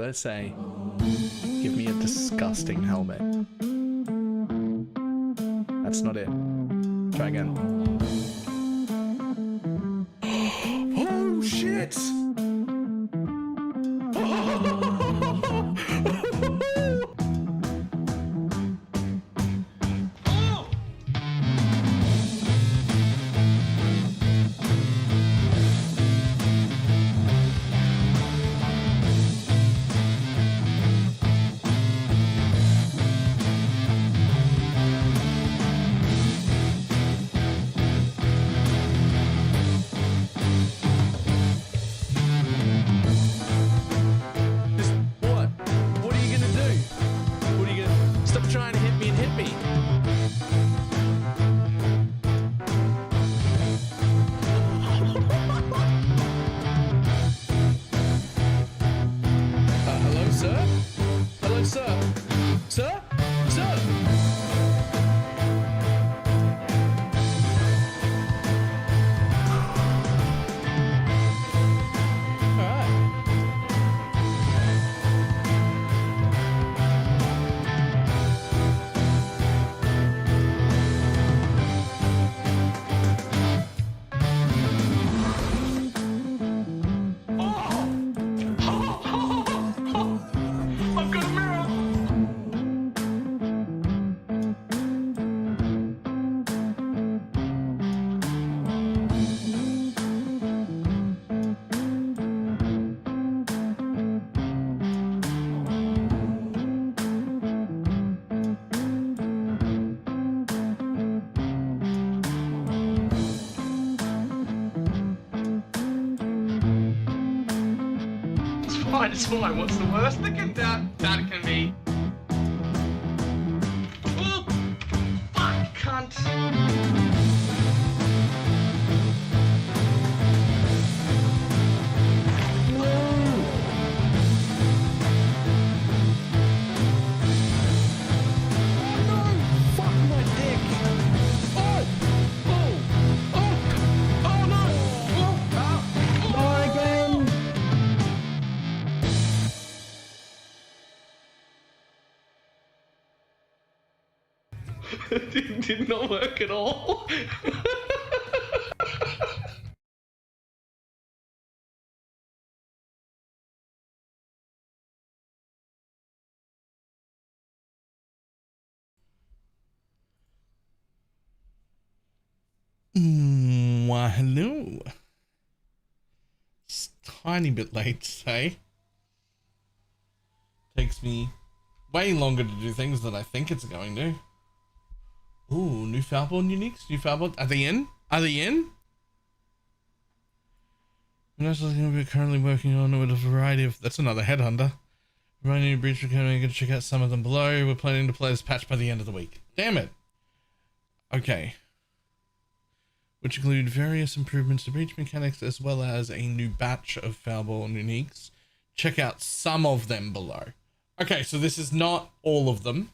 gotta say, give me a disgusting helmet. That's not it. Try again. Oh shit! Trying to hit me and hit me. Hello, sir? Hello, sir? Sir? Sir? It's fine. What's the worst that can be? Oh, fuck, cunt. It did not work at all. Why, hello. It's a tiny bit late today. Takes me way longer to do things than I think it's going to. Ooh, new Falborn uniques? New Falborn? Are they in? Are they in? That's something we're currently working on with a variety of... That's another headhunter. Running a breach recording, you can check out some of them below. We're planning to play this patch by the end of the week. Damn it. Okay. Which include various improvements to breach mechanics as well as a new batch of Falborn uniques. Check out some of them below. Okay, so this is not all of them.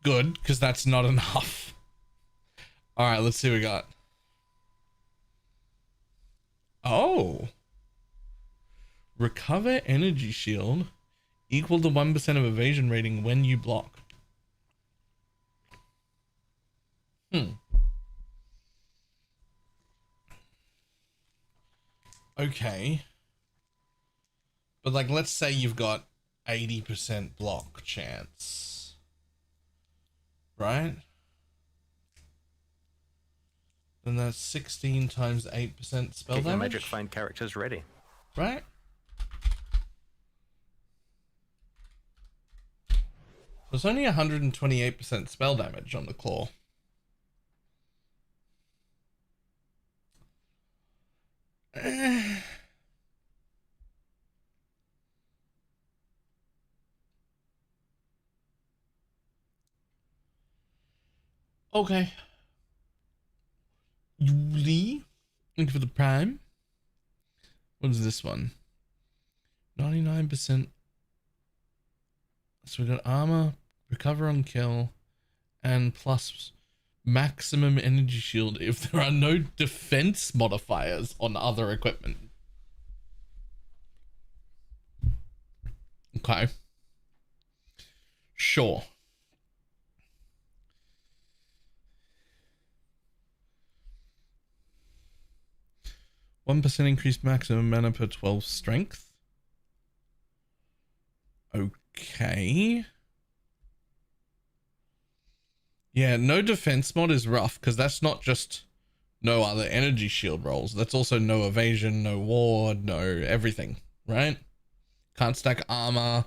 Good, because that's not enough. All right, let's see what we got. Oh. Recover energy shield equal to 1% of evasion rating when you block. Okay. But like, let's say you've got 80% block chance. Right? Then that's 16 times 8% spell Get your damage. magic find characters ready. Right? So it's only 128% spell damage on the claw. Okay. Yuli. Thank you for the prime. What is this one? 99%. So we got armor, recover on kill, and plus maximum energy shield if there are no defense modifiers on other equipment. Okay. Sure. %1 increased maximum mana per 12 strength. Okay. Yeah, no defense mod is rough because that's not just no other energy shield rolls. That's also no evasion, no ward, no everything, right? Can't stack armor.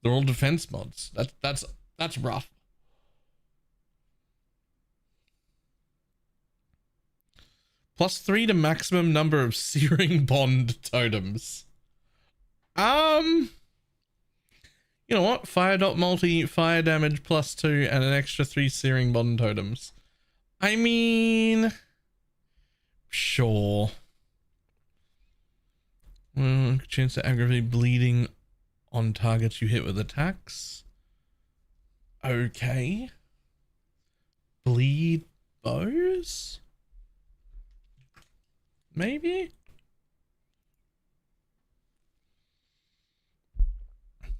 They're all defense mods. That's rough. +3 to maximum number of searing bond totems. You know what? Fire dot multi, fire damage +2, and an extra 3 searing bond totems. I mean, sure. Chance to aggravate bleeding on targets you hit with attacks. Okay. Bleed bows? Maybe?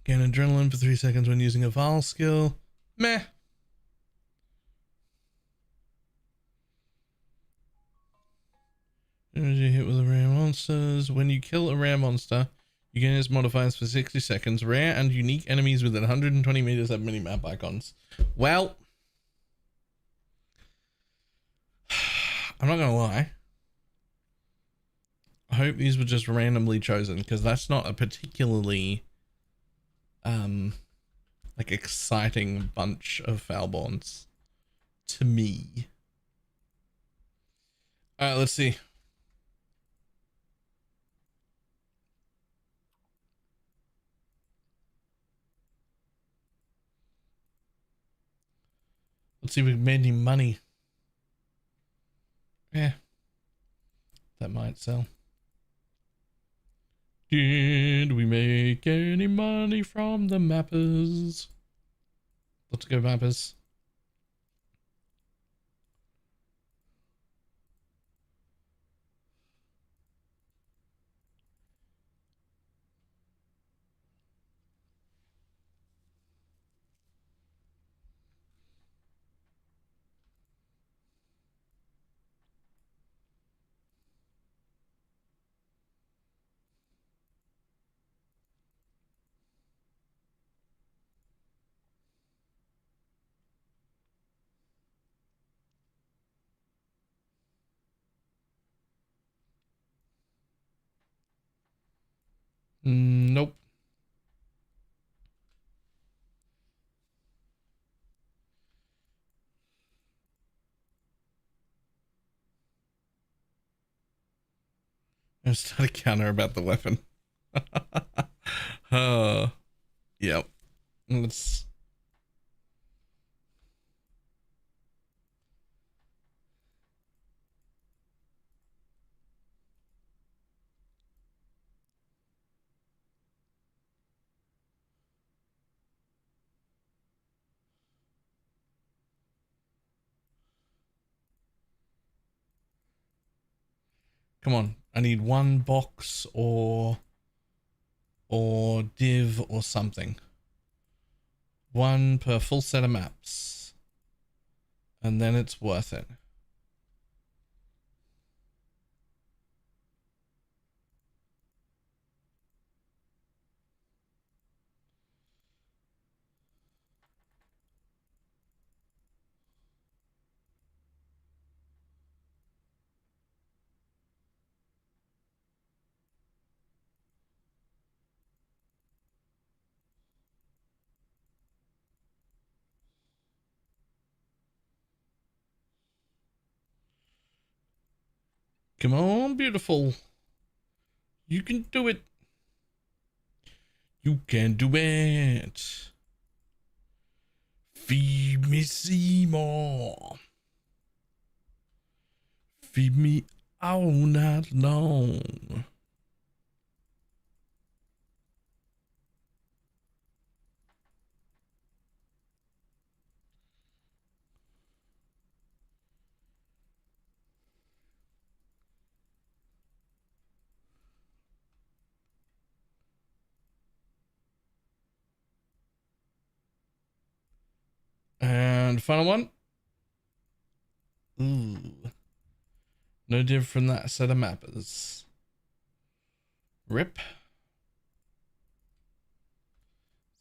Gain adrenaline for 3 seconds when using a Val skill. Meh. Energy hit with the rare monsters. When you kill a rare monster, you gain its modifiers for 60 seconds. Rare and unique enemies within 120 meters have minimap icons. Well, I'm not gonna lie. I hope these were just randomly chosen because that's not a particularly like exciting bunch of Foulborns to me. Alright, let's see. Let's see if we've made any money. Yeah. That might sell. Did we make any money from the mappers? Let's go, mappers. Nope. I started a counter about the weapon. Yep. Let's. Come on. I need one box or div or something. One per full set of maps. And then it's worth it. Come on, beautiful. You can do it. You can do it. Feed me Seymour. Feed me all night long. And final one. Ooh. No diff from that set of mappers. Rip.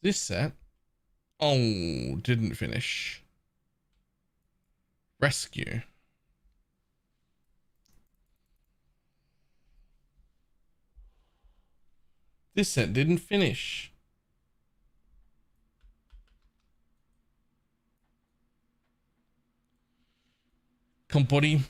This set. Oh, didn't finish. Rescue. This set didn't finish. Come, buddy.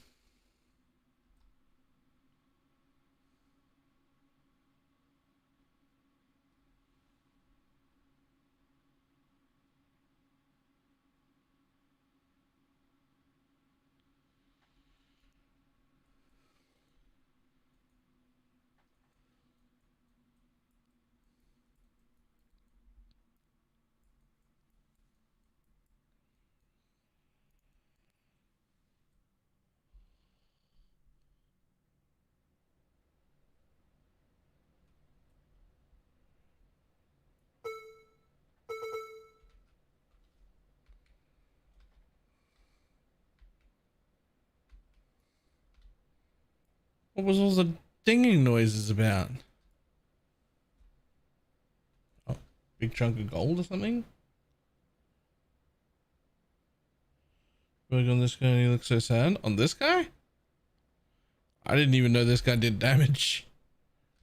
What was all the dinging noises about? Oh, big chunk of gold or something? Work on this guy and he looks so sad. On this guy? I didn't even know this guy did damage.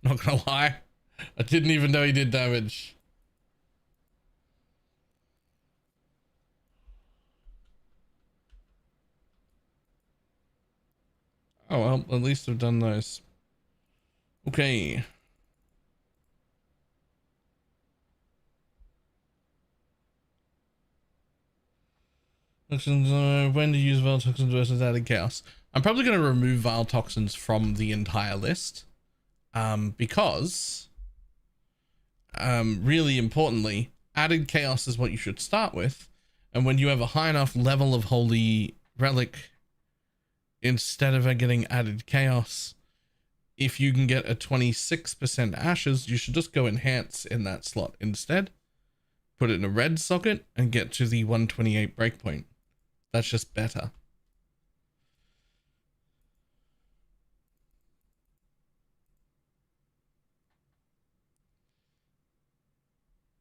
Not gonna lie. I didn't even know he did damage. Oh well, at least I've done those. Okay. Toxins, when to use Vile Toxins versus added chaos. I'm probably going to remove Vile Toxins from the entire list. Because really importantly, added chaos is what you should start with. And when you have a high enough level of Holy Relic, instead of getting added chaos, if you can get a 26% ashes, you should just go enhance in that slot instead. Put it in a red socket and get to the 128 breakpoint. That's just better.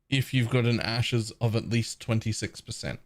If you've got an ashes of at least 26%.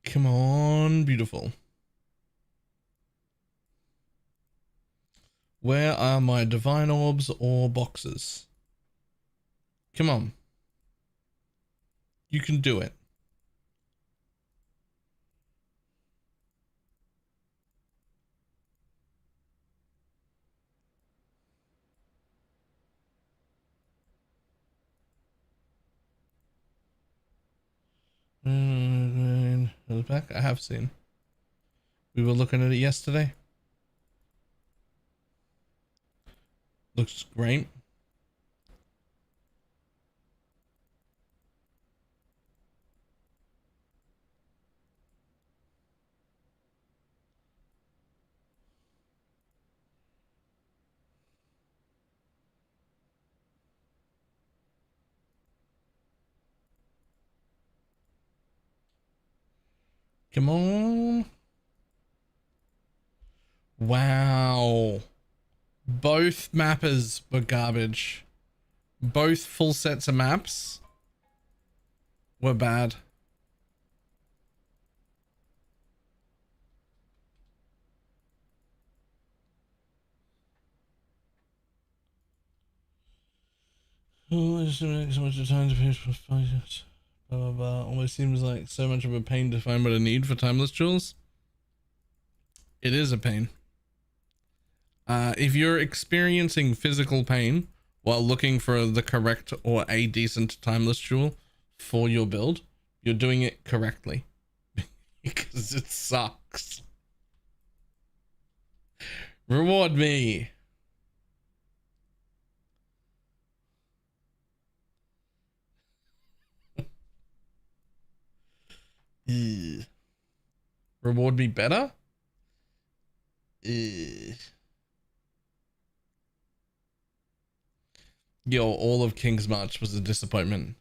Come on, beautiful. Where are my divine orbs or boxes? Come on. You can do it. Back. I have seen. We were looking at it yesterday. Looks great. Come on. Wow. Both mappers were garbage. Both full sets of maps were bad. Oh, I just don't take so much time to pay for finance. Blah blah blah. Almost seems like so much of a pain to find what I need for timeless jewels. It is a pain. If you're experiencing physical pain while looking for the correct or a decent timeless jewel for your build, you're doing it correctly. Because it sucks. Reward me. Ugh. Reward me better? Ugh. Yo, all of King's March was a disappointment.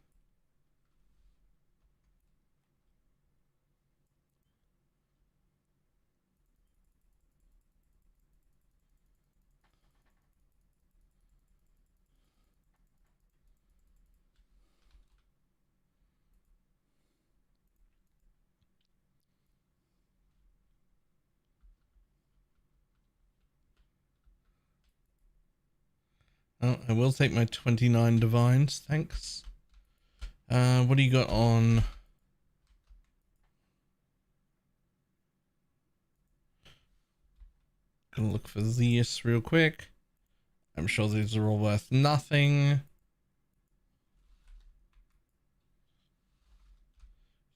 Oh, I will take my 29 divines, thanks. What do you got on? Gonna look for these real quick. I'm sure these are all worth nothing.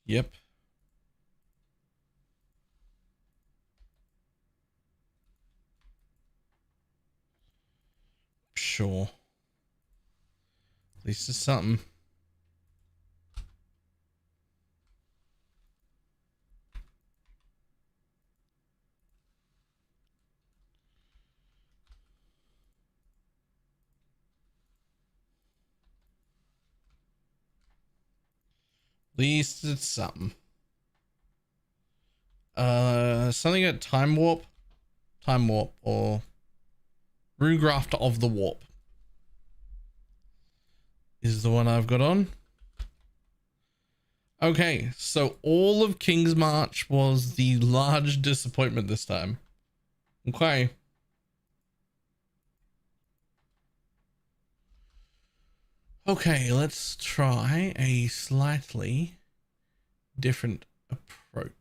Yep. Sure. At least it's something. At least it's something. Something at Time Warp, or Runegrafter of the Warp is the one I've got on. Okay, so all of King's March was the large disappointment this time. Okay. Okay, let's try a slightly different approach.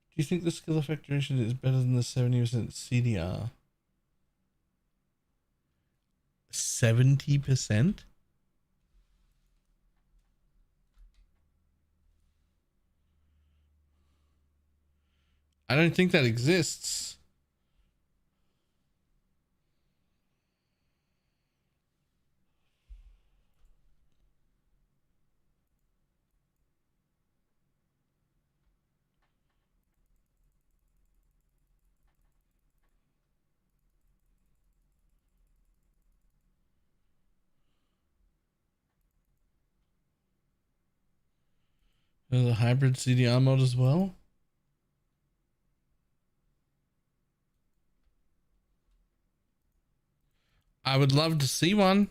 Do you think the skill effectuation is better than the 70% CDR? 70%? I don't think that exists. There's a hybrid CDR mod as well. I would love to see one.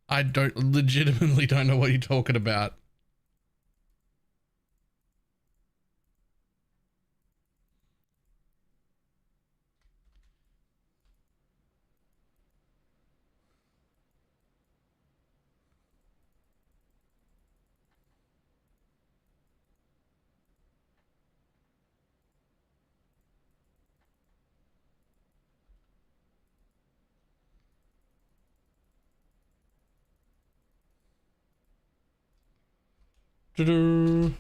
I legitimately don't know what you're talking about. Excuse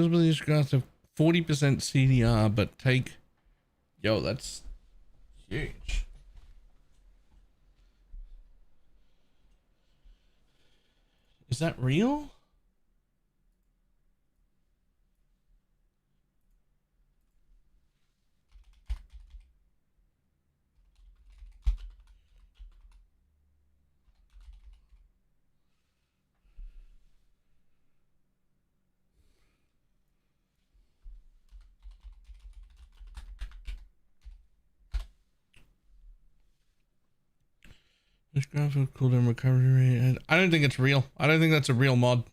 me, these guys have 40% CDR, but take... Yo, that's huge. Is that real? This graphical cooldown recovery rate. I don't think it's real. I don't think that's a real mod.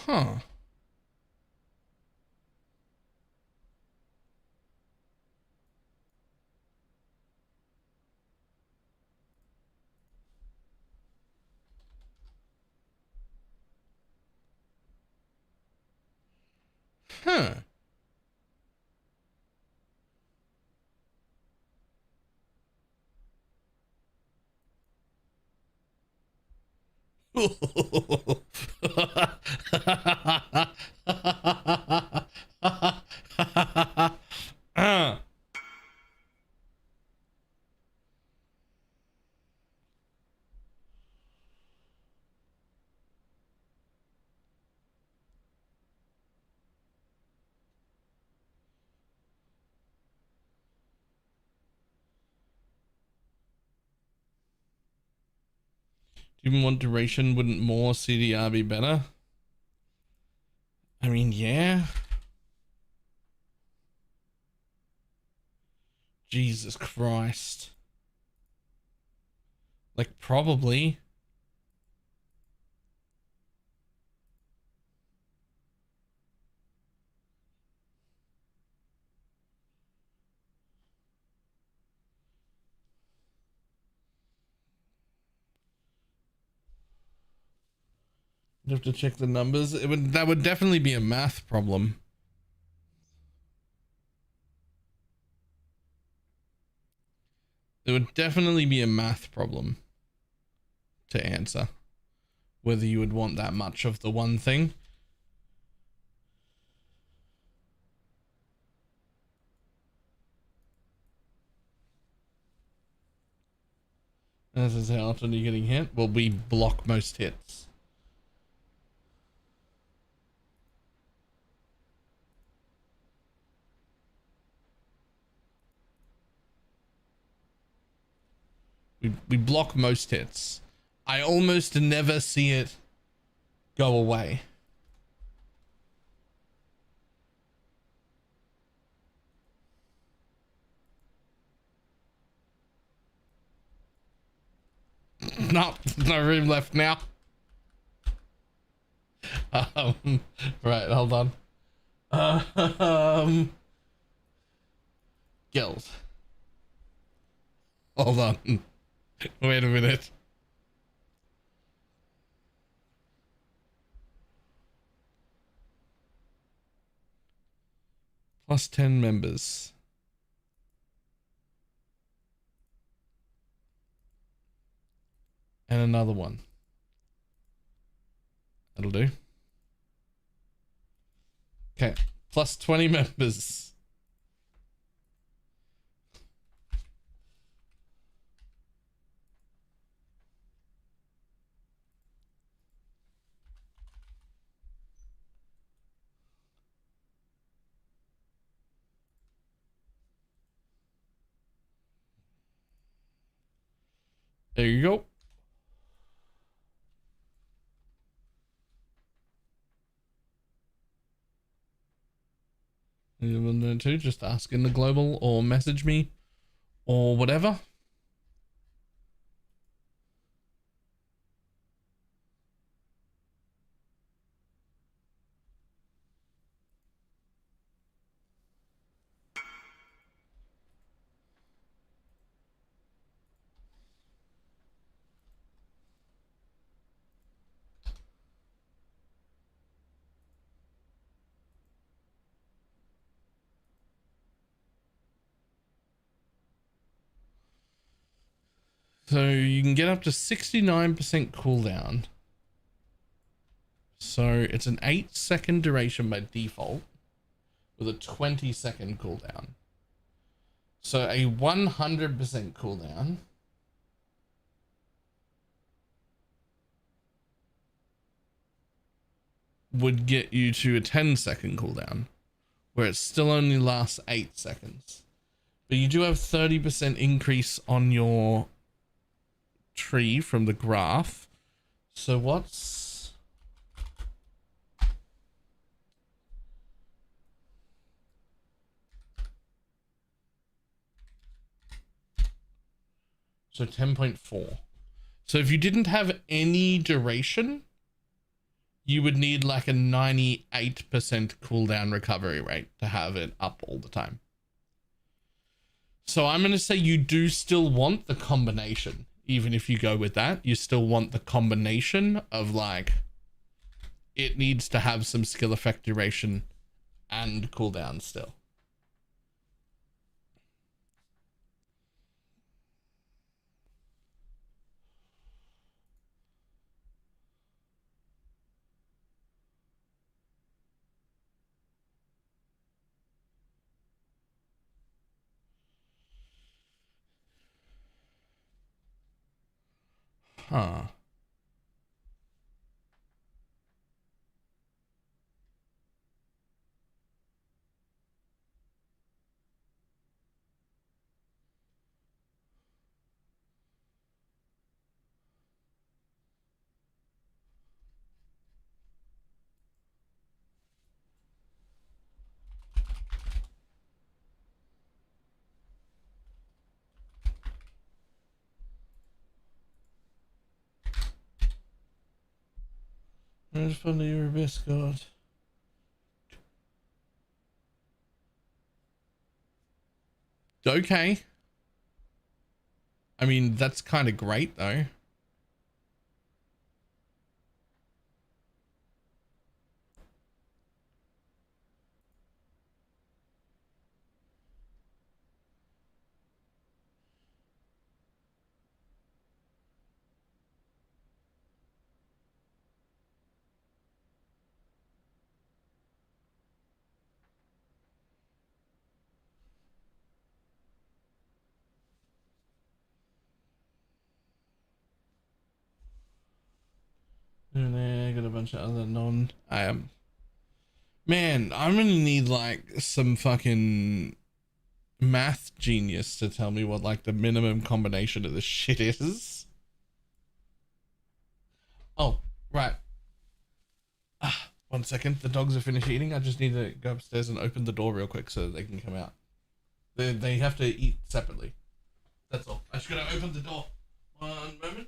Huh. Huh. Even one duration, wouldn't more CDR be better? I mean, yeah. Jesus Christ. Like, probably. You'd have to check the numbers. That would definitely be a math problem. It would definitely be a math problem to answer whether you would want that much of the one thing. This is how often you're getting hit. Well, we block most hits. We block most hits. I almost never see it go away. No, no room left now. Right, hold on. Guild. Hold on. Wait a minute. Plus 10 members. And another one. That'll do. Okay. Plus 20 members. There you go. Anyone there too? Just ask in the global or message me or whatever. So you can get up to 69% cooldown. So it's an 8-second duration by default with a 20-second cooldown. So a 100% cooldown would get you to a 10-second cooldown, where it still only lasts 8 seconds. But you do have 30% increase on your tree from the graph. So what's... So 10.4. So if you didn't have any duration, you would need like a 98% cooldown recovery rate to have it up all the time. So I'm going to say you do still want the combination. Even if you go with that, you still want the combination of like, it needs to have some skill effect duration and cooldown still. Huh. Where's from your abyss god? Okay. I mean, that's kind of great though. And then I got a bunch of other man, I'm gonna need like some fucking math genius to tell me what like the minimum combination of this shit is. Oh, right. 1 second. The dogs are finished eating. I just need to go upstairs and open the door real quick so that they can come out. They have to eat separately. That's all. I just gotta open the door. 1 moment.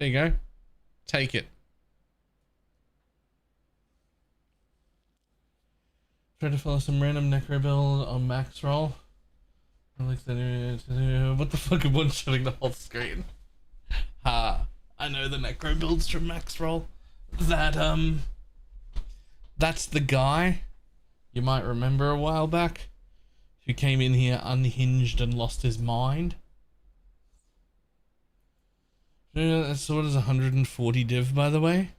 There you go. Take it. Try to follow some random necro build on max roll. What the fuck am one-shotting the whole screen? Ha. I know the necro builds from max roll. That's the guy you might remember a while back who came in here unhinged and lost his mind. So what is 140 div, by the way?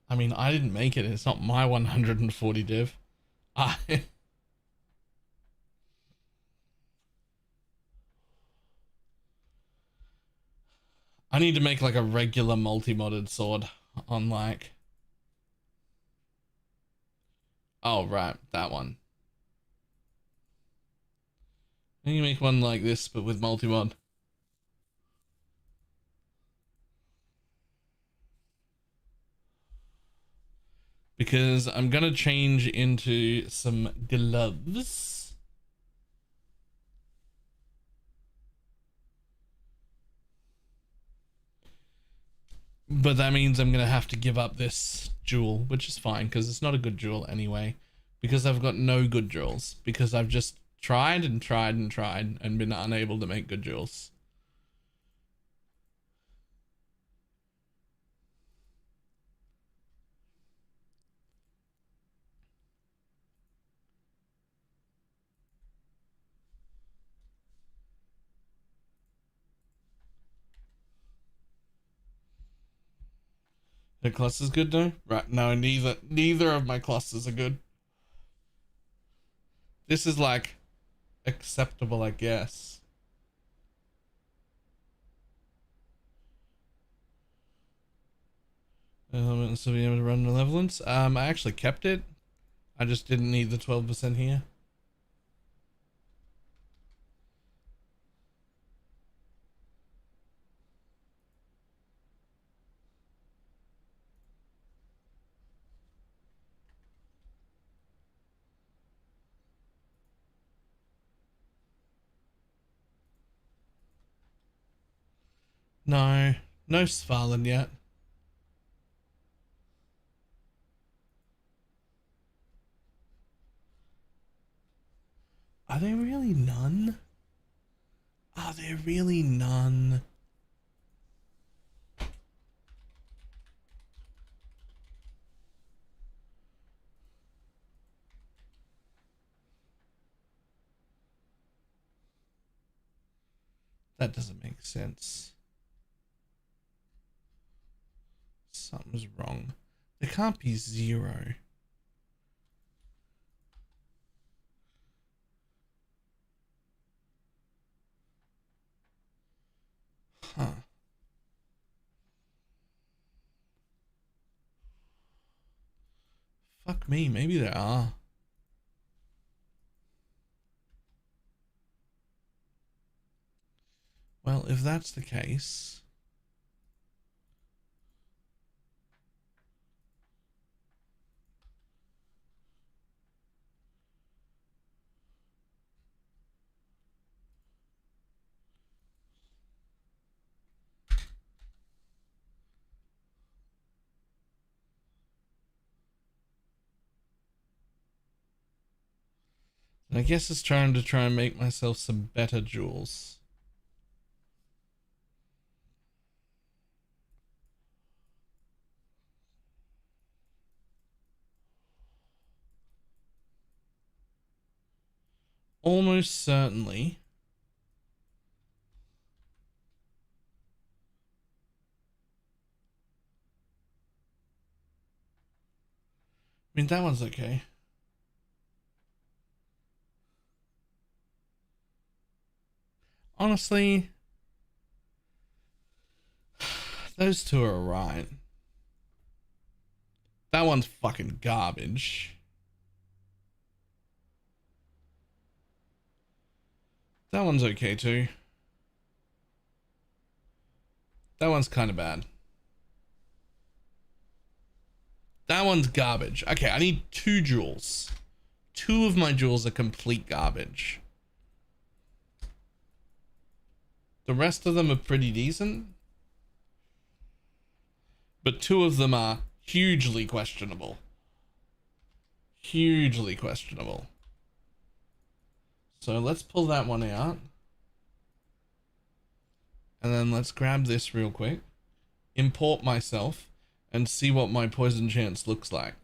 I mean, I didn't make it. It's not my 140 div. I need to make like a regular multi-modded sword on like... Oh, right. That one. I need to make one like this, but with multi-mod. Because I'm gonna change into some gloves. But that means I'm gonna have to give up this jewel, which is fine because it's not a good jewel anyway. Because I've got no good jewels. Because I've just tried and tried and tried and been unable to make good jewels. The cluster's good though? Right, no, neither of my clusters are good. This is like acceptable, I guess. So be able to run malevolence. I actually kept it. I just didn't need the 12% here. No Svalin yet. Are there really none? Are there really none? That doesn't make sense. Something's wrong. There can't be 0. Huh. Fuck me, maybe there are. Well, if that's the case... I guess it's trying to make myself some better jewels. Almost certainly. I mean, that one's okay. Honestly, those two are alright. That one's fucking garbage. That one's okay too. That one's kind of bad. That one's garbage. Okay, I need 2 jewels. 2 of my jewels are complete garbage. The rest of them are pretty decent, but 2 of them are hugely questionable. Hugely questionable. So let's pull that one out. And then let's grab this real quick, import myself, and see what my poison chance looks like.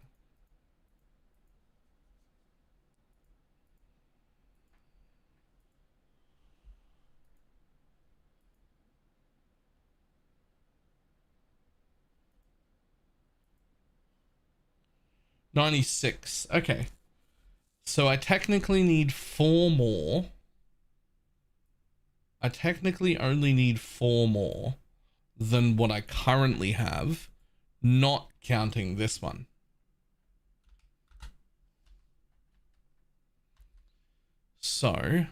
$96. Okay. So I technically need 4 more. I technically only need 4 more than what I currently have, not counting this one. So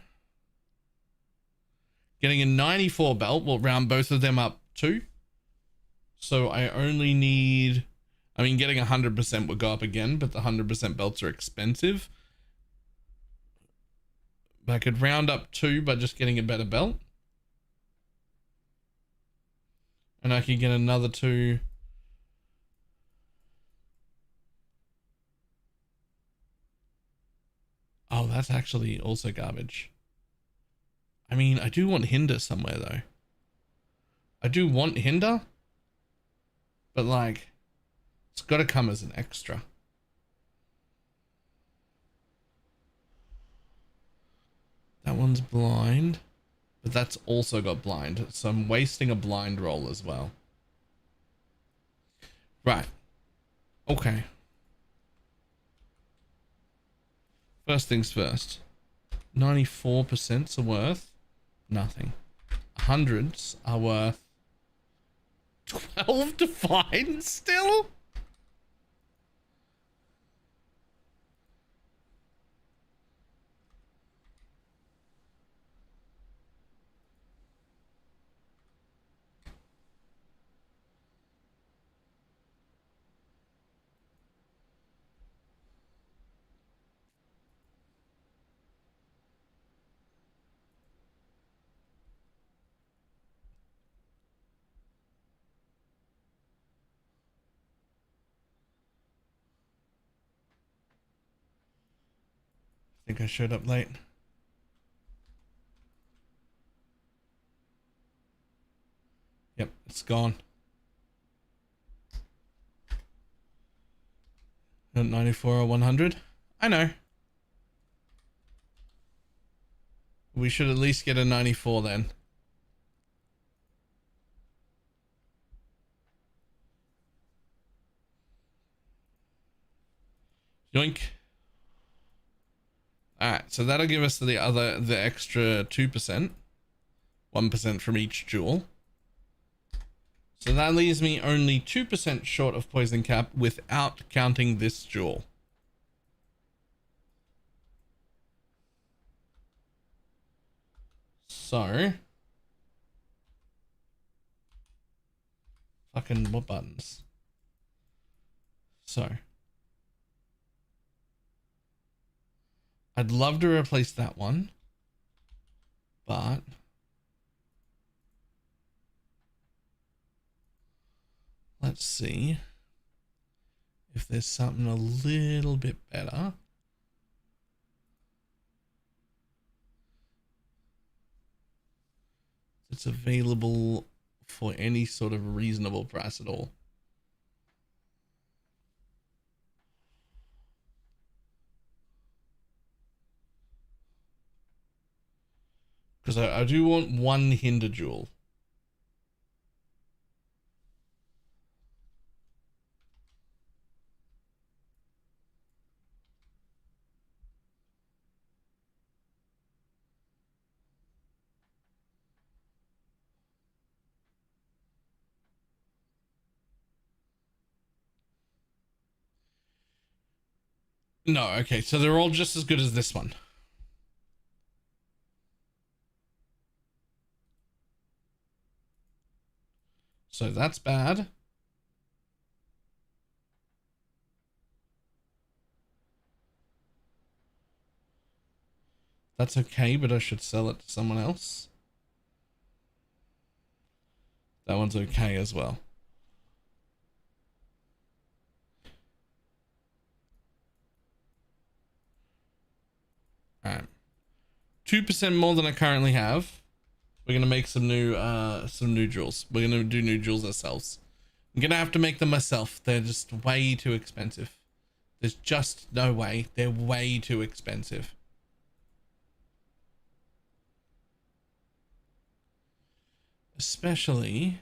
getting a 94 belt will round both of them up 2. So I only need, I mean, getting 100% would go up again, but the 100% belts are expensive. But I could round up 2 by just getting a better belt. And I could get another 2. Oh, that's actually also garbage. I mean, I do want Hinder somewhere though. I do want Hinder, but like, it's got to come as an extra. That one's blind, but that's also got blind. So I'm wasting a blind roll as well. Right. Okay. First things first. 94% are worth nothing. 100s are worth 12 to find still? I think I showed up late. Yep, it's gone. 94 or 100? I know. We should at least get a 94 then. Yoink. Alright, so that'll give us the extra 2%. 1% from each jewel. So that leaves me only 2% short of poison cap without counting this jewel. So, fucking what buttons? So, I'd love to replace that one, but let's see if there's something a little bit better. It's available for any sort of reasonable price at all. Because I do want 1 Hinder jewel. No, okay, so they're all just as good as this one. So that's bad. That's okay, but I should sell it to someone else. That one's okay as well. Alright. 2% more than I currently have. We're gonna make some new jewels. We're gonna do new jewels ourselves. I'm gonna have to make them myself. They're just way too expensive. There's just no way. They're way too expensive. Especially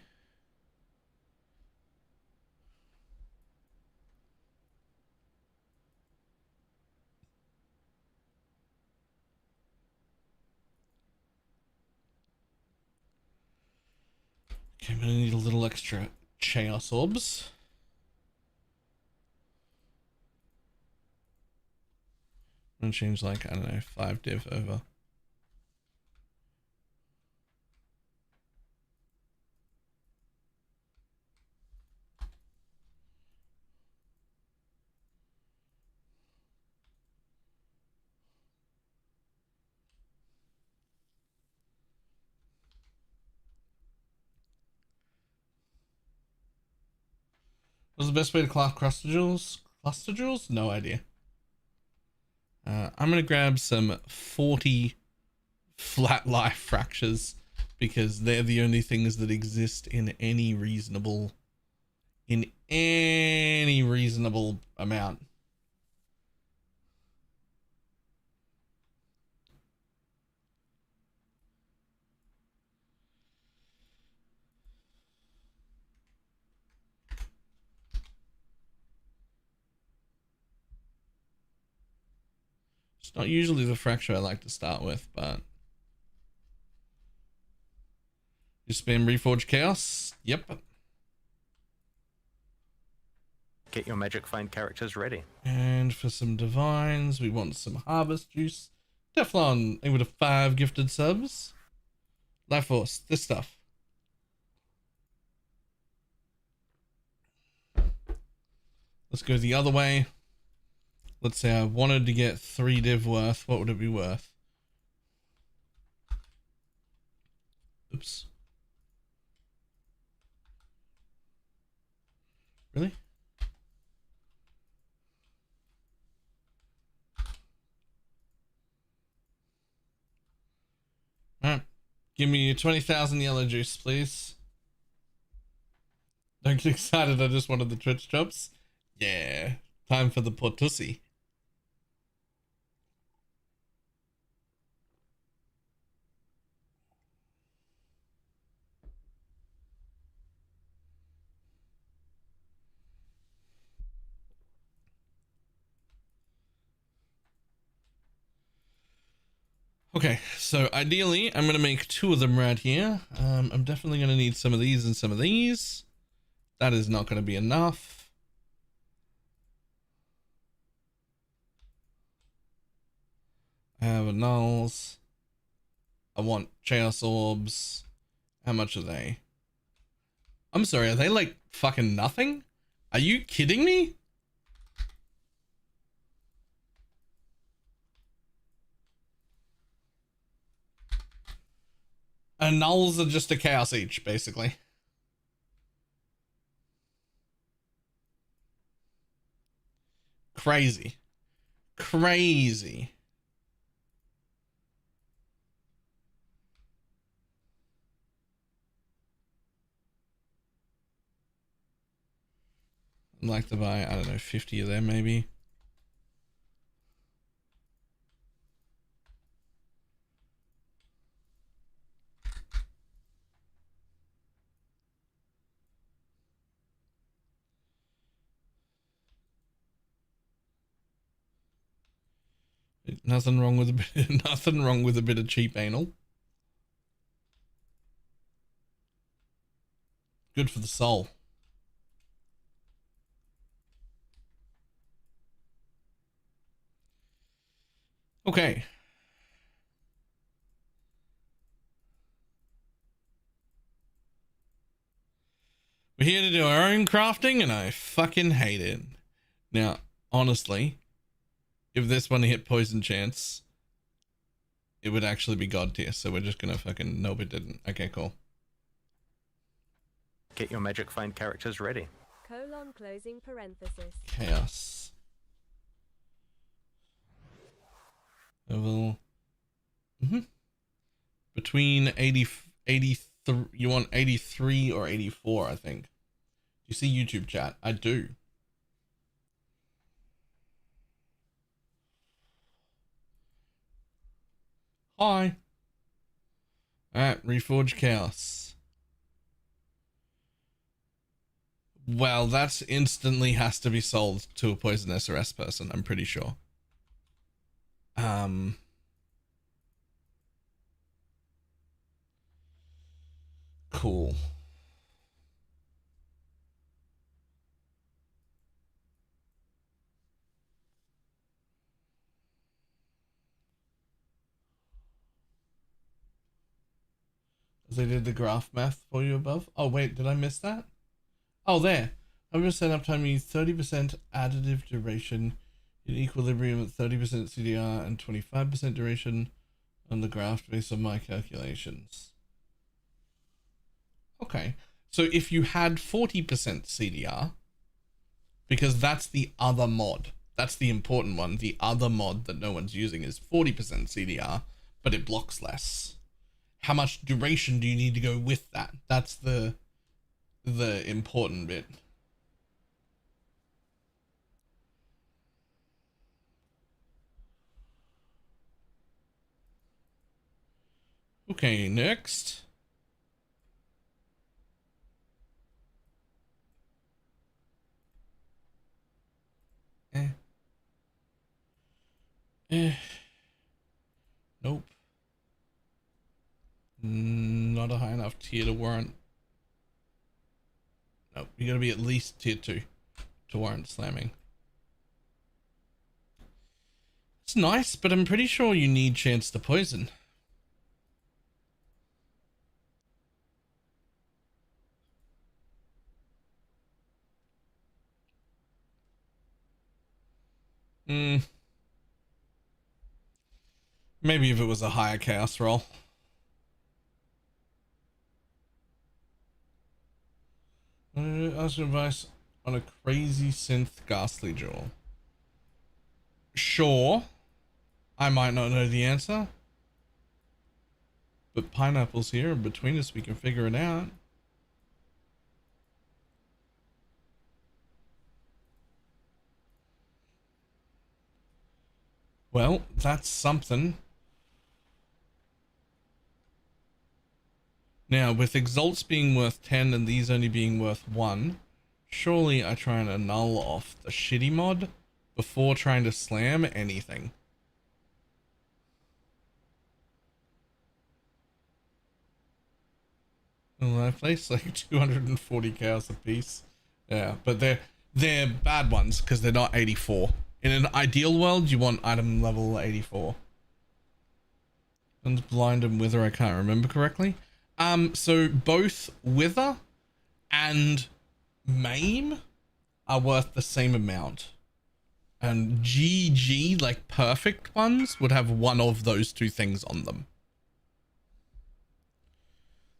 okay, I'm gonna need a little extra chaos orbs. I'm gonna change like, I don't know, 5 div over. What's the best way to craft cluster jewels? Cluster jewels? No idea. I'm gonna grab some 40 flat life fractures because they're the only things that exist in any reasonable amount. It's not usually the fracture I like to start with, but you spam Reforge Chaos. Yep. Get your magic find characters ready. And for some divines, we want some harvest juice. Teflon, able to 5 gifted subs. Life Force, this stuff. Let's go the other way. Let's say I wanted to get 3 div worth. What would it be worth? Oops. Really? Alright. Give me 20,000 yellow juice, please. Don't get excited, I just wanted the Twitch drops. Yeah. Time for the Portussi. Okay, so ideally, I'm going to make 2 of them right here. I'm definitely going to need some of these and some of these. That is not going to be enough. I have a nulls. I want chaos orbs. How much are they? I'm sorry, are they like fucking nothing? Are you kidding me? And nulls are just a chaos each, basically. Crazy. Crazy. I'd like to buy, I don't know, 50 of them maybe. Nothing wrong with a bit, nothing wrong with a bit of cheap anal. Good for the soul. Okay. We're here to do our own crafting and I fucking hate it. Now, honestly, if this one hit poison chance, it would actually be god tier. So we're just gonna fucking, nope, it didn't. Okay, cool. Get your magic find characters ready. Colon closing parenthesis. Chaos. Level. Between 83. You want 83 or 84, I think. Do you see YouTube chat? I do. Hi. Alright, Reforge Chaos. Well, that instantly has to be sold to a Poison SRS person, I'm pretty sure. Cool. They did the graph math for you above. Oh wait, did I miss that? Oh, there. 100% uptime means 30% additive duration in equilibrium at 30% CDR and 25% duration on the graph based on my calculations. Okay, so if you had 40% CDR, because that's the other mod, that's the important one, the other mod that no one's using is 40% CDR, but it blocks less. How much duration do you need to go with that? That's the important bit. Okay, next. Nope. Not a high enough tier to warrant. Nope, you gotta be at least tier 2 to warrant slamming. It's nice, but I'm pretty sure you need chance to poison. Maybe if it was a higher chaos roll. Ask advice on a crazy synth ghastly jewel. Sure. I might not know the answer. But Pineapple's here, and between us we can figure it out. Well, that's something. Now, with Exalts being worth 10 and these only being worth 1, surely I try and annul off the shitty mod before trying to slam anything. Well, I placed like 240 chaos a piece. Yeah, but they're bad ones because they're not 84. In an ideal world, you want item level 84. And blind and wither, I can't remember correctly. So both wither and maim are worth the same amount. And GG, like perfect ones, would have one of those two things on them.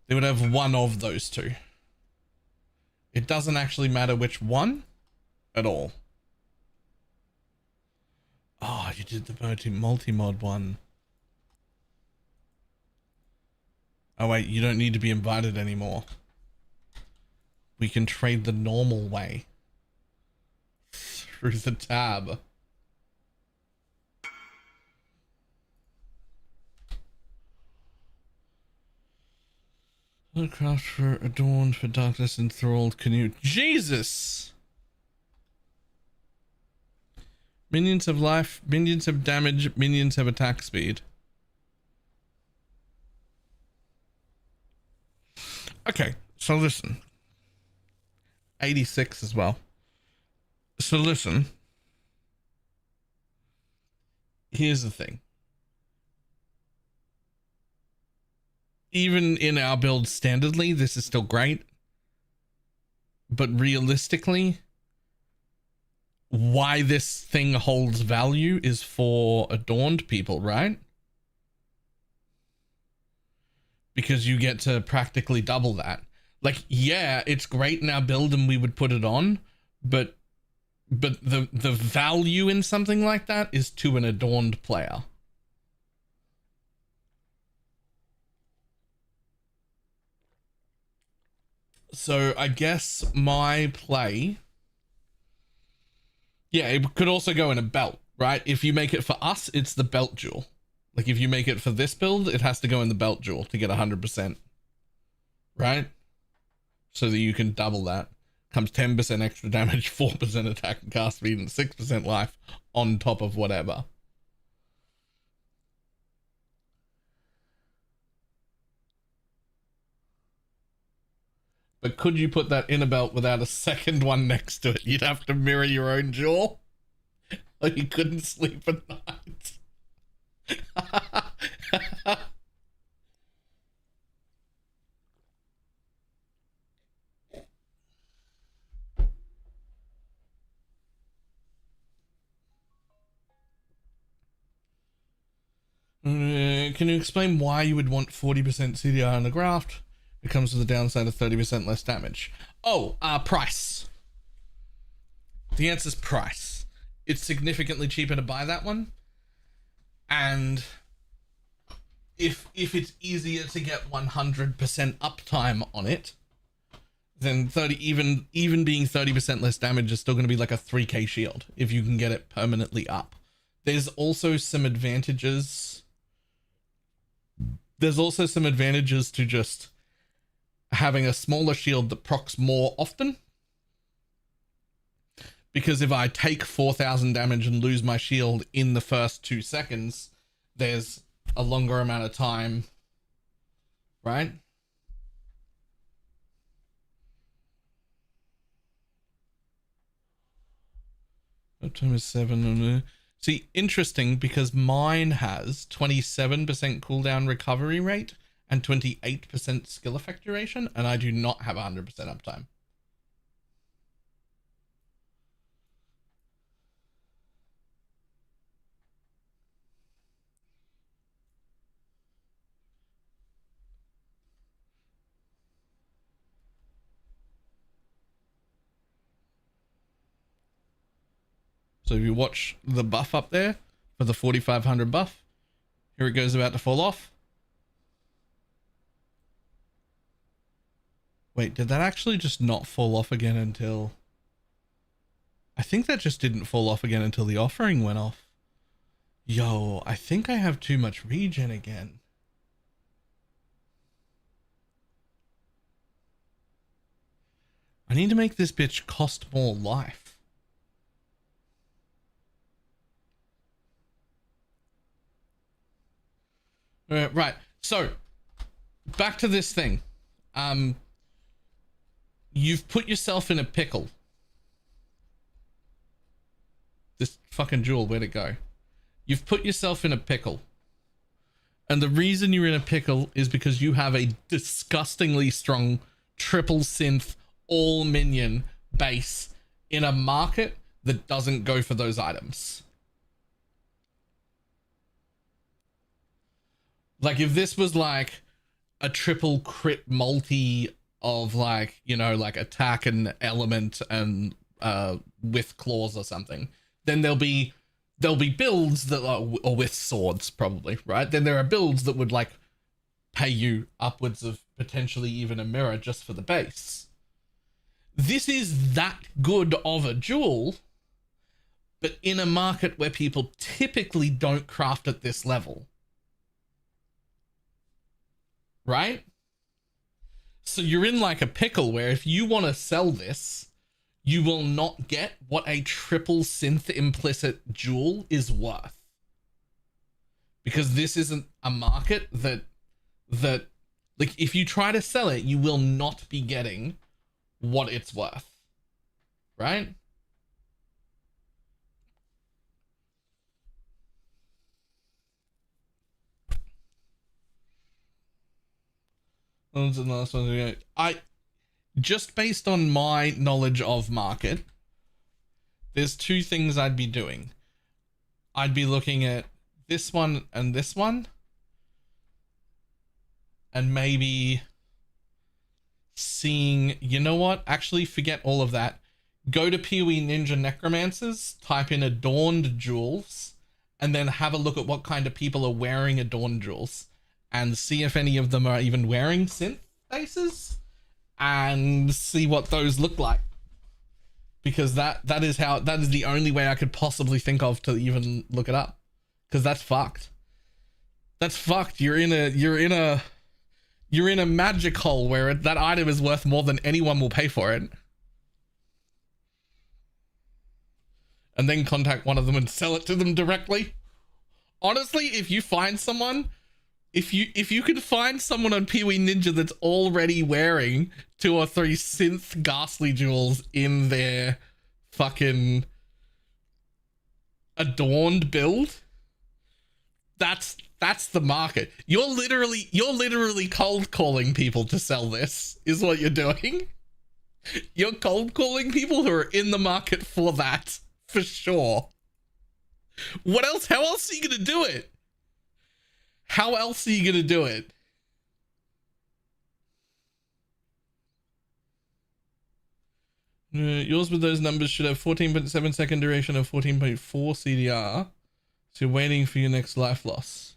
They would have one of those two. It doesn't actually matter which one at all. Oh, you did the multi-mod one. Oh wait, you don't need to be invited anymore. We can trade the normal way. Through the tab. Craft for adorned for darkness enthralled canoe. Jesus! Minions have life, minions have damage, minions have attack speed. Okay, so listen. 86 as well. So listen. Here's the thing. Even in our build standardly, this is still great. But realistically, why this thing holds value is for adorned people, right? Because you get to practically double that. Like, yeah, it's great in our build and we would put it on, but the value in something like that is to an adorned player. So I guess my play, yeah, it could also go in a belt, right? If you make it for us, it's the belt jewel. Like if you make it for this build, it has to go in the belt jewel to get 100%, right? So that you can double that. Comes 10% extra damage, 4% attack and cast speed, and 6% life on top of whatever. But could you put that in a belt without a second one next to it? You'd have to mirror your own jewel. Or you couldn't sleep at night. Can you explain why you would want 40% CDR on the graft? It comes with the downside of 30% less damage. Oh, price. The answer's price. It's significantly cheaper to buy that one. And if it's easier to get 100% uptime on it, then 30 even being 30% less damage is still going to be like a 3k shield if you can get it permanently up. There's also some advantages. There's also some advantages to just having a smaller shield that procs more often. Because if I take 4,000 damage and lose my shield in the first 2 seconds, there's a longer amount of time, right? Uptime is 7. See, interesting, because mine has 27% cooldown recovery rate and 28% skill effect duration, and I do not have 100% uptime. So if you watch the buff up there for the 4,500 buff, here it goes about to fall off. Wait, did that actually just not fall off again until... I think that just didn't fall off again until the offering went off. Yo, I think I have too much regen again. I need to make this bitch cost more life. Right, so back to this thing. You've put yourself in a pickle. This fucking jewel, where'd it go? You've put yourself in a pickle. And the reason you're in a pickle is because you have a disgustingly strong triple synth all minion base in a market that doesn't go for those items. Like if this was like a triple crit multi of like, you know, like attack and element and with claws or something, then there'll be builds that are, or with swords probably, right? Then there are builds that would like pay you upwards of potentially even a mirror just for the base. This is that good of a jewel, but in a market where people typically don't craft at this level. Right? So you're in like a pickle where if you want to sell this, you will not get what a triple synth implicit jewel is worth. Because this isn't a market that like if you try to sell it, you will not be getting what it's worth. Right? The last one. Just based on my knowledge of market, there's 2 things I'd be doing. I'd be looking at this one, and maybe seeing, you know what? Actually, forget all of that. Go to PoE Ninja Necromancers, type in adorned jewels, and then have a look at what kind of people are wearing adorned jewels, and see if any of them are even wearing synth faces, and see what those look like. Because that is the only way I could possibly think of to even look it up. Because that's fucked. That's fucked. You're in a magic hole where that item is worth more than anyone will pay for it. And then contact one of them and sell it to them directly. Honestly, if you find someone, if you can find someone on PoE Ninja that's already wearing 2 or 3 synth ghastly jewels in their fucking adorned build, that's the market. You're literally cold calling people to sell this, is what you're doing. You're cold calling people who are in the market for that, for sure. What else? How else are you gonna do it? How else are you gonna do it? Yours with those numbers should have 14.7 second duration and 14.4 CDR. So you're waiting for your next life loss.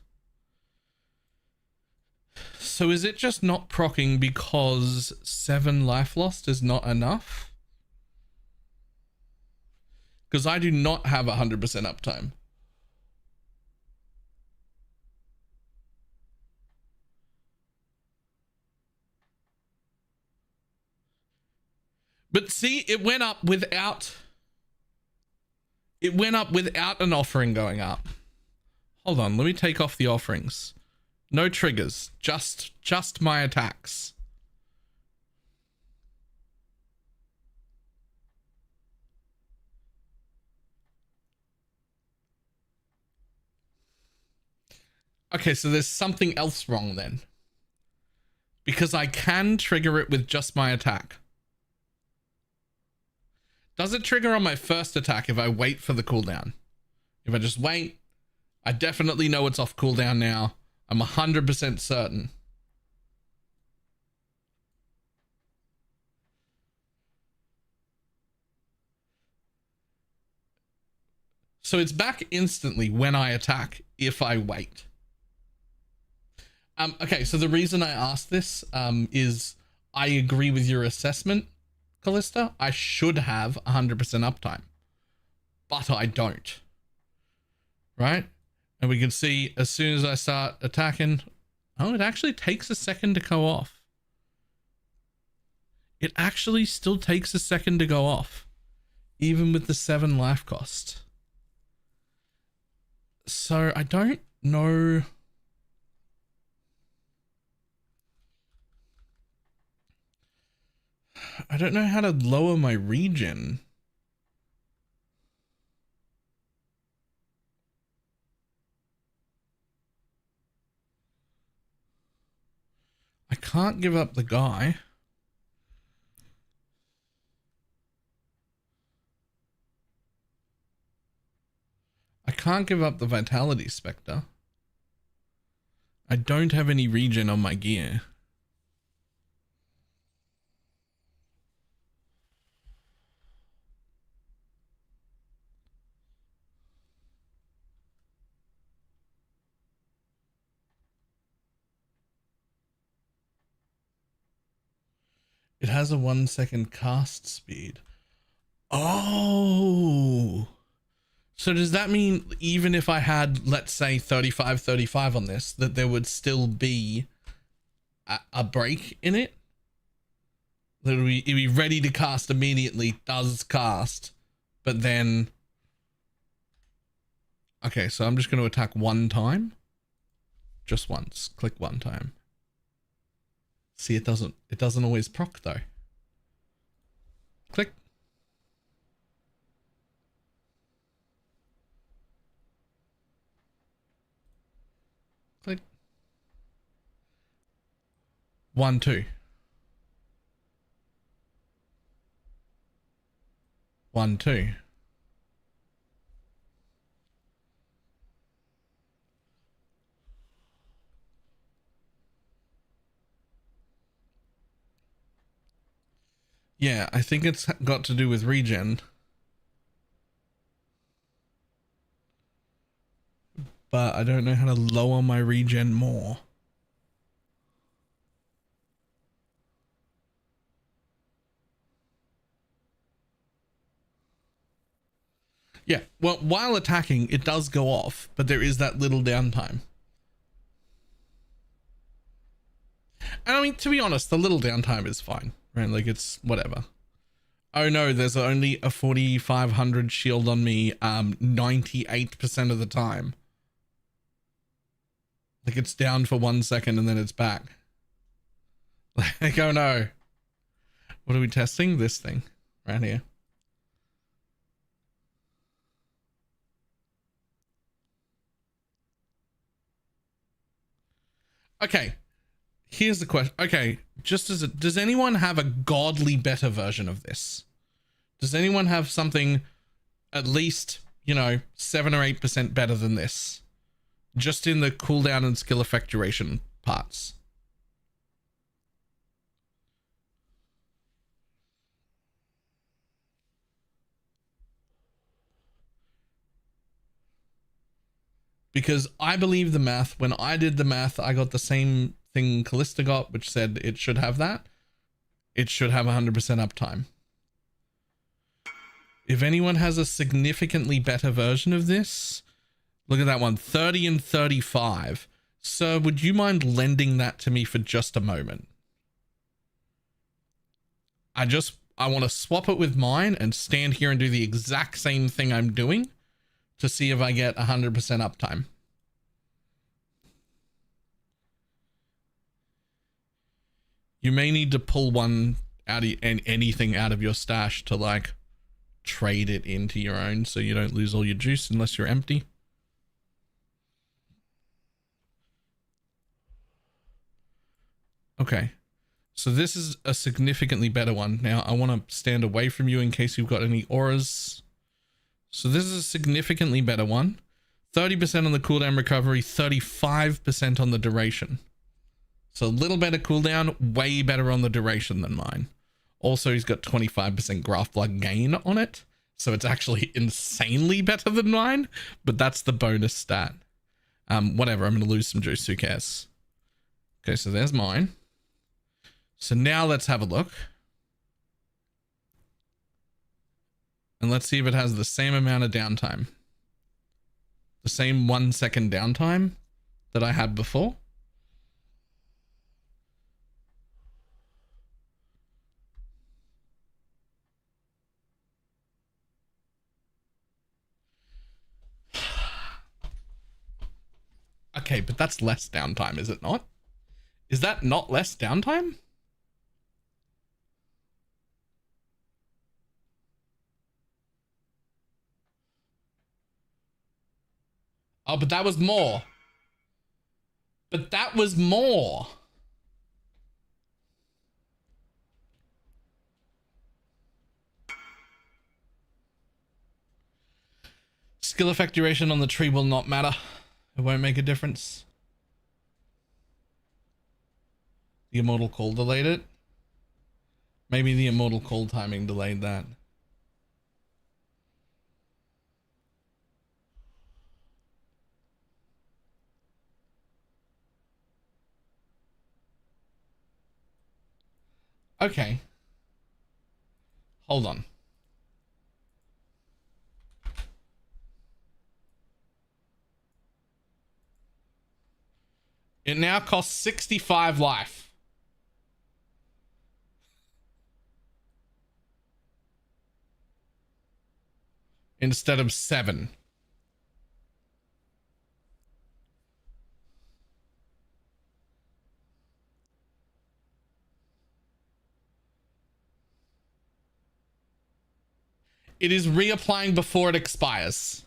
So is it just not proccing because 7 life lost is not enough? Because I do not have 100% uptime. But see, it went up without an offering going up. Hold on, let me take off the offerings. No triggers, just my attacks. Okay, so there's something else wrong then. Because I can trigger it with just my attack. Does it trigger on my first attack if I wait for the cooldown? If I just wait, I definitely know it's off cooldown now. I'm 100% certain. So it's back instantly when I attack if I wait. Okay, so the reason I asked this is I agree with your assessment, Callista. I should have 100% uptime, but I don't. Right? And we can see as soon as I start attacking, oh, it actually takes a second to go off. It actually still takes a second to go off, even with the 7 life cost. So I don't know. I don't know how to lower my regen. I can't give up the guy. I can't give up the Vitality Spectre. I don't have any regen on my gear. It has a 1 second cast speed. Oh. So does that mean even if I had, let's say 35 on this, that there would still be a break in it? That it'd be ready to cast immediately, does cast, but then... Okay, so I'm just going to attack 1 time. Just once. Click 1 time. See, it doesn't always proc though. Click. Click. 1, 2. 1, 2. Yeah, I think it's got to do with regen. But I don't know how to lower my regen more. Yeah, well, while attacking, it does go off, but there is that little downtime. And I mean, to be honest, the little downtime is fine, right? Like, it's whatever. Oh no, there's only a 4500 shield on me 98% of the time. Like, it's down for 1 second and then it's back. Like, oh no. What are we testing? This thing right here. Okay, here's the question. Okay, just as does anyone have a godly better version of this? Does anyone have something at least, you know, 7 or 8% better than this? Just in the cooldown and skill effect duration parts. Because I believe the math. When I did the math, I got the same thing Callista got, which said it should have that. It should have 100% uptime. If anyone has a significantly better version of this, look at that one, 30 and 35. Sir, would you mind lending that to me for just a moment? I want to swap it with mine and stand here and do the exact same thing I'm doing to see if I get 100% uptime. You may need to pull one out of anything out of your stash to like trade it into your own so you don't lose all your juice unless you're empty. Okay. So this is a significantly better one. Now I want to stand away from you in case you've got any auras. So this is a significantly better one. 30% on the cooldown recovery, 35% on the duration. So a little better cooldown, way better on the duration than mine. Also, he's got 25% graft blood gain on it. So it's actually insanely better than mine, but that's the bonus stat. Whatever, I'm going to lose some juice, who cares? Okay, so there's mine. So now let's have a look. And let's see if it has the same amount of downtime. The same 1 second downtime that I had before. Okay, but that's less downtime, is it not? Is that not less downtime? Oh, but that was more. But that was more. Skill effect duration on the tree will not matter. It won't make a difference. The immortal call delayed it. Maybe the immortal call timing delayed that. Okay. Hold on. It now costs 65 life. Instead of 7. It is reapplying before it expires.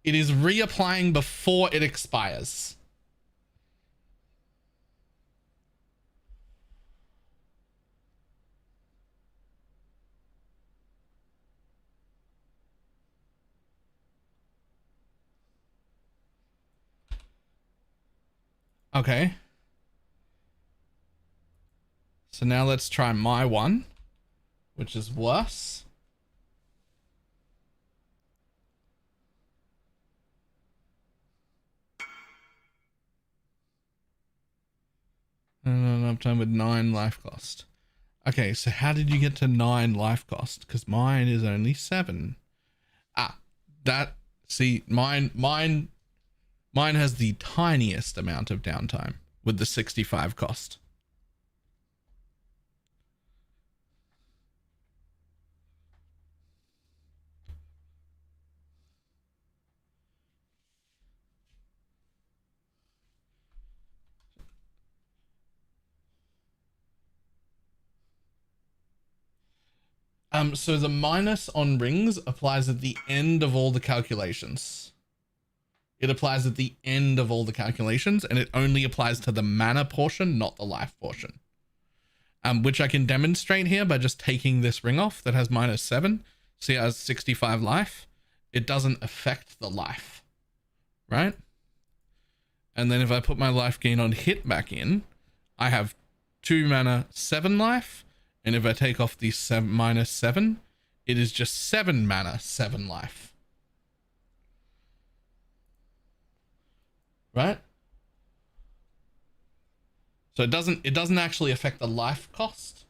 It is reapplying before it expires. Okay. So now let's try my one. which is worse. And an uptime with 9 life cost. Okay, so how did you get to 9 life cost? Because mine is only 7. See, mine has the tiniest amount of downtime with the 65 cost. So the minus on rings applies at the end of all the calculations. It applies at the end of all the calculations, and it only applies to the mana portion, not the life portion. Which I can demonstrate here by just taking this ring off that has -7. See, it has 65 life. It doesn't affect the life, right? And then if I put my life gain on hit back in, I have 2 mana, 7 life. And if I take off the -7, it is just 7 mana, 7 life. Right? So it doesn't actually affect the life cost.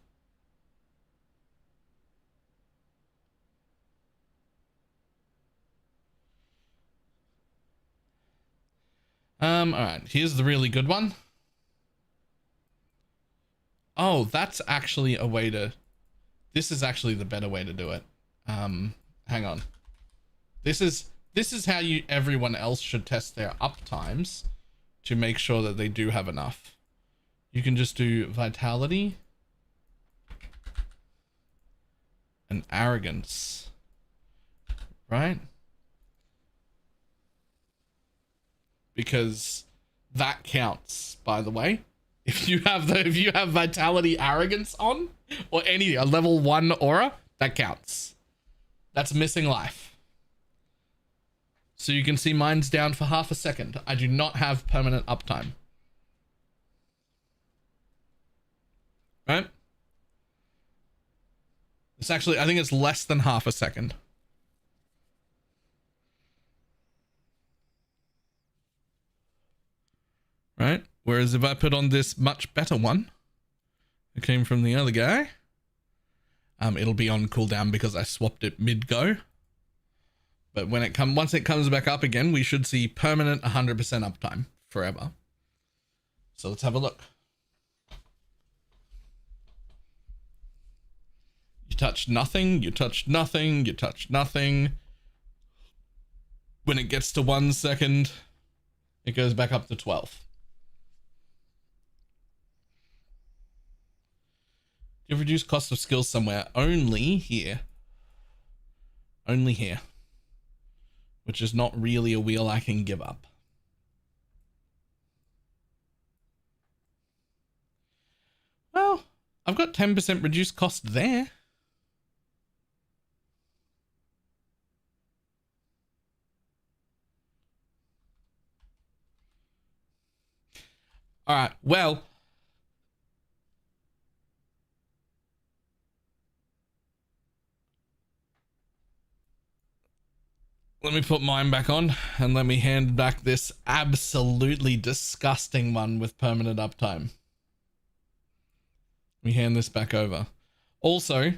All right, here's the really good one. Oh, that's actually a way to... This is actually the better way to do it. Hang on. This is how everyone else should test their uptimes to make sure that they do have enough. You can just do vitality and arrogance, right? Because that counts, by the way. If you have vitality arrogance on, or a level 1 aura, that counts. That's missing life. So you can see mine's down for half a second. I do not have permanent uptime. Right? It's actually, I think it's less than half a second. Right? Whereas if I put on this much better one, it came from the other guy, it'll be on cooldown because I swapped it mid-go. But when once it comes back up again, we should see permanent 100% uptime forever. So let's have a look. You touch nothing, you touch nothing, you touch nothing. When it gets to 1 second, it goes back up to 12. You've reduced cost of skills somewhere. Only here. Only here. Which is not really a wheel I can give up. Well, I've got 10% reduced cost there. All right, well... Let me put mine back on and let me hand back this absolutely disgusting one with permanent uptime. Let me hand this back over. Also,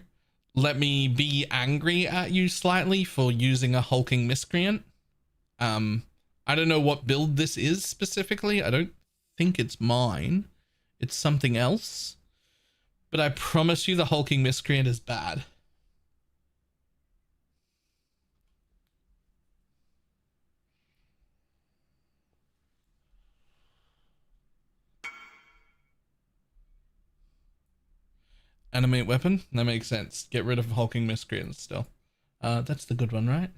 let me be angry at you slightly for using a hulking miscreant. I don't know what build this is specifically. I don't think it's mine. It's something else. But I promise you the hulking miscreant is bad. Animate weapon? That makes sense. Get rid of hulking miscreants still. That's the good one, right?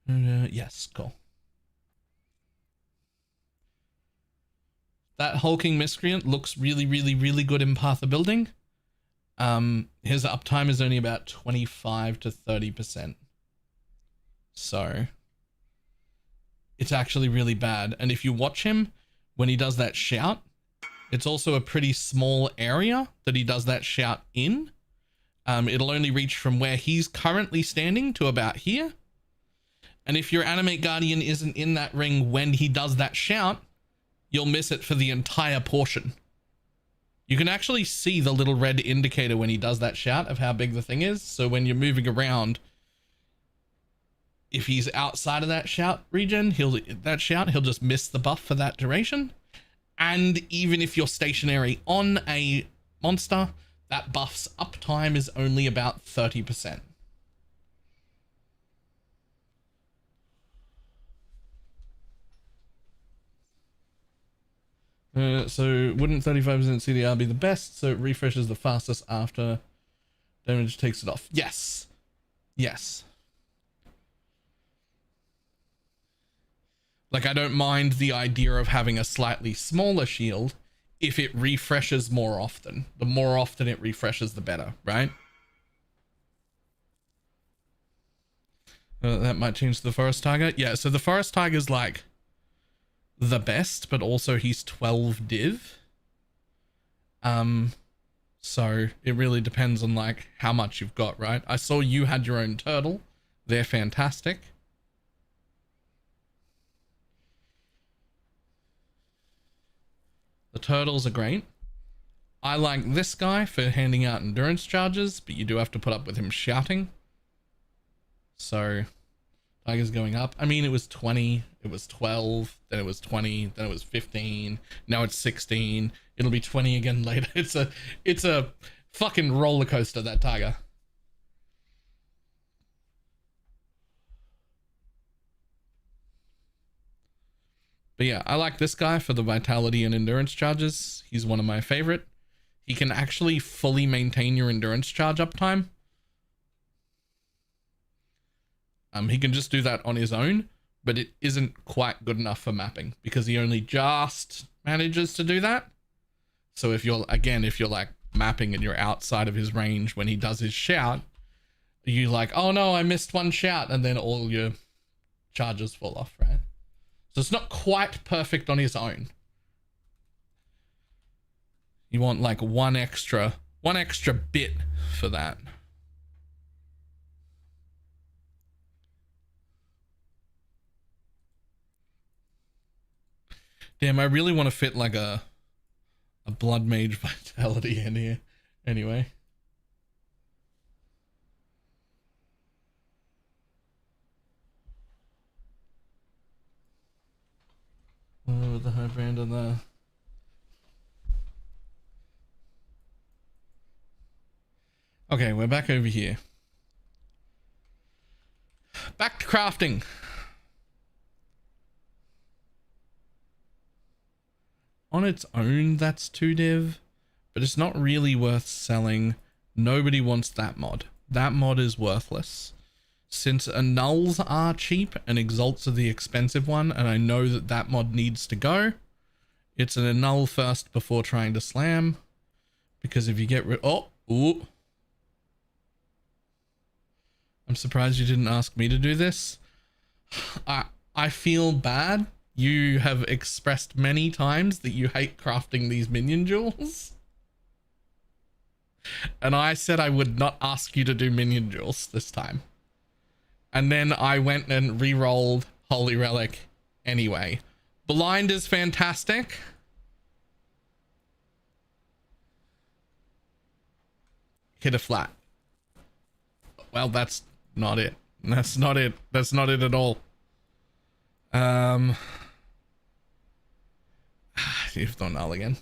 Yes, cool. That hulking miscreant looks really, really, really good in Path of Building. His uptime is only about 25 to 30%. So it's actually really bad. And if you watch him when he does that shout, it's also a pretty small area that he does that shout in. It'll only reach from where he's currently standing to about here. And if your Animate Guardian isn't in that ring when he does that shout, you'll miss it for the entire portion. You can actually see the little red indicator when he does that shout of how big the thing is. So when you're moving around, if he's outside of that shout region, he'll just miss the buff for that duration. And even if you're stationary on a monster, that buff's uptime is only about 30%. So wouldn't 35% CDR be the best? So it refreshes the fastest after damage takes it off. Yes. Yes. Like, I don't mind the idea of having a slightly smaller shield if it refreshes more often. The more often it refreshes, the better, right? That might change the Forest Tiger. Yeah, so the Forest Tiger's like the best, but also he's 12 div. So it really depends on like how much you've got, right? I saw you had your own turtle. They're fantastic. The turtles are great. I like this guy for handing out endurance charges, but you do have to put up with him shouting. So Tiger's going up. I mean, it was 20, it was 12, then it was 20, then it was 15, now it's 16. It'll be 20 again later. It's a fucking roller coaster, that Tiger. But yeah, I like this guy for the vitality and endurance charges. He's one of my favorite. He can actually fully maintain your endurance charge uptime. He can just do that on his own, but it isn't quite good enough for mapping because he only just manages to do that. So if you're like mapping and you're outside of his range when he does his shout, you like, oh no, I missed one shout, and then all your charges fall off, right? So it's not quite perfect on his own. You want like one extra bit for that. Damn, I really want to fit like a blood mage vitality in here. Anyway. Oh, the high brand on the... Okay, we're back over here. Back to crafting. On its own, that's 2 div, but it's not really worth selling. Nobody wants that mod. That mod is worthless. Since annuls are cheap and exalts are the expensive one, and I know that that mod needs to go, it's an annul first before trying to slam. Because if you get rid... Oh! Ooh! I'm surprised you didn't ask me to do this. I feel bad. You have expressed many times that you hate crafting these minion jewels. And I said I would not ask you to do minion jewels this time. And then I went and re-rolled Holy Relic anyway. Blind is fantastic. Hit a flat. Well, that's not it. That's not it. That's not it at all. You've done null again.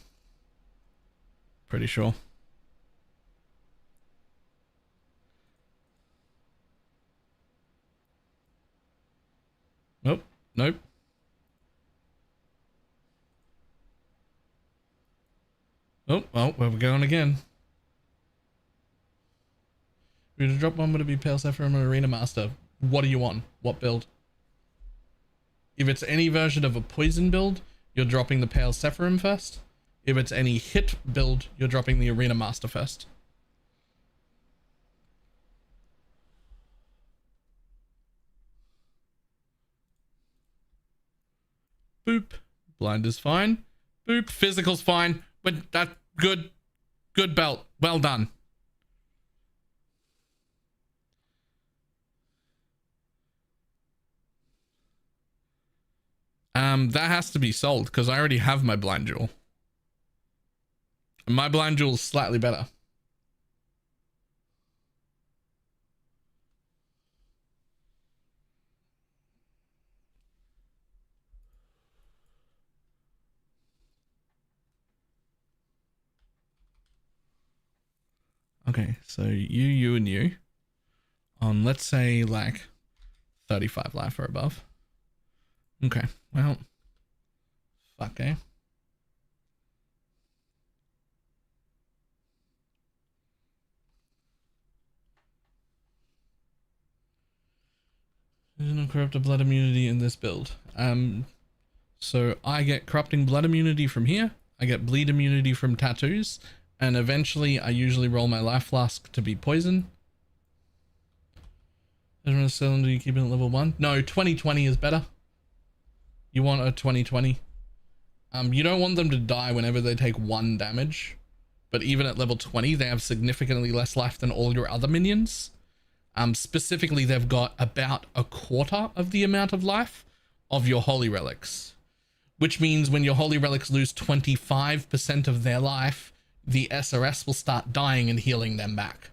Pretty sure. Nope. Nope. Oh, well, we're going again. We're gonna drop one, would it be Pale Sephiroth and Arena Master? What are you on? What build? If it's any version of a poison build, you're dropping the Pale Sephiroth first. If it's any hit build, you're dropping the Arena Master first. Boop. Blind is fine. Boop. Physical's fine. But that good belt. Well done. That has to be sold because I already have my blind jewel. My blind jewel is slightly better. Okay, so you, and you on, let's say, like 35 life or above. Okay, well, fuck, eh? There's no corrupted blood immunity in this build. So I get corrupting blood immunity from here. I get bleed immunity from tattoos. And eventually, I usually roll my life flask to be poison. Doesn't cylinder, you keep it at level 1? No, 2020 is better. You want a 2020. You don't want them to die whenever they take 1 damage. But even at level 20, they have significantly less life than all your other minions. Specifically, they've got about a quarter of the amount of life of your holy relics. Which means when your holy relics lose 25% of their life, the SRS will start dying and healing them back.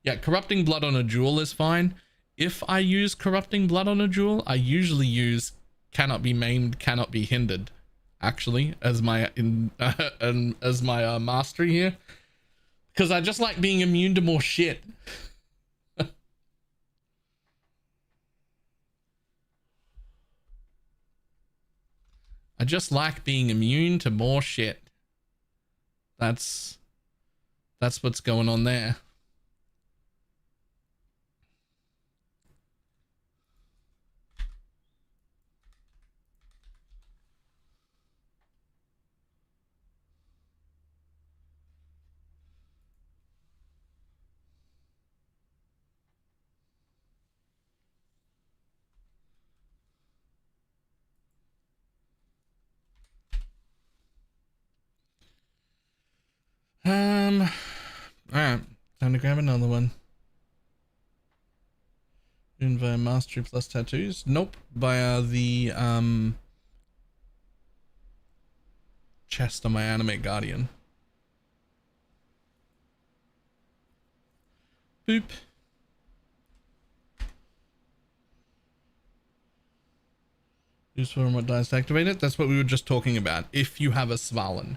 Yeah, corrupting blood on a jewel is fine. If I use corrupting blood on a jewel, I usually use cannot be maimed, cannot be hindered, actually, as my mastery here, because I just like being immune to more shit. I just like being immune to more shit. That's what's going on there. Alright, time to grab another one. Doing via mastery plus tattoos? Nope, via the chest on my animate guardian. Boop. Use for what dies to activate it? That's what we were just talking about. If you have a Svalin.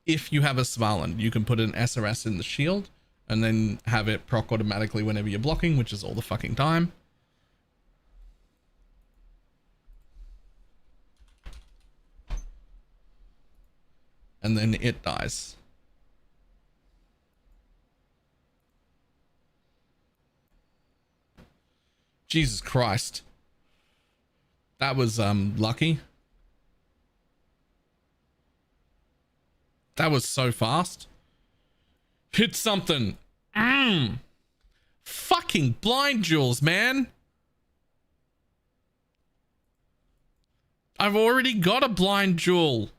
If you have a Svalin, you can put an SRS in the shield and then have it proc automatically whenever you're blocking, which is all the fucking time. And then it dies. Jesus Christ. That was lucky. That was so fast. Hit something. Fucking blind jewels, man. I've already got a blind jewel.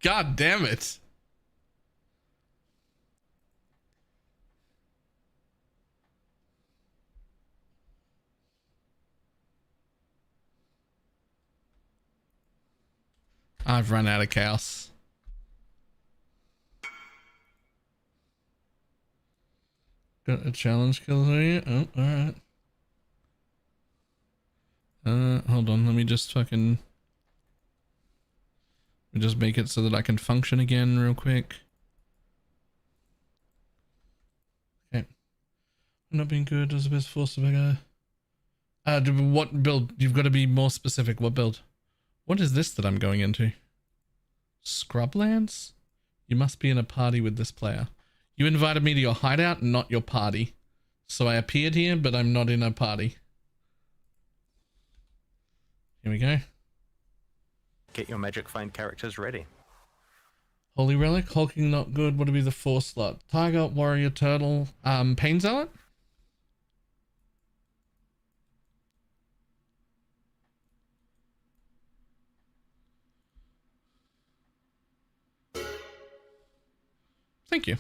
God damn it. I've run out of chaos. Got a challenge kill here. Oh, alright. Hold on, let me just fucking... just make it so that I can function again real quick. Okay. Not being good is the best force of a guy. What build? You've got to be more specific. What build? What is this that I'm going into? Scrublands? You must be in a party with this player. You invited me to your hideout, not your party. So I appeared here, but I'm not in a party. Here we go. Get your magic find characters ready. Holy Relic, hulking not good. What would be the 4 slot? Tiger, Warrior, Turtle, Pain Zealot? Thank you.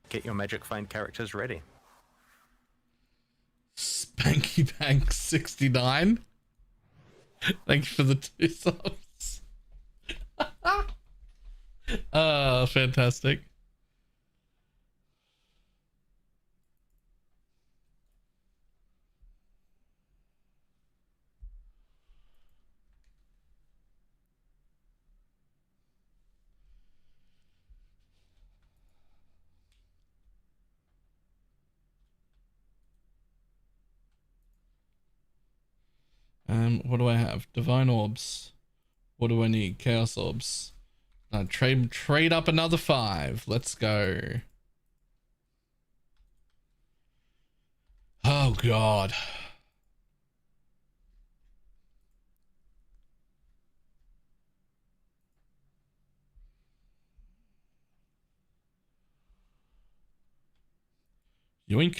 Get your Magic Find characters ready. Spanky Bank 69. Thanks for the 2 subs. Fantastic. What do I have? Divine Orbs. What do I need? Chaos Orbs. Trade up another 5. Let's go. Oh god. Yoink.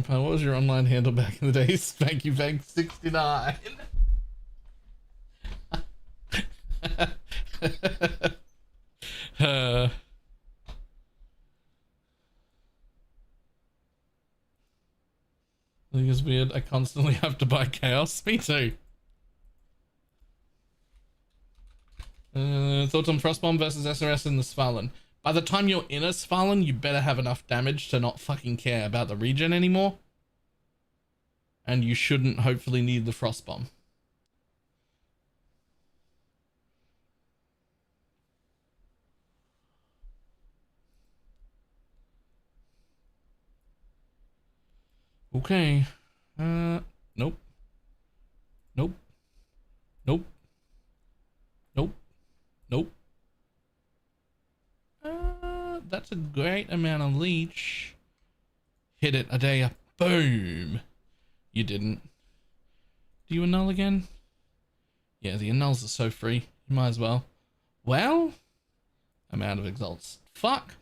What was your online handle back in the day? Spanky Bank 69. I think it's weird. I constantly have to buy chaos. Me too. Thoughts on Frostbomb versus SRS in the Svalin? By the time you're in a Svalin, you better have enough damage to not fucking care about the regen anymore. And you shouldn't hopefully need the Frostbomb. Okay. Nope. Nope. Nope. Nope. Nope. That's a great amount of leech. Hit it, Adea. Boom. You didn't. Do you annul again? Yeah, the annuls are so free. You might as well. Well, I'm out of exalts. Fuck.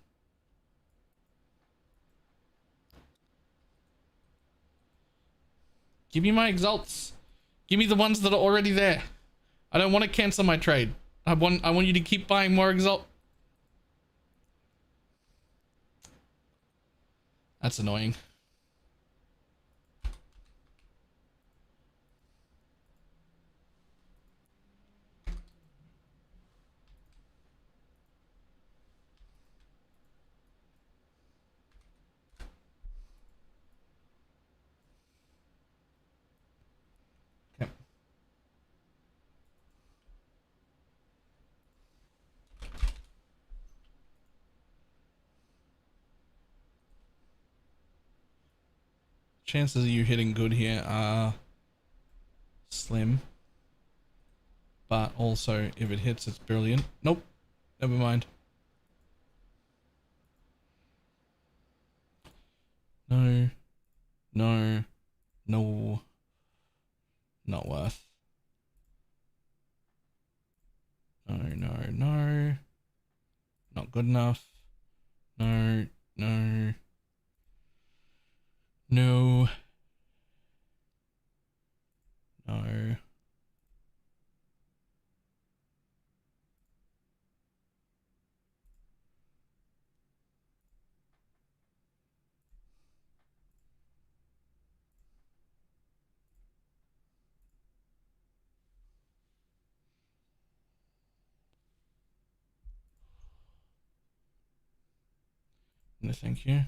Give me my exalts. Give me the ones that are already there. I don't want to cancel my trade. I want you to keep buying more exalt. That's annoying. Okay. Chances of you hitting good here are slim. But also, if it hits, it's brilliant. Nope. Never mind. No. No. No. Not worth. No, no, no. Not good enough. No, no. No. No. No, thank you.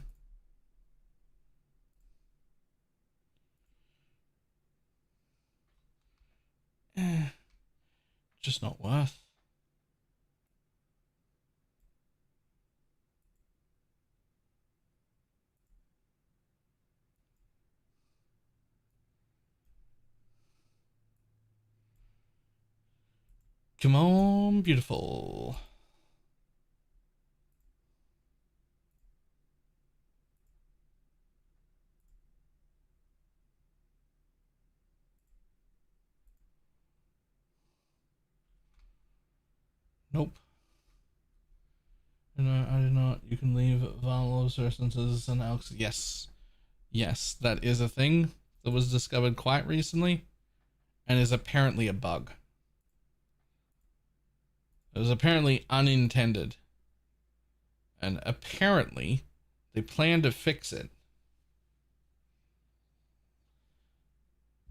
Just not worth. Come on, beautiful. Nope. No, I do not. You can leave Valor's essences and Alex. Yes. Yes, that is a thing that was discovered quite recently and is apparently a bug. It was apparently unintended. And apparently they plan to fix it.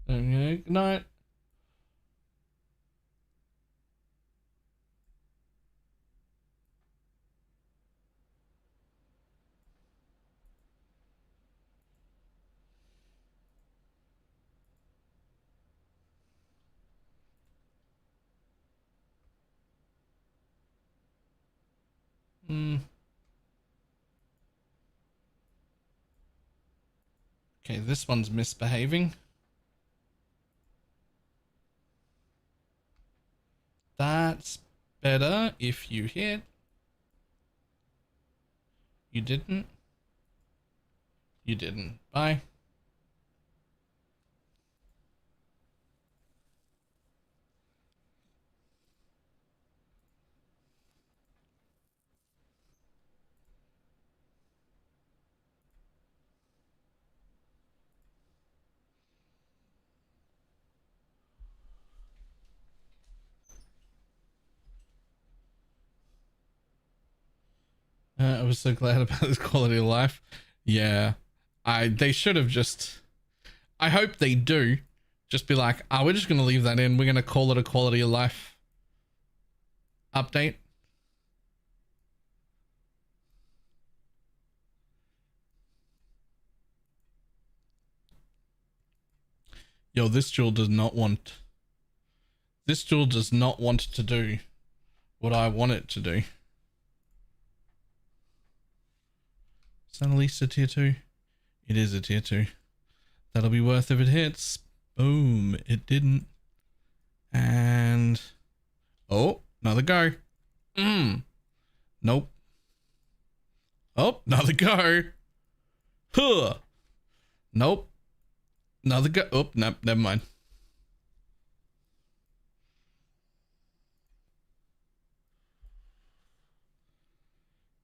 Okay, good night. Okay, this one's misbehaving. That's better if you hit. You didn't. You didn't. Bye. I was so glad about this quality of life. Yeah, they should have just. I hope they do. Just be like, we're just gonna leave that in. We're gonna call it a quality of life update. Yo, this jewel does not want. This jewel does not want to do what I want it to do. Is that at least a tier 2? It is a tier 2. That'll be worth if it hits. Boom. It didn't. And... oh, another go. Nope. Oh, another go. Huh. Nope. Another go. Oh, nope, never mind.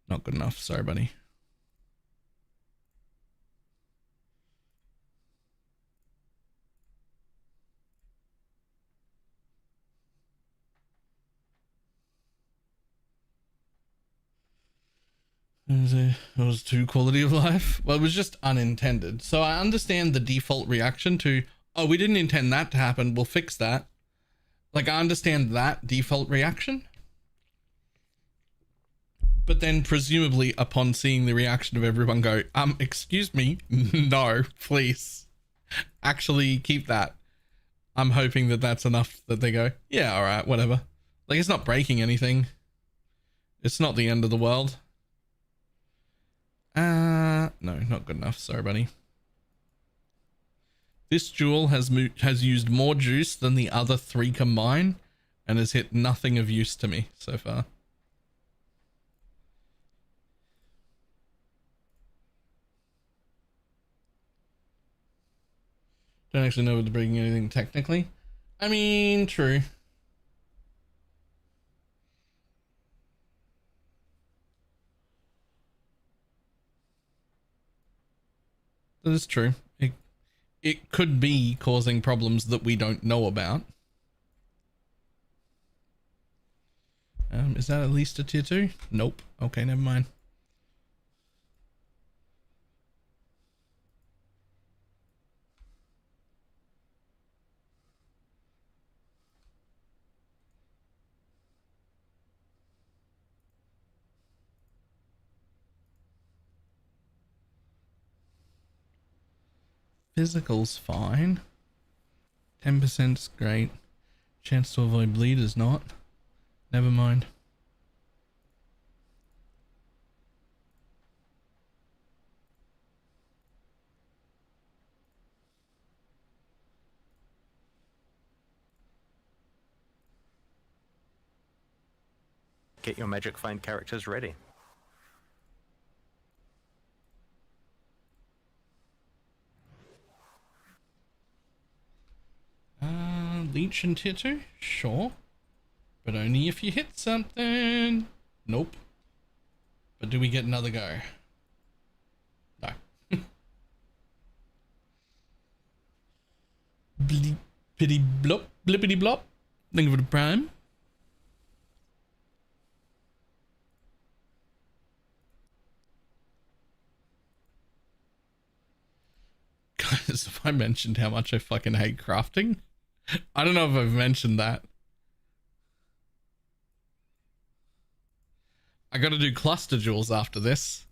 Not good enough. Sorry, buddy. It was too quality of life. Well, it was just unintended. So I understand the default reaction to, oh, we didn't intend that to happen. We'll fix that. Like, I understand that default reaction. But then presumably upon seeing the reaction of everyone go, excuse me, no, please. Actually keep that. I'm hoping that that's enough that they go, yeah, all right, whatever. Like, it's not breaking anything. It's not the end of the world. No, not good enough. Sorry, buddy. This jewel has used more juice than the other 3 combined and has hit nothing of use to me so far. Don't actually know if it's breaking anything technically. I mean, true. That is true. It could be causing problems that we don't know about. Is that at least a tier 2? Nope. Okay, never mind. Physical's fine. 10%'s great. Chance to avoid bleed is not. Never mind. Get your magic find characters ready. Leech and tier 2? Sure. But only if you hit something. Nope. But do we get another go? No. Blippity blop, blippity blop. Thank you for the prime. Guys, have I mentioned how much I fucking hate crafting? I don't know if I've mentioned that. I gotta do cluster jewels after this.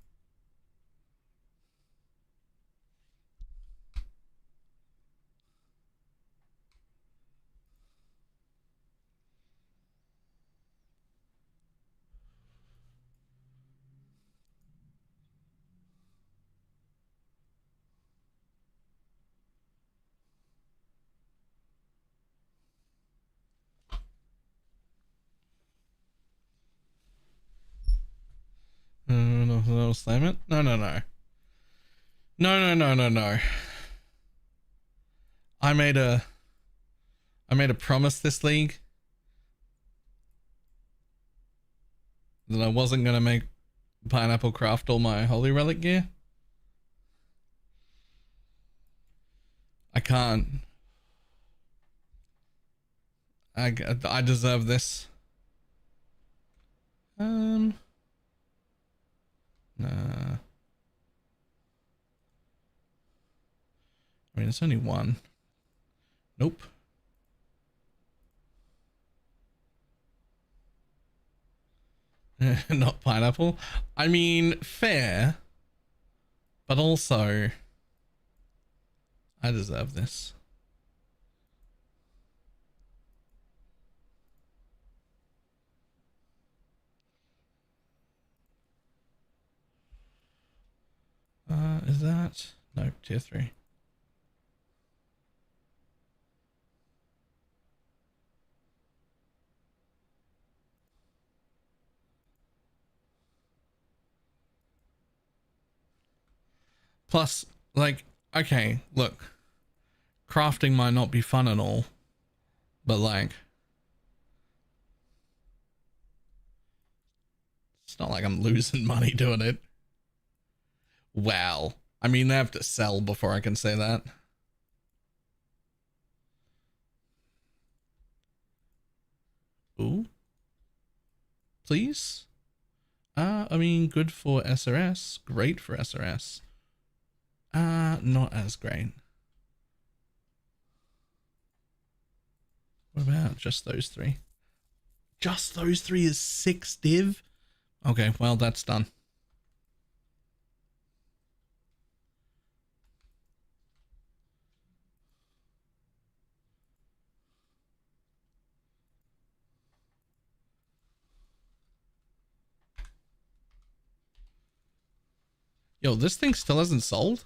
No, slam it. No. No. I made a promise this league that I wasn't gonna make Pineapple craft all my holy relic gear. I can't. I deserve this. Nah. I mean, it's only one. Nope. Not pineapple. I mean, fair. But also, I deserve this. Is that? No, tier 3. Plus, like, okay, look. Crafting might not be fun and all, but like, it's not like I'm losing money doing it. Wow. I mean, I have to sell before I can say that. Ooh. Please? I mean, good for SRS. Great for SRS. Not as great. What about just those 3? Just those 3 is 6 div? Okay, well, that's done. Yo, this thing still hasn't sold?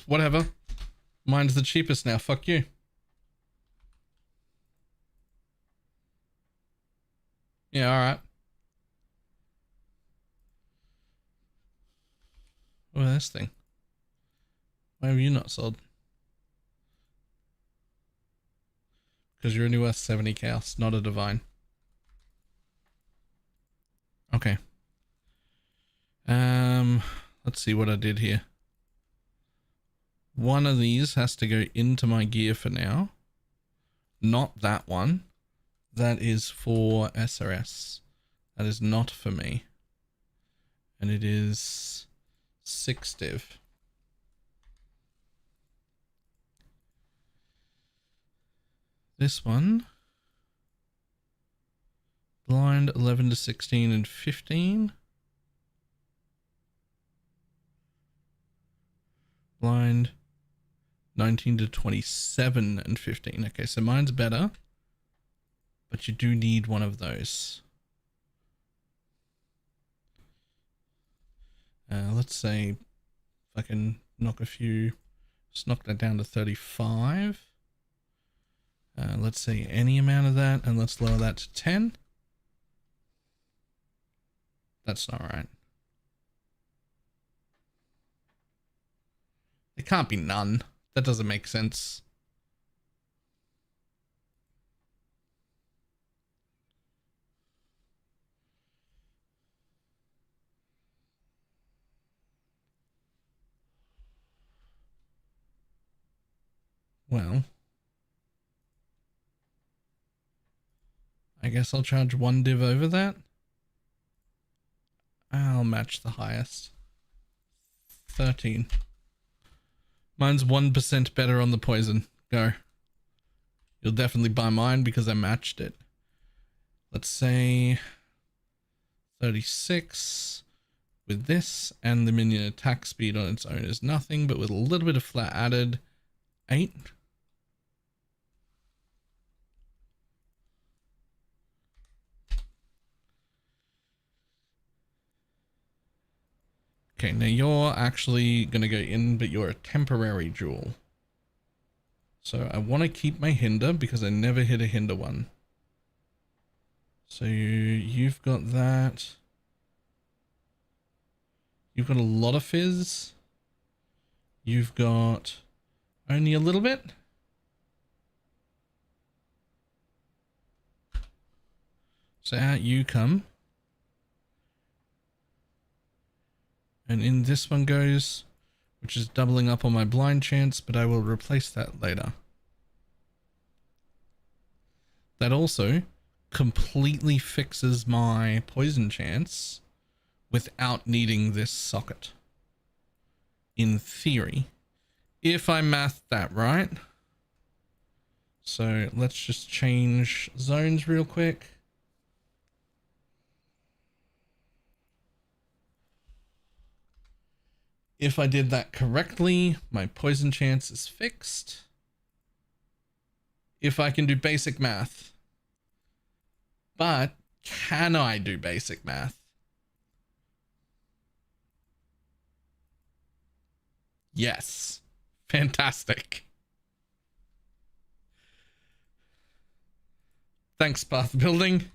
Whatever. Mine's the cheapest now. Fuck you. Yeah, alright. What about this thing? Why have you not sold? Because you're only worth 70 chaos, not a divine. Okay. Let's see what I did here. One of these has to go into my gear for now. Not that one. That is for SRS. That is not for me. And it is 6 div. This one. Blind 11 to 16 and 15. Blind 19 to 27 and 15. Okay, so mine's better. But you do need one of those. Let's say if I can knock a few, just knock that down to 35. Let's say any amount of that, and let's lower that to 10. That's not right. It can't be none. That doesn't make sense. Well, I guess I'll charge 1 div over that. I'll match the highest. 13. Mine's 1% better on the poison. Go. You'll definitely buy mine because I matched it. Let's say 36 with this, and the minion attack speed on its own is nothing, but with a little bit of flat added, 8. Okay, now you're actually going to go in, but you're a temporary jewel. So I want to keep my hinder because I never hit a hinder one. So you've got that. You've got a lot of fizz. You've got only a little bit. So out you come. And in this one goes, which is doubling up on my blind chance, but I will replace that later. That also completely fixes my poison chance without needing this socket. In theory, if I math that right. So let's just change zones real quick. If I did that correctly, my poison chance is fixed. If I can do basic math. But can I do basic math? Yes. Fantastic. Thanks, Path Building.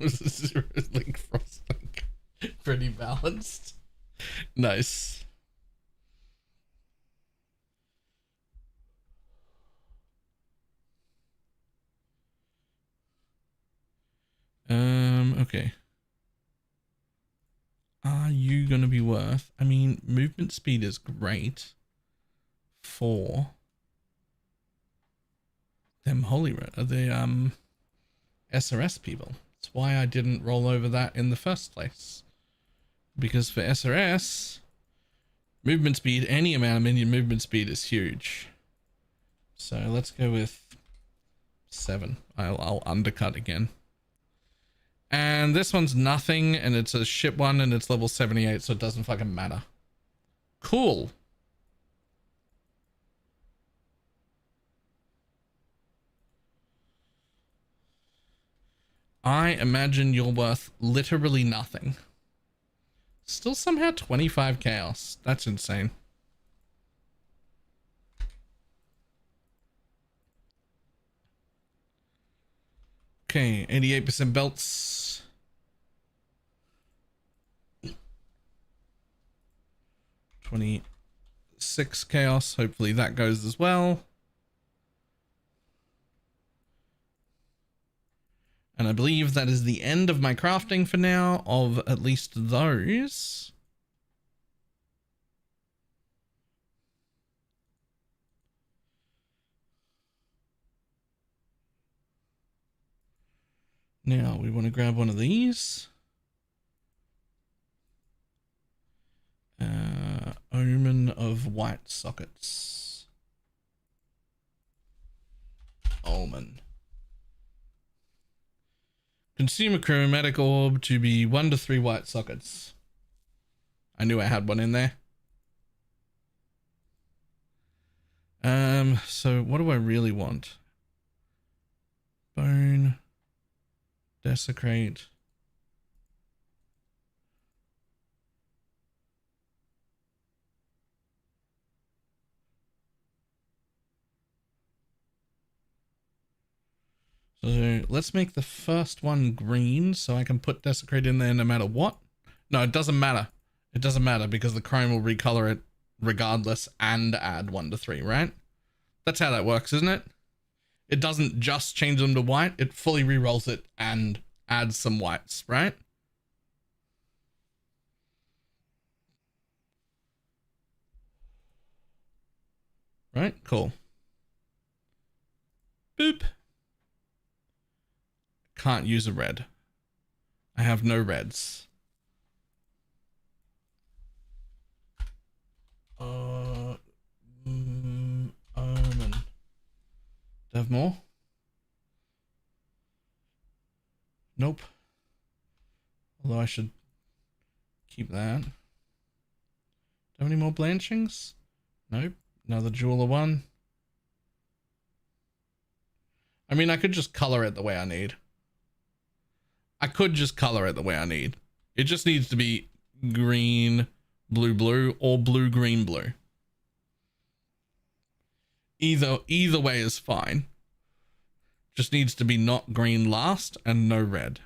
Zero link frost link. Pretty balanced. Nice. Okay. Are you gonna be worth? I mean, movement speed is great for them the SRS people. That's why I didn't roll over that in the first place. Because for SRS, movement speed, any amount of minion movement speed is huge. So let's go with 7. I'll undercut again. And this one's nothing, and it's a ship one, and it's level 78, so it doesn't fucking matter. Cool. I imagine you're worth literally nothing. Still somehow 25 chaos. That's insane. Okay, 88% belts. 26 chaos. Hopefully that goes as well. And I believe that is the end of my crafting for now, of at least those. Now we want to grab one of these. Omen of white sockets. Omen. Consumer chromatic orb to be 1 to 3 white sockets. I knew I had one in there. So what do I really want? Bone. Desecrate. So let's make the first one green so I can put Desecrate in there no matter what. No, it doesn't matter. It doesn't matter because the chrome will recolor it regardless and add 1 to 3, right? That's how that works, isn't it? It doesn't just change them to white. It fully re-rolls it and add some whites, right? Right, cool. Boop. Can't use a red. I have no reds. Omen. Do I have more? Nope. Although I should keep that. Do I have any more blanchings? Nope. Another jeweler one. I mean, I could just color it the way I need. It just needs to be green, blue, blue, or blue, green, blue. Either way is fine. Just needs to be not green last and no red.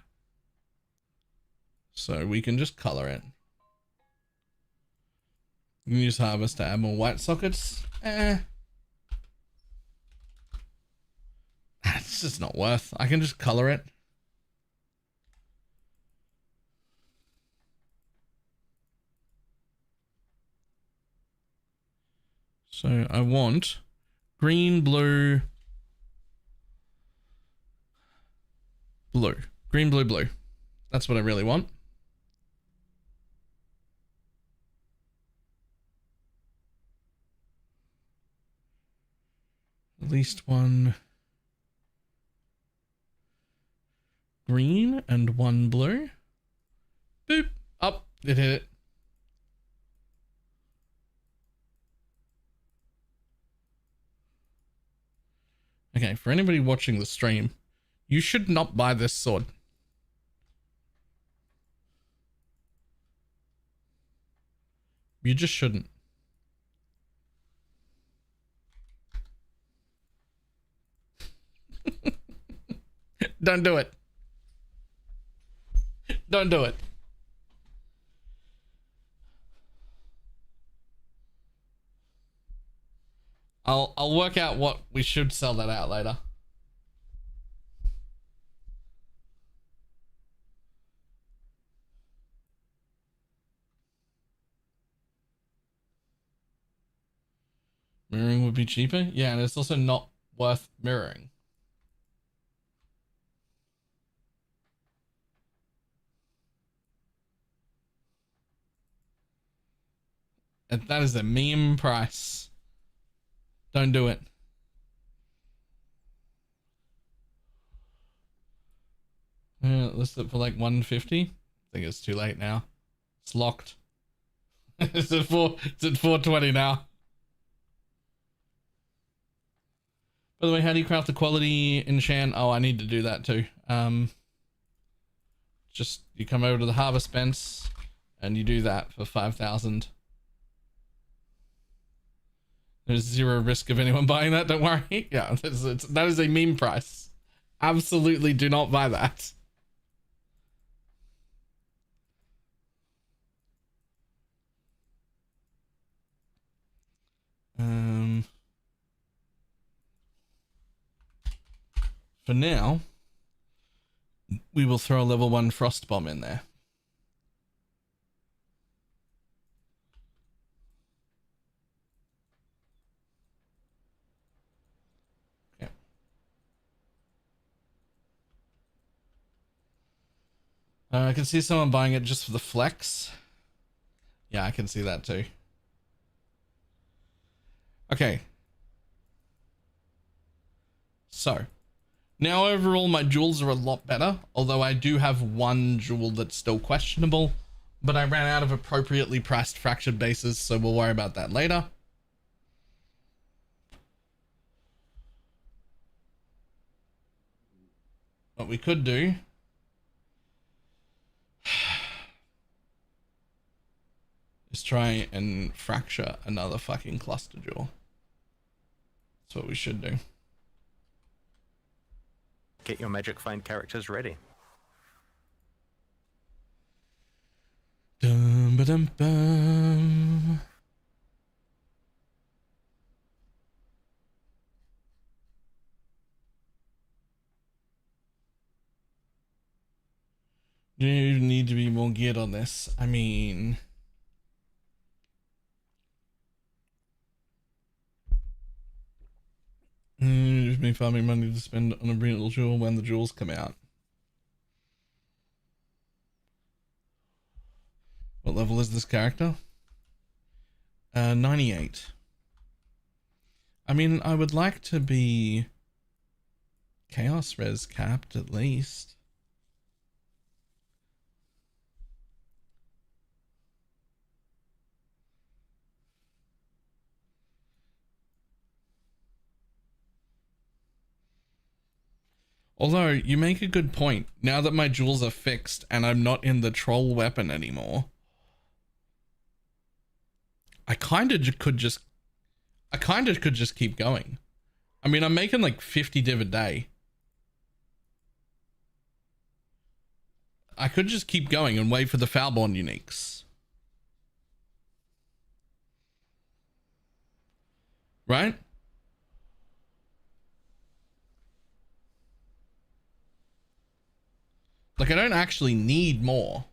So we can just color it. You can use harvest to add more white sockets. It's just not worth. I can just color it. So I want green, blue, blue. Green, blue, blue. That's what I really want. At least one green and one blue. Boop. Up. It hit it. Okay, for anybody watching the stream, you should not buy this sword. You just shouldn't. Don't do it. Don't do it. I'll work out what we should sell that out later. Mirroring would be cheaper. Yeah, and it's also not worth mirroring. And that is a meme price. Don't do it. List it for like 150. I think it's too late now. It's locked. It's at 420 now. By the way, how do you craft the quality enchant? Oh, I need to do that too. Just you come over to the harvest fence and you do that for 5,000. There's zero risk of anyone buying that, don't worry. Yeah, that is a meme price. Absolutely do not buy that. For now, we will throw a level 1 frost bomb in there. Okay. I can see someone buying it just for the flex. Yeah, I can see that too. Okay. So, now overall my jewels are a lot better, although I do have one jewel that's still questionable, but I ran out of appropriately priced fractured bases, so we'll worry about that later. What we could do is try and fracture another fucking cluster jewel. That's what we should do. Get your magic find characters ready. Dum ba dum bum. You need to be more geared on this. I mean, just been farming money to spend on a brilliant jewel when the jewels come out. What level is this character? 98. I mean, I would like to be Chaos Res capped at least. Although, you make a good point. Now that my jewels are fixed and I'm not in the troll weapon anymore, I kind of could just keep going. I mean, I'm making like 50 div a day. I could just keep going and wait for the Foulborn uniques. Right? Like, I don't actually need more.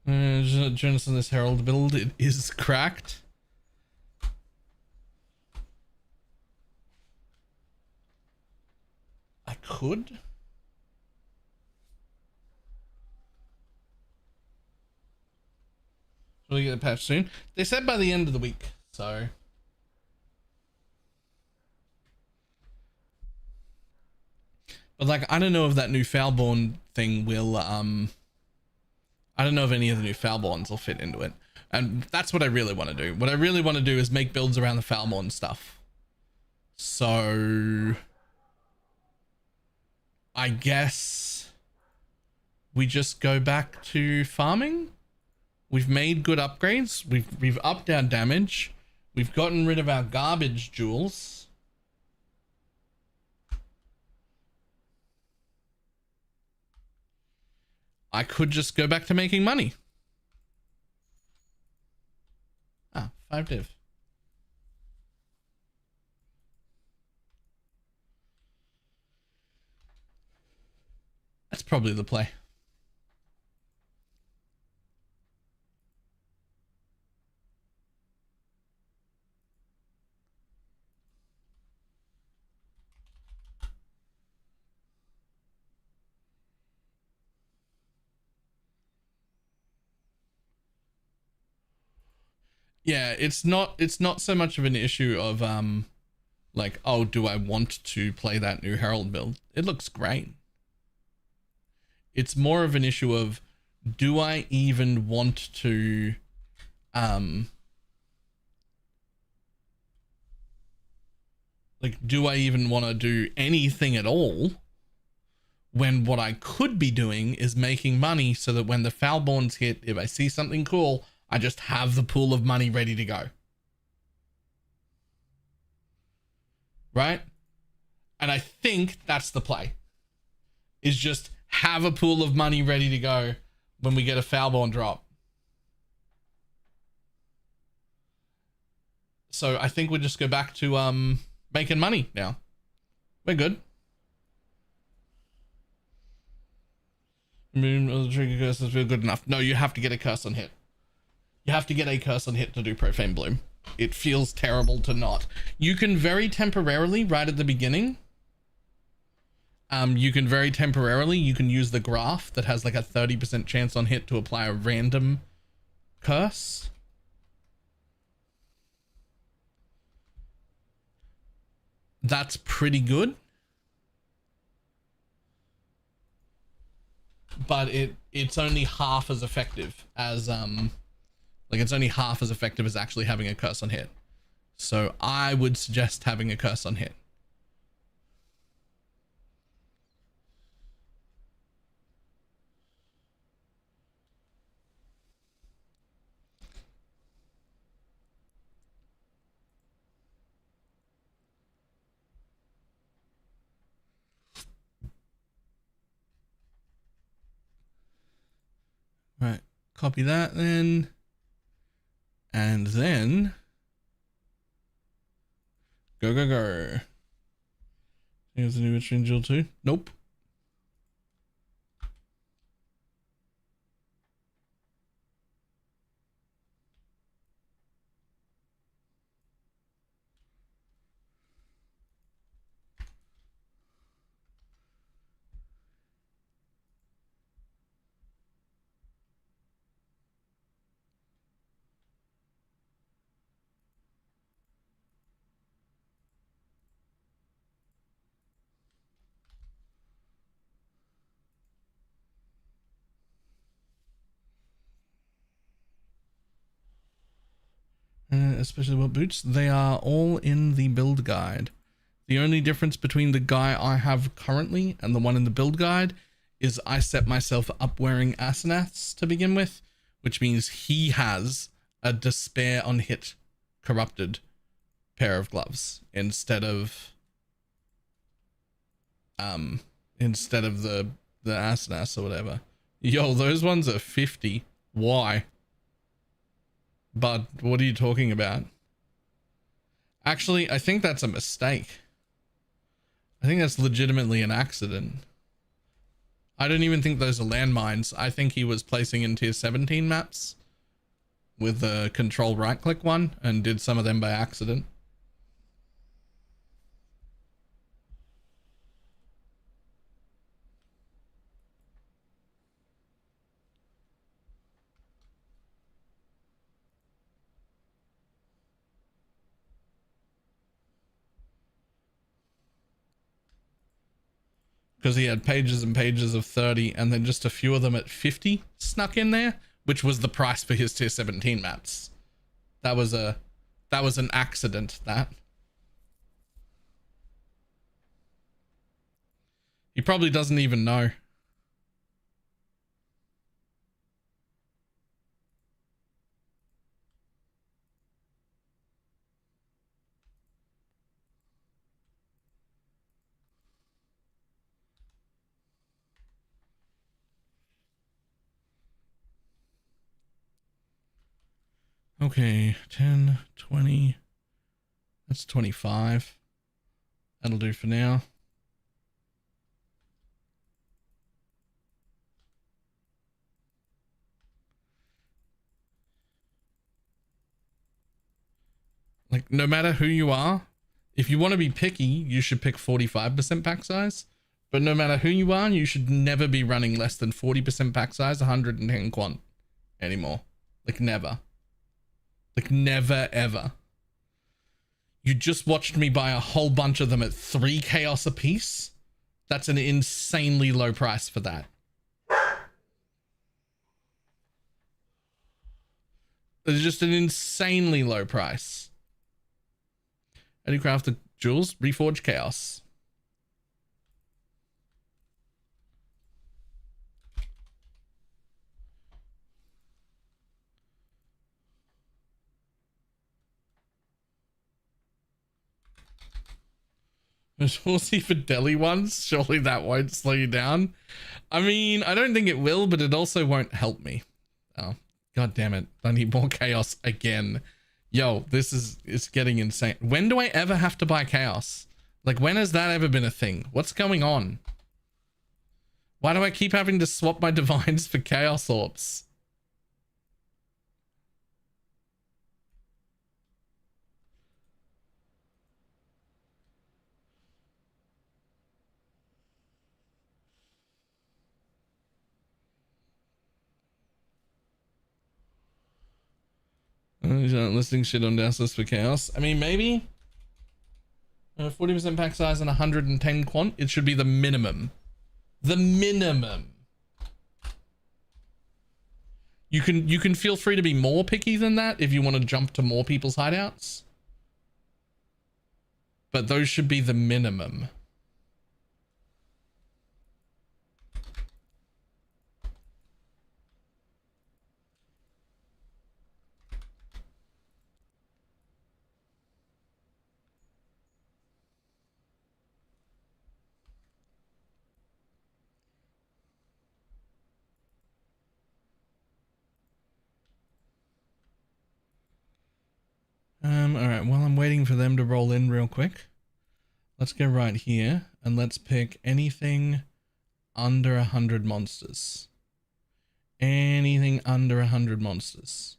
Join us on this Herald build. It is cracked. I could. Will we get a patch soon? They said by the end of the week, so. But like, I don't know if that new Foulborn thing will, I don't know if any of the new Foulborns will fit into it. And that's what I really want to do. What I really want to do is make builds around the Foulborn stuff. So I guess we just go back to farming. We've made good upgrades. We've upped our damage. We've gotten rid of our garbage jewels. I could just go back to making money. Ah, 5 div. That's probably the play. Yeah, it's not so much of an issue of like, oh, do I want to play that new Herald build? It looks great. It's more of an issue of, do I even want to like, do I even want to do anything at all when what I could be doing is making money so that when the Foulborns hit, if I see something cool, I just have the pool of money ready to go. Right? And I think that's the play. Is just have a pool of money ready to go when we get a Foulborn drop. So I think we'll just go back to making money now. We're good. The trigger curses feel good enough. No, you have to get a curse on hit. You have to get a curse on hit to do Profane Bloom. It feels terrible to not. You can very temporarily, right at the beginning, you can use the graph that has like a 30% chance on hit to apply a random curse. That's pretty good. But it's only half as effective as it's only half as effective as actually having a curse on hit. So I would suggest having a curse on hit. Right, copy that then. And then go. Here's a new Witching Jill too. Nope. Especially what boots? They are all in the build guide. The only difference between the guy I have currently and the one in the build guide is I set myself up wearing Asenaths to begin with, which means he has a despair on hit corrupted pair of gloves instead of the Asenaths or whatever. Yo, those ones are 50. Why? But what are you talking about? Actually, I think that's a mistake. I think that's legitimately an accident. I don't even think those are landmines. I think he was placing in tier 17 maps with the control right click one and did some of them by accident. Because he had pages and pages of 30 and then just a few of them at 50 snuck in there, which was the price for his tier 17 maps. That was an accident, that. He probably doesn't even know. Okay, 10, 20, that's 25. That'll do for now. Like, no matter who you are, if you want to be picky, you should pick 45% pack size. But no matter who you are, you should never be running less than 40% pack size, 110 quant anymore. Like, never. Like, never, ever. You just watched me buy a whole bunch of them at 3 chaos a piece. That's an insanely low price for that. It's just an insanely low price. How do you craft the jewels? Reforge chaos. We'll see for deli ones. Surely that won't slow you down. I mean, I don't think it will, but it also won't help me. Oh, god damn it. I need more chaos again. Yo, it's getting insane. When do I ever have to buy chaos? Like, when has that ever been a thing? What's going on? Why do I keep having to swap my divines for chaos orbs? He's not listing shit on Doubtless for chaos. I mean, maybe 40% pack size and 110 quant. It should be the minimum. The minimum. You can feel free to be more picky than that if you want to jump to more people's hideouts. But those should be the minimum. All right, while I'm waiting for them to roll in real quick, Let's go right here and let's pick anything under 100 monsters. Anything under 100 monsters.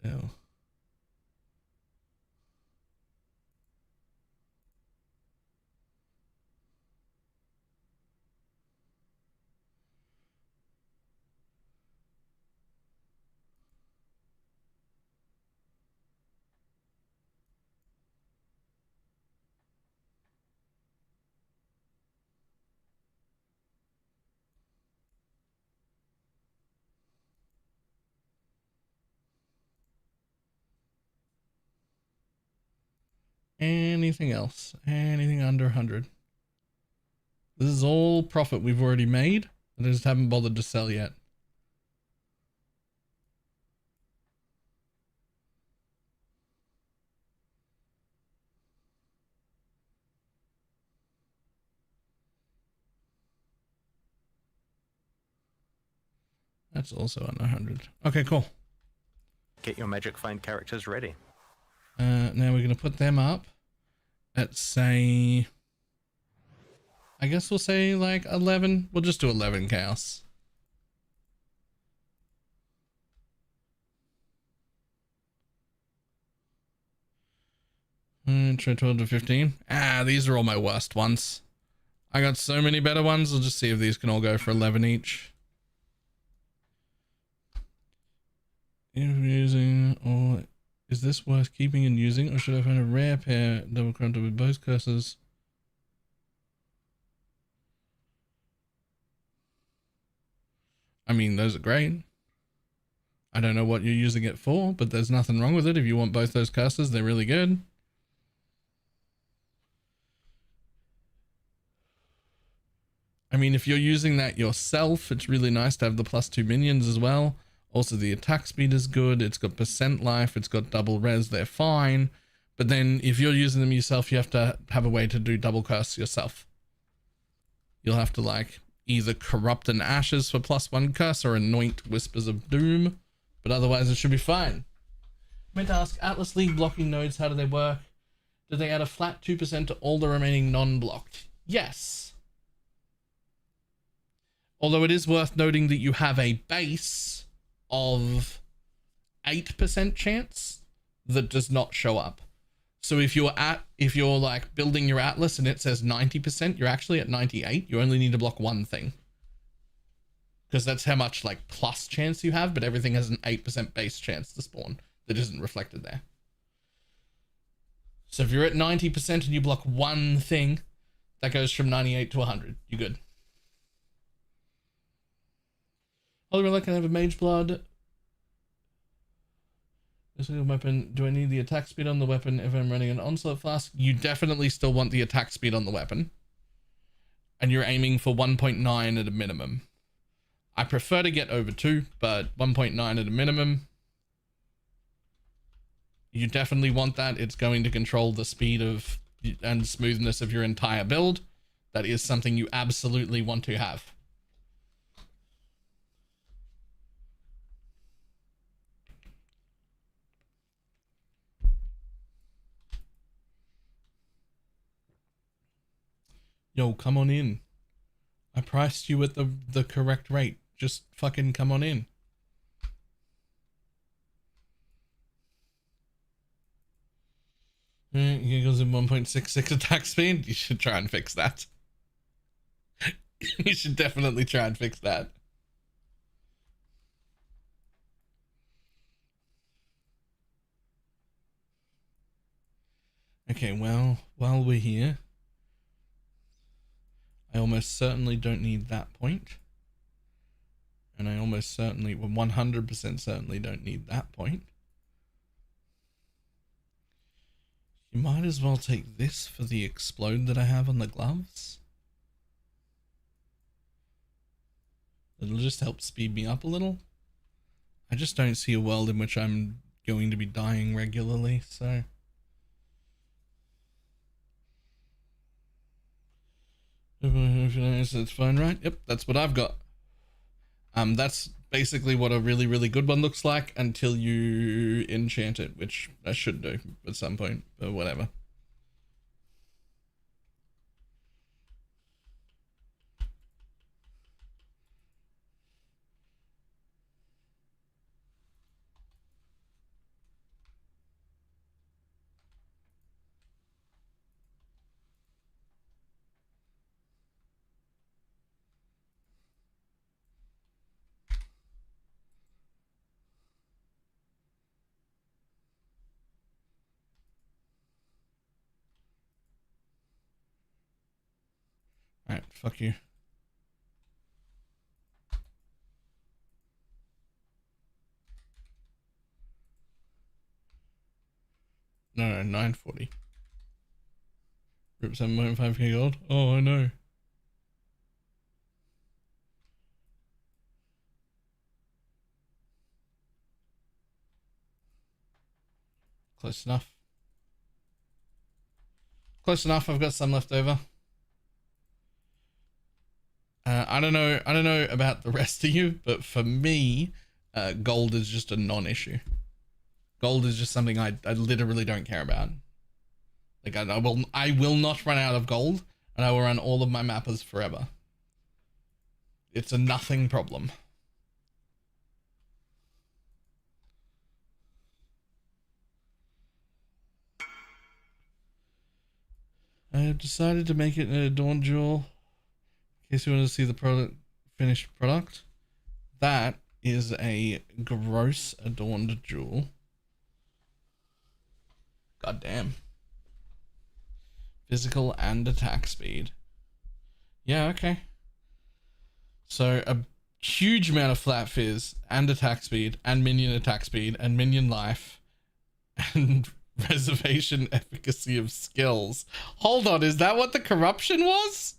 Ew. Anything else? Anything under 100? This is all profit we've already made. I just haven't bothered to sell yet. That's also under 100. Okay, cool. Get your magic find characters ready. Now we're going to put them up at, say, I guess we'll say like 11. We'll just do 11 chaos. Try 12 to 15. Ah, these are all my worst ones. I got so many better ones. We'll just see if these can all go for 11 each. If using, or is this worth keeping and using, or should I find a rare pair double counter with both curses? I mean, those are great. I don't know what you're using it for, but there's nothing wrong with it. If you want both those curses, they're really good. I mean, if you're using that yourself, it's really nice to have the +2 minions as well. Also, the attack speed is good. It's got percent life. It's got double res. They're fine. But then if you're using them yourself, you have to have a way to do double curse yourself. You'll have to like either corrupt an ashes for +1 curse or anoint whispers of doom. But otherwise it should be fine. I meant to ask, Atlas League blocking nodes, how do they work? Do they add a flat 2% to all the remaining non-blocked? Yes. Although it is worth noting that you have a base of 8% chance that does not show up. So if you're like building your Atlas and it says 90%, you're actually at 98. You only need to block one thing. Because that's how much like plus chance you have, but everything has an 8% base chance to spawn that isn't reflected there. So if you're at 90% and you block one thing, that goes from 98 to 100. You're good. Holy Relic can have a Mage Blood. This weapon. Do I need the attack speed on the weapon if I'm running an Onslaught Flask? You definitely still want the attack speed on the weapon. And you're aiming for 1.9 at a minimum. I prefer to get over 2, but 1.9 at a minimum. You definitely want that. It's going to control the speed of and smoothness of your entire build. That is something you absolutely want to have. Yo, come on in. I priced you at the correct rate. Just fucking come on in. He goes in 1.66 attack speed. You should try and fix that. You should definitely try and fix that. Okay, well, while we're here, I almost certainly don't need that point. And I almost certainly, well, 100% certainly don't need that point. You might as well take this for the explode that I have on the gloves. It'll just help speed me up a little. I just don't see a world in which I'm going to be dying regularly, so... That's fine, right? Yep, that's what I've got. That's basically what a really, really good one looks like until you enchant it, which I should do at some point, but whatever. Alright, fuck you. No, 940. Rip 7.5k gold. Oh, I know. Close enough. Close enough. I've got some left over. I don't know about the rest of you, but for me, gold is just a non-issue. Gold is just something I literally don't care about. Like I will not run out of gold, and I will run all of my mappers forever. It's a nothing problem. I have decided to make it an adorned jewel. In case you want to see the finished product. That is a gross adorned jewel. God damn. Physical and attack speed. Yeah, okay. So a huge amount of flat fizz and attack speed and minion attack speed and minion life and reservation efficacy of skills. Hold on, is that what the corruption was?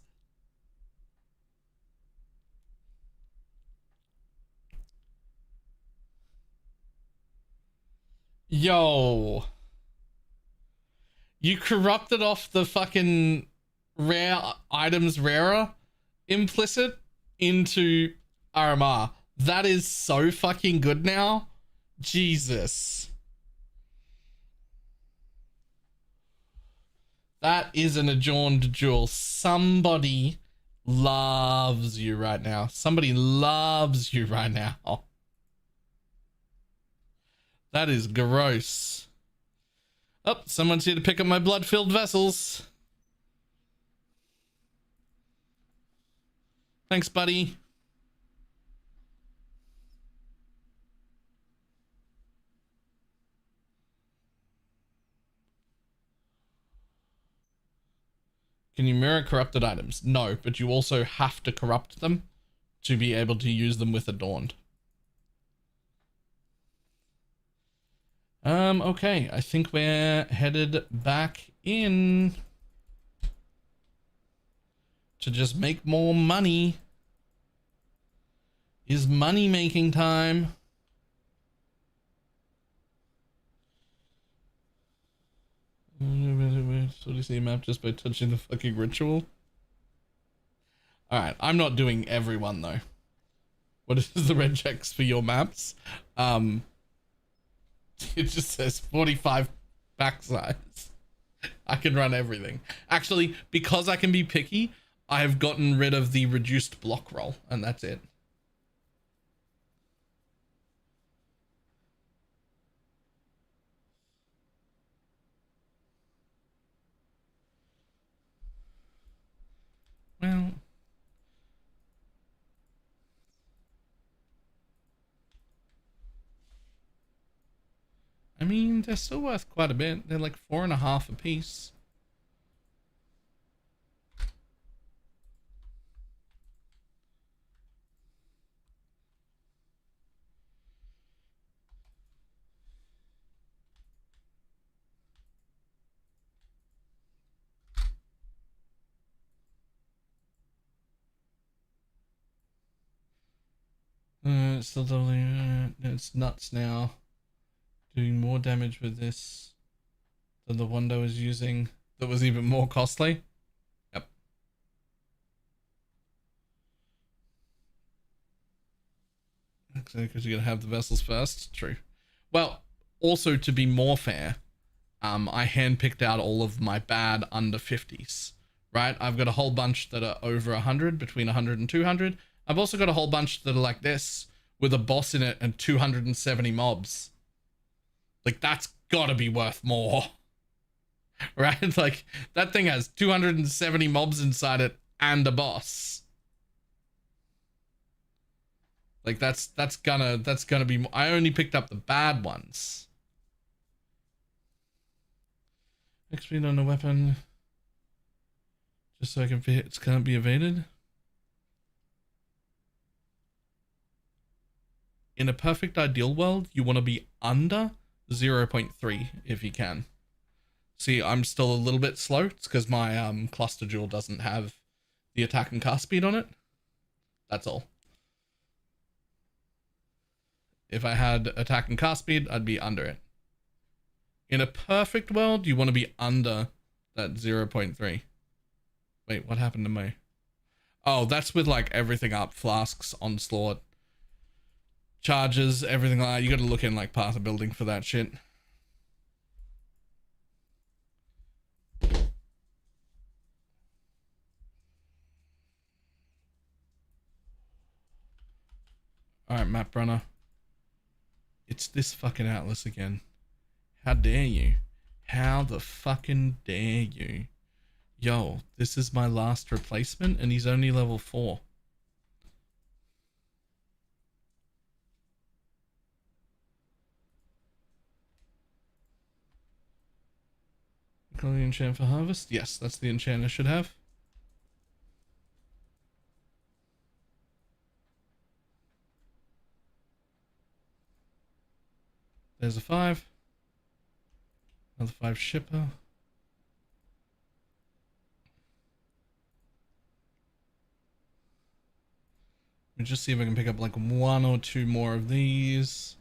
Yo. You corrupted off the fucking rare items rarer implicit into RMR. That is so fucking good now. Jesus. That is an adorned jewel. Somebody loves you right now. Somebody loves you right now. That is gross. Oh, someone's here to pick up my blood-filled vessels. Thanks, buddy. Can you mirror corrupted items? No, but you also have to corrupt them to be able to use them with Adorned. Okay, I think we're headed back in to just make more money. Is money making time. So do you see a map just by touching the fucking ritual? Alright, I'm not doing everyone though. What is the red checks for your maps? It just says 45 back size. I can run everything. Actually, because I can be picky, I have gotten rid of the reduced block roll, and that's it. Well, I mean, they're still worth quite a bit. They're like 4.5 a piece. It's still doubling. It's nuts now. Doing more damage with this than the one I was using that was even more costly. Yep. Because you're gonna have the vessels first. True. Well, also to be more fair, I handpicked out all of my bad under 50s. Right? I've got a whole bunch that are over 100, between 100 and 200. I've also got a whole bunch that are like this, with a boss in it and 270 mobs. Like, that's gotta be worth more. Right? Like, that thing has 270 mobs inside it and a boss. Like, that's gonna be more. I only picked up the bad ones. XP on the weapon. Just so I can fit, it can't be evaded. In a perfect ideal world, you want to be under 0.3 if you can. See, I'm still a little bit slow. It's because my cluster jewel doesn't have the attack and cast speed on it. That's all. If I had attack and cast speed, I'd be under it. In a perfect world, you want to be under that 0.3. Wait, what happened to me? Oh, that's with like everything up. Flasks, onslaught, charges, everything like that. You got to look in like path of building for that shit. Alright, map runner. It's this fucking Atlas again. How dare you? How the fucking dare you? Yo, this is my last replacement and he's only level 4. Call the enchant for harvest? Yes, that's the enchant I should have. There's a 5. Another 5 shipper. Let me just see if I can pick up like 1 or 2 more of these.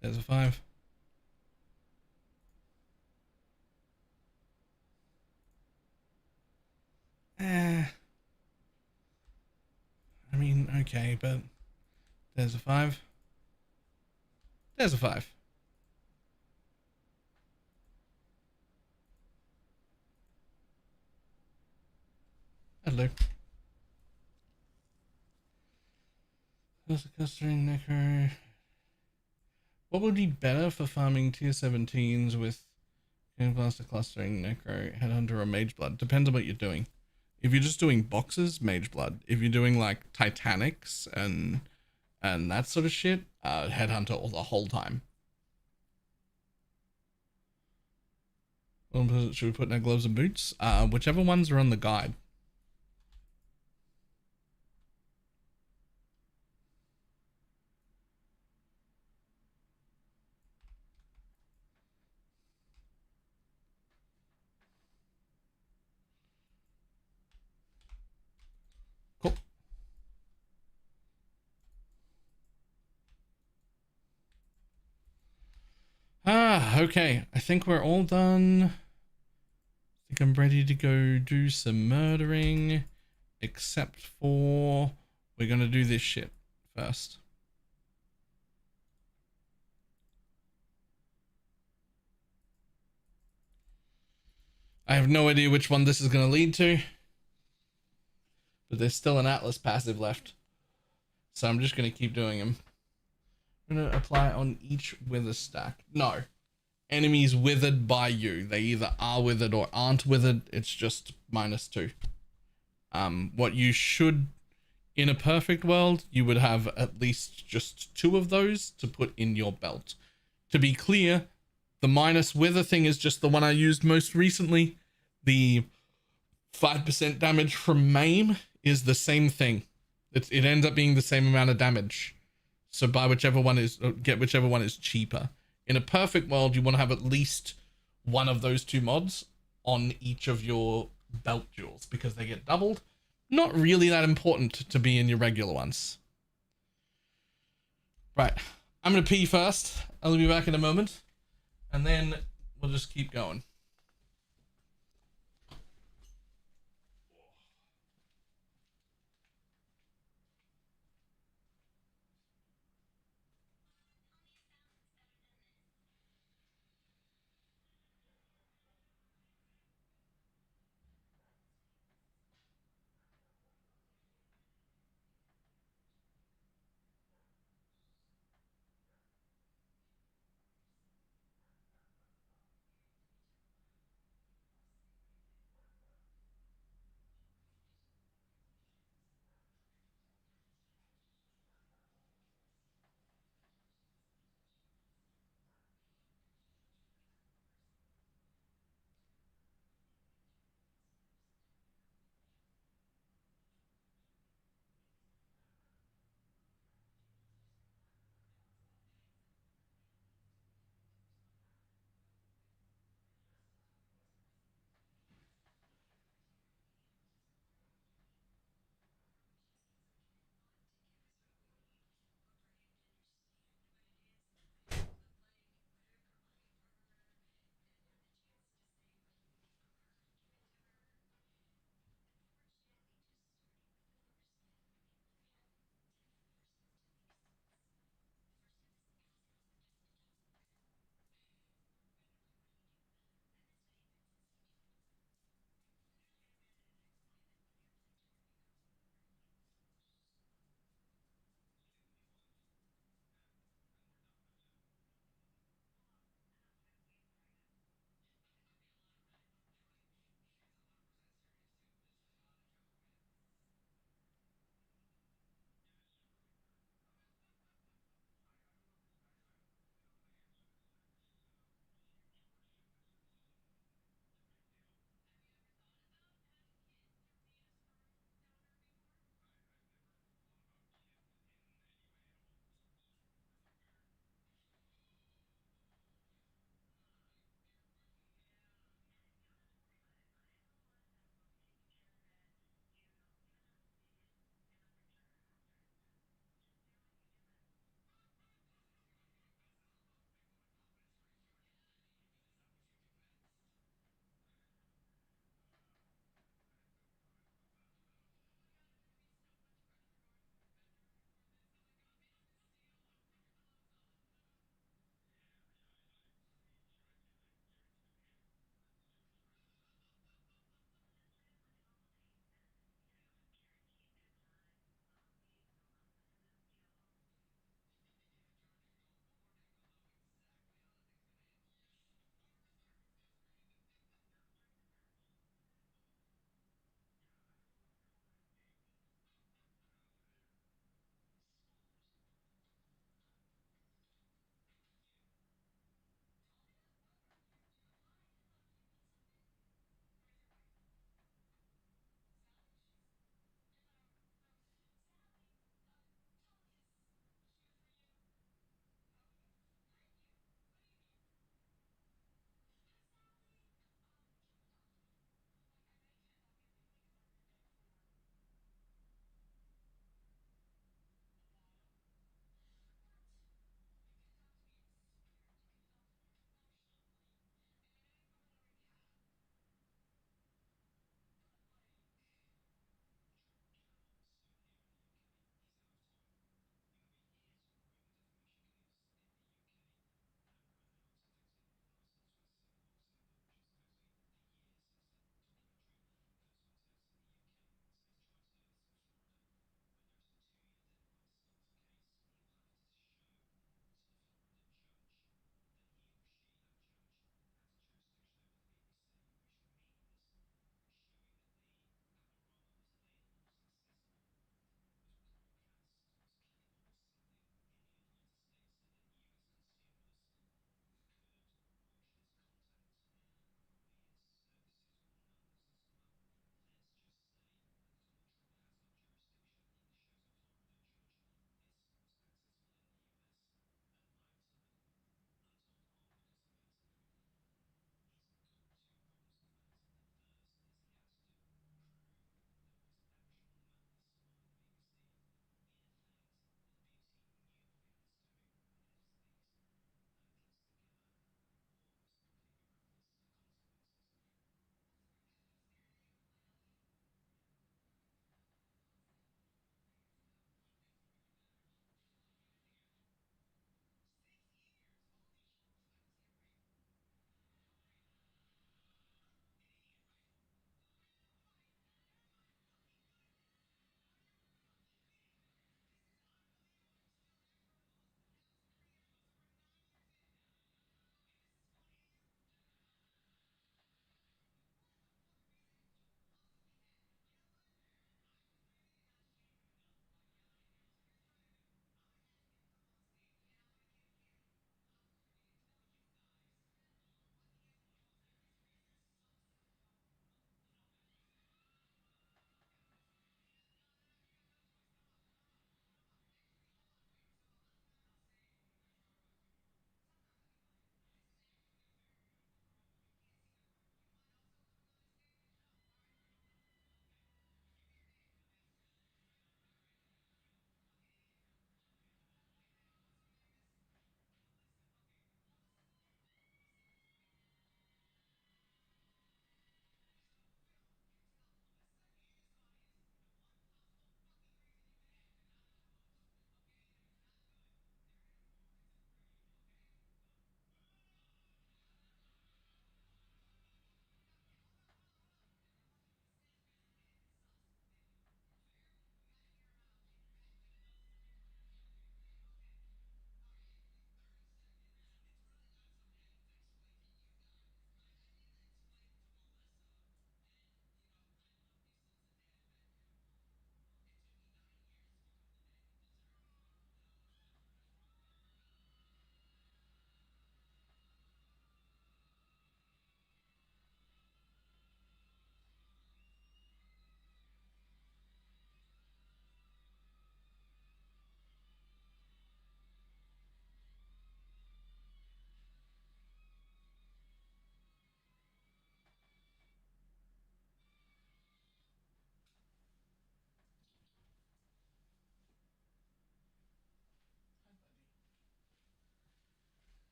There's a 5. I mean, okay, but there's a 5. There's a 5. Hello. There's a clustering necro. What would be better for farming tier 17s with Blaster, clustering, necro, headhunter, or mage blood? Depends on what you're doing. If you're just doing boxes, mage blood. If you're doing like Titanics and that sort of shit, headhunter all the whole time. Should we put in our gloves and boots? Whichever ones are on the guide. Cool. Okay. I think we're all done. I think I'm ready to go do some murdering, except for we're gonna do this shit first. I have no idea which one this is gonna lead to, but there's still an Atlas passive left, so I'm just gonna keep doing them. I'm gonna apply on each wither stack. No. Enemies withered by you. They either are withered or aren't withered. It's just -2. What you should, in a perfect world, you would have at least just 2 of those to put in your belt. To be clear, the minus wither thing is just the one I used most recently. The 5% damage from maim is the same thing. It ends up being the same amount of damage. So buy whichever one is, get whichever one is cheaper. In a perfect world, you want to have at least one of those 2 mods on each of your belt jewels because they get doubled. Not really that important to be in your regular ones. Right. I'm going to pee first. I'll be back in a moment. And then we'll just keep going.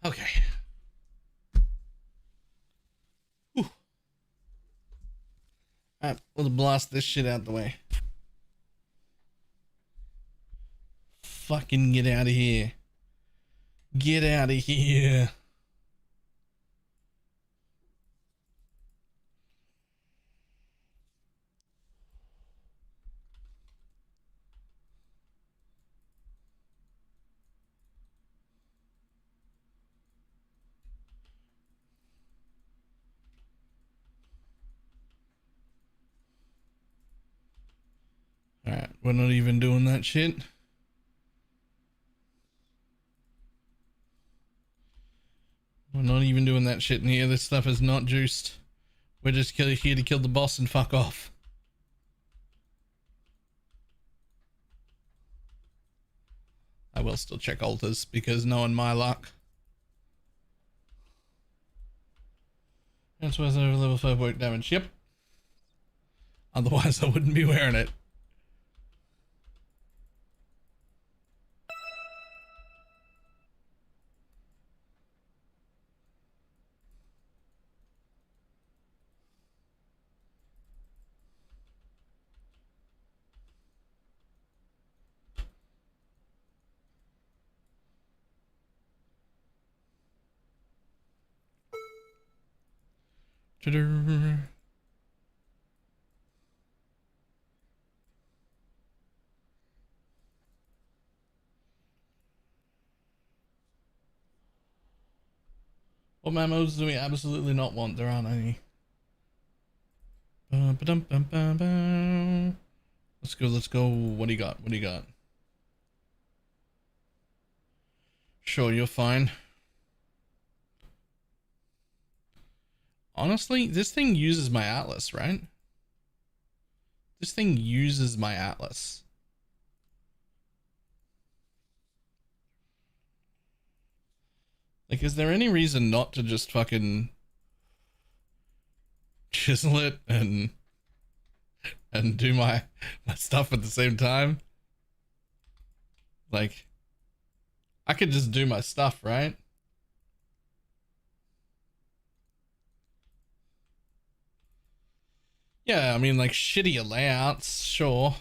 Okay. Whew. Alright, we'll blast this shit out the way. Fucking get out of here. Get out of here. Alright, we're not even doing that shit. We're not even doing that shit in here. This stuff is not juiced. We're just here to kill the boss and fuck off. I will still check altars because knowing my luck. That's worth over level 5 work damage. Yep. Otherwise I wouldn't be wearing it. What memos do we absolutely not want? There aren't any. Let's go, let's go. What do you got? What do you got? Sure, you're fine. Honestly, this thing uses my atlas, right? This thing uses my atlas. Like, is there any reason not to just fucking chisel it and do my stuff at the same time? Like, I could just do my stuff, right? Yeah, I mean, like, shittier layouts, sure.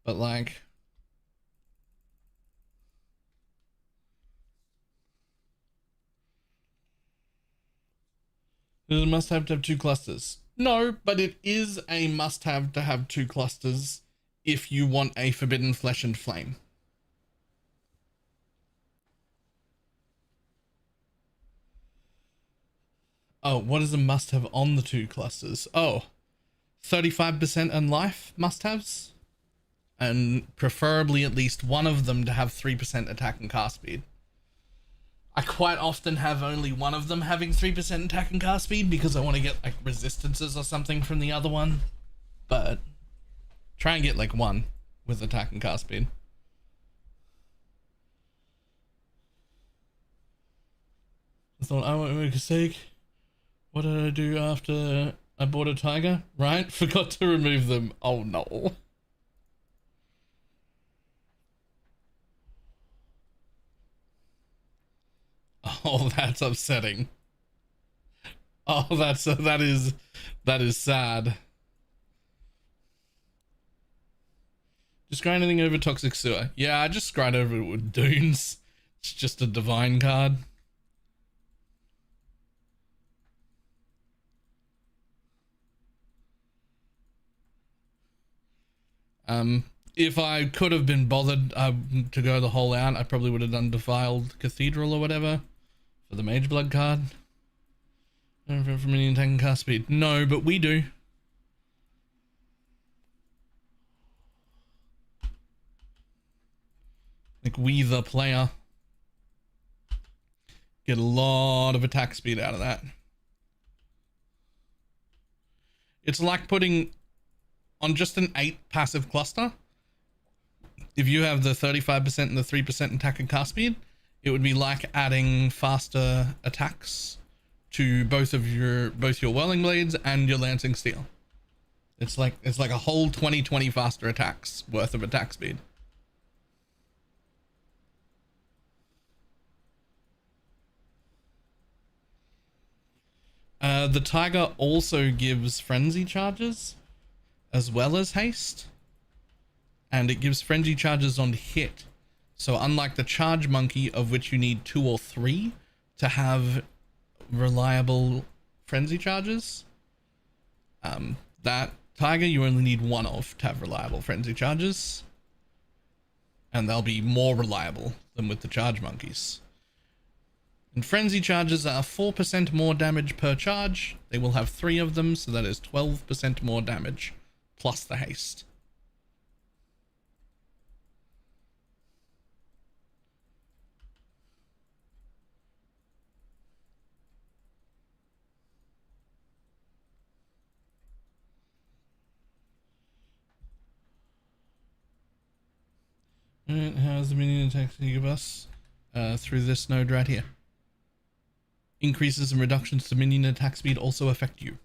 But, like, does it must have to have 2 clusters? No, but it is a must-have to have 2 clusters if you want a Forbidden Flesh and Flame. Oh, what is a must-have on the 2 clusters? Oh, 35% and life must-haves, and preferably at least one of them to have 3% attack and cast speed. I quite often have only one of them having 3% attack and cast speed because I want to get like resistances or something from the other one, but try and get like one with attack and cast speed. I thought I won't make a mistake. What did I do after I bought a tiger? Right? Forgot to remove them. Oh no. Oh, that's upsetting. Oh, that is sad. Just grind anything over Toxic Sewer. Yeah, I just grind over it with Dunes. It's just a divine card. If I could have been bothered to go the whole out, I probably would have done Defiled Cathedral or whatever for the Mage Blood card. From any attack and cast speed. No, but we do. Like, we the player get a lot of attack speed out of that. It's like putting on just an 8 passive cluster. If you have the 35% and the 3% attack and cast speed, it would be like adding faster attacks to both your Whirling Blades and your Lancing Steel. It's like a whole 20 faster attacks worth of attack speed. The tiger also gives frenzy charges as well as haste, and it gives frenzy charges on hit. So unlike the charge monkey, of which you need 2 or 3 to have reliable frenzy charges, that tiger you only need 1 of to have reliable frenzy charges, and they'll be more reliable than with the charge monkeys. And frenzy charges are 4% more damage per charge. They will have 3 of them, so that is 12% more damage plus the haste. Alright, how's the minion attacks you give us? Through this node right here. Increases and reductions to minion attack speed also affect you.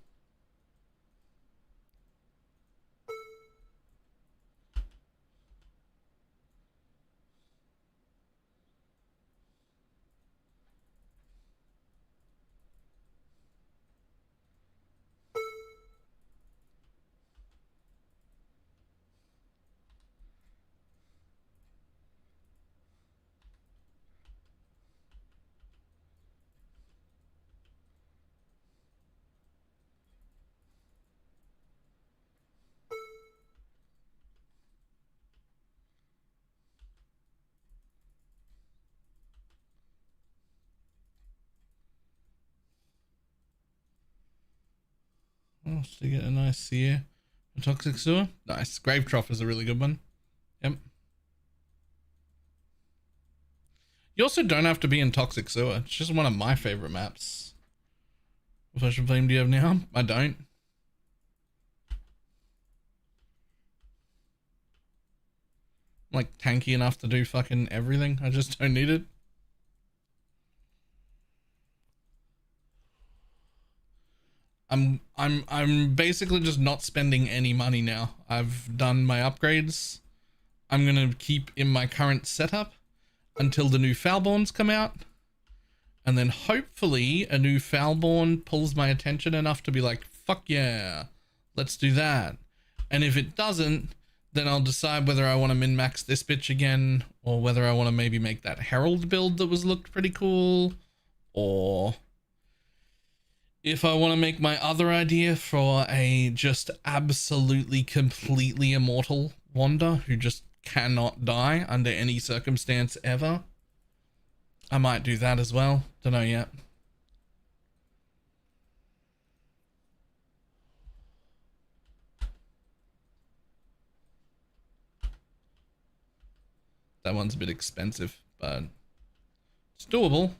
Oh, so you get a nice seer. A toxic sewer. Nice. Grave Trough is a really good one. Yep. You also don't have to be in Toxic Sewer. It's just one of my favorite maps. What version of flame do you have now? I don't. I'm like tanky enough to do fucking everything. I just don't need it. I'm basically just not spending any money now. I've done my upgrades. I'm gonna keep in my current setup until the new Foulborns come out, and then hopefully a new Foulborn pulls my attention enough to be like, fuck yeah, let's do that. And if it doesn't, then I'll decide whether I want to min-max this bitch again, or whether I want to maybe make that Herald build that looked pretty cool, or if I want to make my other idea for a just absolutely completely immortal Wanda who just cannot die under any circumstance ever, I might do that as well. Don't know yet. That one's a bit expensive, but it's doable.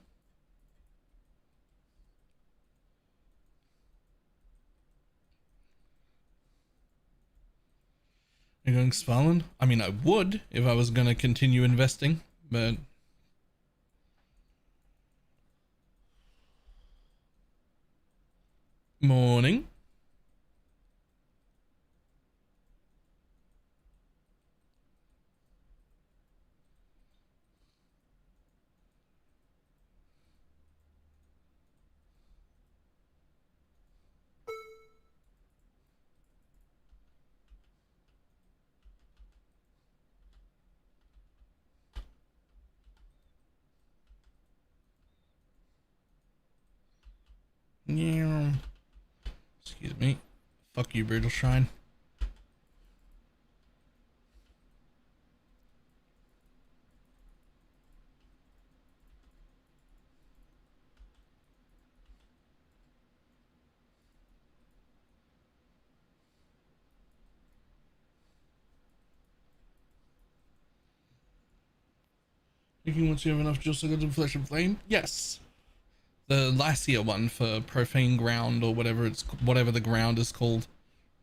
You're going Svalin? I mean, I would if I was going to continue investing, but morning. Yeah. Excuse me. Fuck you, Brutal Shrine. Thinking once you have enough just to go to Flesh and Flame? Yes. The Lassia one for Profane Ground, or whatever the ground is called.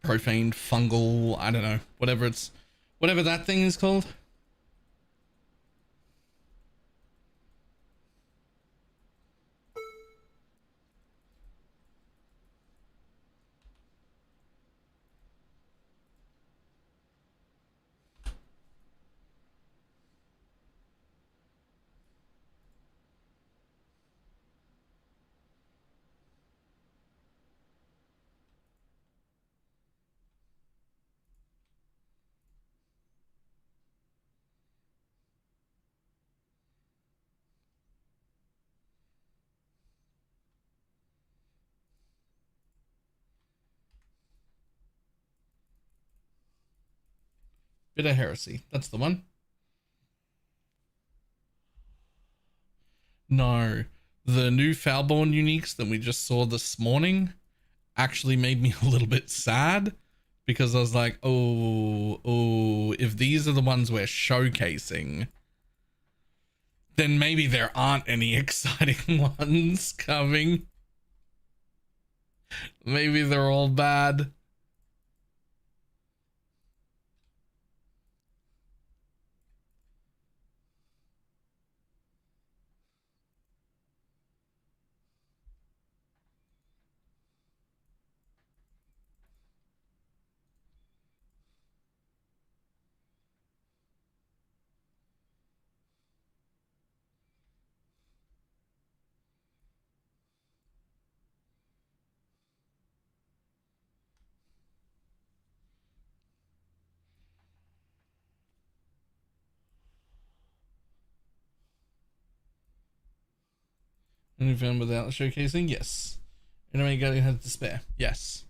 Profane Fungal, I don't know. Whatever that thing is called. Bitter Heresy. That's the one. No, the new Foulborn uniques that we just saw this morning actually made me a little bit sad because I was like, oh, if these are the ones we're showcasing, then maybe there aren't any exciting ones coming. Maybe they're all bad. And you found without showcasing? Yes. Anyway, Guardian has despair. Yes.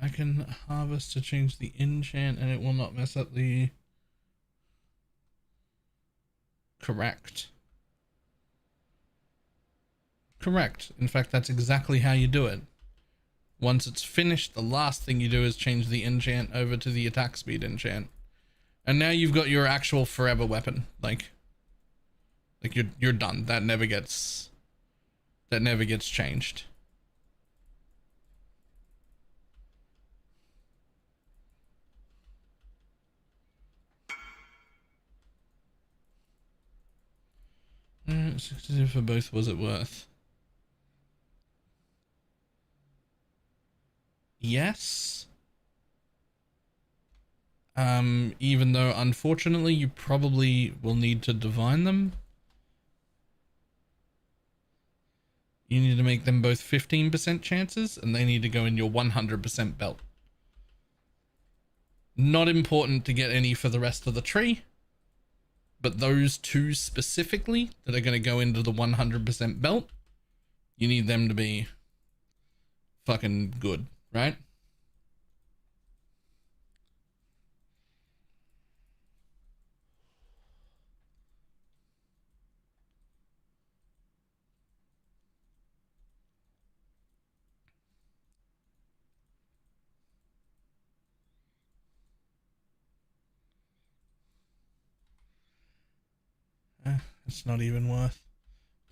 I can harvest to change the enchant and it will not mess up the... Correct. Correct. In fact, that's exactly how you do it. Once it's finished, the last thing you do is change the enchant over to the attack speed enchant. And now you've got your actual forever weapon. Like you're done. That never gets changed. $62 for both. Was it worth? Yes. Even though unfortunately you probably will need to divine them. You need to make them both 15% chances and they need to go in your 100% belt. Not important to get any for the rest of the tree, but those two specifically that are going to go into the 100% belt, you need them to be fucking good, right? It's not even worth.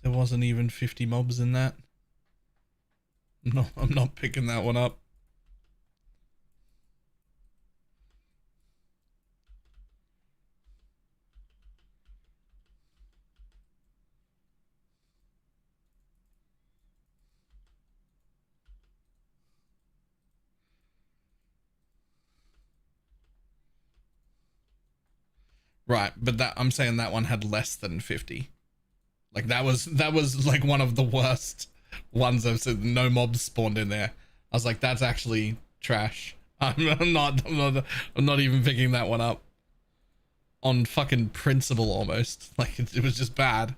There wasn't even 50 mobs in that. No, I'm not picking that one up. Right, but that I'm saying that one had less than 50. Like that was like one of the worst ones I've seen. No mobs spawned in there. I was like, that's actually trash. I'm not even picking that one up. On fucking principle almost. Like it was just bad.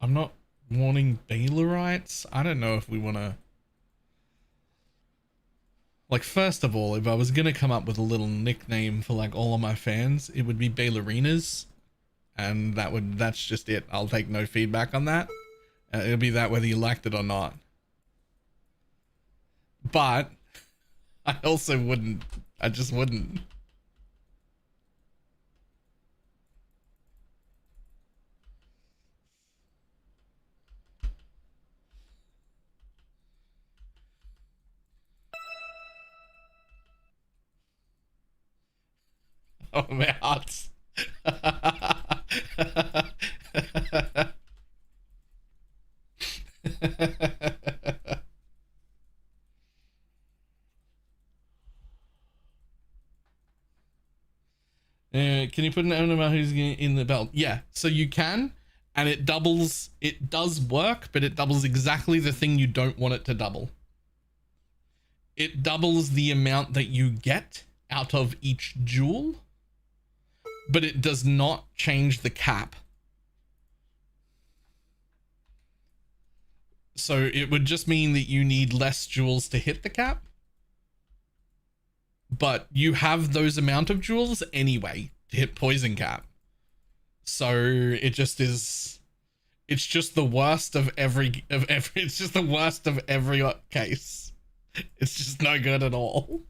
I'm not wanting Balorites. I don't know if we want to... Like, first of all, if I was going to come up with a little nickname for, like, all of my fans, it would be Balorinas. And that's just it. I'll take no feedback on that. It'll be that whether you liked it or not. But I also wouldn't. I just wouldn't. Oh, my hearts. Can you put an element about who's in the belt? Yeah, so you can, and it doubles. It does work, but it doubles exactly the thing you don't want it to double. It doubles the amount that you get out of each jewel, but it does not change the cap. So it would just mean that you need less jewels to hit the cap. But you have those amount of jewels anyway to hit poison cap. So it just is, it's just the worst of every it's just the worst of every case. It's just no good at all.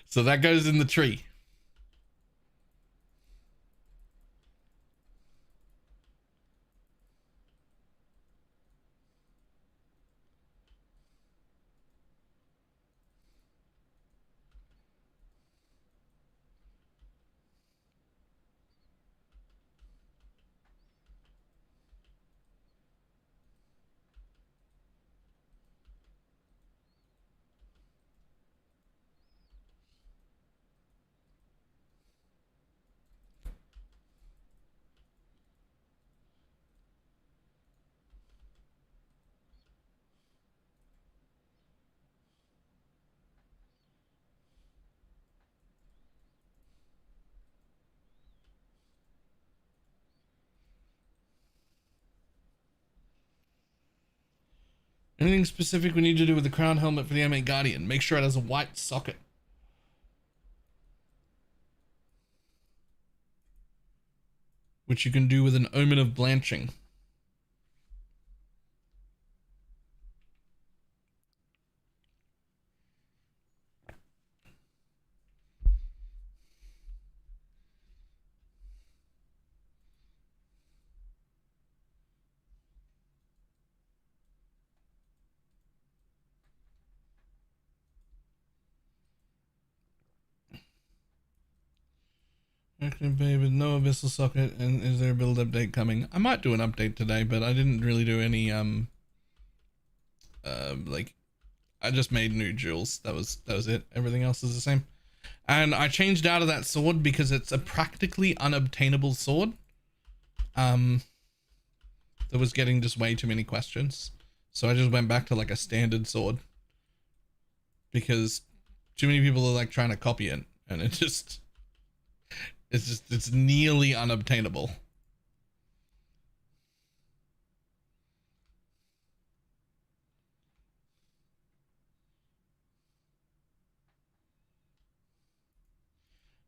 So that goes in the tree. Anything specific we need to do with the crown helmet for the M8 Guardian? Make sure it has a white socket. Which you can do with an Omen of Blanching. Active Bay with no abyssal socket, and is there a build update coming? I might do an update today, but I didn't really do any like, I just made new jewels. That was it. Everything else is the same. And I changed out of that sword because it's a practically unobtainable sword. That was getting just way too many questions. So I just went back to like a standard sword because too many people are like trying to copy it, and it's nearly unobtainable.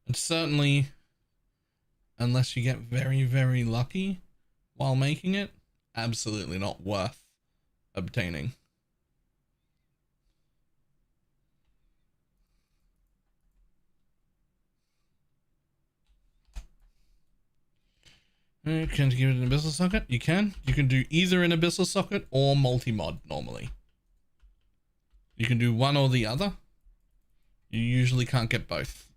And certainly, unless you get very, very lucky while making it, absolutely not worth obtaining. Can you give it an abyssal socket? You can. You can do either an abyssal socket or multi-mod normally. You can do one or the other. You usually can't get both.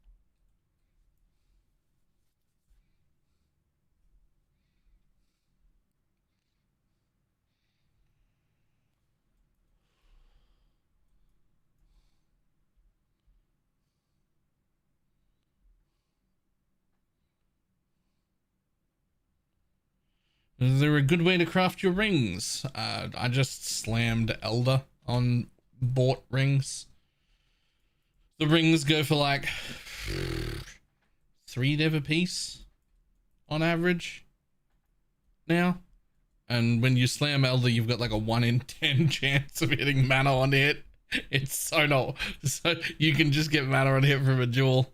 Is there a good way to craft your rings? I just slammed Elder on bought rings. The rings go for like 3 div a piece on average now. And when you slam Elder, you've got like a 1 in 10 chance of hitting mana on hit. It's so not, so you can just get mana on hit from a jewel.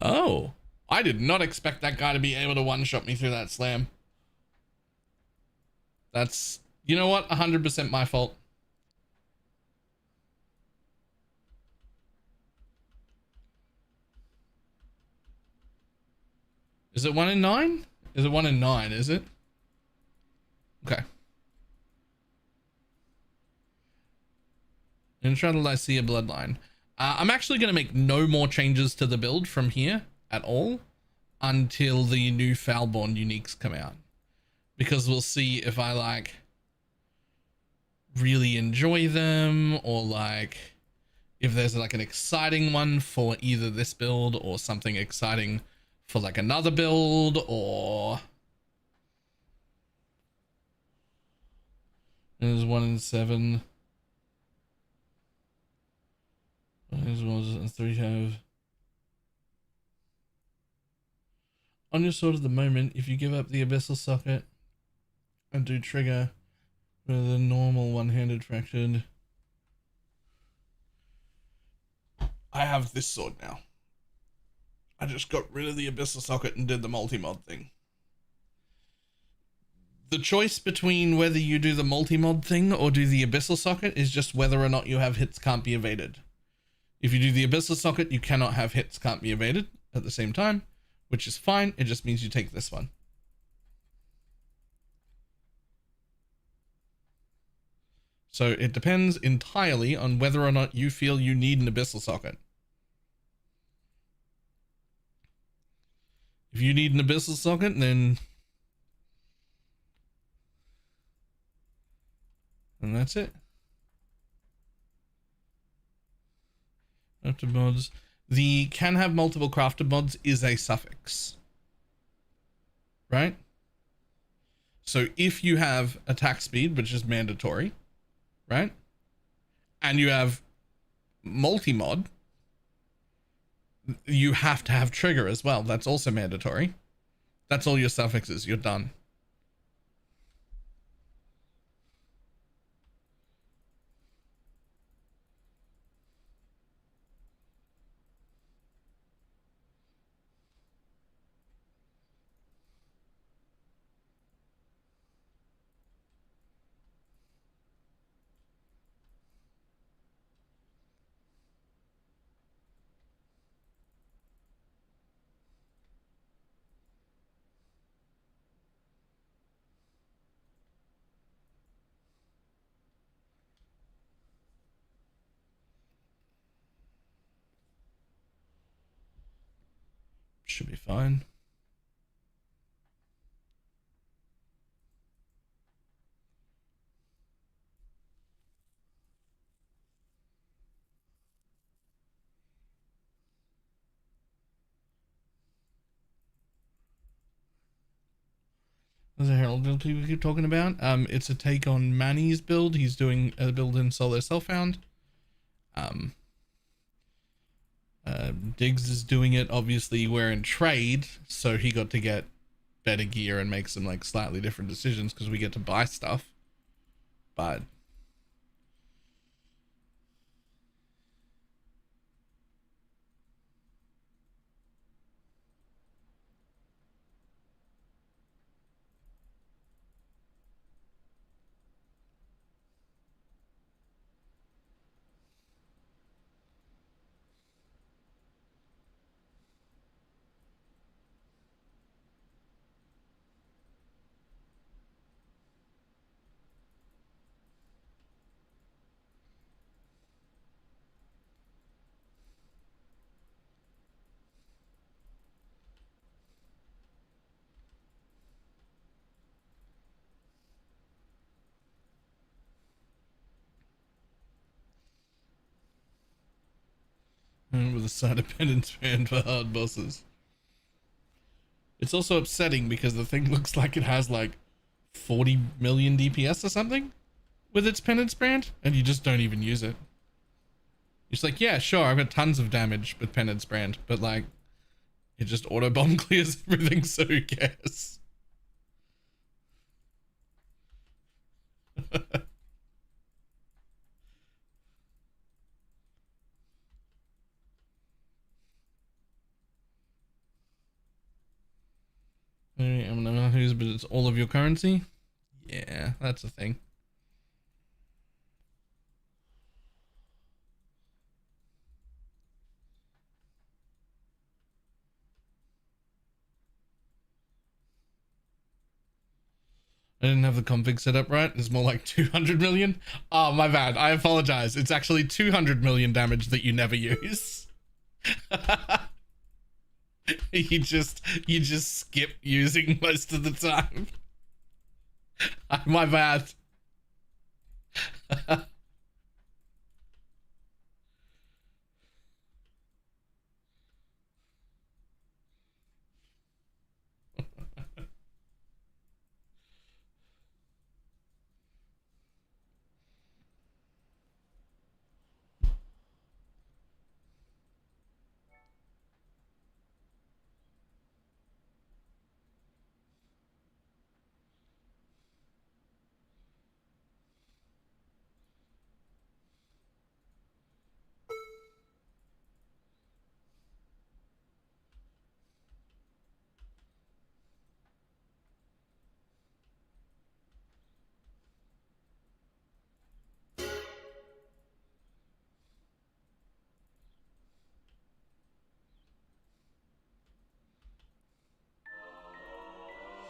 Oh. I did not expect that guy to be able to one-shot me through that slam. That's, you know what? 100% my fault. Is it 1 in 9? Is it 1 in 9, is it? Okay. In Shuttle, I see a bloodline. I'm actually going to make no more changes to the build from here at all until the new Foulborn uniques come out, because we'll see if I like really enjoy them, or like if there's like an exciting one for either this build or something exciting for like another build, or there's 1 in 7. As well as 3 have. On your sword at the moment, if you give up the abyssal socket and do trigger with a normal one-handed fractured. I have this sword now. I just got rid of the abyssal socket and did the multi-mod thing. The choice between whether you do the multi-mod thing or do the abyssal socket is just whether or not you have hits can't be evaded. If you do the abyssal socket, you cannot have hits can't be evaded at the same time, which is fine. It just means you take this one. So it depends entirely on whether or not you feel you need an abyssal socket. If you need an abyssal socket, then that's it. Crafted mods. The can have multiple crafted mods is a suffix, right? So if you have attack speed, which is mandatory, right? And you have multi-mod, you have to have trigger as well. That's also mandatory. That's all your suffixes. You're done. Should be fine. There's a Herald build people keep talking about. It's a take on Manny's build. He's doing a build in Solo Self-Found. Diggs is doing it. Obviously, we're in trade, so he got to get better gear and make some like slightly different decisions because we get to buy stuff. But with a side of penance band for hard bosses. It's also upsetting because the thing looks like it has like 40 million DPS or something with its penance brand, and you just don't even use it. It's like, yeah, sure, I've got tons of damage with penance brand, but like, it just auto bomb clears everything, so who cares? I'm not who's, but it's all of your currency. Yeah, that's a thing. I didn't have the config set up right. It's more like 200 million. Oh, my bad. I apologize. It's actually 200 million damage that you never use. you just skip using most of the time. My bad.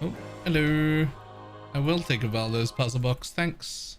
Oh, hello. I will take a Valdo's puzzle box, thanks.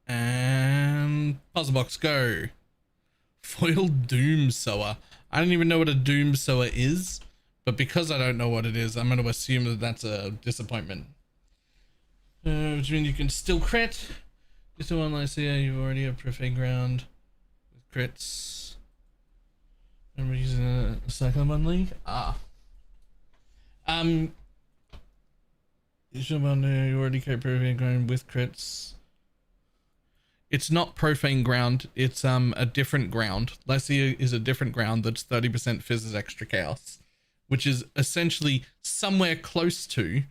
And puzzle box, go. Foiled doom sower. I don't even know what a doom sower is, but because I don't know what it is, I'm going to assume that that's a disappointment. Which means you can still crit. Just one like here, you already have profane ground with crits. Remember using a cyclone one league? You already carry profane ground with crits. It's not profane ground, it's a different ground. Lessia is a different ground that's 30% fizzes extra chaos, which is essentially somewhere close to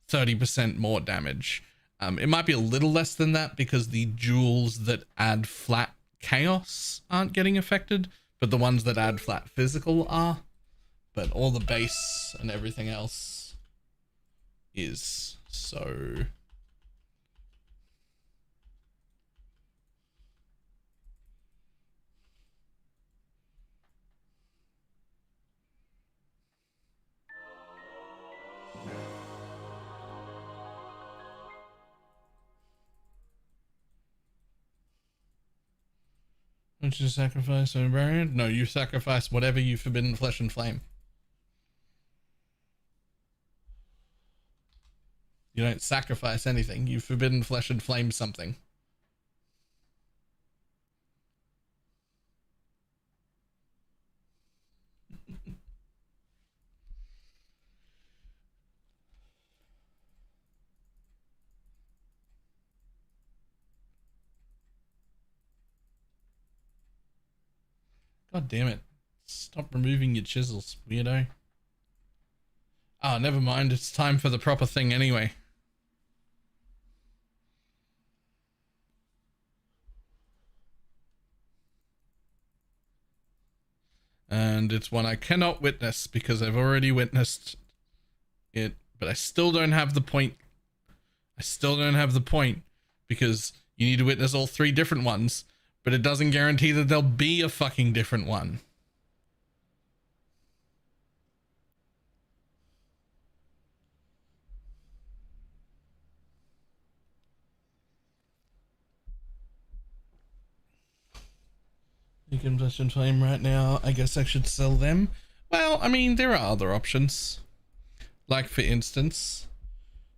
30% more damage. It might be a little less than that because the jewels that add flat chaos aren't getting affected, but the ones that add flat physical are. But all the base and everything else is. So don't you sacrifice a variant? No, you sacrifice whatever you forbidden flesh and flame. You don't sacrifice anything. You forbidden flesh and flame something. God damn it. Stop removing your chisels, weirdo. Oh, never mind. It's time for the proper thing anyway. And it's one I cannot witness because I've already witnessed it, but I still don't have the point. I still don't have the point because you need to witness all 3 different ones, but it doesn't guarantee that there'll be a fucking different one. You can touch and flame right now. I guess I should sell them. Well, I mean, there are other options. Like, for instance,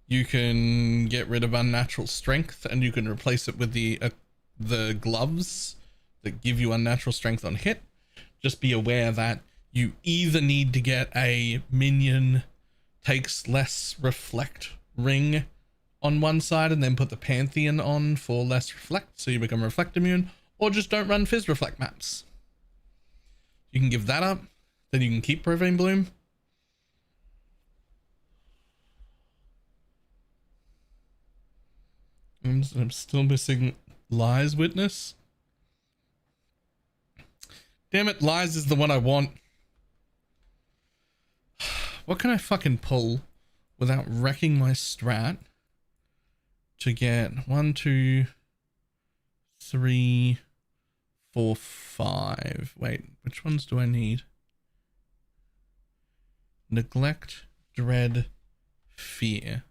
you can get rid of unnatural strength and you can replace it with the gloves that give you unnatural strength on hit. Just be aware that you either need to get a minion takes less reflect ring on one side and then put the Pantheon on for less reflect so you become reflect immune, or just don't run Fizz Reflect maps. You can give that up, then you can keep Profane Bloom. I'm still missing Lies Witness. Damn it, Lies is the one I want. What can I fucking pull without wrecking my strat to get 1, 2, 3, 4, 5. Wait, which ones do I need? Neglect, Dread, Fear.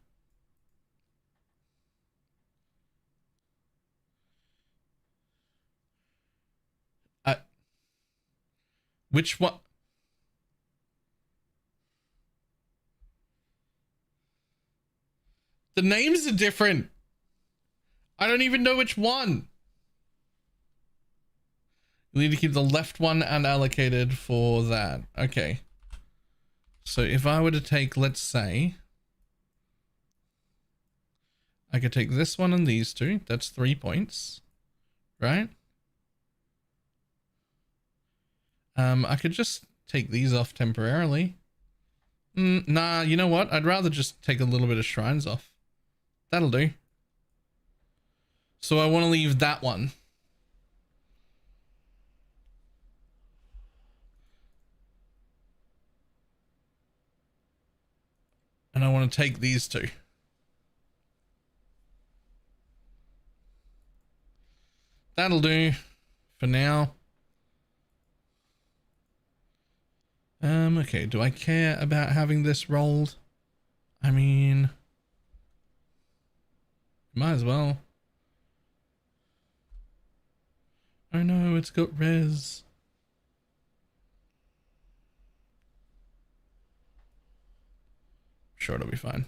Which one? The names are different. I don't even know which one. You need to keep the left one unallocated for that. Okay. So if I were to take, let's say, I could take this one and these 2. That's 3 points, right? I could just take these off temporarily. Nah, you know what? I'd rather just take a little bit of shrines off. That'll do. So I want to leave that one. And I want to take these 2. That'll do for now. Okay, do I care about having this rolled? I mean, might as well. Oh no, it's got res. Sure, it'll be fine.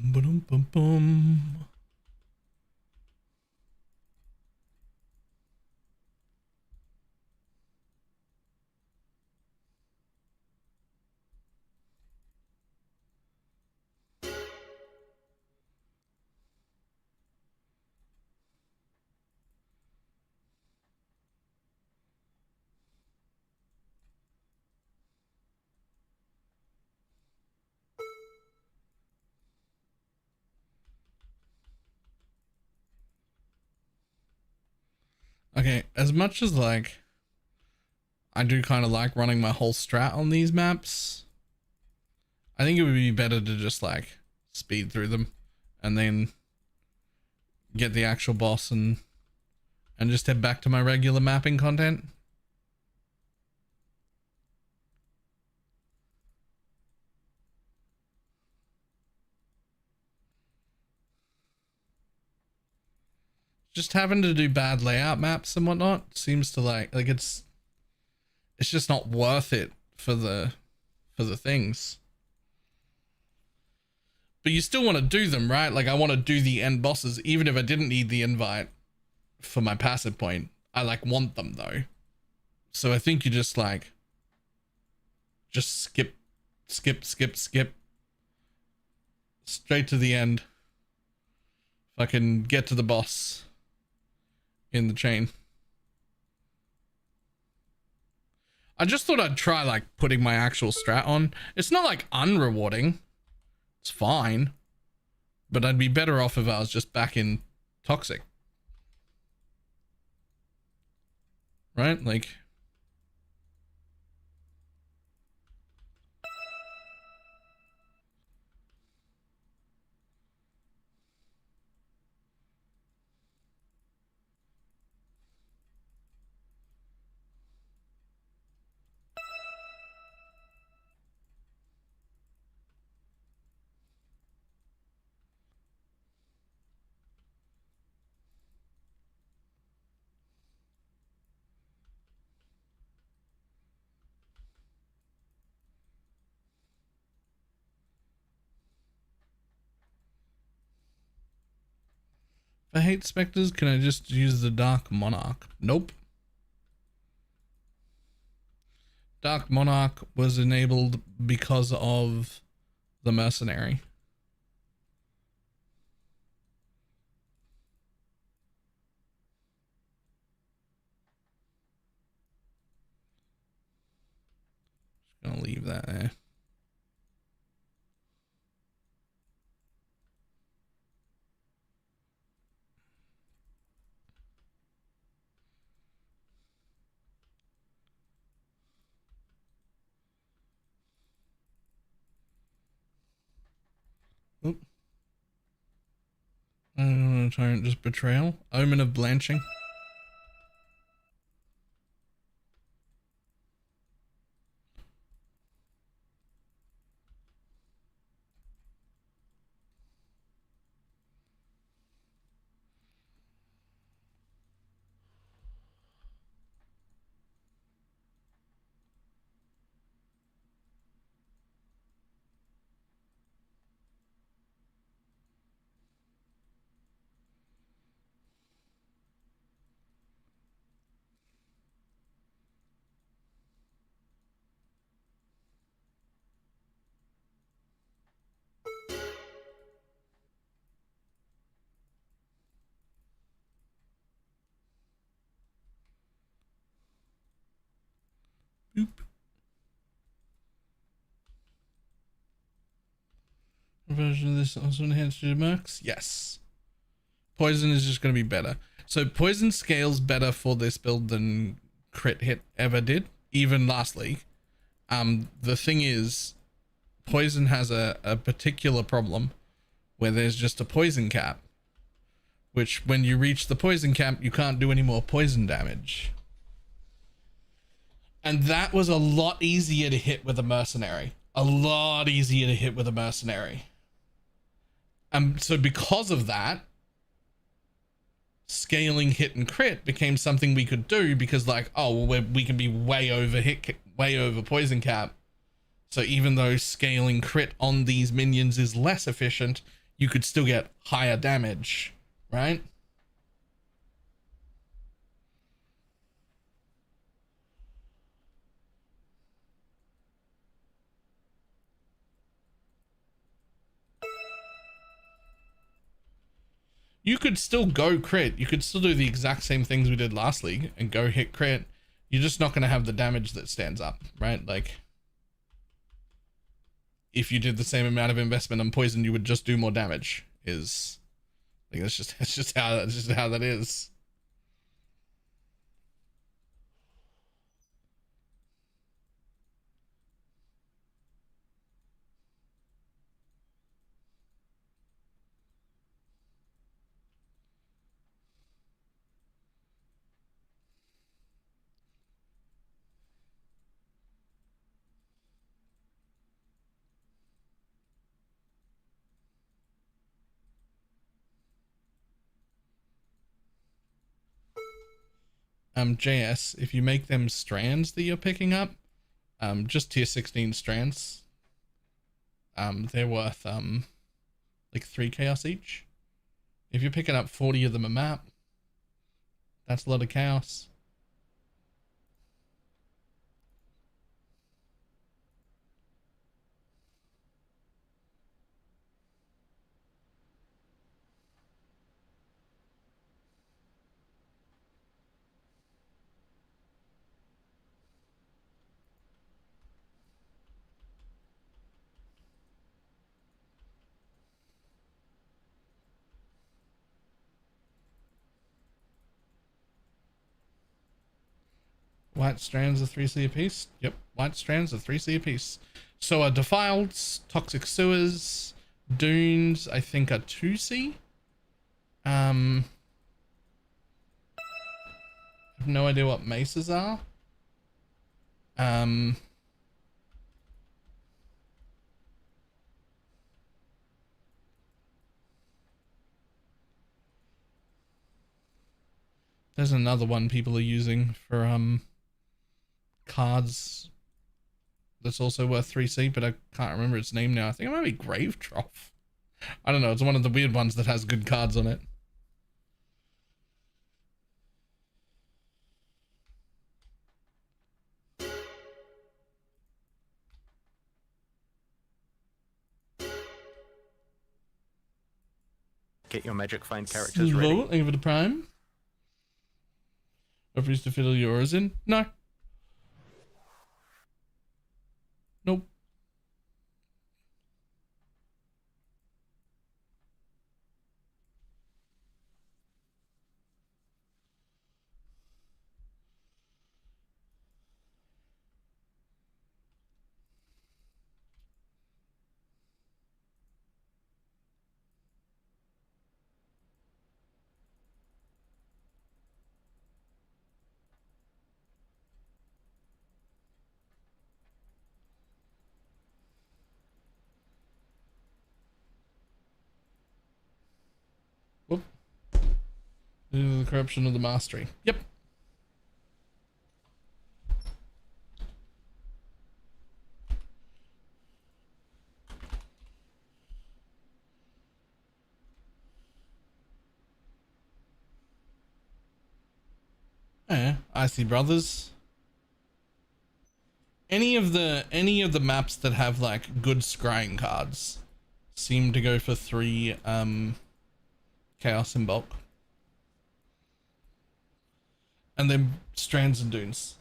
Boom, boom, boom, boom. Okay, as much as like I do kind of like running my whole strat on these maps, I think it would be better to just like speed through them and then get the actual boss and just head back to my regular mapping content. just having to do bad layout maps and whatnot seems to like it's just not worth it for the things. But you still want to do them, right? Like I want to do the end bosses even if I didn't need the invite for my passive point. I like want them though. So I think you just like skip straight to the end. If I can get to the boss in the chain. I just thought I'd try like putting my actual strat on. It's not like unrewarding. It's fine. But I'd be better off if I was just back in toxic. Right? Like if I hate specters, can I just use the Dark Monarch? Nope. Dark Monarch was enabled because of the mercenary. Just gonna leave that there. Oop. I don't know, tyrant, just betrayal. Omen of blanching. Boop. Version of this also enhanced your mercs? Yes. Poison is just going to be better. So poison scales better for this build than crit hit ever did, even last league. The thing is, poison has a particular problem where there's just a poison cap, which when you reach the poison cap, you can't do any more poison damage. And that was a lot easier to hit with a mercenary. A lot easier to hit with a mercenary. So because of that, scaling hit and crit became something we could do because like, oh, well, we can be way over poison cap. So even though scaling crit on these minions is less efficient, you could still get higher damage, right? You could still go crit. You could still do the exact same things we did last league and go hit crit. You're just not going to have the damage that stands up, right? Like, if you did the same amount of investment on poison, you would just do more damage. Like that's just how that is. JS, if you make them strands that you're picking up, just tier 16 strands, they're worth like 3 chaos each. If you're picking up 40 of them a map, that's a lot of chaos. White strands are 3C a piece. Yep, white strands are 3C a piece. So are defileds, toxic sewers, dunes, I think are 2C. I have no idea what mesas are. There's another one people are using for cards that's also worth 3C, but I can't remember its name now. I think it might be Grave Trough. I don't know, it's one of the weird ones that has good cards on it. Get your magic find characters Slow, ready. thank you for the prime. Refuse to fiddle yours in? No. Nope. Whoop. The corruption of the mastery. Yep. Yeah, Icy Brothers. Any of the maps that have like good scrying cards seem to go for 3 chaos in bulk. And then strands and dunes.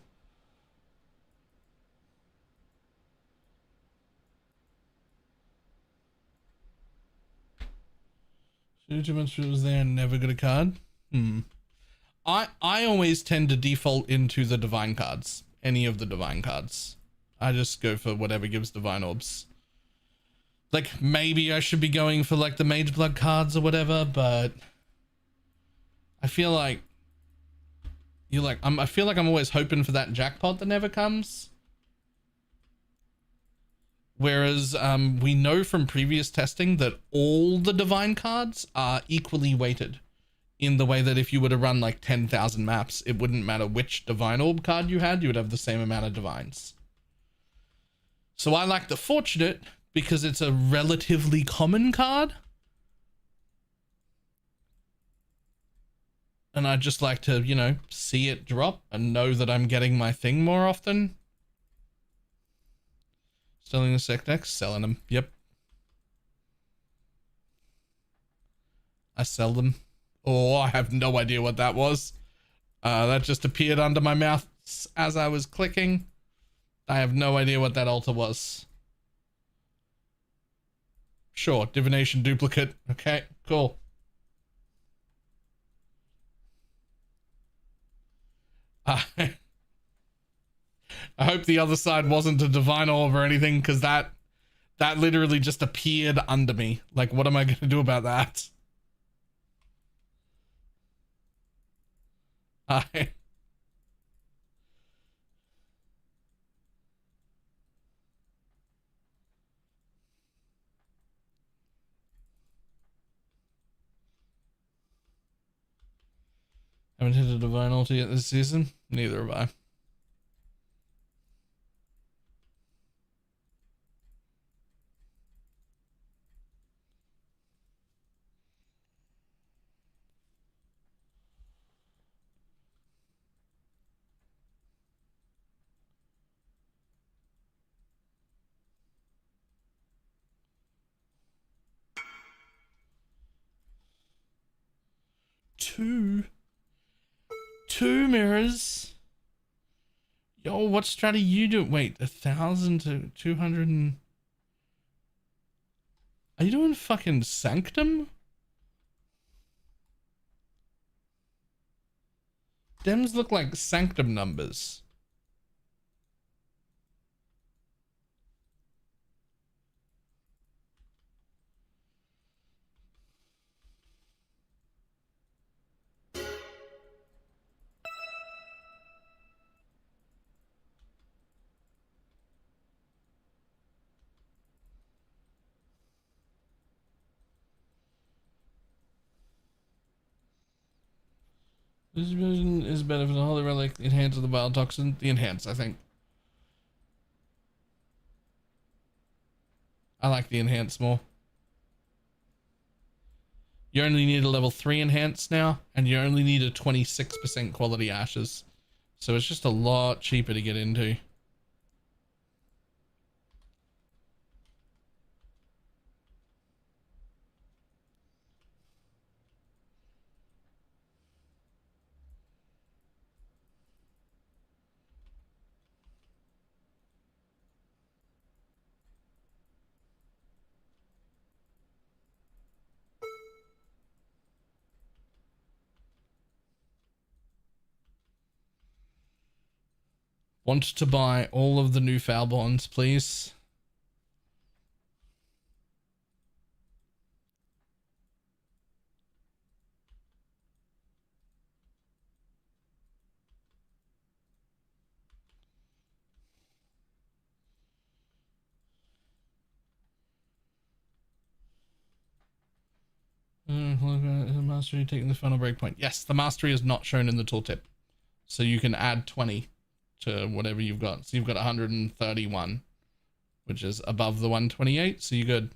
Too much was there and never got a card. I always tend to default into the divine cards. Any of the divine cards. I just go for whatever gives divine orbs. Like maybe I should be going for like the mage blood cards or whatever, but I feel like I feel like I'm always hoping for that jackpot that never comes. Whereas we know from previous testing that all the divine cards are equally weighted in the way that if you were to run like 10,000 maps, it wouldn't matter which divine orb card you had, you would have the same amount of divines. So I like the fortunate because it's a relatively common card. And I just like to, you know, see it drop and know that I'm getting my thing more often. Selling the sec decks, selling them. Yep. I sell them. Oh, I have no idea what that was. That just appeared under my mouth as I was clicking. I have no idea what that altar was. Sure, divination duplicate. Okay, cool. I hope the other side wasn't a divine orb or anything, because that literally just appeared under me. Like, what am I going to do about that? I Haven't hit a divine ulti yet this season. Neither have I. Two mirrors. Yo, what strategy you do? Wait, 1,000 to 200 and... Are you doing fucking Sanctum? Dems look like Sanctum numbers. This version is better for the Holy Relic. Enhance of the Biotoxin. The Enhance, I think. I like the Enhance more. You only need a level 3 Enhance now, and you only need a 26% quality Ashes. So it's just a lot cheaper to get into. Want to buy all of the new foul bonds, please? Mastery taking the final breakpoint. Yes, the mastery is not shown in the tooltip. So you can add 20 to whatever you've got. So you've got 131, which is above the 128. So you're good.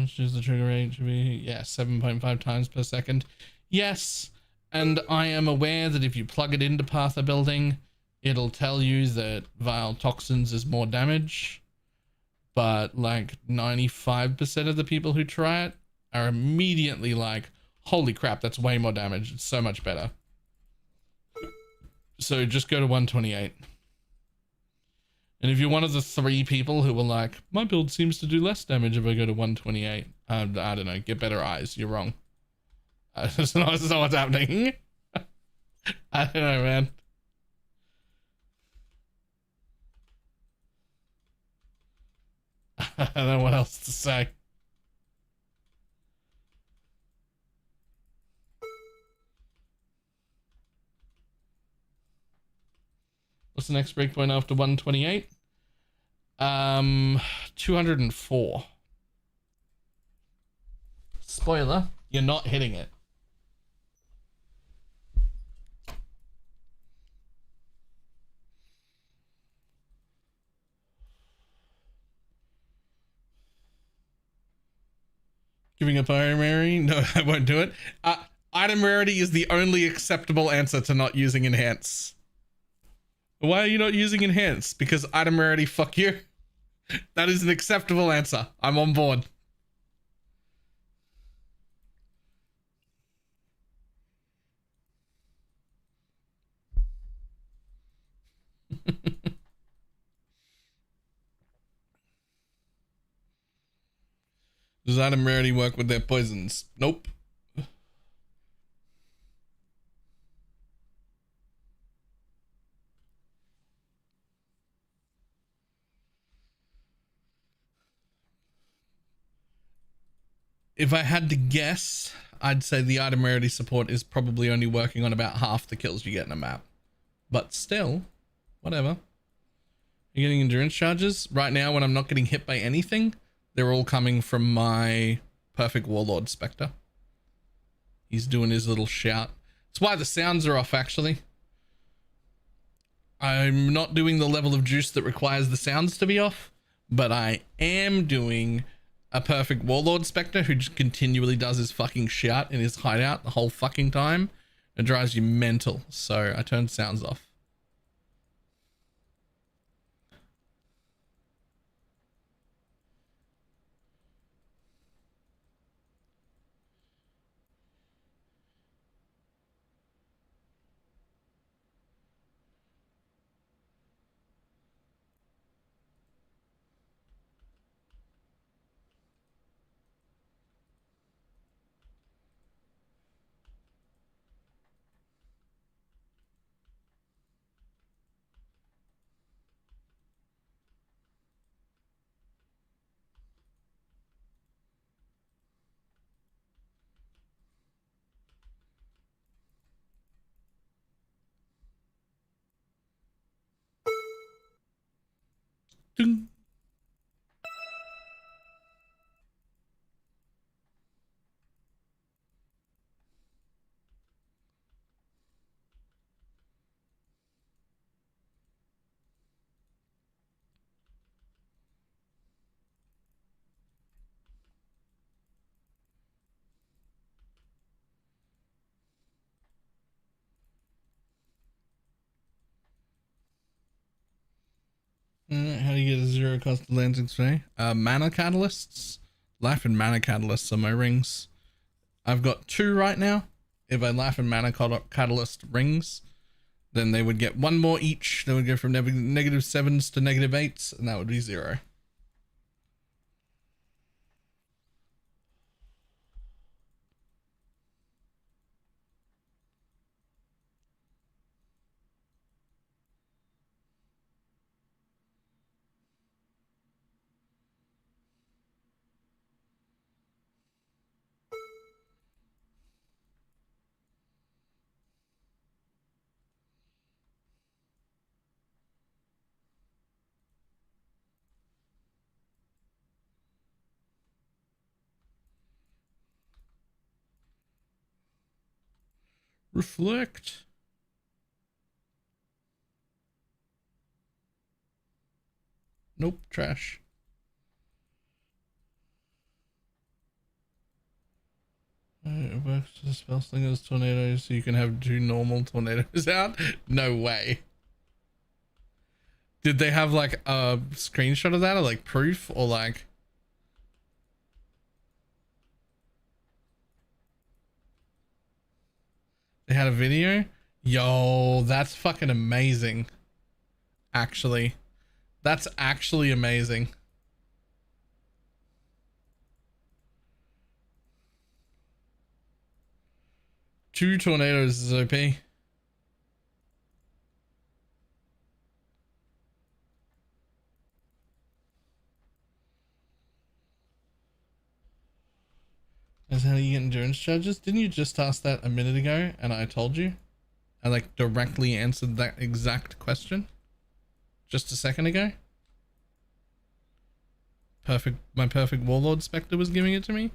Choose the trigger rate to be, yeah, 7.5 times per second. Yes, and I am aware that if you plug it into Path of Building, it'll tell you that Vile Toxins is more damage. But like 95% of the people who try it are immediately like, holy crap, that's way more damage. It's so much better. So just go to 128. And if you're one of the 3 people who were like, my build seems to do less damage if I go to 128, I don't know, get better eyes. You're wrong. That's not what's happening. I don't know, man. I don't know what else to say. What's the next breakpoint after 128? 204. Spoiler, you're not hitting it. Giving up item rarity? No, I won't do it. Item rarity is the only acceptable answer to not using enhance. Why are you not using enhance? Because item rarity, fuck you. That is an acceptable answer. I'm on board. Does item rarity work with their poisons? Nope. If I had to guess, I'd say the item rarity support is probably only working on about half the kills you get in a map. But still, whatever. You're getting endurance charges? Right now, when I'm not getting hit by anything, they're all coming from my perfect Warlord Spectre. He's doing his little shout. That's why the sounds are off, actually. I'm not doing the level of juice that requires the sounds to be off, but I am doing a perfect Warlord Spectre who just continually does his fucking shout in his hideout the whole fucking time. It drives you mental, so I turned sounds off. Ding. How do you get a zero cost landing today? Mana catalysts. Life and mana catalysts are my rings. I've got 2 right now. If I life and mana catalyst rings, then they would get 1 more each. They would go from -7s to -8s, and that would be 0. Reflect. Nope, trash. It works to spell slingers tornadoes, so you can have 2 normal tornadoes out. No way. Did they have like a screenshot of that, or like proof, or like? They had a video? Yo, that's fucking amazing. Actually, that's actually amazing. Two tornadoes is OP. That's how you get endurance charges? Didn't you just ask that a minute ago and I told you? I like directly answered that exact question just a second ago. My perfect Warlord Spectre was giving it to me.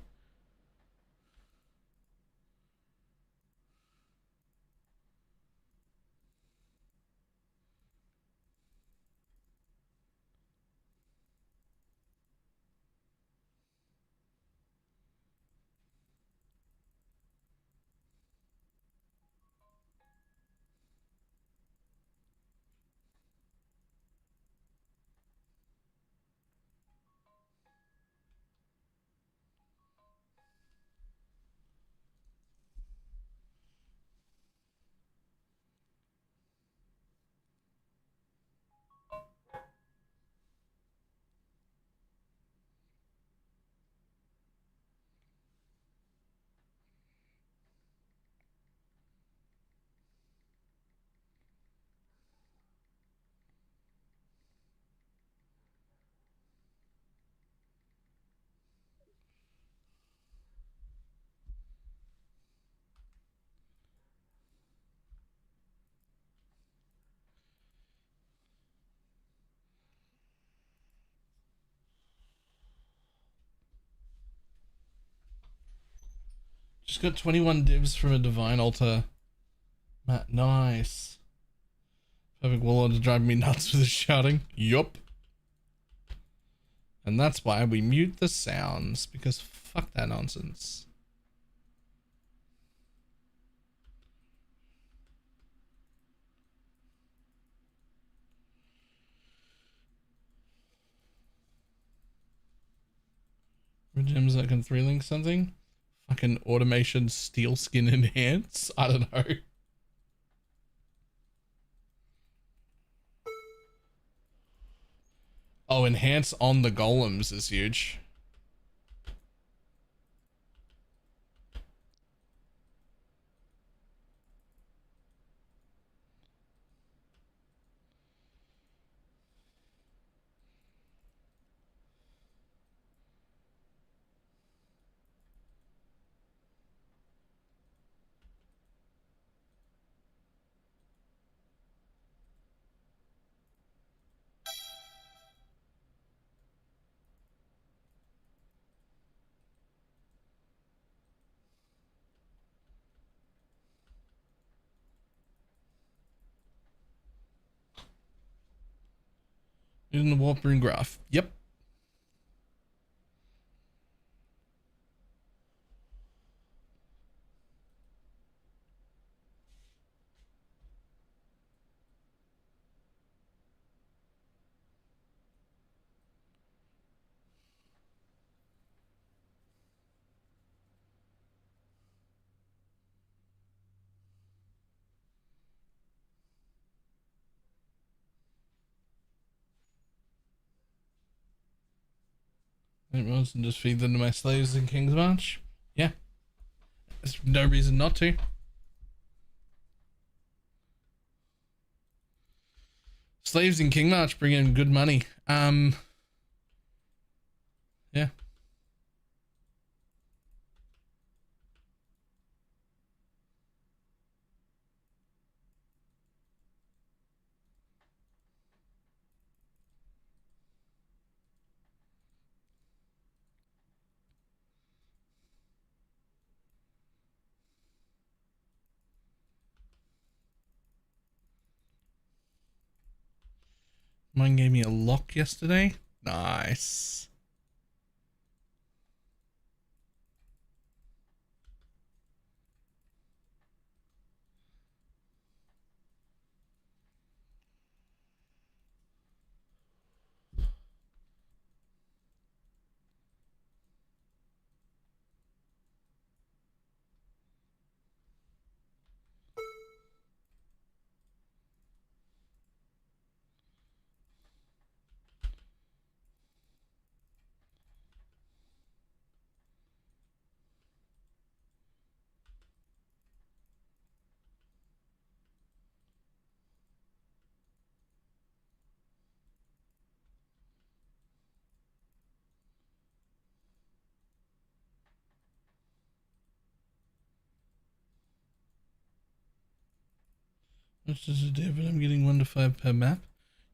She's got 21 divs from a divine altar. Matt, nice. Perfect warlord to drive me nuts with his shouting. Yup. And that's why we mute the sounds, because fuck that nonsense. Gems that can 3-link something? Fucking automation steel skin enhance? I don't know. Oh, enhance on the golems is huge. In the warp rune graph. Yep. Everyone's just feed them to my slaves in King's March. Yeah. There's no reason not to. Slaves in King March bring in good money. Yeah. Mine gave me a lock yesterday. Nice. This is a David. I'm getting 1 to 5 per map.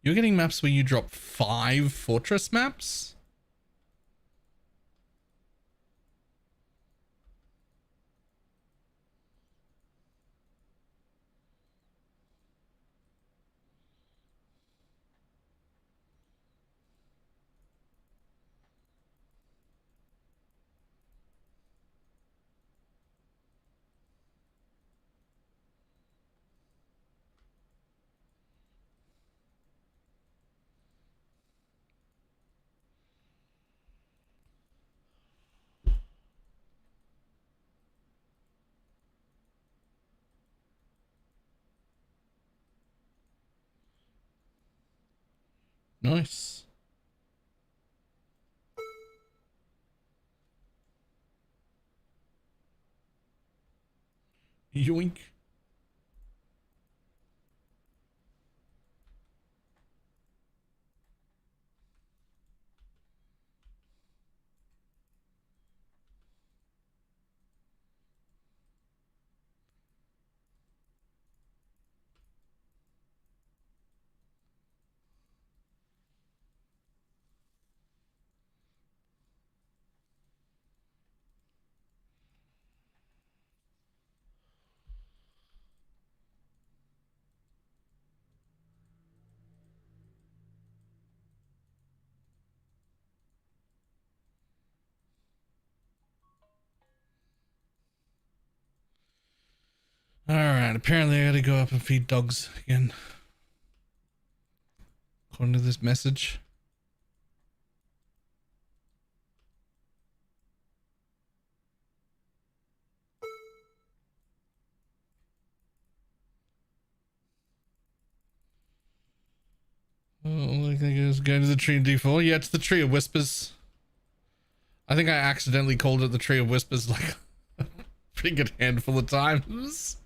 You're getting maps where you drop 5 fortress maps? Nice. Yoink. Alright, apparently I gotta go up and feed dogs again. According to this message. Oh, I think I was going to the tree of D4. Yeah, it's the Tree of Whispers. I think I accidentally called it the Tree of Whispers like a pretty good handful of times.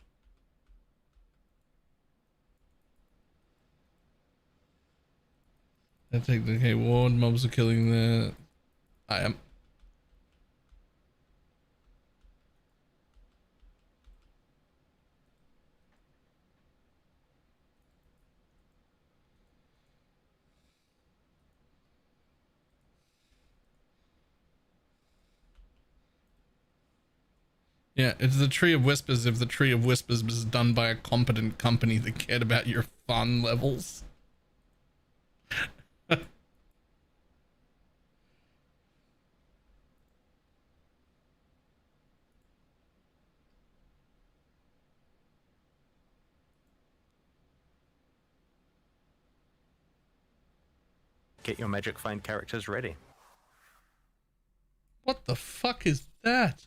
I take the okay, ward mobs are killing the I am. Yeah, it's the Tree of Whispers if the Tree of Whispers was done by a competent company that cared about your fun levels. Get your magic find characters ready. What the fuck is that?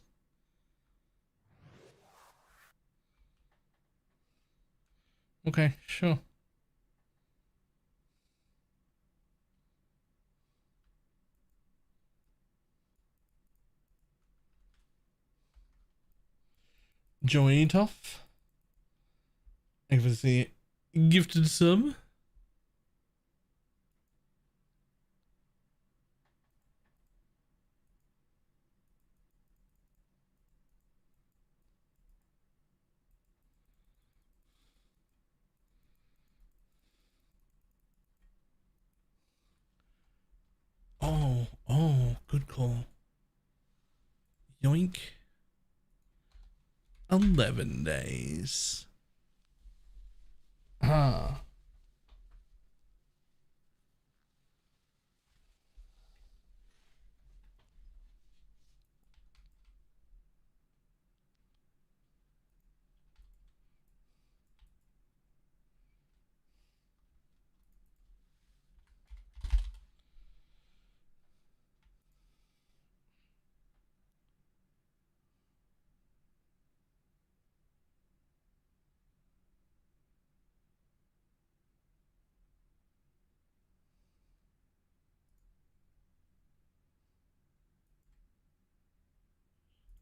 Okay, sure. Jointoff. Thank you for the gifted sub. Oh, good call. Yoink. 11 days. Ah.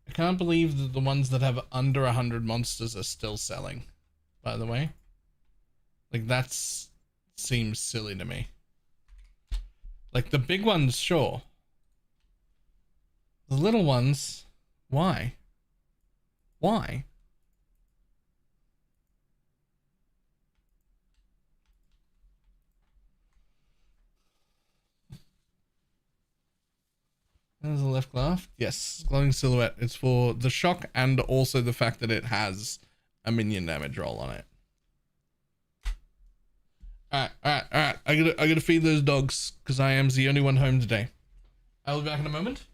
I can't believe that the ones that have under 100 monsters are still selling, by the way. Like, that's seems silly to me. Like, the big ones, sure. The little ones, why? Why? There's a left glove. Yes, glowing silhouette. It's for the shock and also the fact that it has a minion damage roll on it. Alright. I gotta feed those dogs because I am the only one home today. I'll be back in a moment.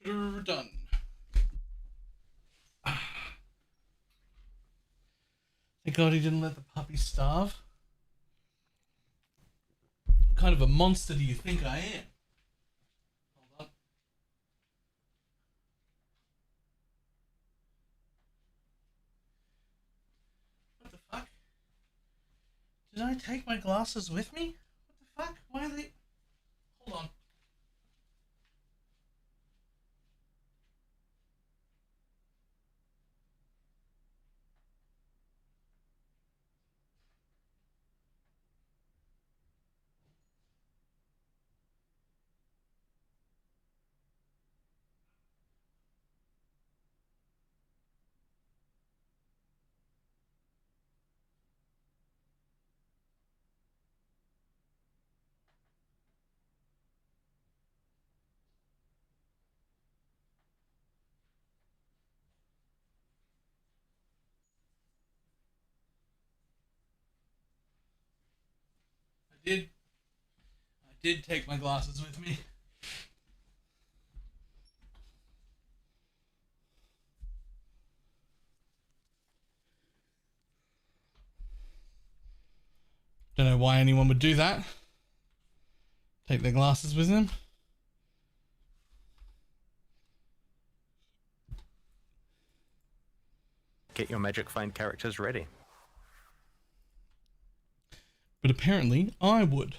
Done. Thank God he didn't let the puppy starve. What kind of a monster do you think I am? Hold on. What the fuck? Did I take my glasses with me? What the fuck? Why are they... Hold on. I did take my glasses with me. Don't know why anyone would do that. Take their glasses with them. Get your magic find characters ready. But apparently I would.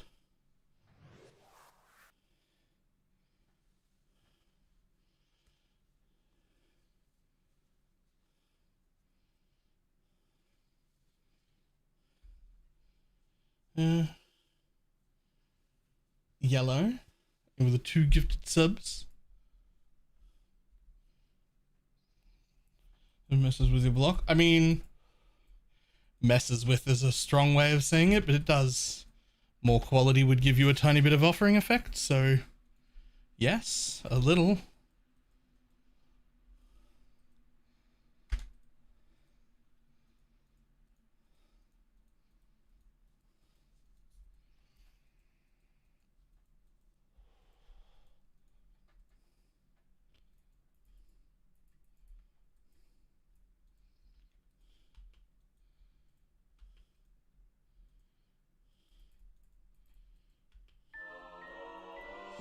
Yellow. And with the 2 gifted subs. It messes with your block. I mean, messes with is a strong way of saying it, but it does. More quality would give you a tiny bit of offering effect, so yes, a little.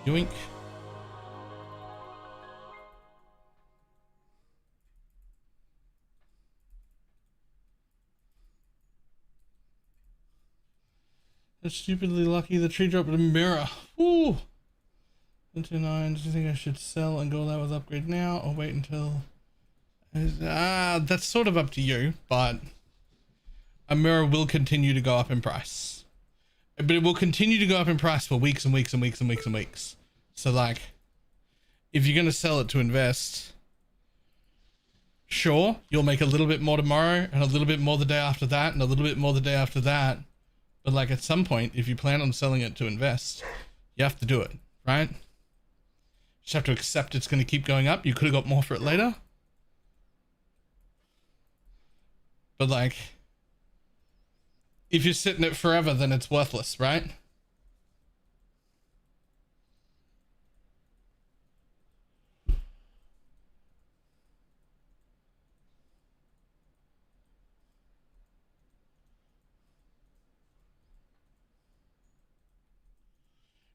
Yoink. That's stupidly lucky. The tree dropped a mirror. Ooh. 29. Do you think I should sell and go that with upgrade now or wait until... that's sort of up to you, but a mirror will continue to go up in price. But it will continue to go up in price for weeks and weeks and weeks and weeks and weeks. So like, if you're going to sell it to invest, sure, you'll make a little bit more tomorrow and a little bit more the day after that and a little bit more the day after that. But like at some point, if you plan on selling it to invest, you have to do it, right? You just have to accept it's going to keep going up. You could have got more for it later. But like, if you're sitting it forever, then it's worthless, right?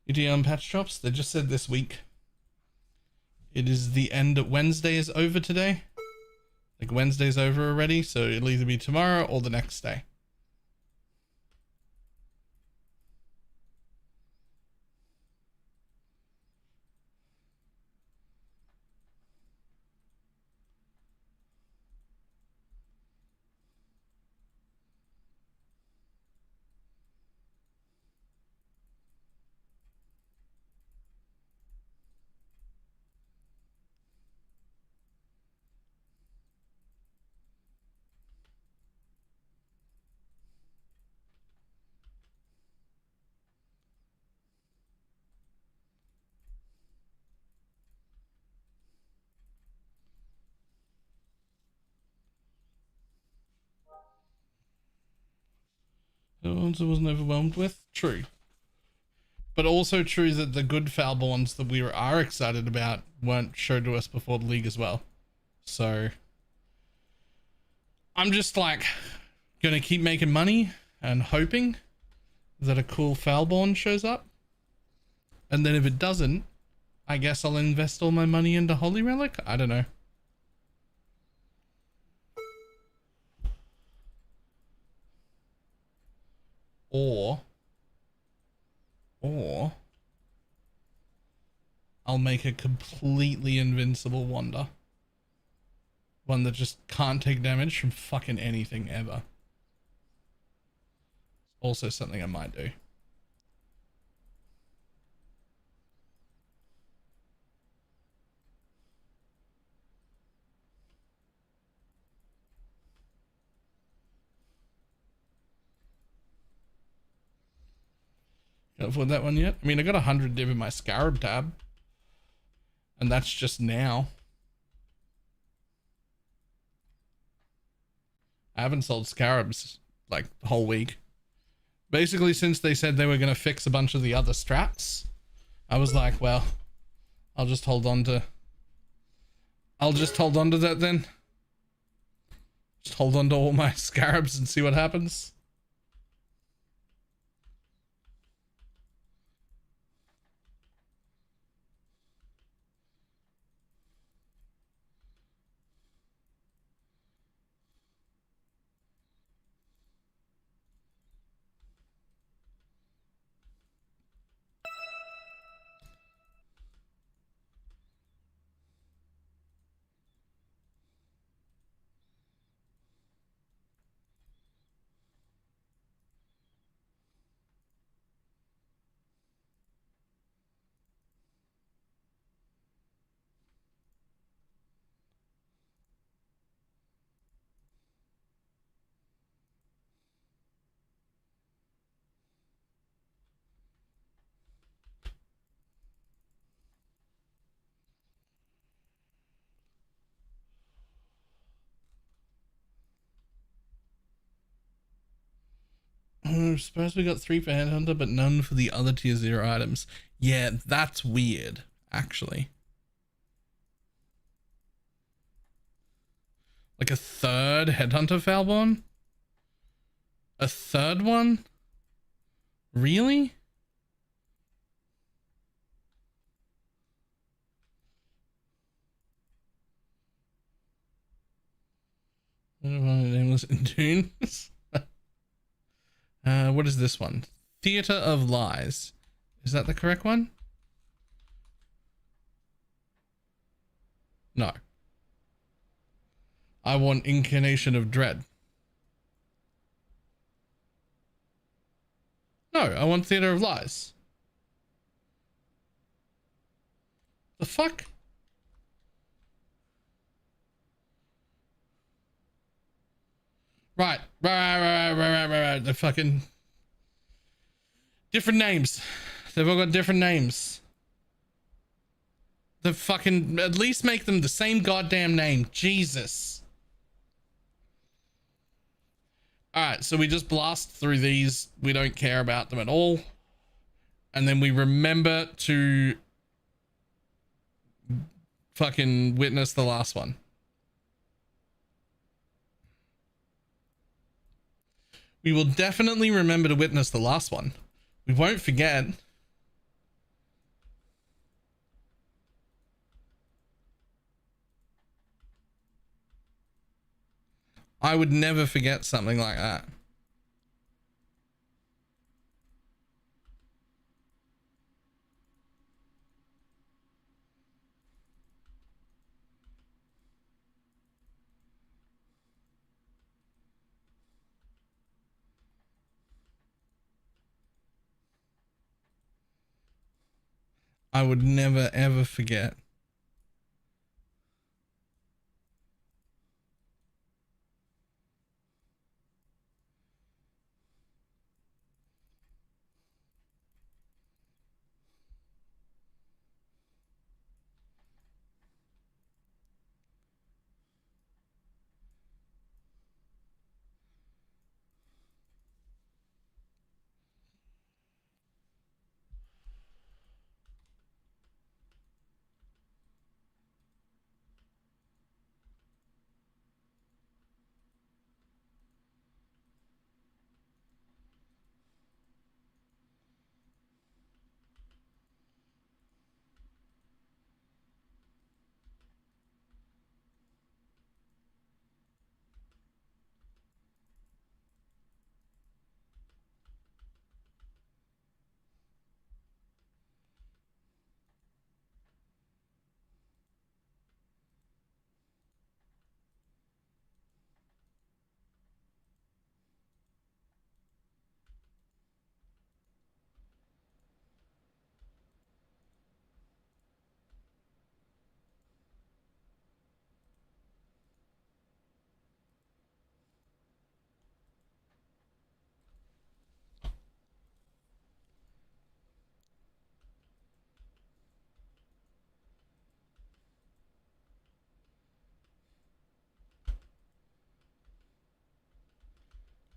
EDM patch drops, they just said this week. It is the end. Wednesday is over today. Like Wednesday's over already, so it'll either be tomorrow or the next day. The ones I wasn't overwhelmed with? True. But also true that the good Foulborns that we are excited about weren't showed to us before the league as well. So I'm just like gonna keep making money and hoping that a cool Foulborn shows up. And then if it doesn't, I guess I'll invest all my money into Holy Relic. I don't know. Or I'll make a completely invincible Wanda. One that just can't take damage from fucking anything ever. Also something I might do. Can't afford that one yet. I mean, I got 100 div in my Scarab tab. And that's just now. I haven't sold Scarabs like the whole week. Basically, since they said they were going to fix a bunch of the other strats, I was like, well, I'll just hold on to that then. Just hold on to all my Scarabs and see what happens. I suppose we got 3 for Headhunter, but none for the other tier 0 items. Yeah, that's weird, actually. Like a third Headhunter Foulborn? A third one? Really? Nameless in tunes. What is this one? Theater of Lies. Is that the correct one? No. I want Incarnation of Dread. No, I want Theater of Lies. The fuck? Right. The fucking different names. They've all got different names. The fucking at least make them the same goddamn name. Jesus. Alright, so we just blast through these. We don't care about them at all. And then we remember to fucking witness the last one. We will definitely remember to witness the last one. We won't forget. I would never forget something like that. I would never ever forget.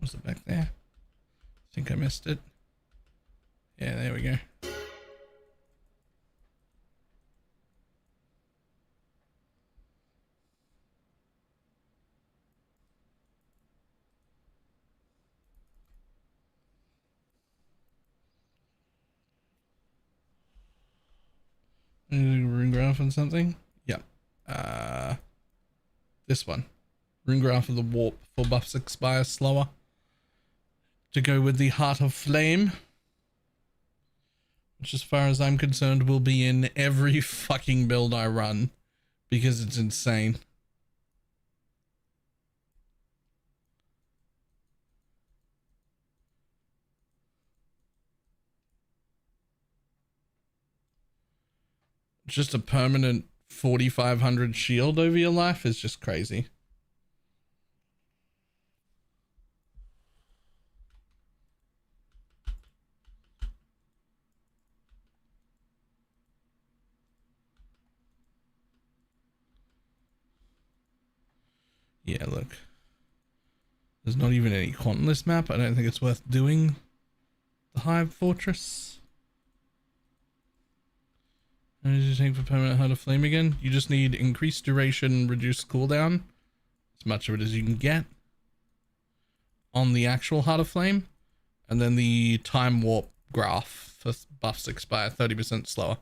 Was it back there? I think I missed it. Yeah, there we go. Rune graph and something? Yep. This one. Rune graph of the warp for buffs expire slower. To go with the Heart of Flame. Which as far as I'm concerned will be in every fucking build I run. Because it's insane. Just a permanent 4,500 shield over your life is just crazy. Yeah, look. There's not even any quant in this map. I don't think it's worth doing the Hive Fortress. How did you take for permanent Heart of Flame again? You just need increased duration, reduced cooldown. As much of it as you can get. On the actual Heart of Flame. And then the time warp graph for buffs expire 30% slower.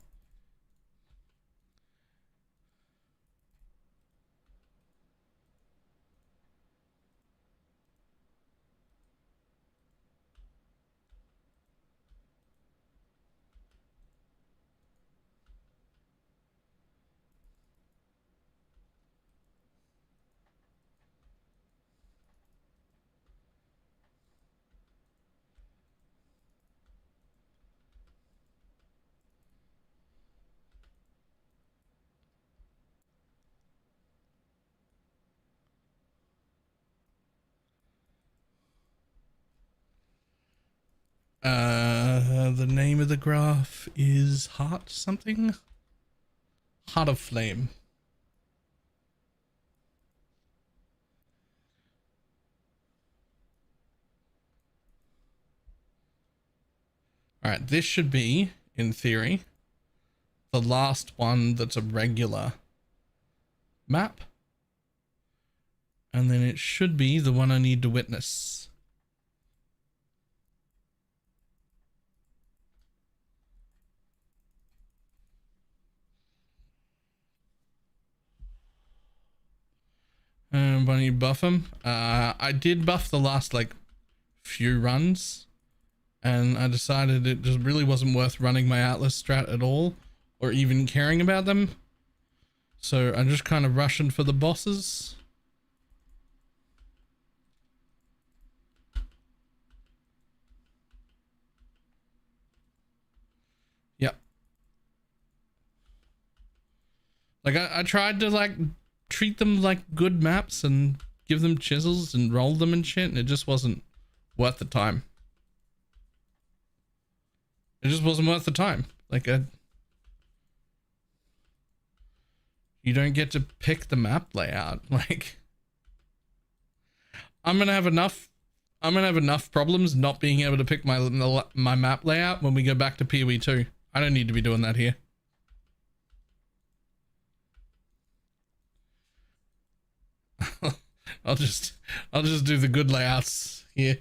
The name of the graph is Heart something? Heart of Flame. Alright, this should be, in theory, the last one that's a regular map. And then it should be the one I need to witness. Why don't you buff him? I did buff the last like few runs, and I decided it just really wasn't worth running my Atlas strat at all, or even caring about them. So I'm just kind of rushing for the bosses. Yep. Like I tried to like treat them like good maps and give them chisels and roll them and shit, and it just wasn't worth the time. It just wasn't worth the time. Like you don't get to pick the map layout. Like I'm gonna have enough problems not being able to pick my map layout when we go back to PoE 2. I don't need to be doing that here. I'll just do the good layouts here.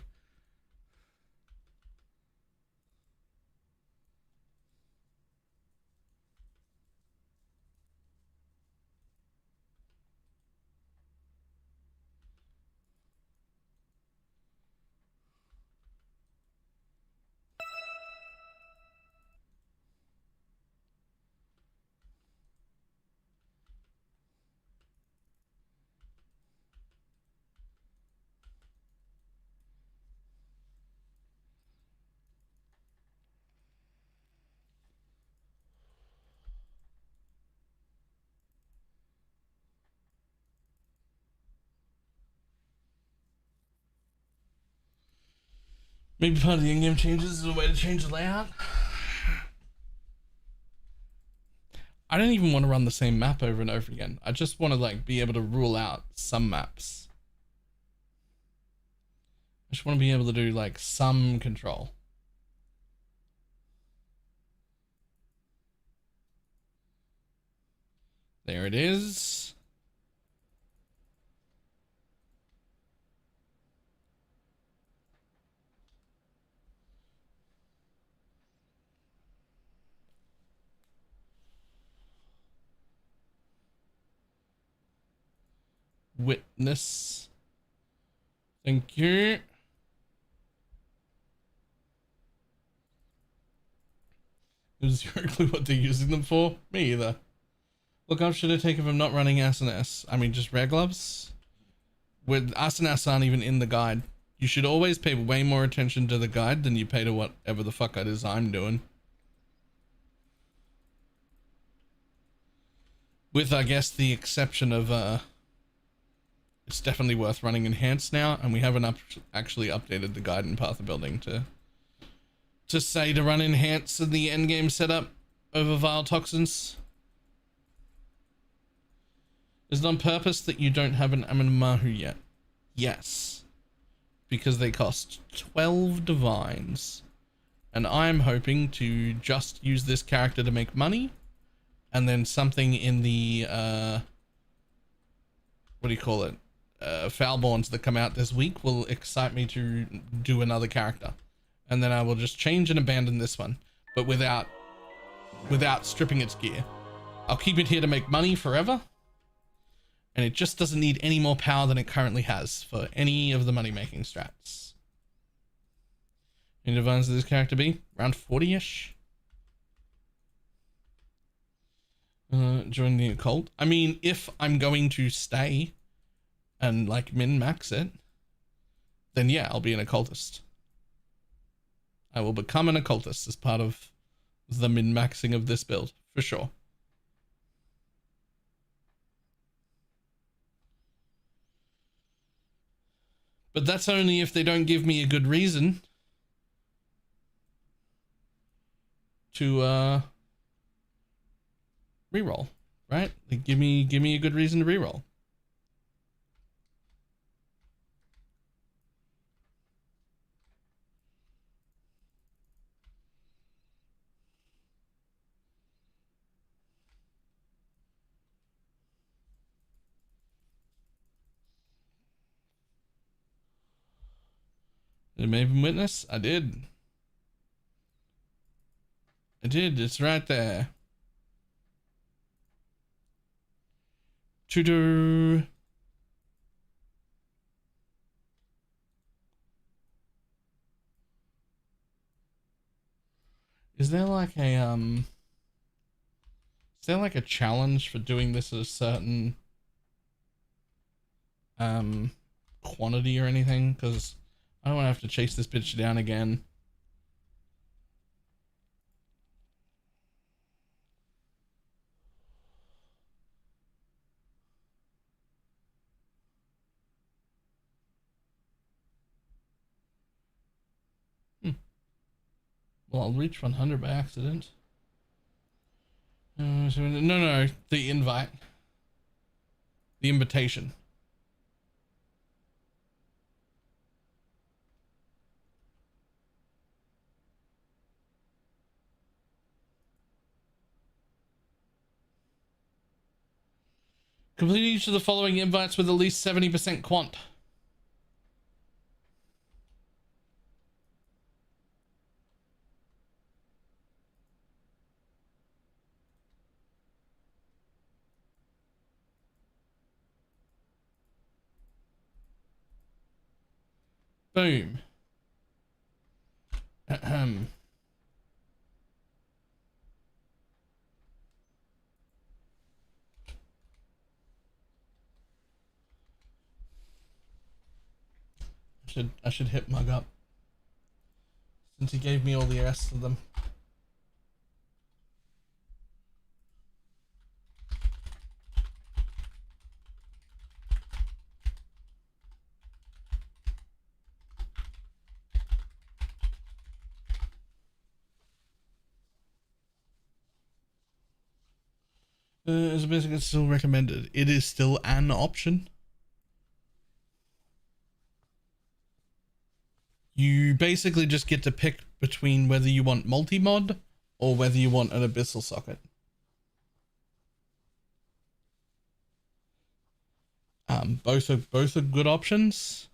Maybe part of the in-game changes is a way to change the layout. I don't even want to run the same map over and over again. I just want to like be able to rule out some maps. I just want to be able to do like some control. There it is. Witness. Thank you. There's zero clue what they're using them for. Me either. Look, I should have taken if I'm not running S&S. I mean, just rare gloves. With S&S aren't even in the guide. You should always pay way more attention to the guide than you pay to whatever the fuck it is I'm doing. With, I guess, the exception of, it's definitely worth running enhanced now, and we haven't actually updated the guide in Path of Building to say to run enhanced in the endgame setup over vile toxins. Is it on purpose that you don't have an Amamahu yet? Yes. Because they cost 12 divines. And I'm hoping to just use this character to make money. And then something in the, what do you call it? Foulborns that come out this week will excite me to do another character. And then I will just change and abandon this one. But without stripping its gear. I'll keep it here to make money forever. And it just doesn't need any more power than it currently has for any of the money-making strats. Any divines does this character be? Around 40-ish? Join the occult. I mean, if I'm going to stay and like min-max it, then yeah, I'll be an occultist. I will become an occultist as part of the min-maxing of this build, for sure. But that's only if they don't give me a good reason to reroll, right? Like give me a good reason to reroll. Did Maven Witness? I did. It's right there. To is there like a challenge for doing this at a certain quantity or anything? Because I don't want to have to chase this bitch down again. Well, I'll reach 100 by accident. No, the invite. The invitation. Complete each of the following invites with at least 70% quant. Boom. Ahem. I should hit Mug up since he gave me all the rest of them. As a basic, it's still recommended. It is still an option. You basically just get to pick between whether you want multi-mod or whether you want an abyssal socket. Both are good options.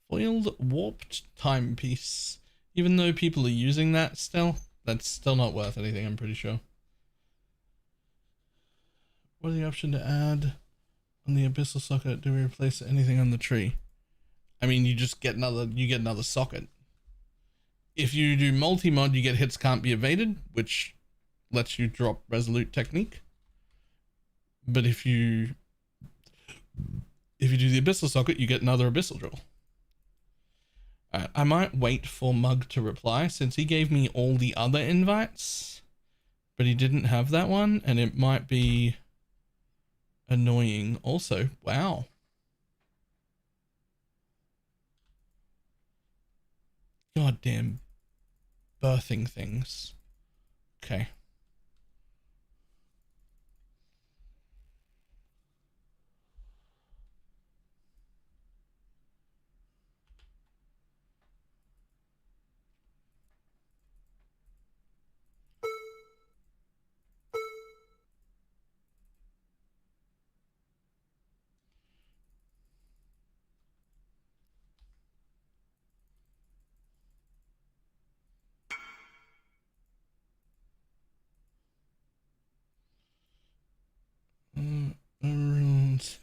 Foiled warped timepiece. Even though people are using that still, that's still not worth anything, I'm pretty sure. What are the option to add on the abyssal socket? Do we replace anything on the tree? I mean, you just get another socket. If you do multi-mod, you get hits can't be evaded, which lets you drop resolute technique. But if you do the abyssal socket, you get another abyssal drill. I might wait for Mug to reply since he gave me all the other invites, but he didn't have that one, and it might be annoying also. Wow. Goddamn birthing things. Okay. Runes.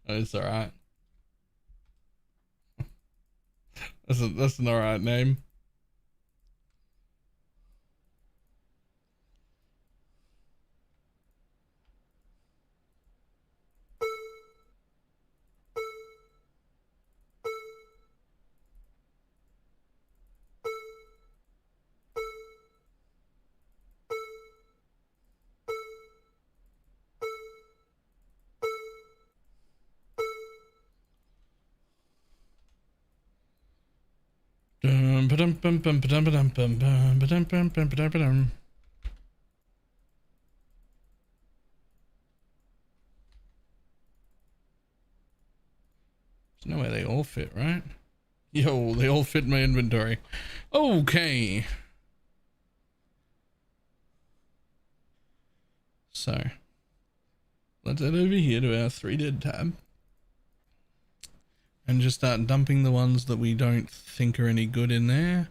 It's alright. That's an alright name. There's no way they all fit, right? Yo, they all fit my inventory. Okay. So, let's head over here to our 3 dead tab. And just start dumping the ones that we don't think are any good in there.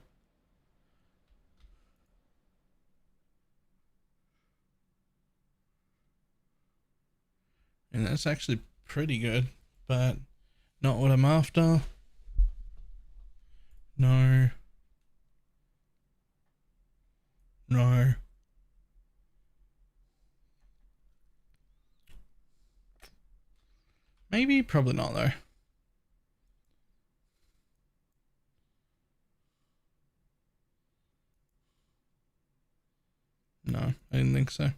And that's actually pretty good, but not what I'm after. No. No. Maybe, probably not though. No, I didn't think so.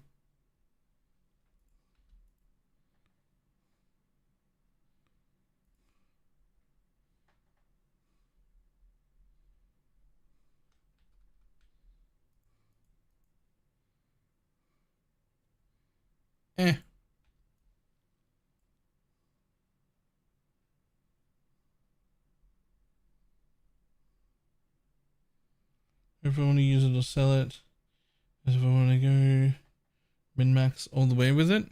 Eh. If I want to use it or sell it. If I want to go min-max all the way with it.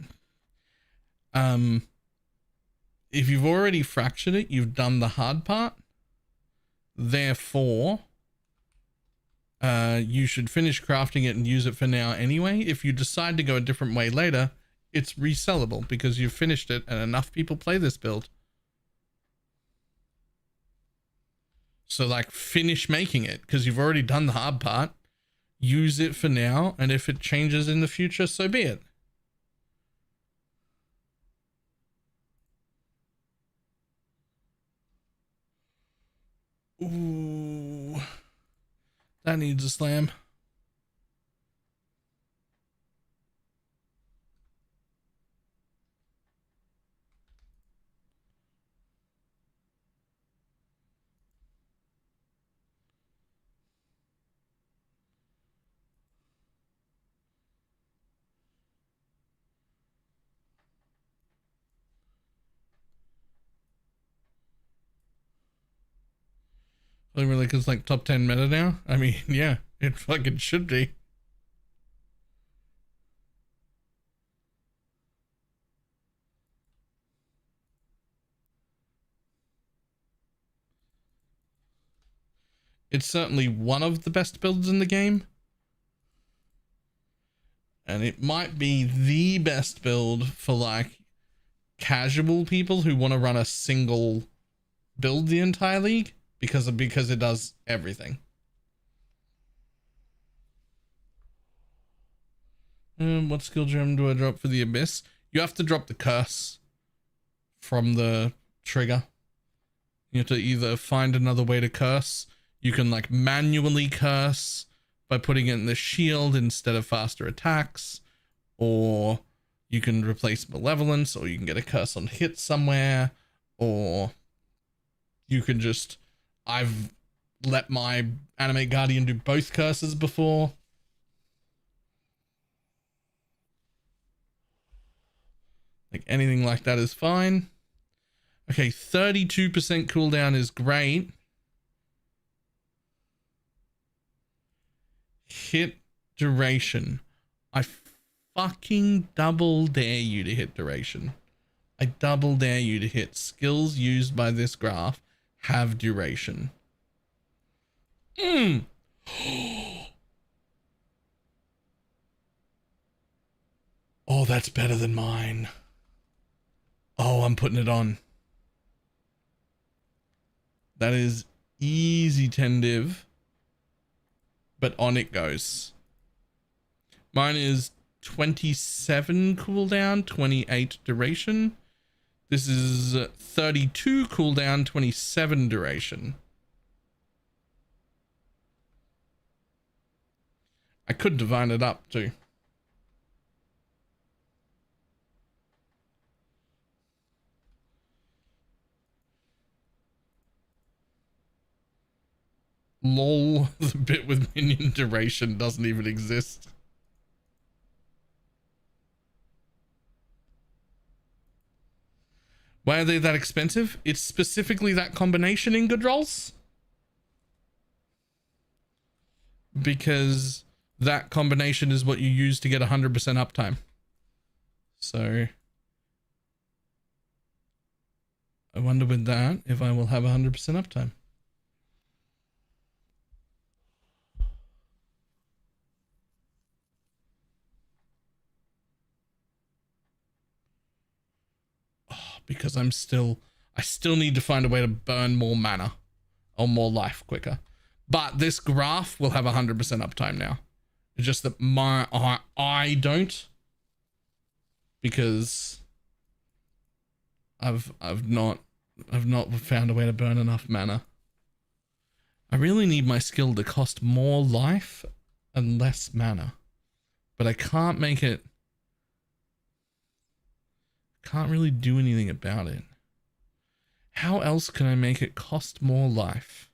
If you've already fractured it, you've done the hard part. Therefore, you should finish crafting it and use it for now anyway. If you decide to go a different way later, it's resellable because you've finished it and enough people play this build. So like finish making it because you've already done the hard part. Use it for now, and if it changes in the future, so be it. Ooh, that needs a slam. Really, because like top 10 meta now? I mean, yeah, it fucking should be. It's certainly one of the best builds in the game. And it might be the best build for like casual people who want to run a single build the entire league because it does everything. What skill gem do I drop for the Abyss? You have to drop the curse from the trigger. You have to either find another way to curse. You can like manually curse by putting it in the shield instead of faster attacks, or you can replace malevolence, or you can get a curse on hit somewhere, or you can just, I've let my animate guardian do both curses before. Like anything like that is fine. Okay, 32% cooldown is great. Hit duration. I fucking double dare you to hit duration. I double dare you to hit skills used by this graph have duration. Oh, that's better than mine. Oh, I'm putting it on. That is easy 10 div, but on it goes. Mine is 27 cooldown, 28 duration. This is 32 cooldown, 27 duration. I could divine it up too. Lol, the bit with minion duration doesn't even exist. Why are they that expensive? It's specifically that combination in good rolls. Because that combination is what you use to get 100% uptime. So I wonder with that if I will have 100% uptime. Because I still need to find a way to burn more mana or more life quicker. But this graph will have 100% uptime now. It's just that I don't, because I've not found a way to burn enough mana. I really need my skill to cost more life and less mana, but I can't make it. Can't really do anything about it. How else can I make it cost more life?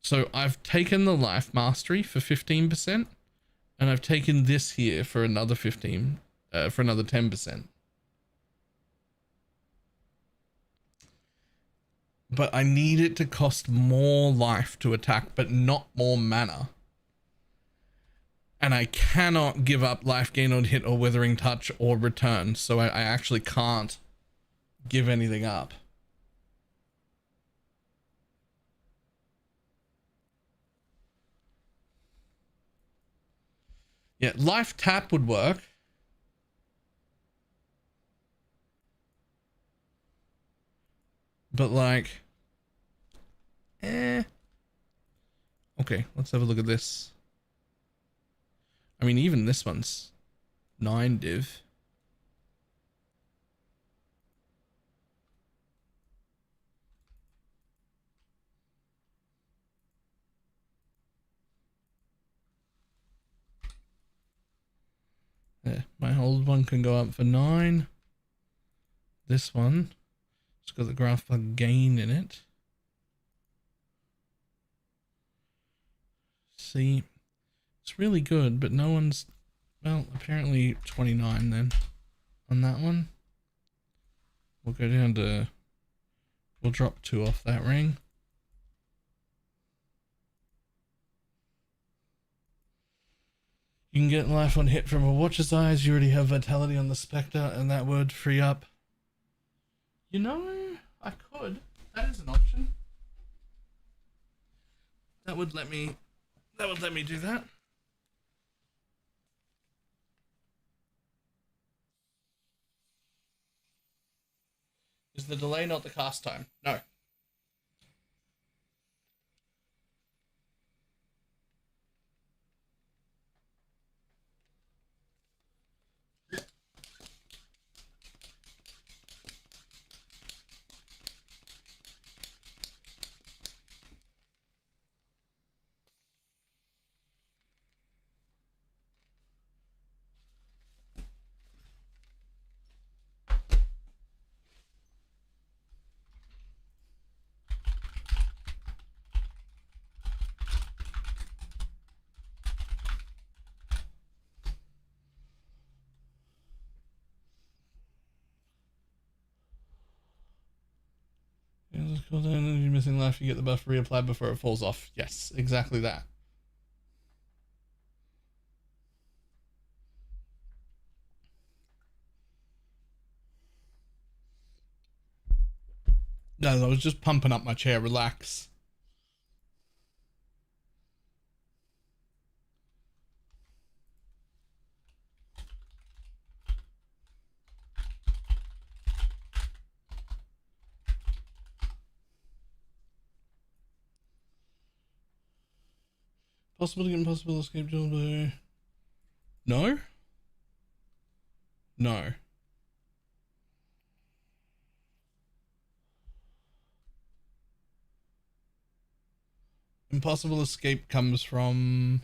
So I've taken the life mastery for 15%, and I've taken this here for another 10%. But I need it to cost more life to attack, but not more mana. And I cannot give up life gain on hit or withering touch or return, so I actually can't give anything up. Yeah, life tap would work. But like, okay, let's have a look at this. I mean, even this one's 9 div. Yeah, my old one can go up for 9. This one, it's got the graph bug gain in it. See, it's really good, but no one's, well, apparently 29 then on that one. We'll go down to, we'll drop 2 off that ring. You can get life on hit from a watcher's eyes. You already have vitality on the spectre, and that would free up. You know, I could. That is an option. That would let me do that. Is the delay not the cast time? No. Cool down, and you're missing life, you get the buff reapplied before it falls off. Yes, exactly that. Guys, I was just pumping up my chair, relax. Possible to get impossible escape jumbo. No? No. Impossible escape comes from...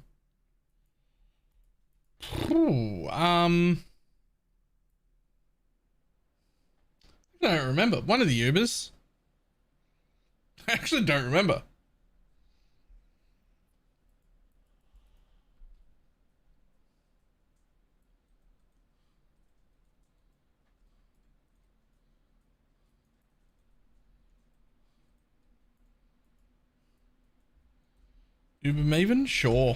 Ooh, I don't remember. One of the Ubers. I actually don't remember. Uber Maven? Sure.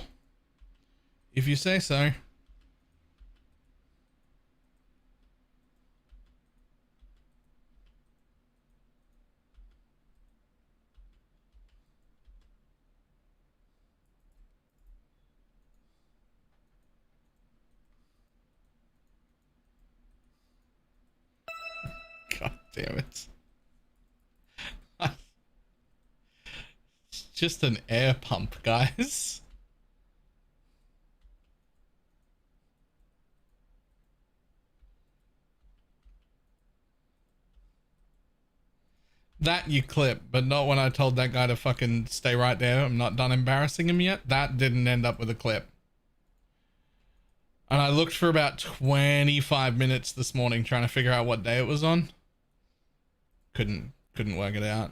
If you say so. God damn it. It's just an air pump, guys. That you clip, but not when I told that guy to fucking stay right there. I'm not done embarrassing him yet. That didn't end up with a clip. And I looked for about 25 minutes this morning trying to figure out what day it was on. Couldn't work it out.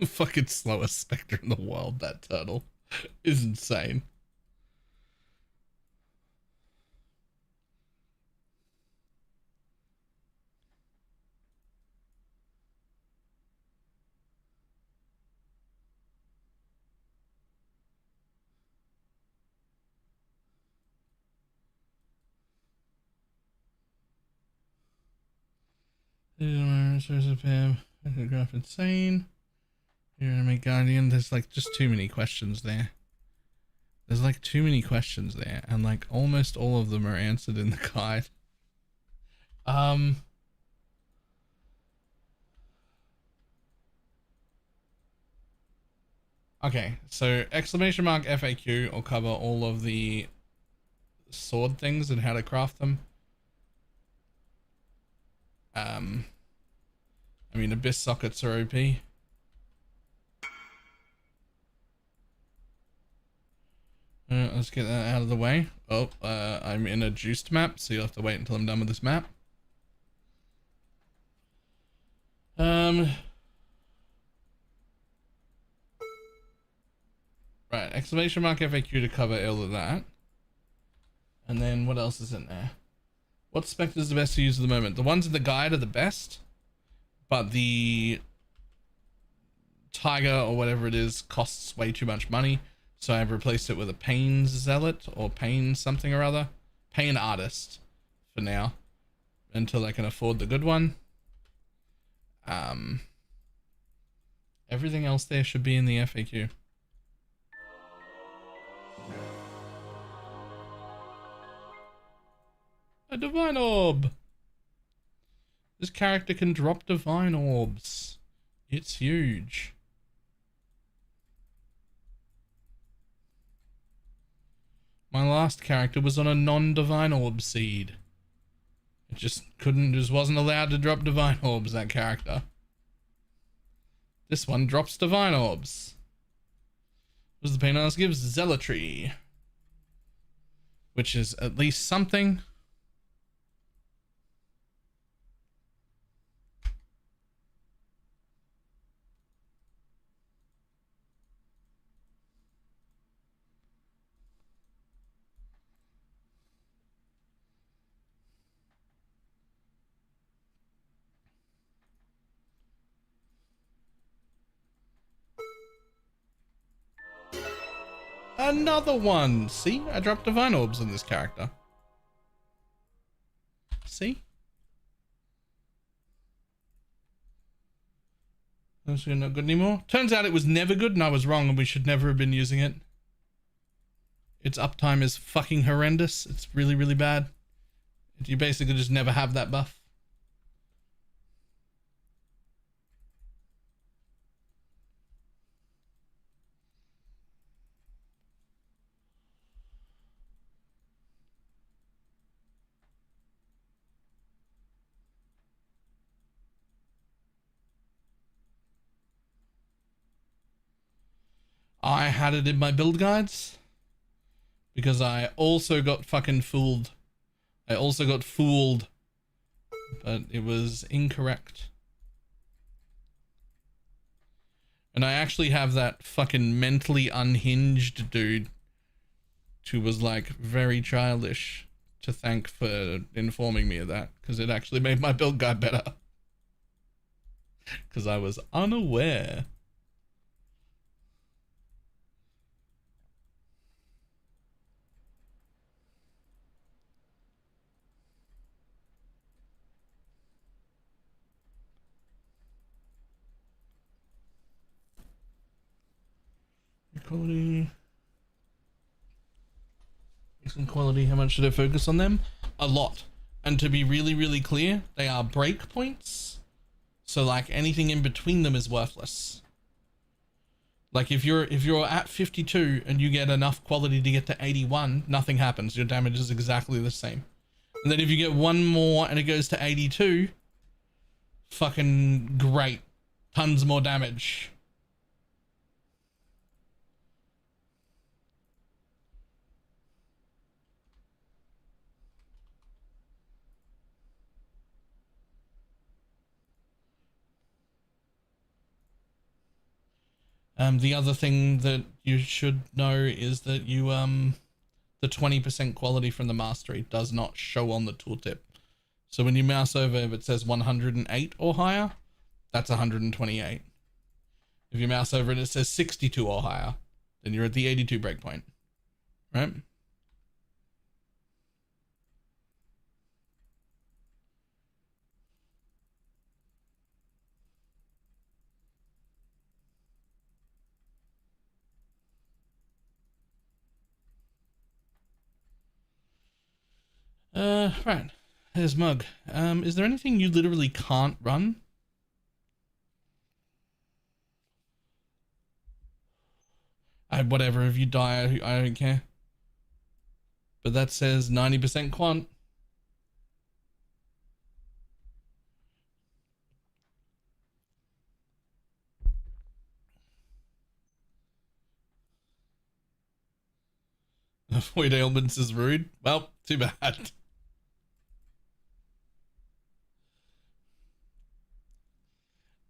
Fucking slowest specter in the world, that turtle is insane. Source of Pam, photograph insane. You're gonna make Guardian. There's like just too many questions there. There's like too many questions there, and like almost all of them are answered in the guide. Okay, so exclamation mark FAQ will cover all of the sword things and how to craft them. I mean, abyss sockets are OP. Let's get that out of the way. Oh, I'm in a juiced map, so you'll have to wait until I'm done with this map. Right, exclamation mark FAQ to cover all of that. And then what else is in there? What spec is the best to use at the moment? The ones in the guide are the best, but the Tiger or whatever it is costs way too much money. So I've replaced it with a Pain Zealot or Pain something or other. Pain Artist for now, until I can afford the good one. Everything else there should be in the FAQ. A divine orb. This character can drop divine orbs. It's huge. My last character was on a non-divine orb seed. It just wasn't allowed to drop divine orbs, that character. This one drops divine orbs. What does the Pain Artist give? Zealotry. Which is at least something. Another one. See, I dropped divine orbs on this character. See? That's not good anymore. Turns out it was never good and I was wrong and we should never have been using it. Its uptime is fucking horrendous. It's really, really bad. You basically just never have that buff. I had it in my build guides because I also got fucking fooled. I also got fooled, but it was incorrect. And I actually have that fucking mentally unhinged dude who was like very childish to thank for informing me of that, because it actually made my build guide better. Because I was unaware. Quality. Excellent quality. How much should I focus on them? A lot. And to be really, really clear, they are breakpoints. So like anything in between them is worthless. Like if you're at 52 and you get enough quality to get to 81, nothing happens. Your damage is exactly the same. And then if you get one more and it goes to 82, fucking great. Tons more damage. The other thing that you should know is that you, the 20% quality from the mastery does not show on the tooltip. So when you mouse over, if it says 108 or higher, that's 128. If you mouse over and it says 62 or higher, then you're at the 82 breakpoint, right? Right. There's Mug. Is there anything you literally can't run? Whatever, if you die, I don't care. But that says 90% quant. Avoid ailments is rude. Well, too bad.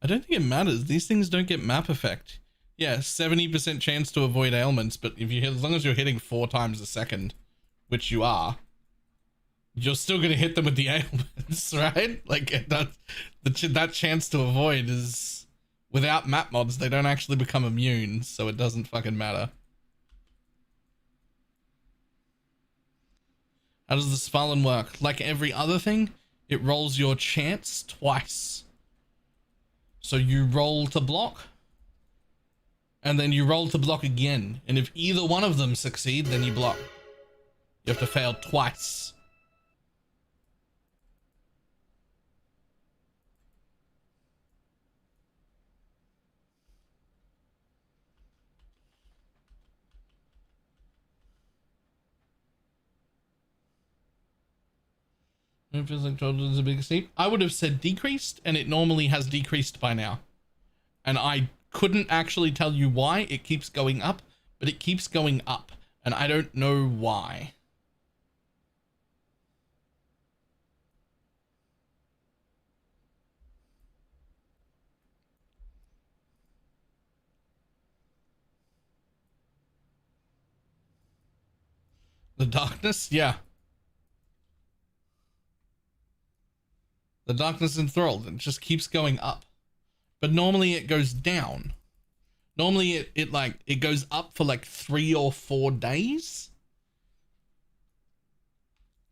I don't think it matters. These things don't get map effect. Yeah, 70% chance to avoid ailments, but if you hit, as long as you're hitting 4 times a second, which you are, you're still gonna hit them with the ailments, right? Like that chance to avoid is, without map mods, they don't actually become immune, so it doesn't fucking matter. How does the Spalin work? Like every other thing, it rolls your chance twice. So you roll to block, and then you roll to block again. And if either one of them succeed, then you block. You have to fail twice. It feels like total is a big steep. I would have said decreased, and it normally has decreased by now. And I couldn't actually tell you why it keeps going up, but it keeps going up, and I don't know why. The darkness, yeah. The darkness enthralled, it just keeps going up. But normally it goes down. Normally it goes up for like 3 or 4 days.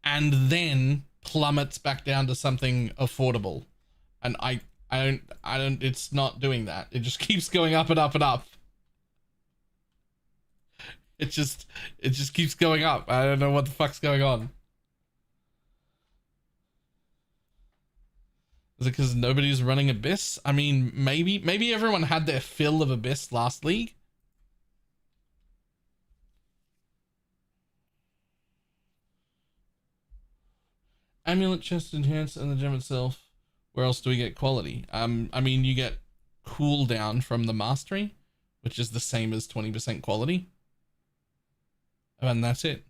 And then plummets back down to something affordable. And I don't, it's not doing that. It just keeps going up and up and up. It just keeps going up. I don't know what the fuck's going on. Is it because nobody's running Abyss? I mean, maybe everyone had their fill of Abyss last league. Amulet, chest enhance, and the gem itself. Where else do we get quality? I mean, you get cooldown from the mastery, which is the same as 20% quality. And that's it.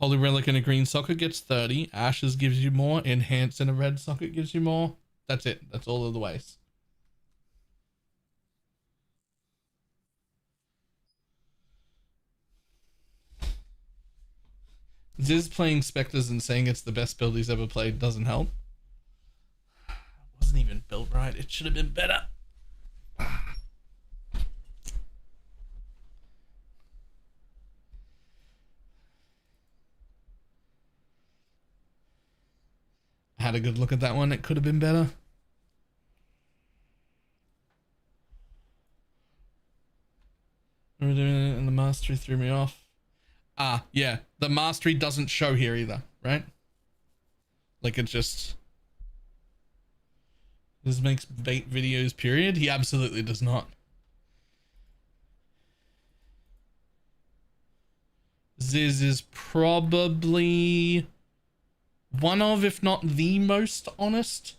Holy Relic in a green socket gets 30. Ashes gives you more. Enhance in a red socket gives you more. That's it. That's all of the ways. Ziz playing Spectres and saying it's the best build he's ever played doesn't help. It wasn't even built right. It should have been better. Had a good look at that one. It could have been better. We're doing it and the mastery threw me off. Ah, yeah. The mastery doesn't show here either, right? Like it just... This makes bait videos, period. He absolutely does not. Ziz is probably one of, if not the most honest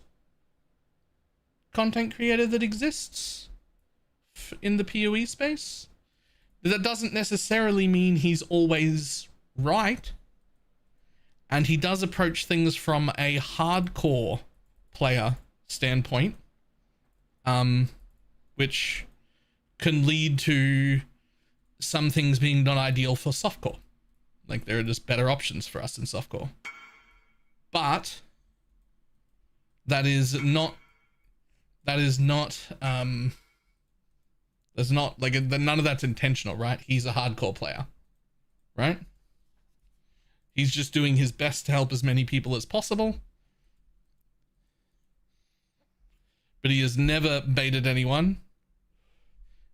content creator that exists in the PoE space. But that doesn't necessarily mean he's always right. And he does approach things from a hardcore player standpoint, which can lead to some things being not ideal for softcore. Like there are just better options for us in softcore. But there's not like none of that's intentional, right? He's a hardcore player, right? He's just doing his best to help as many people as possible. But he has never baited anyone.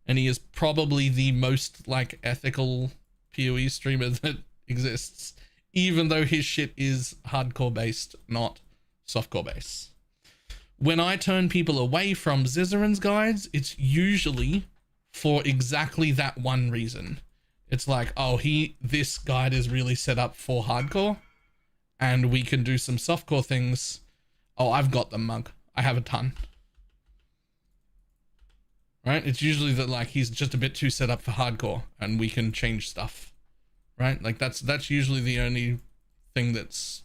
And he is probably the most like ethical PoE streamer that exists. even though his shit is hardcore based, not softcore based. When I turn people away from Zizaran's guides, it's usually for exactly that one reason. It's like, oh, this guide is really set up for hardcore and we can do some softcore things. Oh, I've got them, mug. I have a ton. Right? It's usually that like he's just a bit too set up for hardcore and we can change stuff. Right? Like that's usually the only thing that's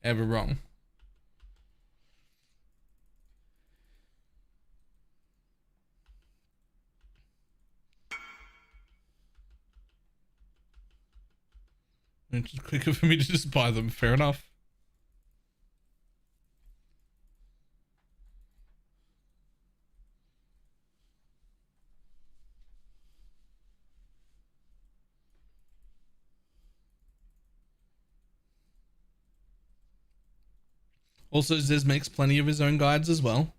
ever wrong. It's just quicker for me to just buy them. Fair enough. Also, Ziz makes plenty of his own guides as well.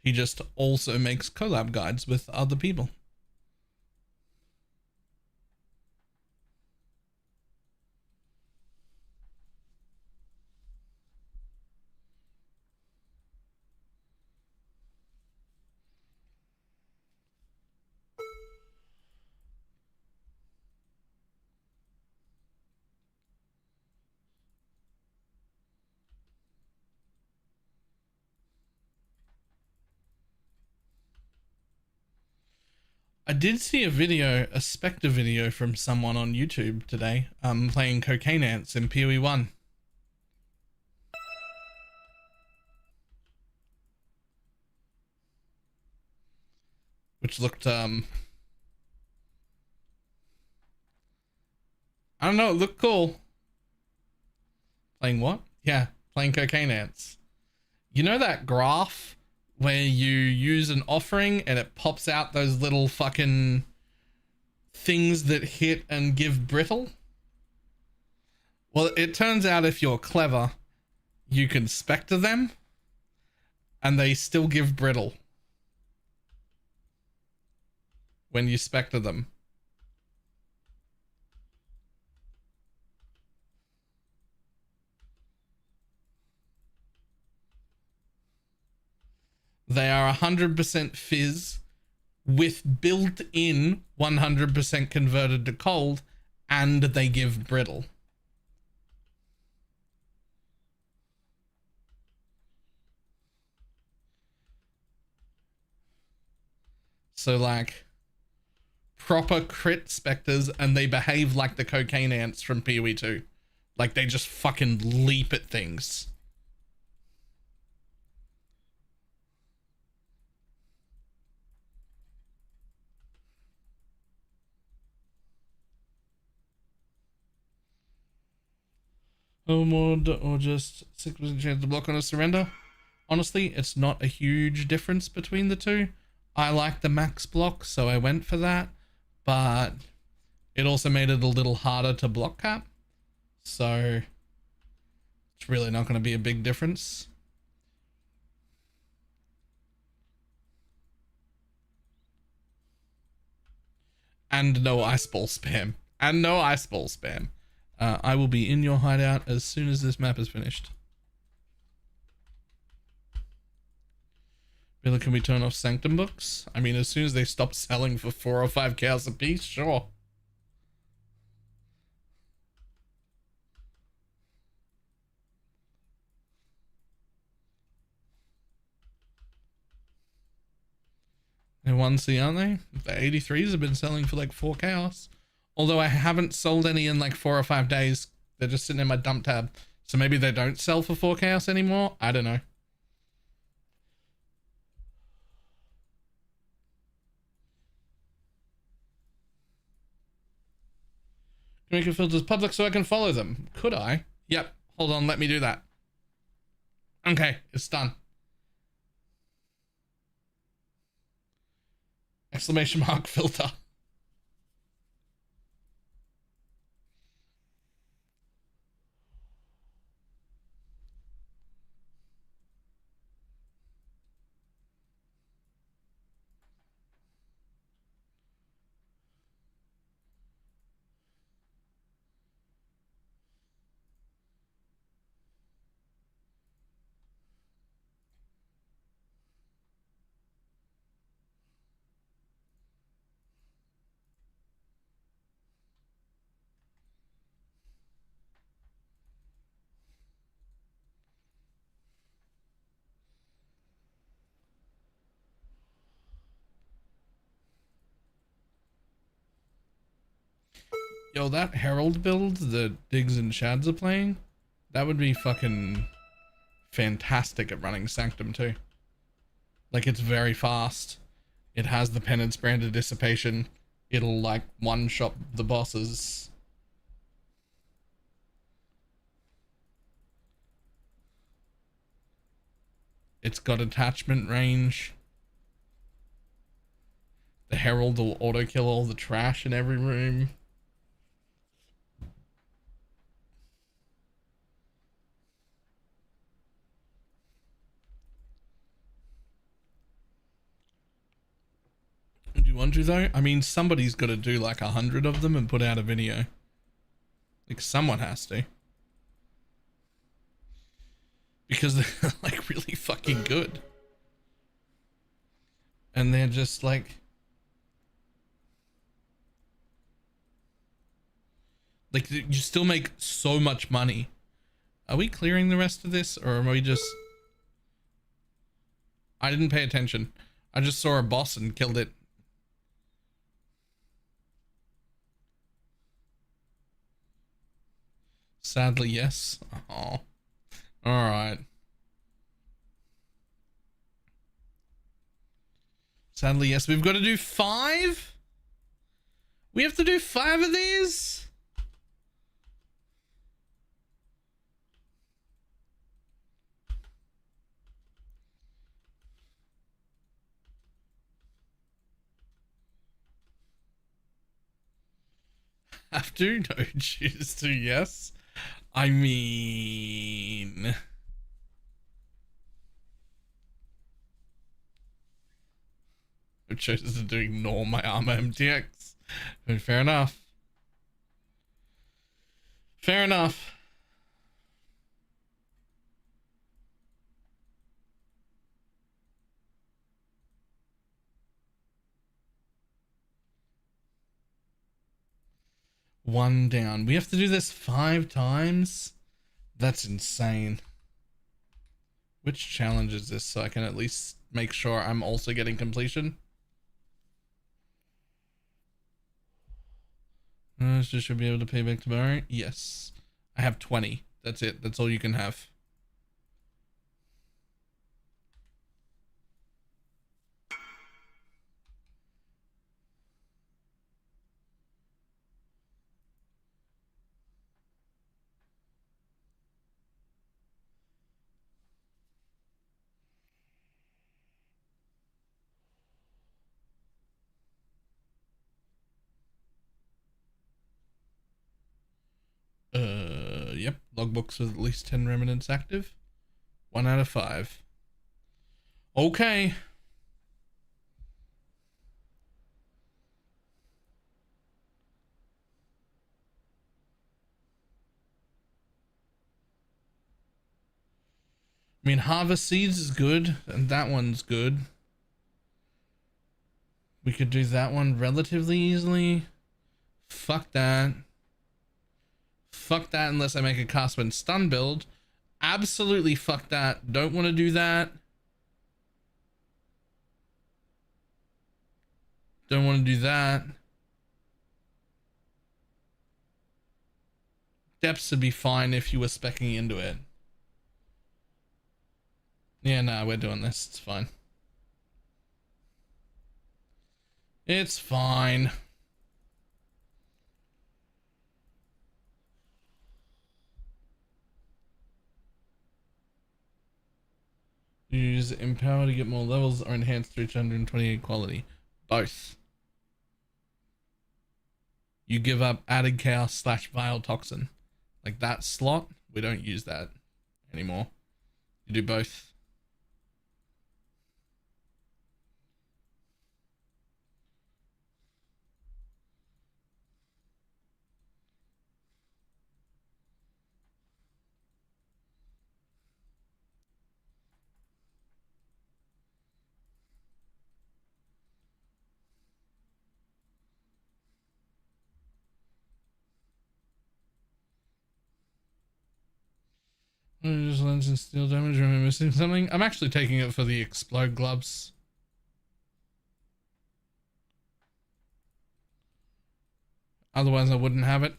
He just also makes collab guides with other people. I did see a Spectre video from someone on YouTube today, playing Cocaine Ants in PoE 1. Which looked, I don't know, it looked cool. Playing what? Yeah, playing Cocaine Ants. You know that graph where you use an offering and it pops out those little fucking things that hit and give brittle? Well, it turns out if you're clever, you can spectre them and they still give brittle when you spectre them. They are 100% fizz with built-in 100% converted to cold, and they give brittle. So like proper crit specters, and they behave like the cocaine ants from PoE 2. Like they just fucking leap at things. Oh, mod or just 6% chance to block on a surrender. Honestly, it's not a huge difference between the two. I like the max block, so I went for that, but it also made it a little harder to block cap. So it's really not going to be a big difference. And no ice ball spam. And no ice ball spam. I will be in your hideout as soon as this map is finished. Billy, can we turn off Sanctum books? I mean, as soon as they stop selling for 4 or 5 cows a piece, sure. They're 1C, aren't they? The 83s have been selling for like 4 chaos. Although I haven't sold any in like 4 or 5 days. They're just sitting in my dump tab. So maybe they don't sell for 4 chaos anymore? I don't know. Can make your filters public so I can follow them. Could I? Yep. Hold on, let me do that. Okay, it's done. Exclamation mark filter. Yo, that Herald build that Diggs and Shads are playing, that would be fucking fantastic at running Sanctum too. Like, it's very fast. It has the Penance brand of Dissipation. It'll like one-shot the bosses. It's got attachment range. The Herald will auto-kill all the trash in every room. Do you want to though? I mean, somebody's got to do like 100 of them and put out a video. Like, someone has to. Because they're like really fucking good. And they're just like you still make so much money. Are we clearing the rest of this, or am we just... I didn't pay attention. I just saw a boss and killed it. Sadly, yes. Oh. All right. Sadly, yes. We've got to do 5? We have to do 5 of these? Have to? No, choose to, yes. I mean... I chose to ignore my armor MTX. Fair enough. Fair enough. One down. We have to do this 5 times? That's insane. Which challenge is this so I can at least make sure I'm also getting completion? So should be able to pay back tomorrow? Yes. I have 20. That's it. That's all you can have. Yep. Logbooks with at least 10 remnants active. 1 out of 5. Okay. I mean, Harvest Seeds is good, and that one's good. We could do that one relatively easily. Fuck that. Fuck that unless I make a cast when stun build. Absolutely fuck that. Don't want to do that. Don't want to do that. Depths would be fine if you were speccing into it. Yeah, nah, we're doing this. It's fine. It's fine. Use Empower to get more levels or enhance to reach 128 quality. Both. You give up added chaos / vile toxin. Like that slot, we don't use that anymore. You do both. Just lens and steel damage. Am I missing something? I'm actually taking it for the explode gloves. Otherwise I wouldn't have it.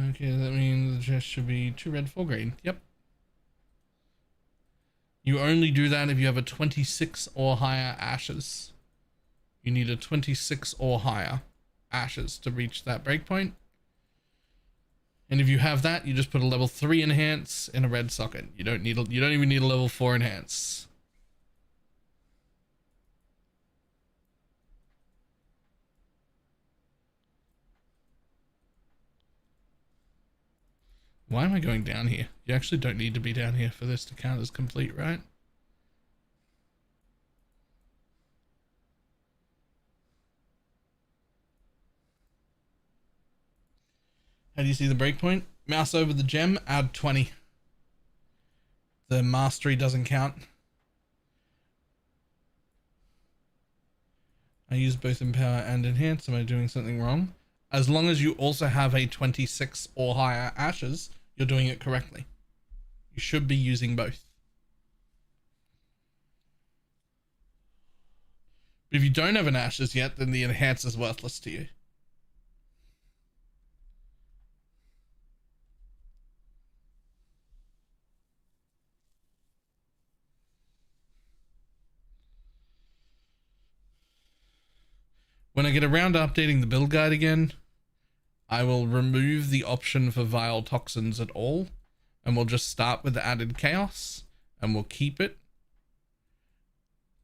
Okay, that means the chest should be 2 red, 4 green. Yep. You only do that if you have a 26 or higher ashes. You need a 26 or higher ashes to reach that breakpoint. And if you have that, you just put a level 3 enhance in a red socket. You don't even need a level 4 enhance. Why am I going down here? You actually don't need to be down here for this to count as complete, right? How do you see the breakpoint? Mouse over the gem, add 20. The mastery doesn't count. I use both empower and enhance. Am I doing something wrong? As long as you also have a 26 or higher ashes, you're doing it correctly. You should be using both. If you don't have an ashes yet, then the enhance is worthless to you. When I get around to updating the build guide again, I will remove the option for vile toxins at all, and we'll just start with the added chaos, and we'll keep it.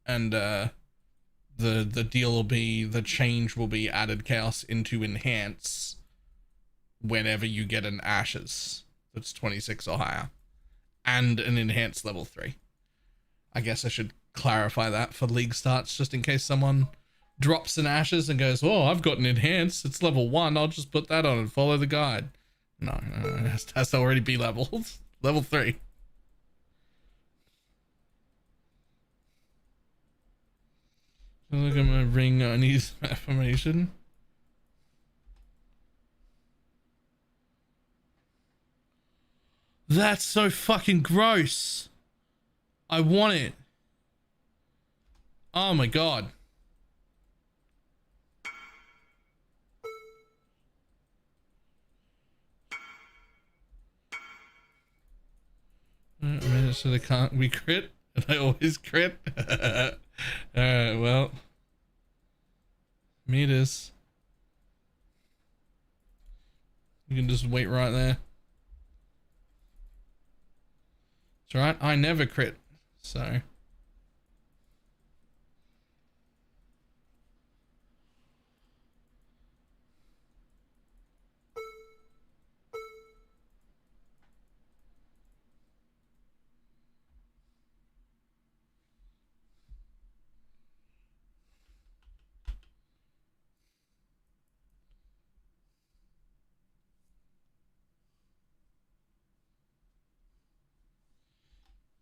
And the deal will be, the change will be added chaos into enhance whenever you get an ashes that's 26 or higher, and an enhance level 3. I guess I should clarify that for league starts, just in case someone drops an ashes and goes, oh, I've got an enhance, it's level 1, I'll just put that on and follow the guide. No, it has to already be leveled. Level 3. Look at my ring, I need affirmation. That's so fucking gross. I want it. Oh my god. So they can't, we crit, and I always crit. Alright, well, meters. You can just wait right there. It's alright, I never crit, so.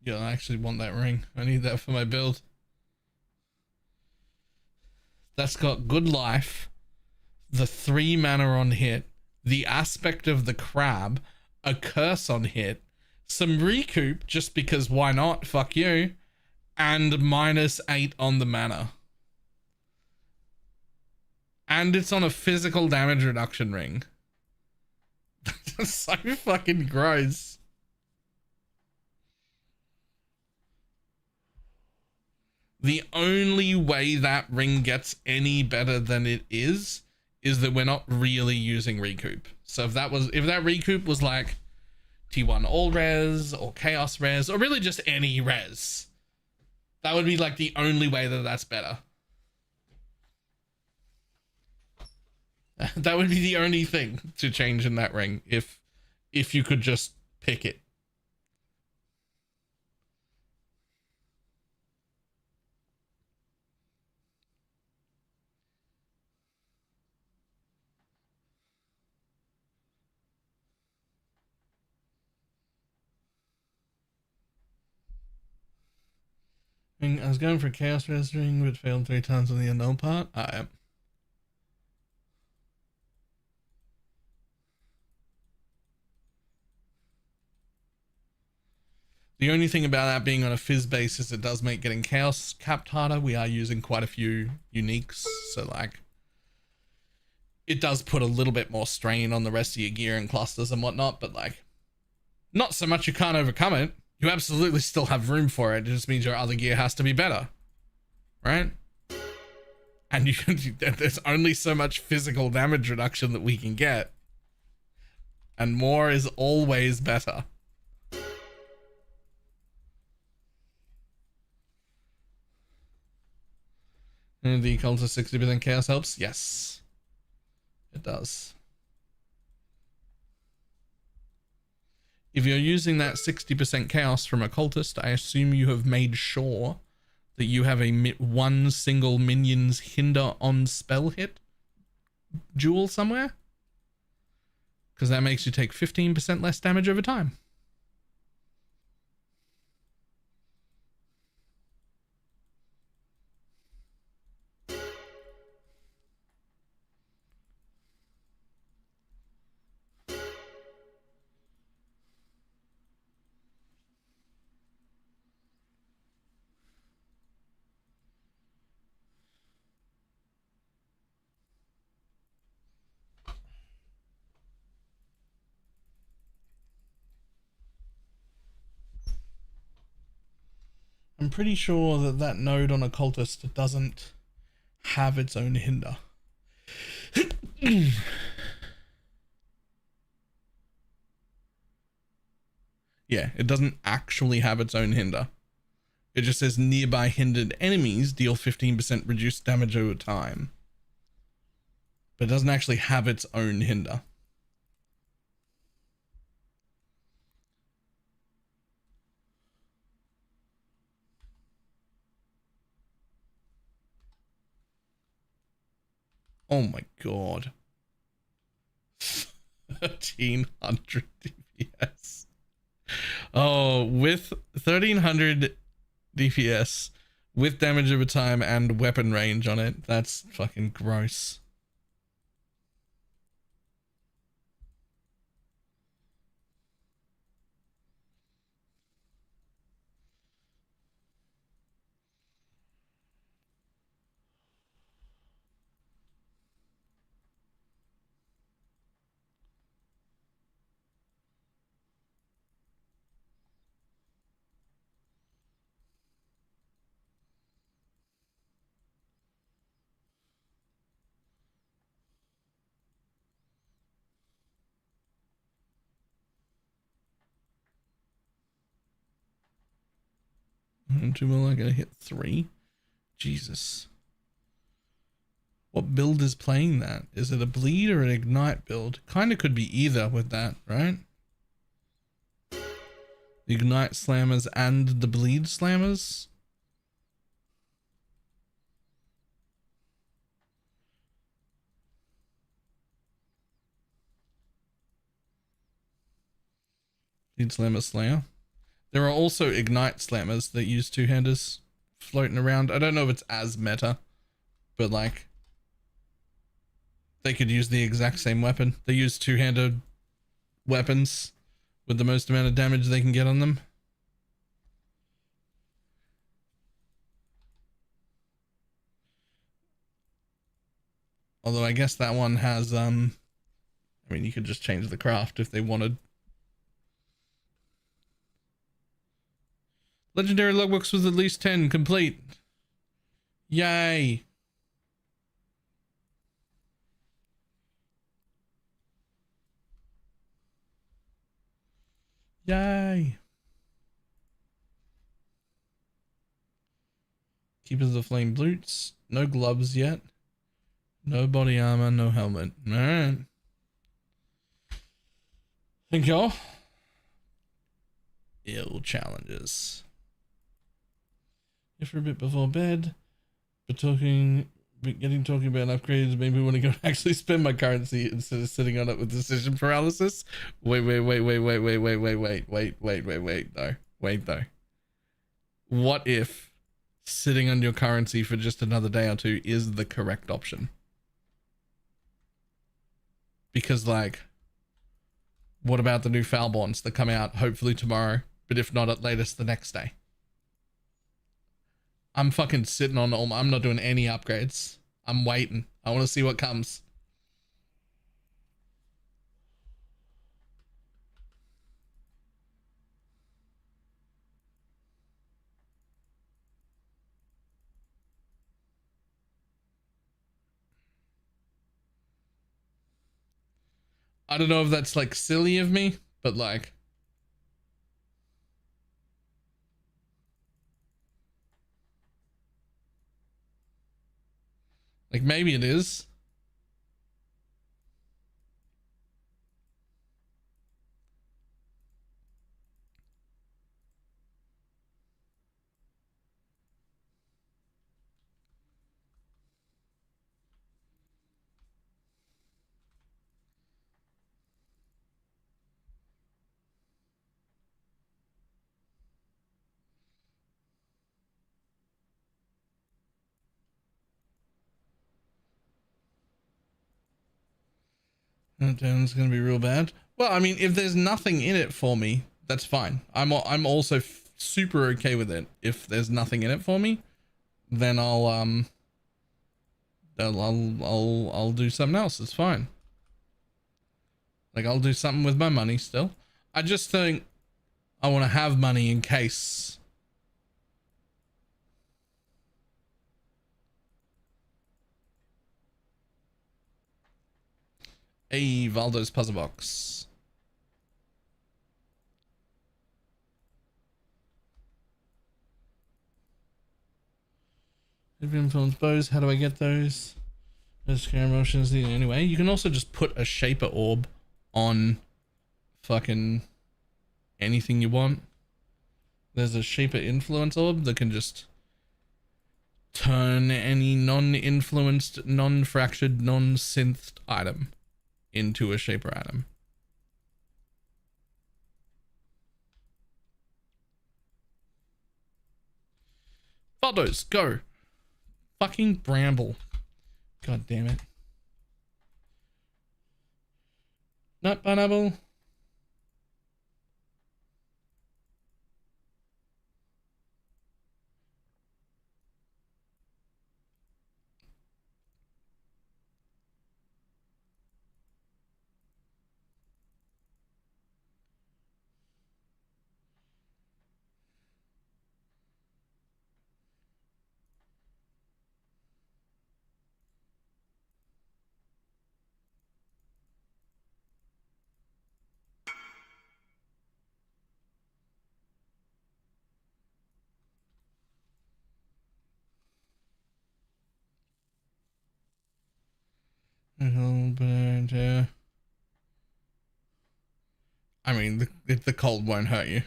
Yeah, I actually want that ring. I need that for my build. That's got good life, the 3 mana on hit, the aspect of the crab, a curse on hit, some recoup just because why not, fuck you, and -8 on the mana. And it's on a physical damage reduction ring. That's so fucking gross. The only way that ring gets any better than it is that we're not really using recoup. So if that recoup was like T1 all res or chaos res or really just any res, that would be like the only way that that's better. That would be the only thing to change in that ring if you could just pick it. I was going for chaos res ring, but failed 3 times on the unknown part. I am. The only thing about that being on a fizz base is it does make getting chaos capped harder. We are using quite a few uniques, so like it does put a little bit more strain on the rest of your gear and clusters and whatnot, but like not so much you can't overcome it. You absolutely still have room for it. It just means your other gear has to be better, right? And you can, there's only so much physical damage reduction that we can get, and more is always better. And the cultist 60% chaos helps? Yes, it does. If you're using that 60% chaos from a cultist, I assume you have made sure that you have a one single minion's hinder on spell hit jewel somewhere, because that makes you take 15% less damage over time. I'm pretty sure that that node on occultist doesn't have its own hinder. Yeah, it doesn't actually have its own hinder. It just says nearby hindered enemies deal 15% reduced damage over time. But it doesn't actually have its own hinder. Oh my god. 1300 DPS. Oh, with 1300 DPS with damage over time and weapon range on it. That's fucking gross. Too well, I gotta hit 3. Jesus. What build is playing that? Is it a bleed or an ignite build? Kinda could be either with that, right? The ignite slammers and the bleed slammers. Bleed slammer slayer. There are also ignite slammers that use two-handers floating around. I don't know if it's as meta, but like they could use the exact same weapon. They use two-handed weapons with the most amount of damage they can get on them. Although I guess that one has I mean, you could just change the craft if they wanted. Legendary logbooks with at least 10 complete. Yay. Yay. Keepers of the Flame boots. No gloves yet. No body armor, no helmet. Alright. Thank y'all. Ill challenges. If for a bit before bed, but talking about upgrades made me want to go actually spend my currency instead of sitting on it with decision paralysis. Wait, though. What if sitting on your currency for just another day or two is the correct option? Because like, what about the new Foulborns that come out hopefully tomorrow but if not, at latest the next day. I'm fucking sitting on all. I'm not doing any upgrades. I'm waiting. I want to see what comes. I don't know if that's like silly of me, but like maybe it is. That down's gonna be real bad. Well, I mean, if there's nothing in it for me, that's fine. I'm also super okay with it. If there's nothing in it for me, then I'll do something else. It's fine. Like I'll do something with my money still. I just think I want to have money in case. Hey, Valdo's puzzle box. Influence bows. How do I get those? Scare motions the only way. You can also just put a shaper orb on fucking anything you want. There's a shaper influence orb that can just turn any non-influenced, non-fractured, non-synthed item into a shaper item. Photos, go. Fucking bramble. God damn it. Not pineapple. I mean, the cold won't hurt you.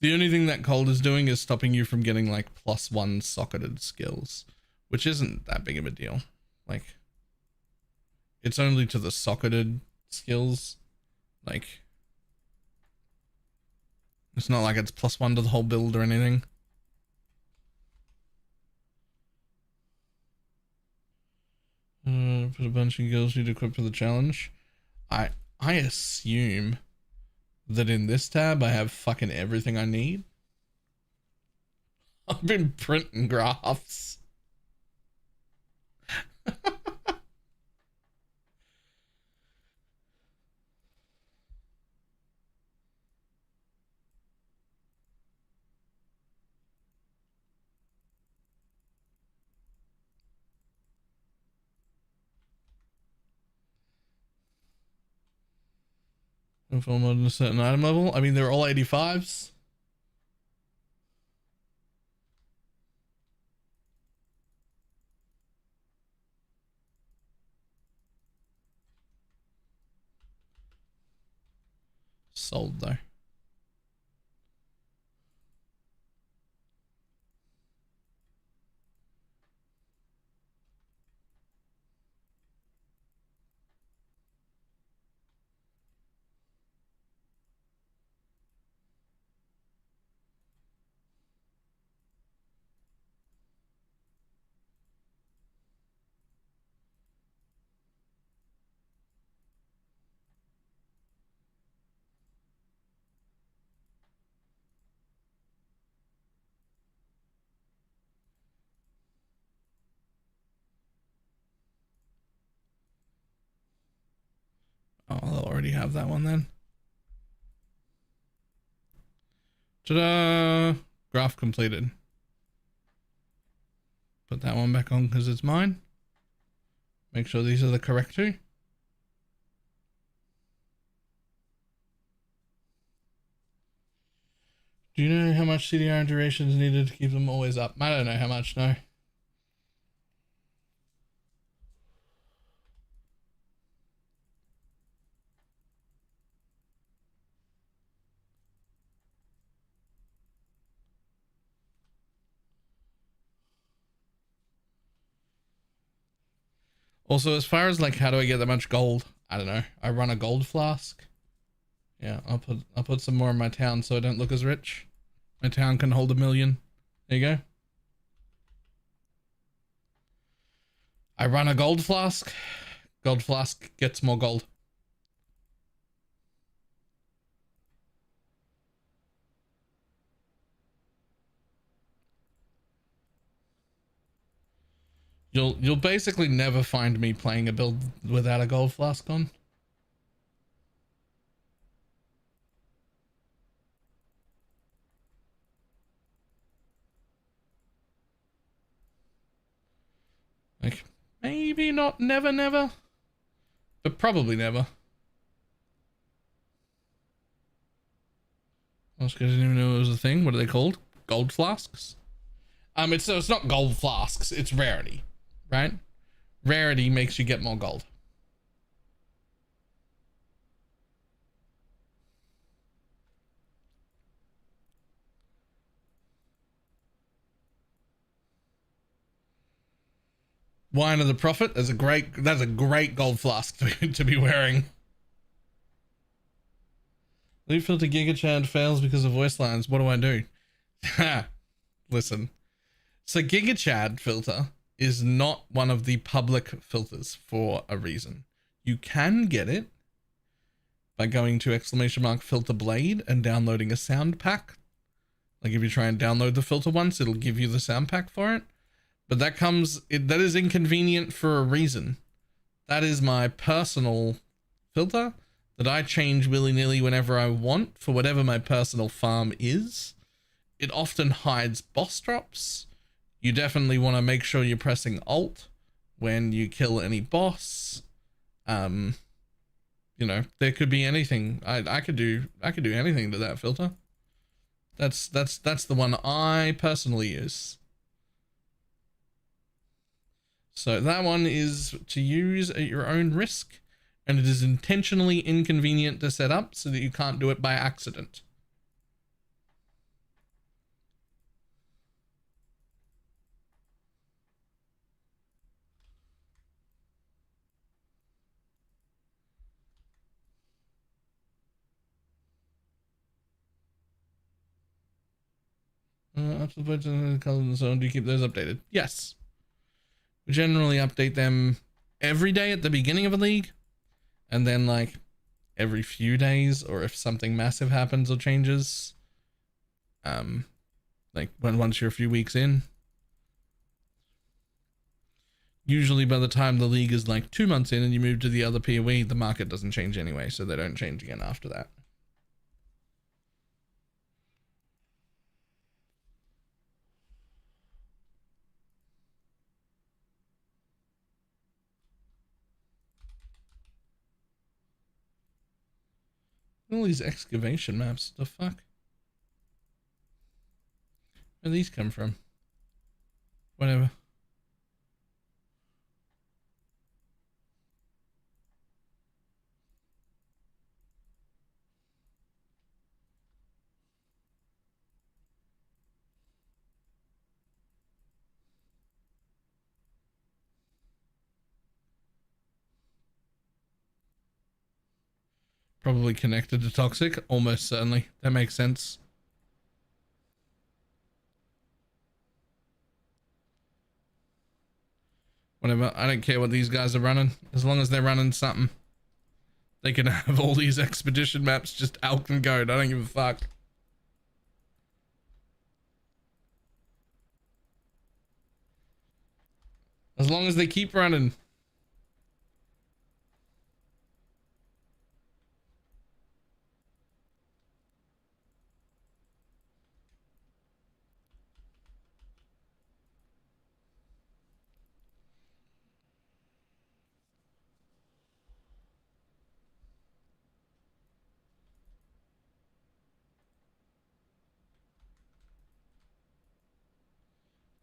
The only thing that cold is doing is stopping you from getting like +1 socketed skills, which isn't that big of a deal. Like, it's only to the socketed skills. Like, it's not like it's +1 to the whole build or anything. Put a bunch of girls you'd equip for the challenge. I assume that in this tab I have fucking everything I need. I've been printing graphs. If I'm on a certain item level, I mean, they're all 85s. Sold though. already have that one then. Ta-da! Graph completed. Put that one back on because it's mine. Make sure these are the correct two. Do you know how much CDR and duration is needed to keep them always up? I don't know how much, no. Also, as far as like how do I get that much gold? I don't know. I run a gold flask. Yeah, I'll put some more in my town so I don't look as rich. My town can hold 1 million. There you go. I run a gold flask. Gold flask gets more gold. You'll basically never find me playing a build without a gold flask on. Like, maybe not never, but probably never. I didn't even know it was a thing. What are they called? Gold flasks? It's not gold flasks, it's rarity, right? Rarity makes you get more gold. Wine of the Prophet. That's a great gold flask to be wearing. Lead filter GigaChad fails because of voice lines. What do I do? Listen. So GigaChad filter is not one of the public filters for a reason. You can get it by going to !filter blade and downloading a sound pack. Like if you try and download the filter once, it'll give you the sound pack for it. But that is inconvenient for a reason. That is my personal filter that I change willy-nilly whenever I want for whatever my personal farm is. It often hides boss drops. You definitely want to make sure you're pressing Alt when you kill any boss. You know, there could be anything. I could do anything to that filter. That's the one I personally use. So that one is to use at your own risk, and it is intentionally inconvenient to set up so that you can't do it by accident. Up to the point of the color and so on. Do you keep those updated? Yes. We generally update them every day at the beginning of a league, and then like every few days, or if something massive happens or changes, like once you're a few weeks in. Usually by the time the league is like 2 months in and you move to the other PoE, the market doesn't change anyway, so they don't change again after that. All these excavation maps, the fuck? Where these come from? Whatever. Probably connected to toxic, almost certainly. That makes sense. Whatever, I don't care what these guys are running, as long as they're running something. They can have all these expedition maps just out and go. I don't give a fuck. As long as they keep running.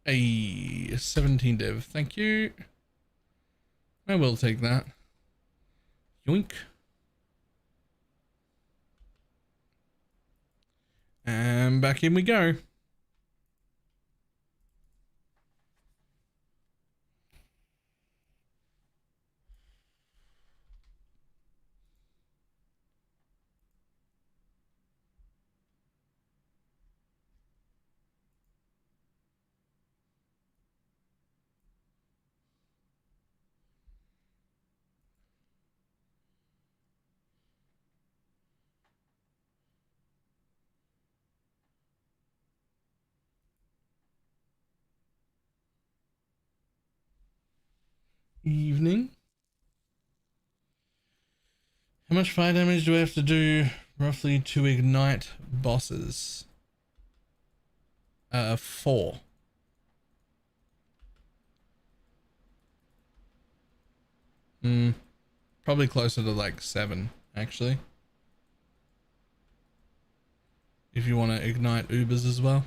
A 17 div. Thank you. I will take that. Yoink. And back in we go. Evening. How much fire damage do I have to do roughly to ignite bosses? 4. Probably closer to like 7, actually. If you want to ignite Ubers as well.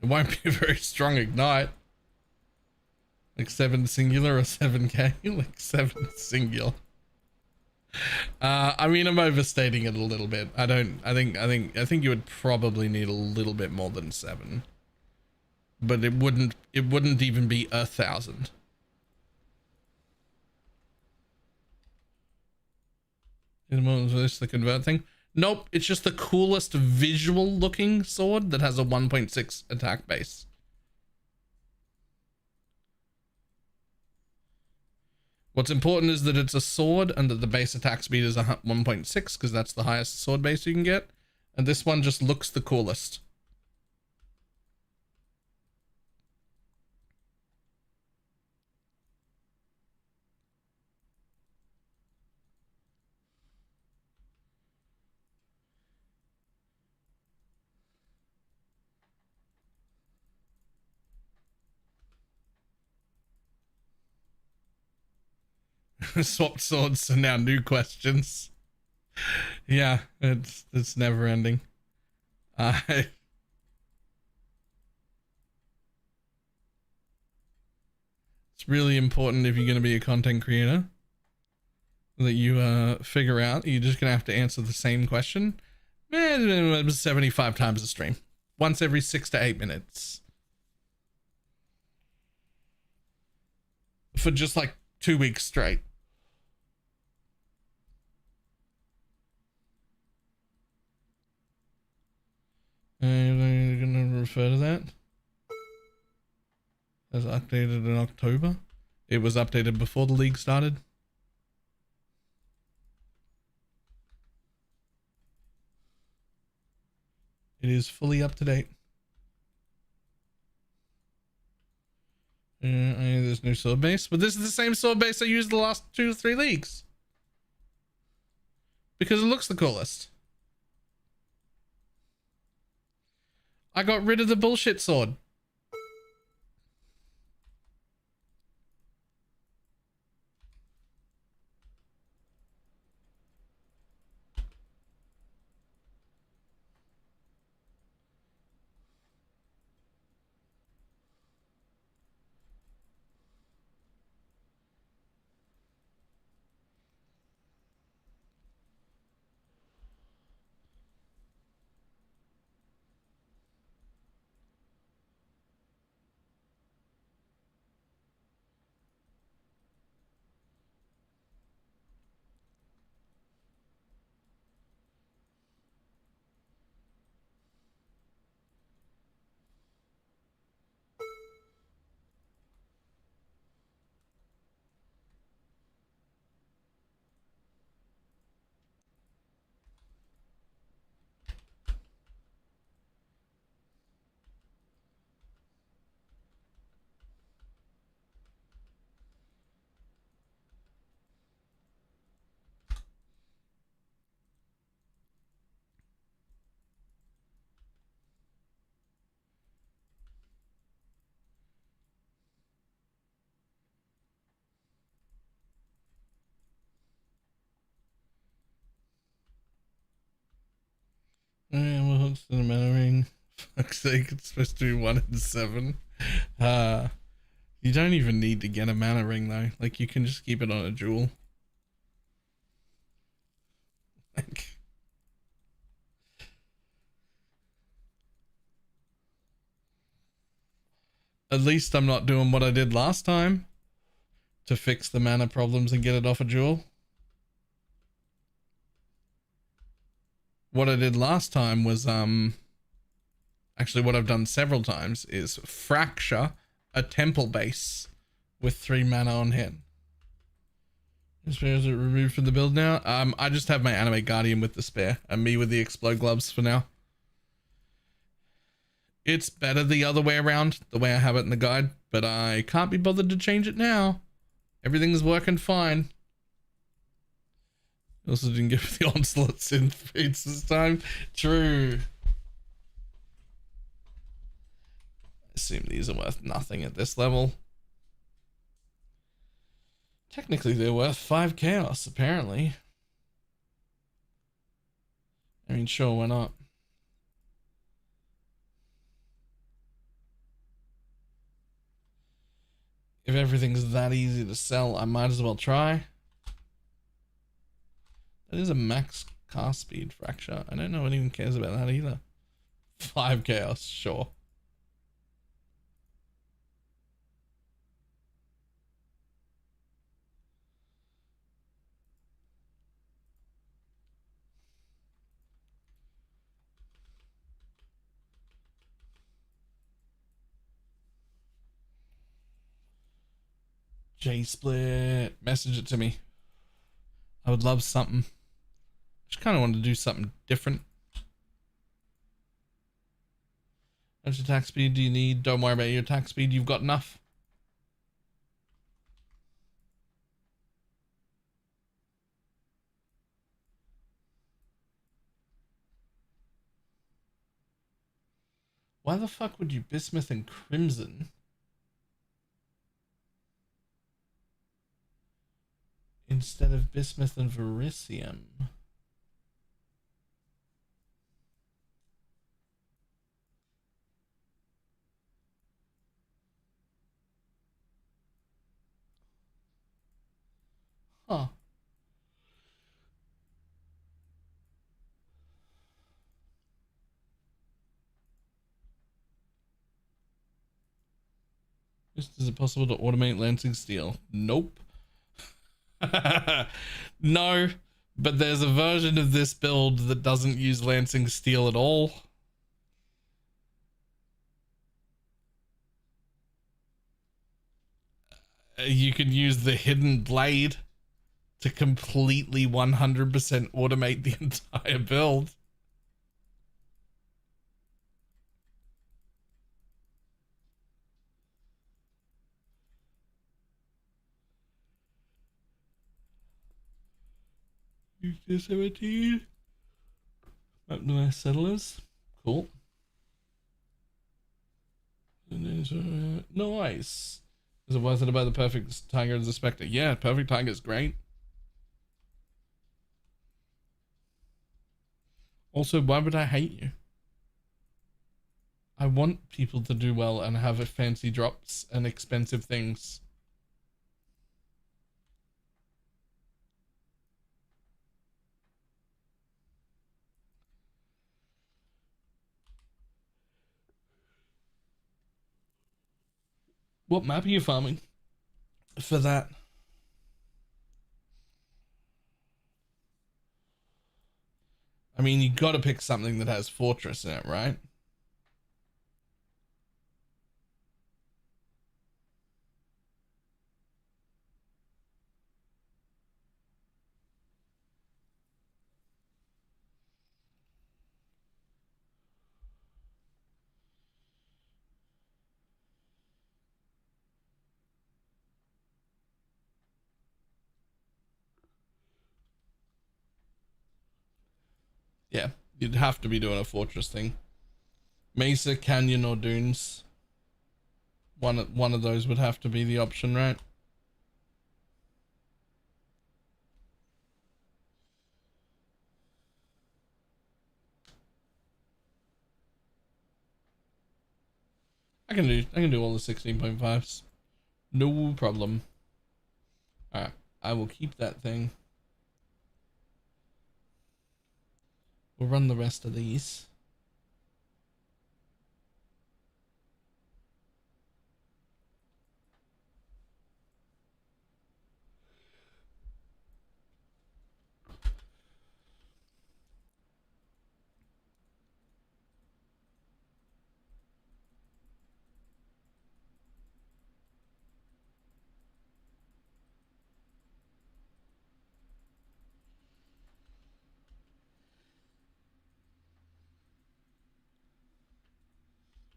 It won't be a very strong ignite. Like 7 singular or 7k? Like 7 singular. I mean, I'm overstating it a little bit. I think you would probably need a little bit more than 7. But it wouldn't even be 1,000. Is this the convert thing? Nope, it's just the coolest visual looking sword that has a 1.6 attack base. What's important is that it's a sword and that the base attack speed is 1.6 because that's the highest sword base you can get. And this one just looks the coolest. Swapped swords, so now new questions. Yeah, it's never ending. It's really important if you're going to be a content creator that you figure out you're just going to have to answer the same question 75 times a stream, once every 6 to 8 minutes for just like 2 weeks straight. I'm going to refer to that as updated in October. It was updated before the league started. It is fully up to date. There's no sword base, but this is the same sword base I used the last 2 or 3 leagues because it looks the coolest. I got rid of the bullshit sword. in a mana ring. Fuck's sake, it's supposed to be 1 in 7. You don't even need to get a mana ring though. Like you can just keep it on a jewel. Like, at least I'm not doing what I did last time to fix the mana problems and get it off a jewel. What I did last time was actually what I've done several times is fracture a temple base with 3 mana on hit. Spares are removed from the build now. I just have my Animate Guardian with the spare and me with the Explode Gloves for now. It's better the other way around, the way I have it in the guide, but I can't be bothered to change it now. Everything's working fine. Also didn't give the Onslaught synth feeds this time. True. I assume these are worth nothing at this level. Technically, they're worth 5 chaos, apparently. I mean, sure, why not? If everything's that easy to sell, I might as well try. That is a max cast speed fracture. I don't know anyone cares about that either. 5 chaos, sure. J-Split, message it to me. I would love something. Just kind of want to do something different. How much attack speed do you need? Don't worry about your attack speed. You've got enough. Why the fuck would you Bismuth and Crimson instead of Bismuth and Verisium? Huh. Is it possible to automate Lancing Steel? Nope. No, but there's a version of this build that doesn't use Lancing Steel at all. You can use the Hidden Blade to completely 100% automate the entire build. Use 17. Up to my settlers. Cool. Nice. Is it worth it to buy the perfect tiger as a spectre? Yeah, perfect tiger is great. Also, why would I hate you? I want people to do well and have fancy drops and expensive things. What map are you farming for that? I mean, you got to pick something that has Fortress in it, right? Yeah, you'd have to be doing a Fortress thing. Mesa, Canyon, or Dunes. One of those would have to be the option, right? I can do all the 16.5s. No problem. Alright, I will keep that thing. We'll run the rest of these.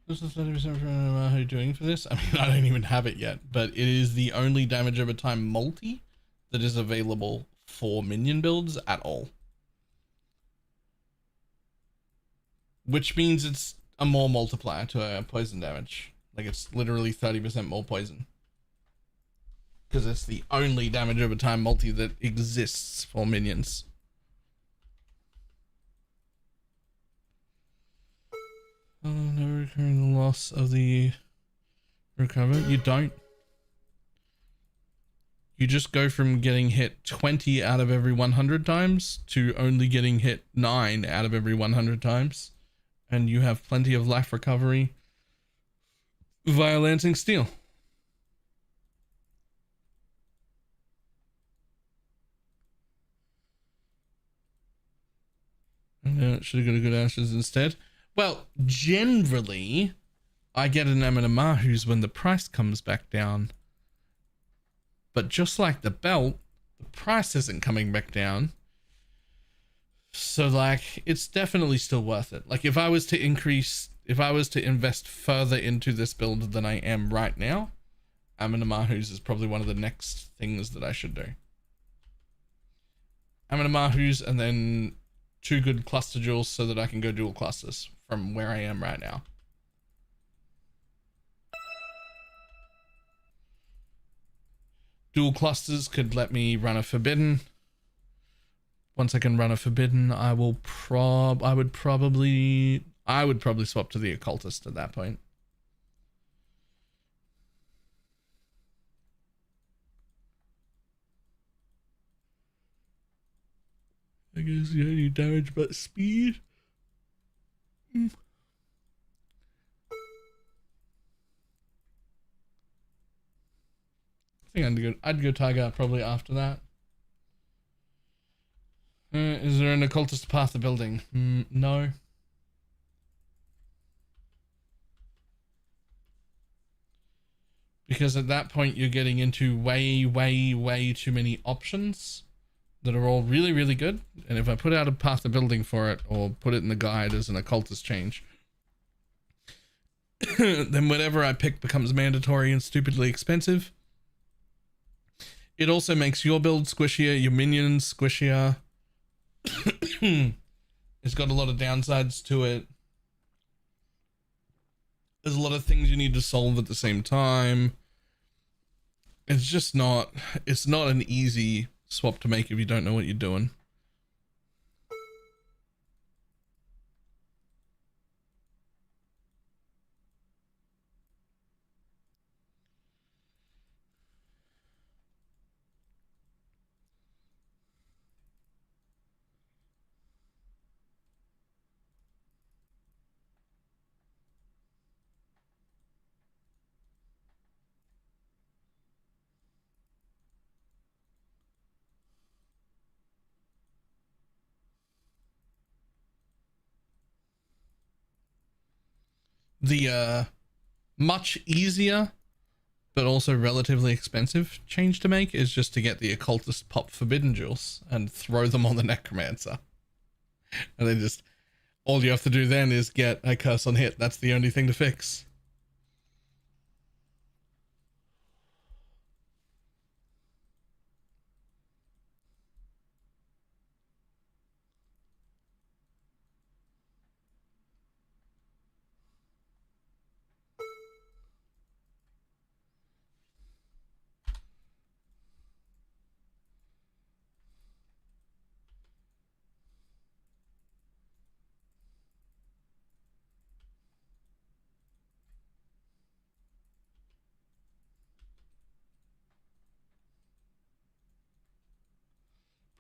This is 30% for how you're doing for this. I mean, I don't even have it yet, but it is the only damage over time multi that is available for minion builds at all. Which means it's a more multiplier to poison damage. Like it's literally 30% more poison. Because it's the only damage over time multi that exists for minions. Never recurring the loss of the recover. You don't. You just go from getting hit 20 out of every 100 times to only getting hit 9 out of every 100 times. And you have plenty of life recovery via Lancing Steel. And then it should have got a good ashes instead. Well, generally, I get an Amenamahu's when the price comes back down. But just like the belt, the price isn't coming back down. So, like, it's definitely still worth it. Like, if I was to invest further into this build than I am right now, Amenamahu's is probably one of the next things that I should do. Amenamahu's and then 2 good cluster jewels so that I can go dual clusters from where I am right now. Dual clusters could let me run a forbidden. Once I can run a forbidden, I would probably swap to the occultist at that point. I guess you need damage but speed. I think I'd go Tiger probably after that. Is there an occultist path the building? No. Because at that point you're getting into way too many options that are all really, really good. And if I put out a path the building for it or put it in the guide as an occultist change, then whatever I pick becomes mandatory and stupidly expensive. It also makes your build squishier, your minions squishier. It's got a lot of downsides to it. There's a lot of things you need to solve at the same time. It's just not, it's not an easy swap to make if you don't know what you're doing. The much easier but also relatively expensive change to make is just to get the occultist pop forbidden jewels and throw them on the necromancer. And then just all you have to do then is get a curse on hit. That's the only thing to fix.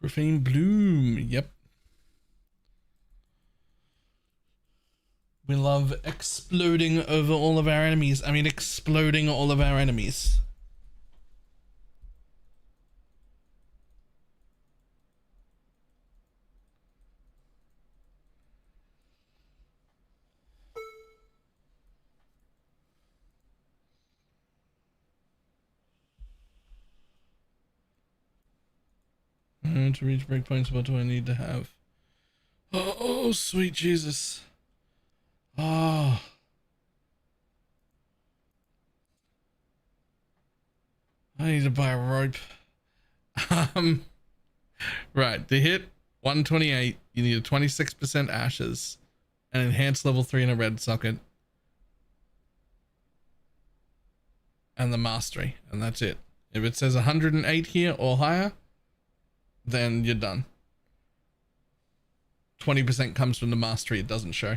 Profane Bloom. Yep. We love exploding over all of our enemies. I mean, exploding all of our enemies. To reach breakpoints, what do I need to have? Oh, sweet Jesus. Oh. I need to buy a rope. Right, to hit 128, you need a 26% ashes, an enhanced level 3 in a red socket, and the mastery, and that's it. If it says 108 here or higher, then you're done. 20% comes from the mastery, it doesn't show.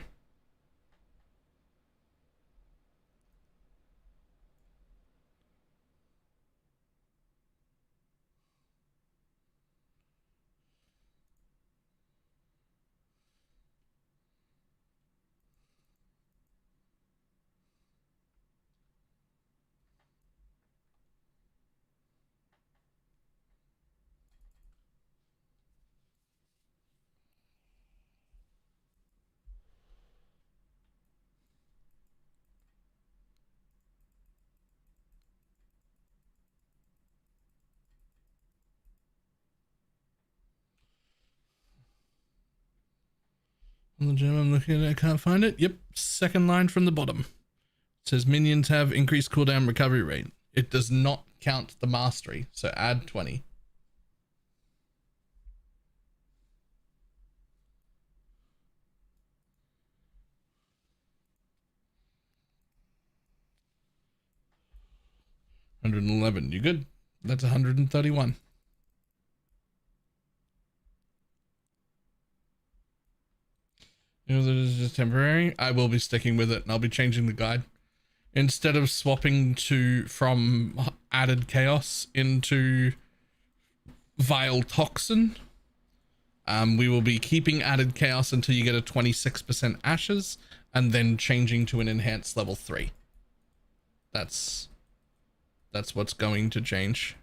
On the gem I'm looking at, I can't find it. Yep, second line from the bottom. It says minions have increased cooldown recovery rate. It does not count the mastery, so add 20. $111. You good? That's 131. You know that is just temporary. I will be sticking with it, and I'll be changing the guide. Instead of swapping from added chaos into vile toxin, we will be keeping added chaos until you get a 26% ashes, and then changing to an enhanced level 3. That's what's going to change.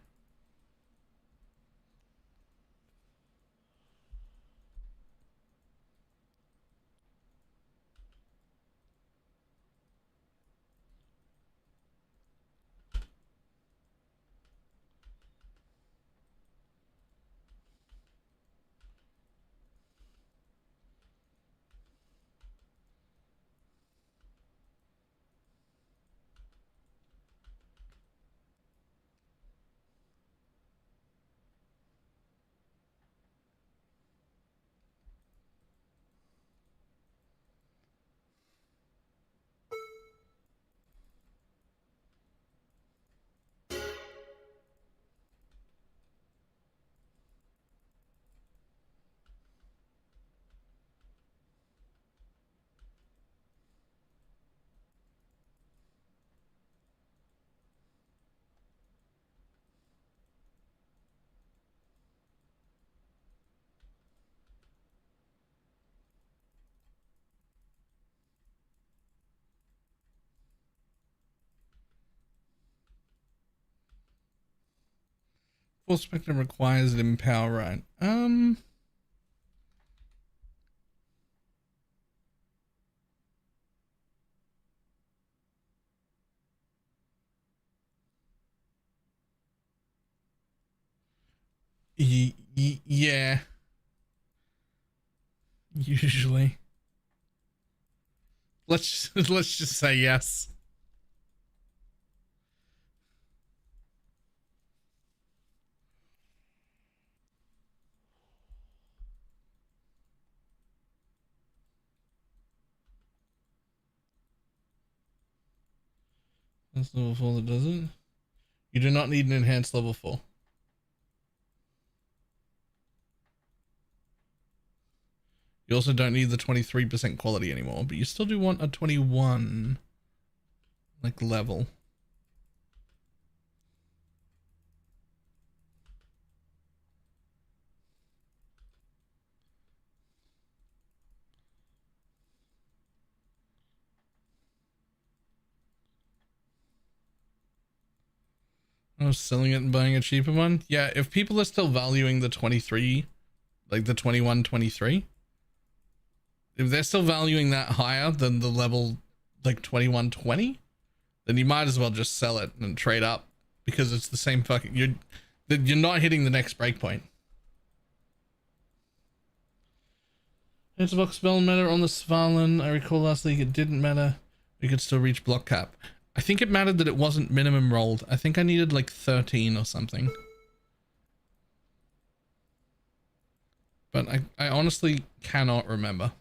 Full spectrum requires an empower, right? Yeah. Usually. Let's just say yes. That's level 4 that does it. You do not need an enhanced level 4. You also don't need the 23% quality anymore, but you still do want a 21 like level. I was selling it and buying a cheaper one. Yeah, if people are still valuing the 23, like the 21, 23, if they're still valuing that higher than the level like 21, 20, then you might as well just sell it and trade up, because it's the same fucking, you're not hitting the next breakpoint. Xbox spell matter on the Svalin. I recall last week it didn't matter. We could still reach block cap. I think it mattered that it wasn't minimum rolled. I think I needed like 13 or something. But I honestly cannot remember.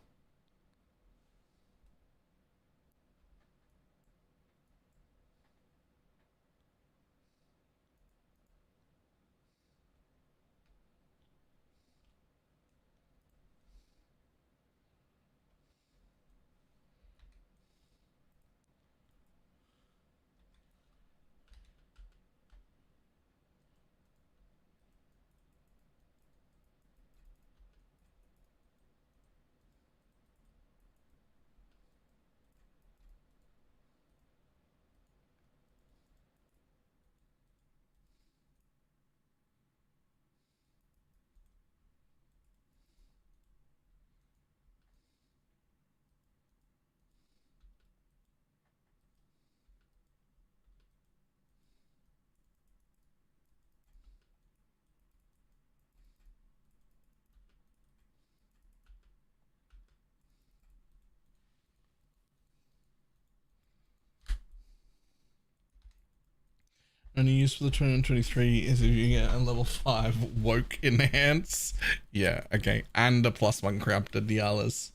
Only use for the 2023 is if you get a level 5 woke enhance. Yeah, okay. And a +1 crap to Dialas.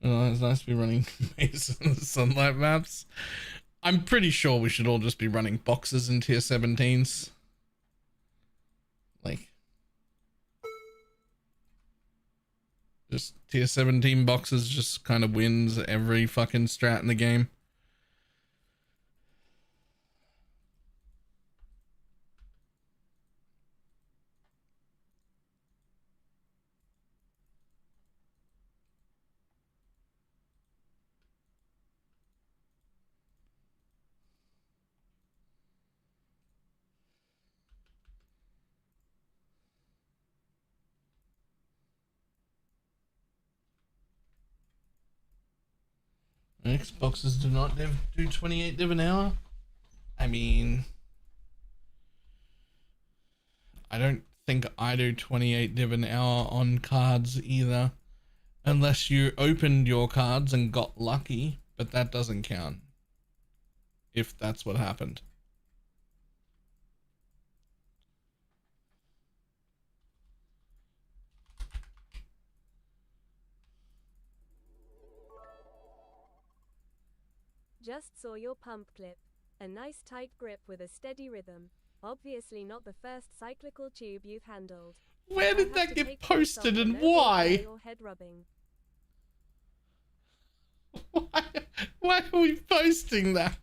Oh, it's nice to be running Maze on the Sunlight maps. I'm pretty sure we should all just be running boxes in tier 17s. Like, just tier 17 boxes just kind of wins every fucking strat in the game. Xboxes do not do 28 div an hour. I mean, I don't think I do 28 div an hour on cards either, unless you opened your cards and got lucky, but that doesn't count if that's what happened. Just saw your pump clip. A nice tight grip with a steady rhythm. Obviously not the first cyclical tube you've handled. Where did I have that to get take posted this off and no more why? by your head rubbing. Why are we posting that?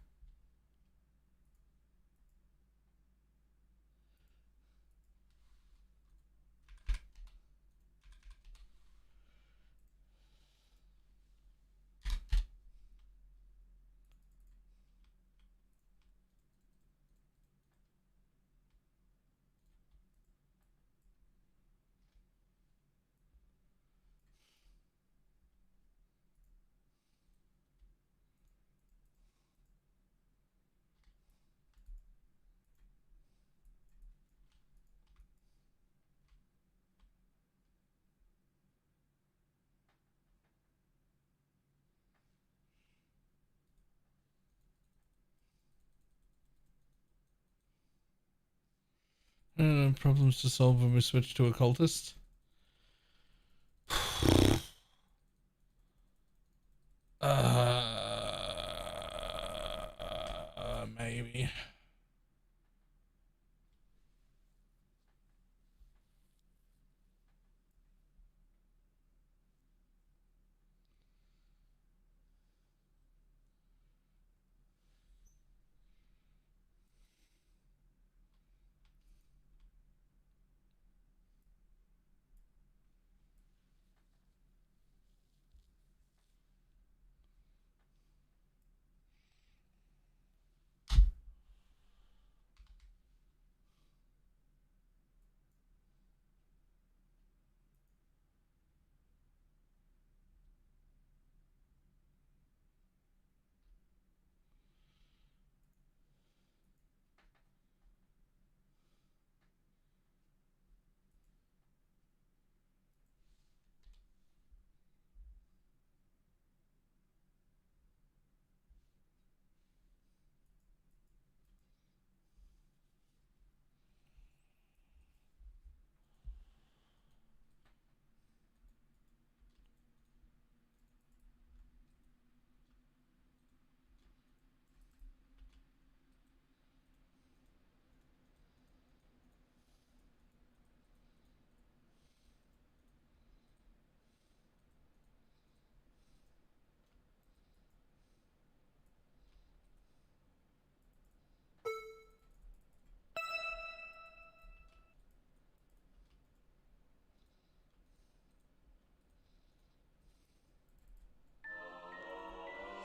Problems to solve when we switch to occultist. Maybe.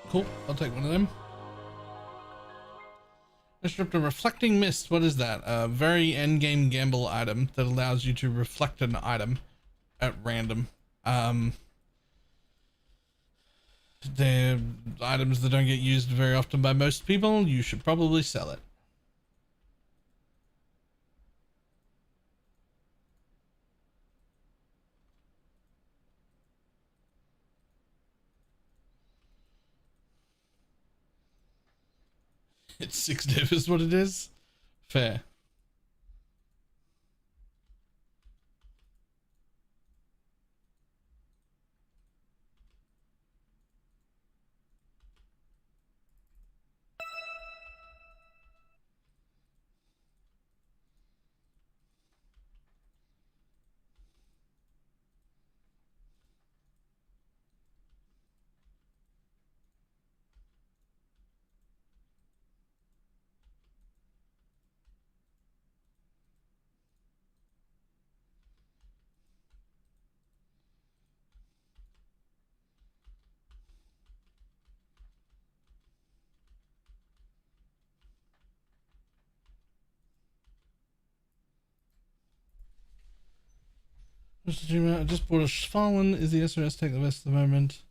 Cool, I'll take one of them. I stripped a reflecting mist. What is that? A very endgame gamble item that allows you to reflect an item at random. They're items that don't get used very often by most people. You should probably sell it. It's 6 div is what it is. Fair. I just bought a Fallen. Is the SRS tech the best at the moment?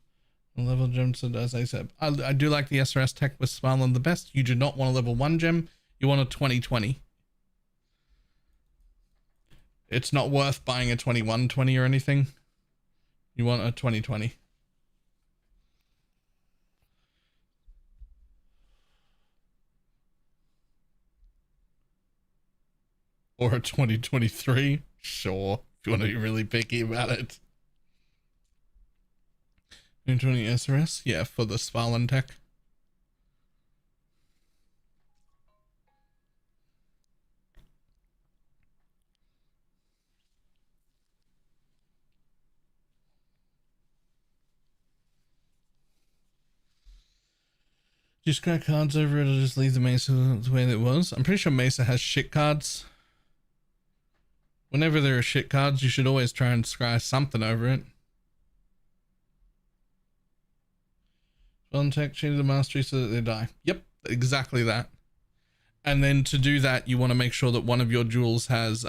A level gem, so as I said, I do like the SRS tech with Fallen the best. You do not want a level 1 gem. You want a 2020. It's not worth buying a 2120 or anything. You want a 2020. Or a 2023. Sure. If you want to be really picky about it. 2020 SRS? Yeah, for the Svalin tech. Just crack cards over it or just leave the Mesa the way that it was? I'm pretty sure Mesa has shit cards. Whenever there are shit cards, you should always try and scry something over it. Spell tech, change the mastery so that they die. Yep, exactly that. And then to do that, you want to make sure that one of your jewels has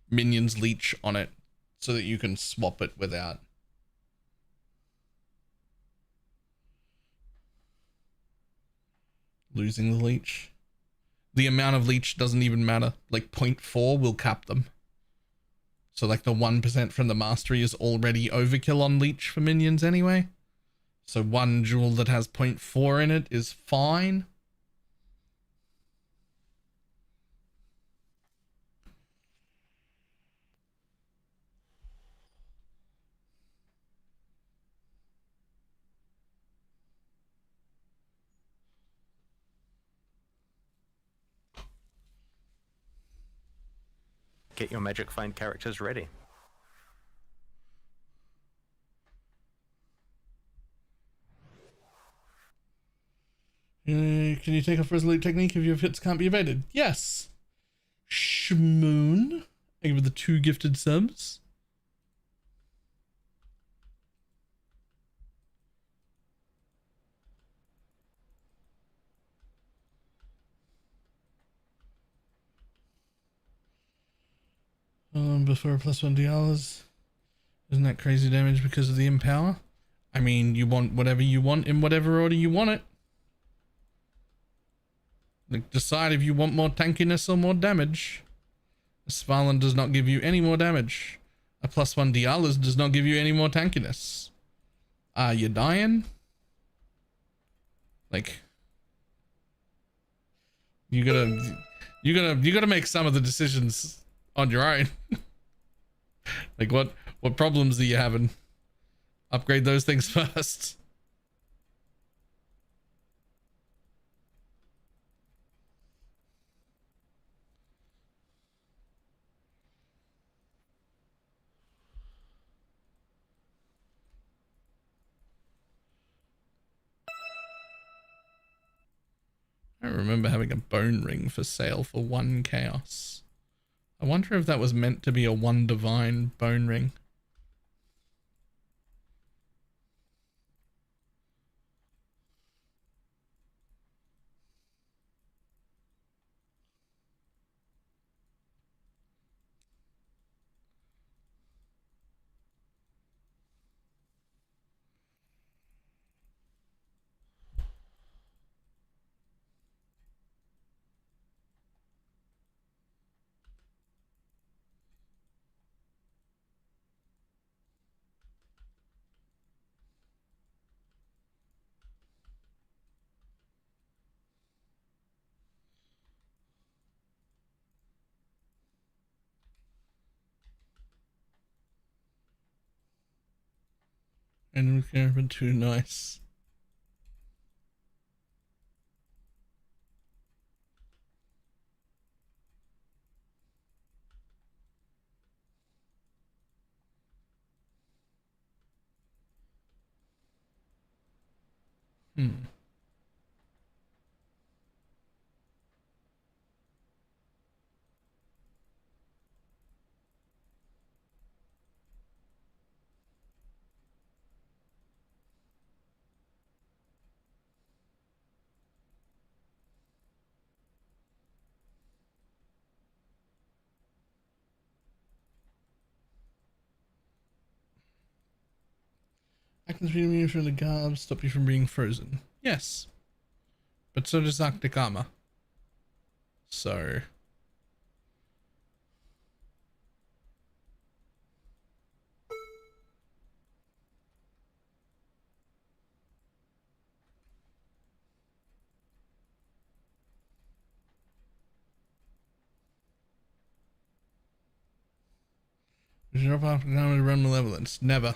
minions leech on it so that you can swap it without. Losing the leech. The amount of leech doesn't even matter. Like 0.4 will cap them. So like the 1% from the mastery is already overkill on leech for minions anyway. So one jewel that has 0.4 in it is fine. Get your magic find characters ready. Can you take off resolute technique if your hits can't be evaded? Yes. Shmoon. Thank you for the 2 gifted subs. Before +1 Dialas. Isn't that crazy damage because of the empower? I mean, you want whatever you want in whatever order you want it. Like, decide if you want more tankiness or more damage. Svalin does not give you any more damage. A +1 Dialas does not give you any more tankiness. Are you dying? Like, you gotta make some of the decisions on your own. Like, what problems are you having? Upgrade those things first. I remember having a bone ring for sale for 1 chaos. I wonder if that was meant to be a 1 divine bone ring. Animal care, but too nice. I can freedom you from the garb, stop you from being frozen. Yes. But so does Arctic armor. So. Would you drop Arctic armor to run malevolence? Never.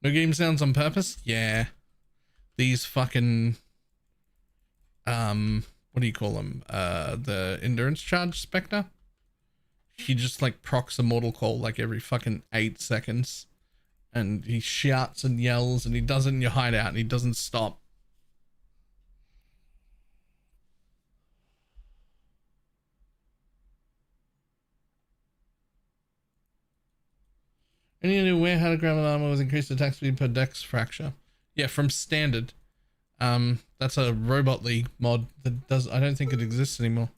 No game sounds on purpose? Yeah. These fucking what do you call them? The endurance charge spectre? He just like procs a mortal call like every fucking 8 seconds. And he shouts and yells and he does it in your hideout and he doesn't stop. Any idea where how to grab an armor with increased attack speed per dex fracture? Yeah, from standard. That's a Robot League mod that does, I don't think it exists anymore.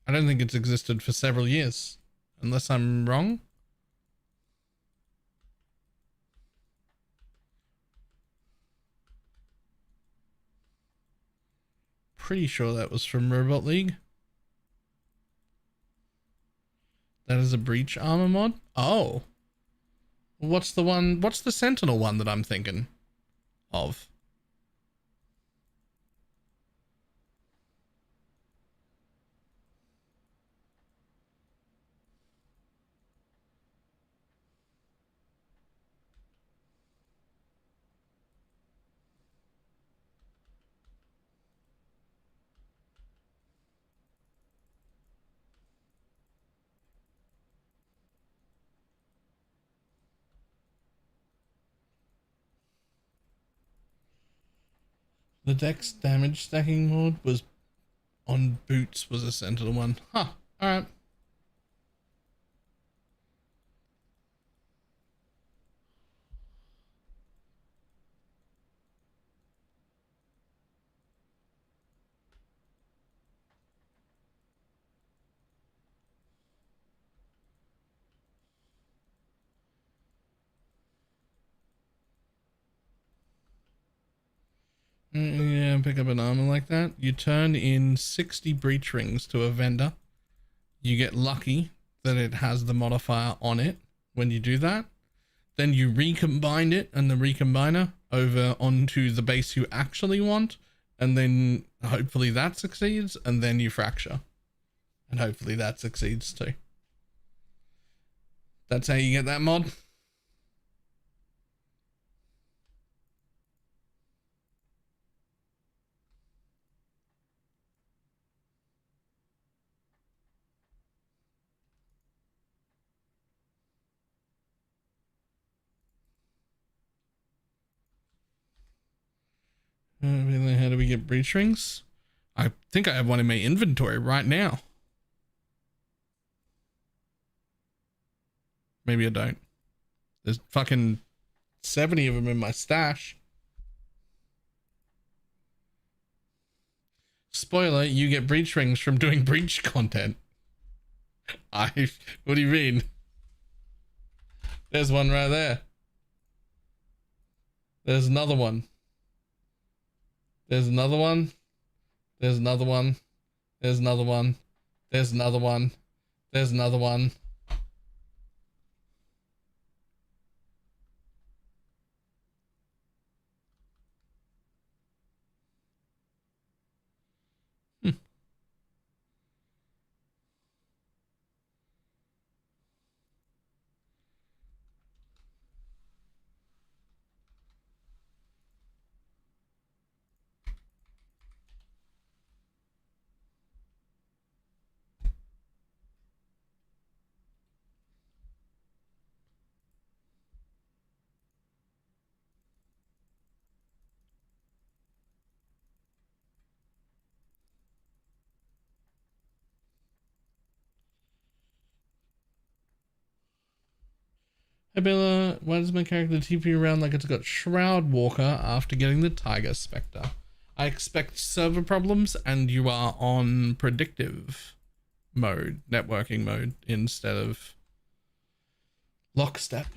I don't think it's existed for several years, unless I'm wrong. Pretty sure that was from Robot League. That is a breach armor mod? Oh. What's the Sentinel one that I'm thinking of? The dex damage stacking mod was on boots was a Sentinel one. Huh. Alright. Yeah, pick up an armor like that. You turn in 60 breach rings to a vendor. You get lucky that it has the modifier on it when you do that. Then you recombine it and the recombiner over onto the base you actually want. And then hopefully that succeeds. And then you fracture. And hopefully that succeeds too. That's how you get that mod. How do we get breach rings? I think I have one in my inventory right now. Maybe I don't. There's fucking 70 of them in my stash. Spoiler, you get breach rings from doing breach content. What do you mean? There's one right there. There's another one. There's another one. There's another one. There's another one. There's another one. There's another one. Hey Bella, why does my character TP around like it's got Shroud Walker after getting the Tiger Spectre? I expect server problems and you are on predictive mode, networking mode, instead of lockstep.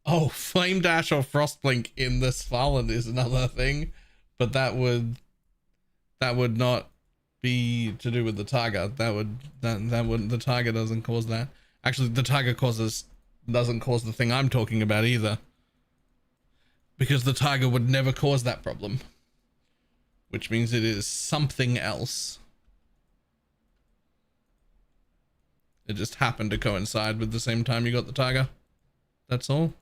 Oh, Flame Dash or Frostblink in the Svalin is another thing, but that would not be to do with the Tiger. That would the Tiger doesn't cause that. Actually, the Tiger doesn't cause the thing I'm talking about either, because the Tiger would never cause that problem, which means it is something else. It just happened to coincide with the same time you got the Tiger. That's all.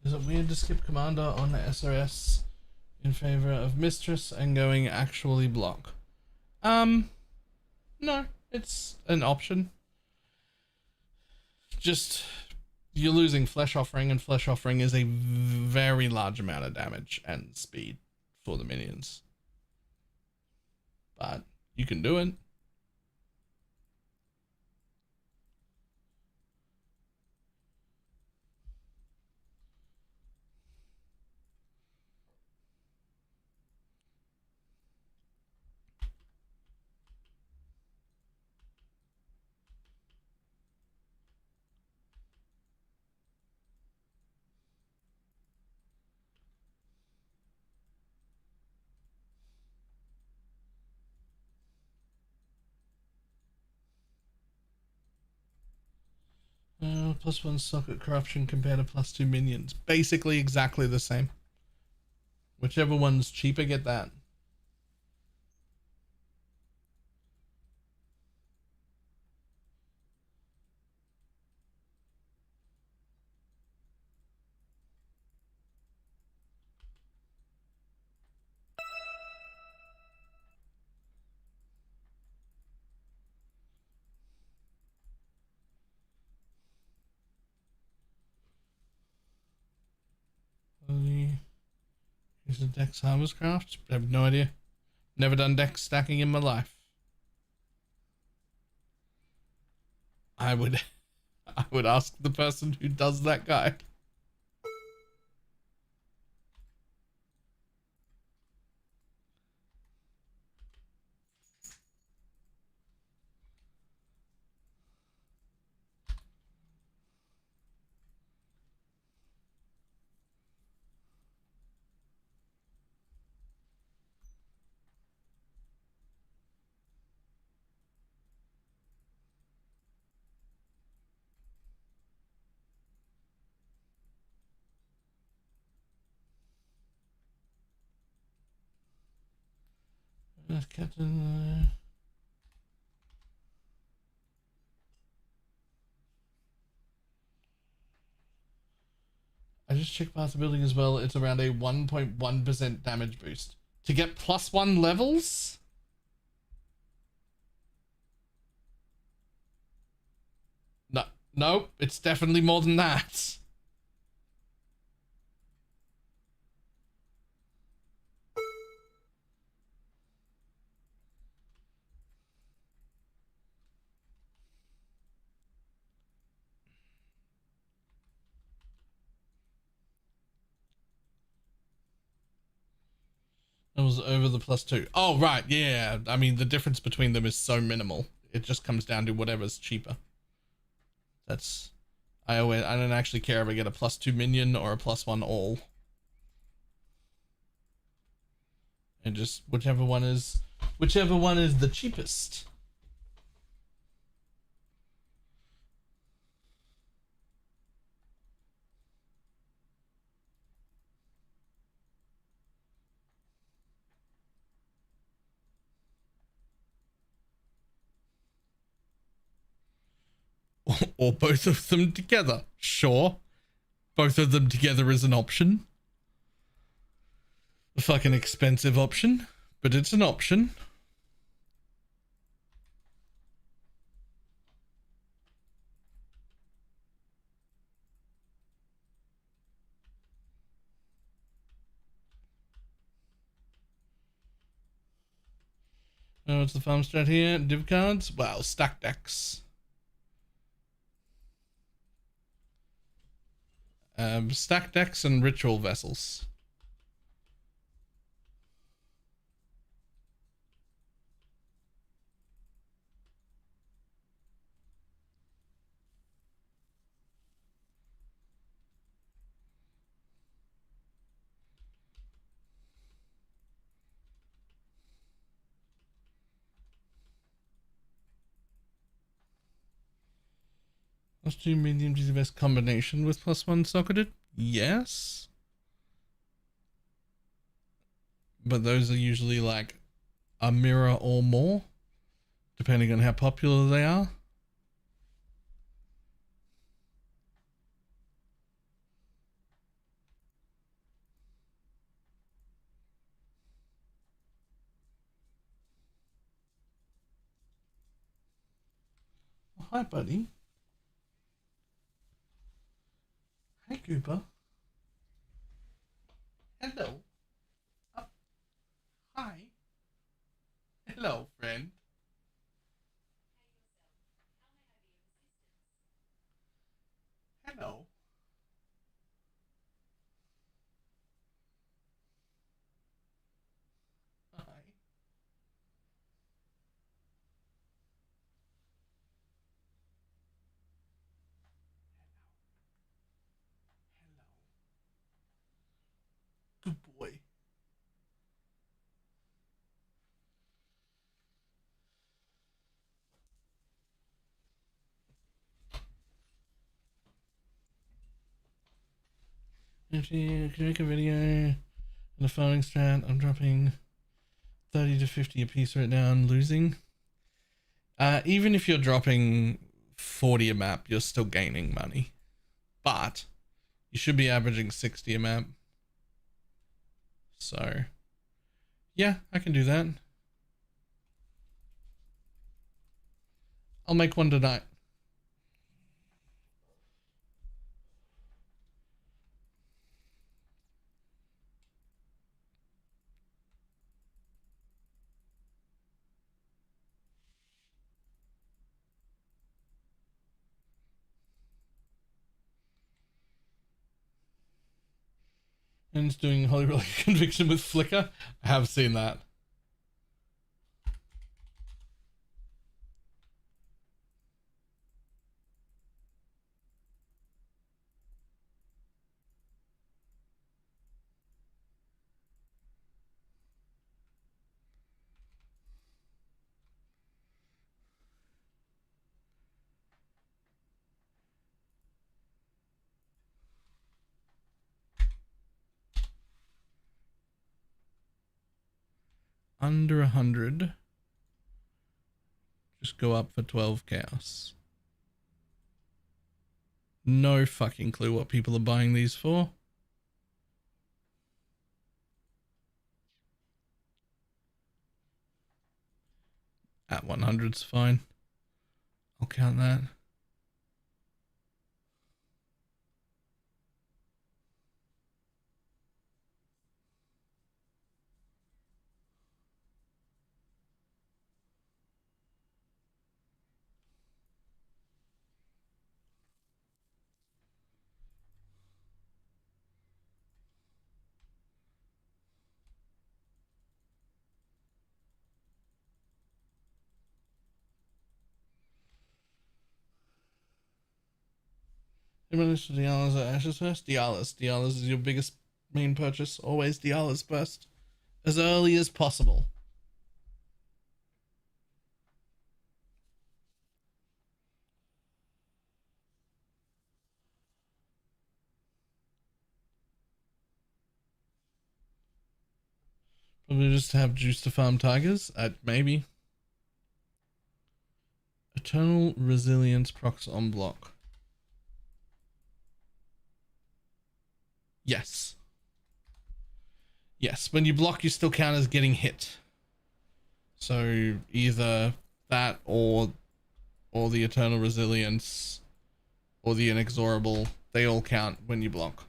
Is it weird to skip Commander on SRS in favor of Mistress and going actually block? No, it's an option. Just, you're losing Flesh Offering, and Flesh Offering is a very large amount of damage and speed for the minions. But you can do it. +1 socket corruption compared to +2 minions. Basically exactly the same. Whichever one's cheaper, get that. Is it Dex Harvestcraft? I have no idea. Never done deck stacking in my life. I would ask the person who does that guide. Captain. I just checked past the building as well. It's around a 1.1% damage boost. To get +1 levels? No, nope, it's definitely more than that. It was over the +2. Oh, right, yeah. I mean, the difference between them is so minimal. It just comes down to whatever's cheaper. That's I don't actually care if I get a +2 minion or a +1 all. And just whichever one is the cheapest. Or both of them together. Sure. Both of them together is an option. A fucking expensive option, but it's an option. What's the farm strat here? Div cards? Wow, stack decks. Stack decks and ritual vessels. +2 medium is the best combination with +1 socketed? Yes. But those are usually like a mirror or more, depending on how popular they are. Oh, hi, buddy. Hey, Cooper. Hello. Oh, hi. Hello, friend. Hello. Hi. Good boy. If you can make a video and a farming strat, I'm dropping 30 to 50 a piece right now and losing. Even if you're dropping 40 a map, you're still gaining money. But you should be averaging 60 a map. So, yeah, I can do that. I'll make one tonight. And it's doing Holy Relic Conviction with Flicker. I have seen that. Under 100. Just go up for 12 chaos. No fucking clue what people are buying these for. At 100's fine. I'll count that. Diminish Dialis or Ashes first? Dialis. Dialis is your biggest main purchase. Always Dialis first. As early as possible. Probably just have juice to farm tigers. Maybe. Eternal Resilience procs on block. Yes. Yes, when you block, you still count as getting hit. So either that or the Eternal Resilience or the Inexorable, they all count when you block.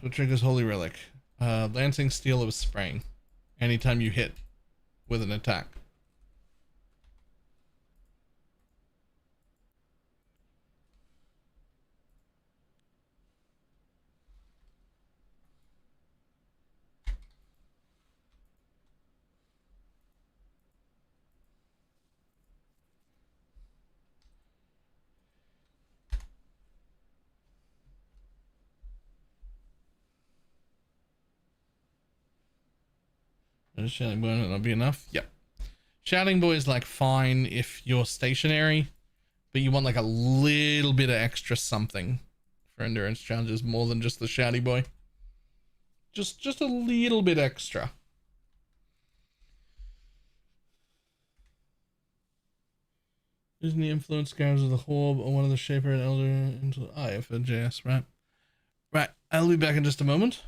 What triggers Holy Relic? Lancing, Steel, or Spraying. Anytime you hit with an attack. Shouting Boy might not be enough. Yep. Shouting Boy is like fine if you're stationary, but you want like a little bit of extra something for endurance challenges more than just the Shouty Boy. Just a little bit extra. Using the influence scars of the Horb or one of the Shaper and Elder into the eye for JS, right? Right, I'll be back in just a moment.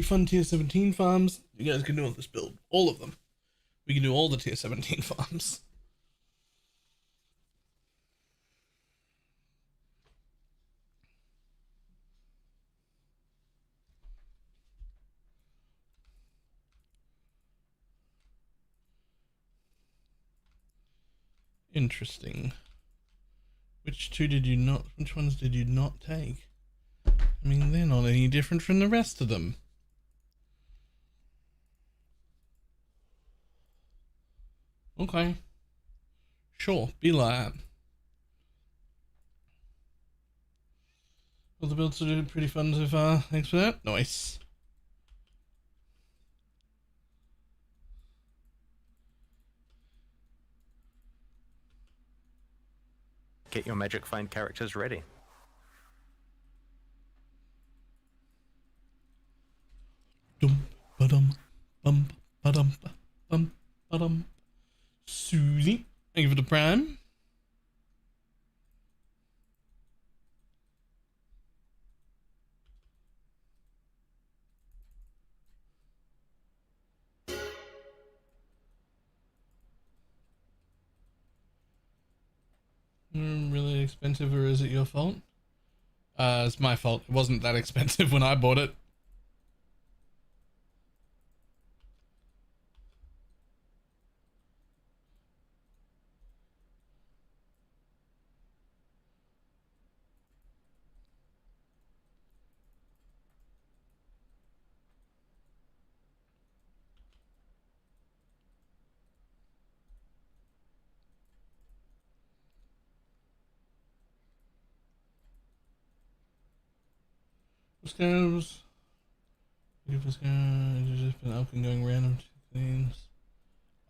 fun tier 17 farms, you guys can do on this build. All of them. We can do all the tier 17 farms. Interesting. Which ones did you not take? I mean, they're not any different from the rest of them. Okay. Sure, be like that. Well, the builds are doing pretty fun so far. Thanks for that. Nice. Get your magic find characters ready. Dum ba-dum bum ba-dum bum ba-dum. Susie, thank you for the prime. Really expensive, or is it your fault? It's my fault. It wasn't that expensive when I bought it. Scarabs. Just been up and going random things.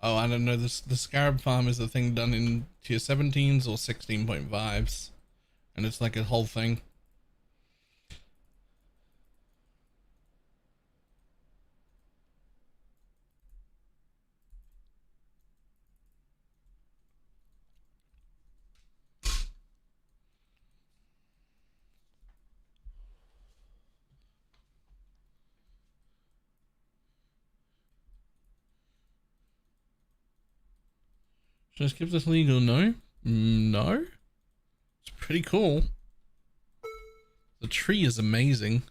Oh, I don't know. The Scarab farm is a thing done in tier 17s or 16.5s. And it's like a whole thing. Should I skip this legal? No? No? It's pretty cool. The tree is amazing.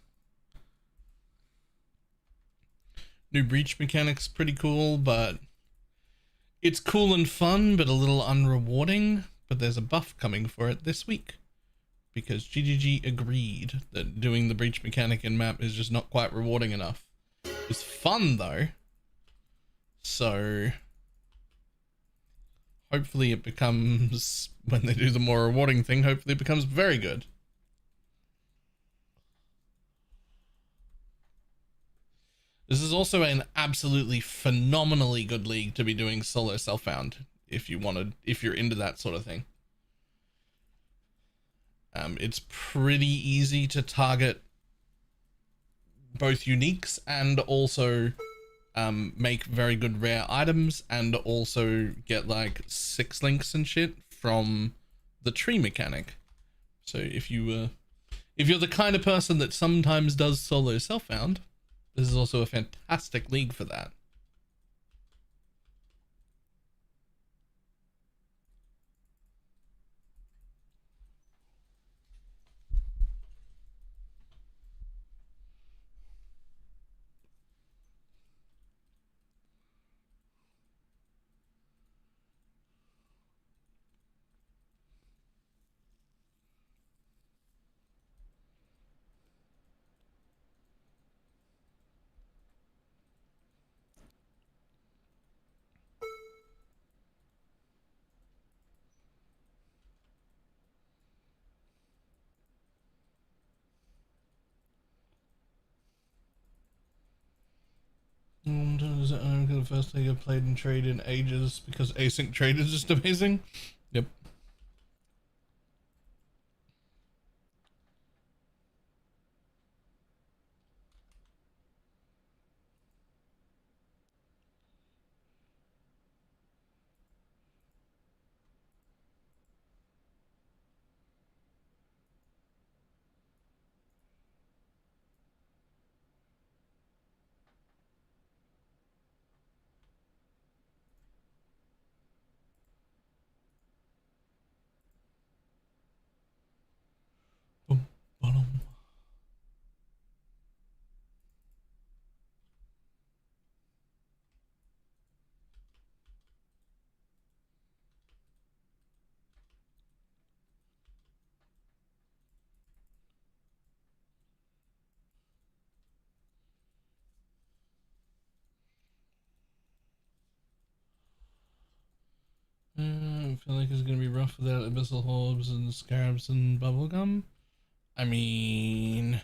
New breach mechanics pretty cool, but it's cool and fun, but a little unrewarding. But there's a buff coming for it this week, because GGG agreed that doing the breach mechanic in map is just not quite rewarding enough. It's fun though, so hopefully it becomes, when they do the more rewarding thing, hopefully it becomes very good. This is also an absolutely phenomenally good league to be doing solo self-found if you're into that sort of thing. It's pretty easy to target both uniques and also make very good rare items, and also get like 6 links and shit from the tree mechanic. So if you're the kind of person that sometimes does solo self-found, this is also a fantastic league for that. Is it the first thing I've played and trade in ages, because async trade is just amazing. Yep. I feel like it's gonna be rough without abyssal orbs and scarabs and bubblegum. I mean,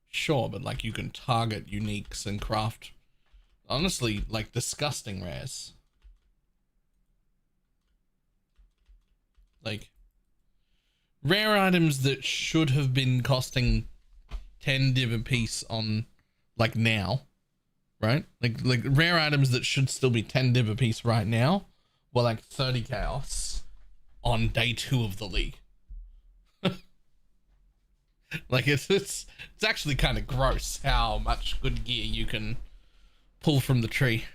sure, but like you can target uniques and craft, honestly, like disgusting rares. Like rare items that should have been costing 10 div a piece on like now, right? Like rare items that should still be 10 div a piece right now were like 30 chaos on day 2 of the league. Like it's actually kind of gross how much good gear you can pull from the tree.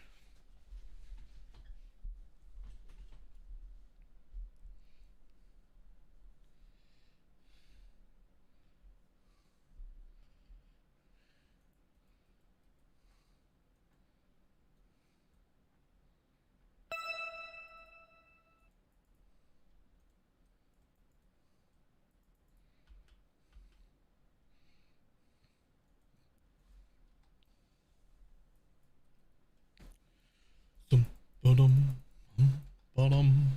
Dum, ba-dum, ba-dum.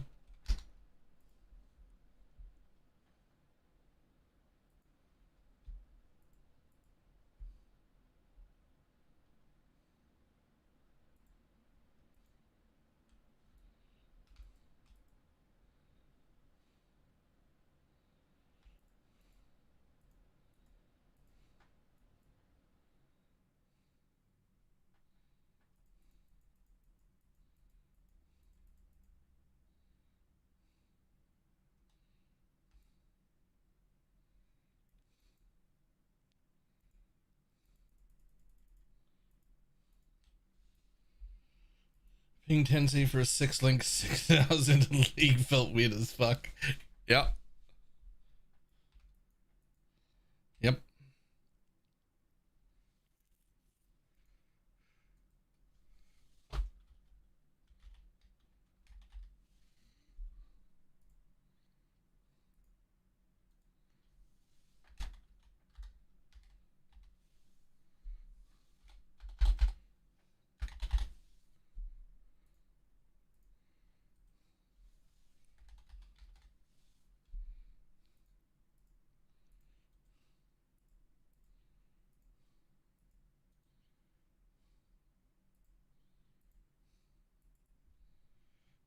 Ping Tensei for a 6 link 6 hours into the league felt weird as fuck. Yep. Yep.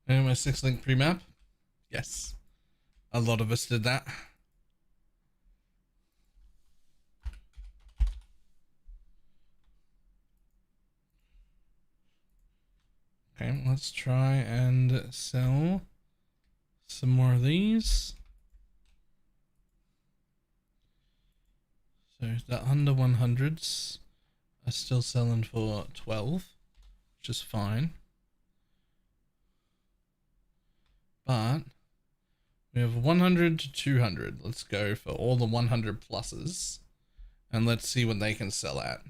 And my 6 link pre-map? Yes. A lot of us did that. Okay, let's try and sell some more of these. So the under 100s are still selling for 12, which is fine. But we have 100 to 200. Let's go for all the 100 pluses and let's see what they can sell at.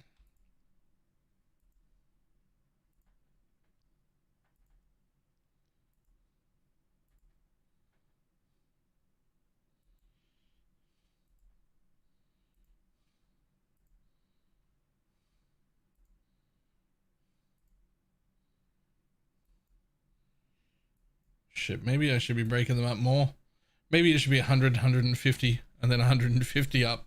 Shit, maybe I should be breaking them up more. Maybe it should be 100, 150, and then 150 up.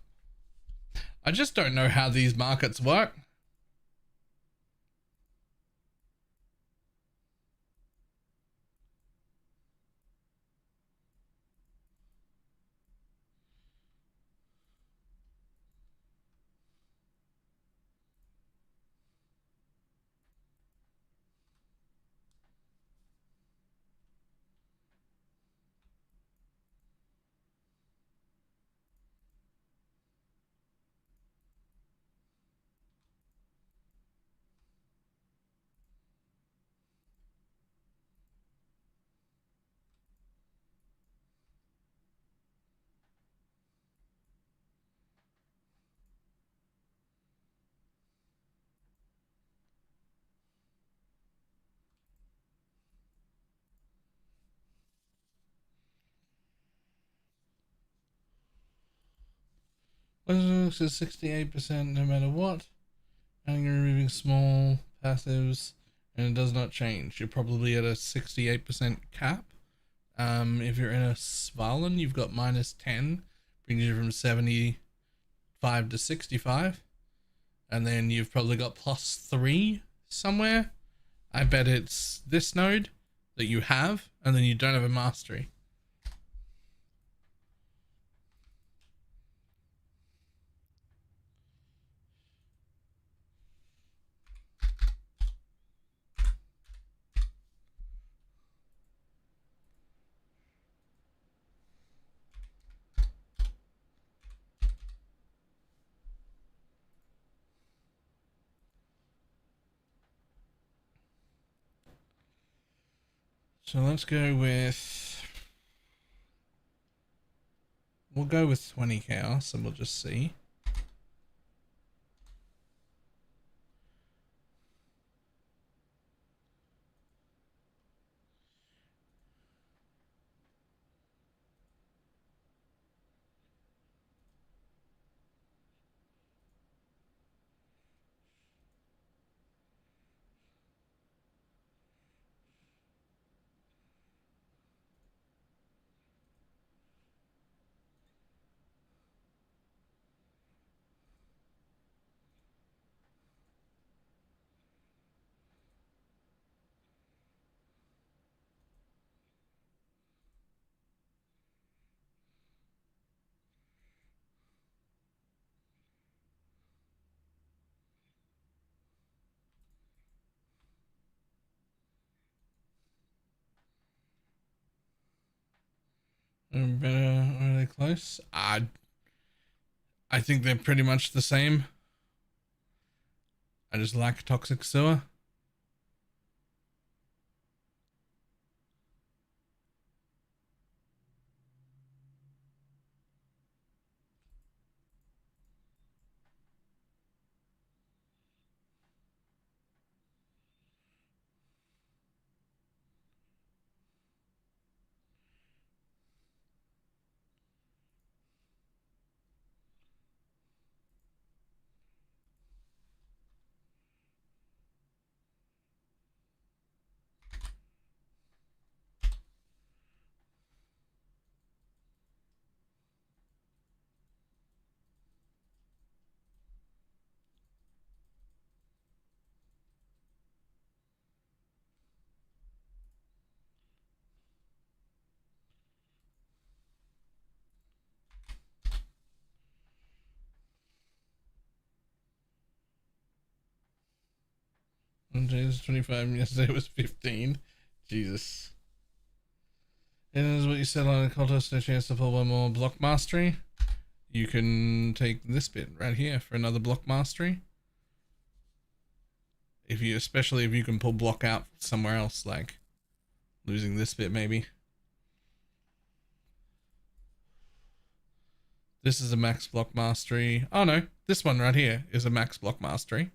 I just don't know how these markets work. Looks at 68% no matter what. Adding and removing small passives, and it does not change. You're probably at a 68% cap, If you're in a Svalin, you've got -10, brings you from 75 to 65. And then you've probably got +3 somewhere. I bet it's this node that you have, and then you don't have a mastery. So let's go with, we'll go with 20 chaos and we'll just see. Better, are they close? I think they're pretty much the same. I just like toxic sewer. Today was 25, yesterday was 15. Jesus. It is what you said on a cultist, no chance to pull one more block mastery. You can take this bit right here for another block mastery. If you, especially if you can pull block out somewhere else, like losing this bit maybe. This is a max block mastery. Oh no, this one right here is a max block mastery.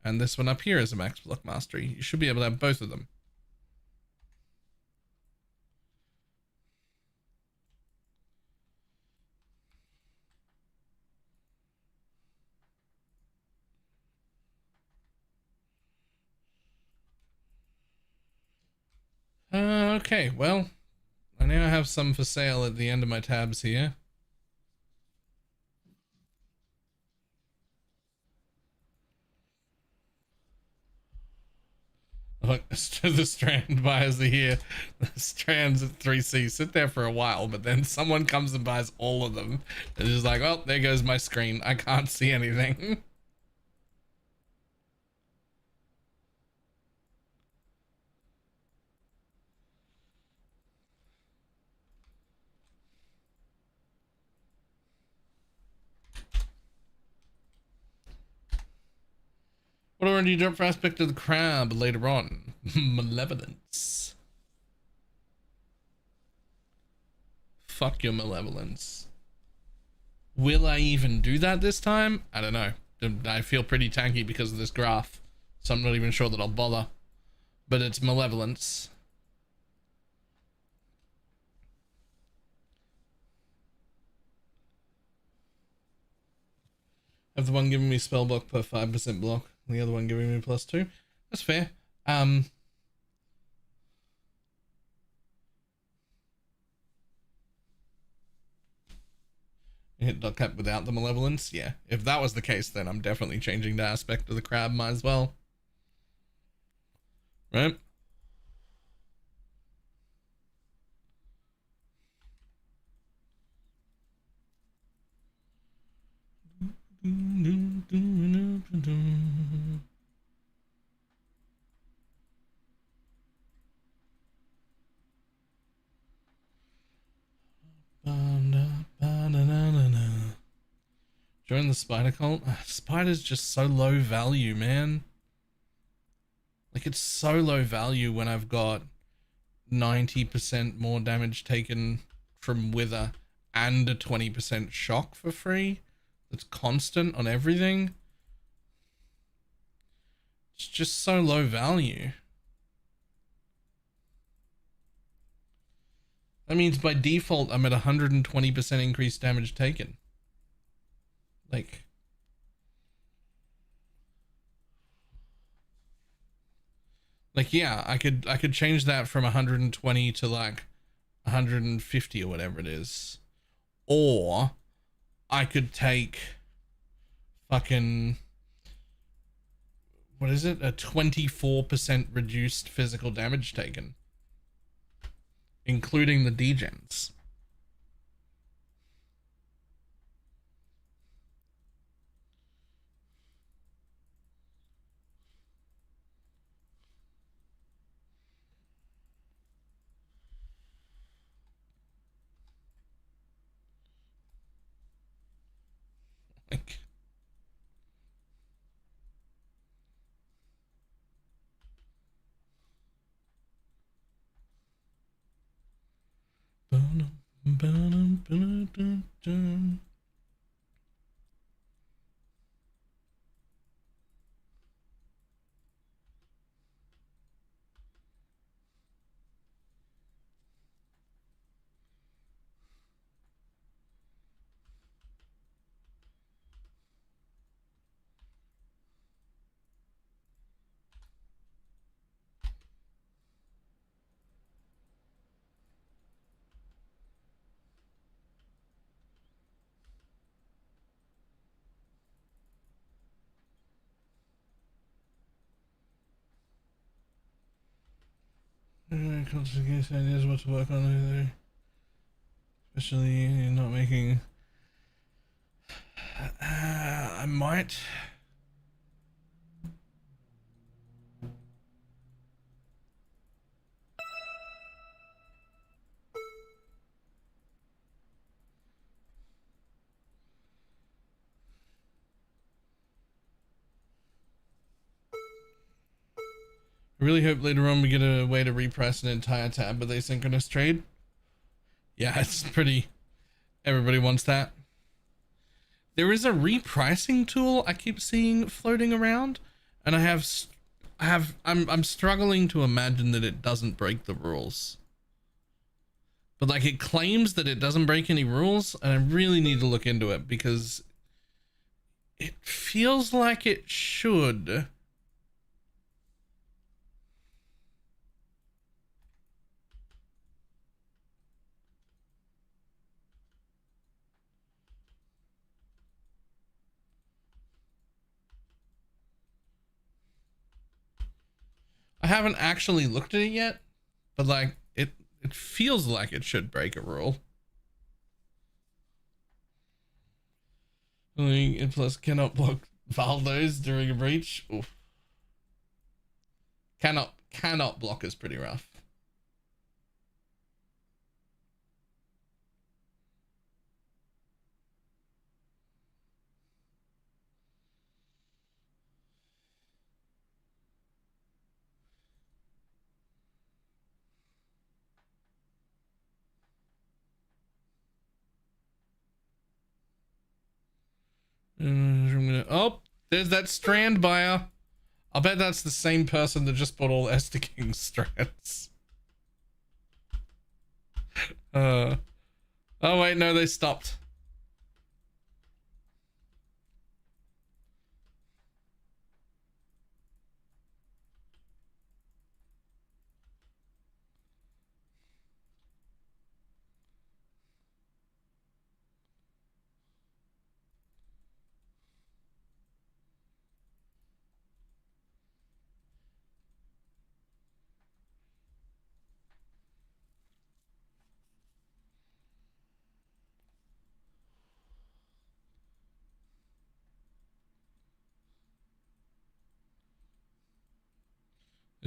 And this one up here is a max block mastery. You should be able to have both of them. Okay, well, I now have some for sale at the end of my tabs here. Look, the strand buyers are here. The strands at 3C sit there for a while, but then someone comes and buys all of them. It's just like, oh, there goes my screen. I can't see anything. What already dropped for Aspect of the Crab later on? Malevolence. Fuck your malevolence. Will I even do that this time? I don't know. I feel pretty tanky because of this graph, so I'm not even sure that I'll bother. But it's malevolence. Have the one giving me spell block per 5% block, the other one giving me +2. That's fair. hit dot cap without the malevolence. Yeah, if that was the case, then I'm definitely changing the aspect of the crab. Might as well. Right? Join the spider cult. Spider's just so low value, man. Like, it's so low value when I've got 90% more damage taken from Wither and a 20% shock for free. That's constant on everything. It's just so low value. That means by default, I'm at 120% increased damage taken. Like yeah, I could change that from 120 to like 150 or whatever it is. Or I could take fucking, what is it? A 24% reduced physical damage taken, including the degens. Like, complicated ideas what to work on either. Especially not making. I might. I really hope later on we get a way to repress an entire tab with asynchronous trade. Yeah, it's pretty. Everybody wants that. There is a repricing tool I keep seeing floating around, and I'm struggling to imagine that it doesn't break the rules. But like, it claims that it doesn't break any rules, and I really need to look into it because it feels like it should. I haven't actually looked at it yet, but like, it feels like it should break a rule. It plus cannot block Valdos during a breach. Oof. Cannot block is pretty rough. Oh, there's that strand buyer. I'll bet that's the same person that just bought all Esther King strands. Oh wait, no, they stopped.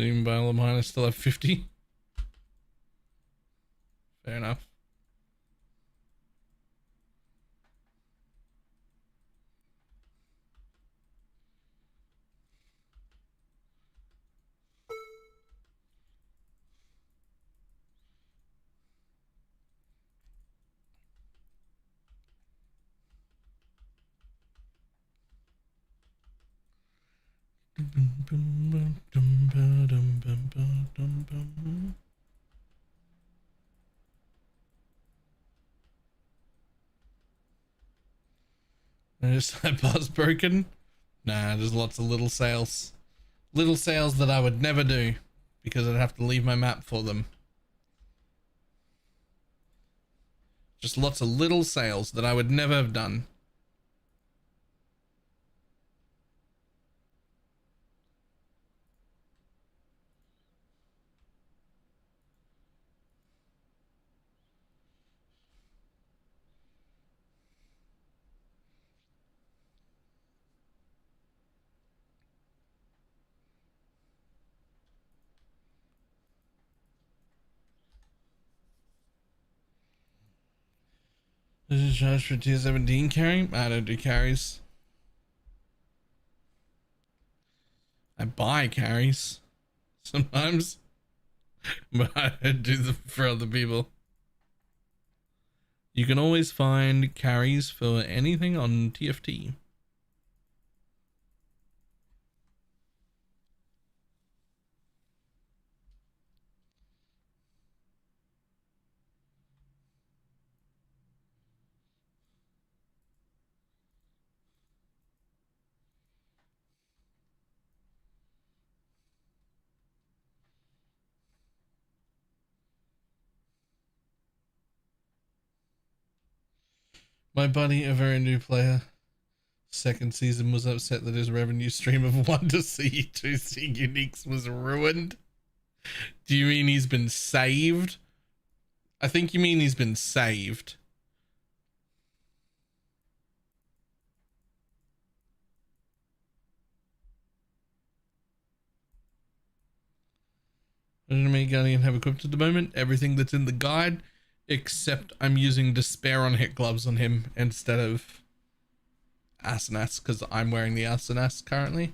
Even BalorMage, I still have 50. Fair enough. Is that boss broken? Nah, there's lots of little sales. Little sales that I would never do because I'd have to leave my map for them. Just lots of little sales that I would never have done. This is charged for tier 17 carry? I don't do carries. I buy carries sometimes, but I don't do them for other people. You can always find carries for anything on TFT. My buddy, a very new player, second season, was upset that his revenue stream of 1 to C 2 C uniques was ruined. Do you mean he's been saved? I think you mean he's been saved. Anime Guardian have equipped at the moment everything that's in the guide, except I'm using Despair on hit gloves on him instead of Asenath because I'm wearing the Asenath currently.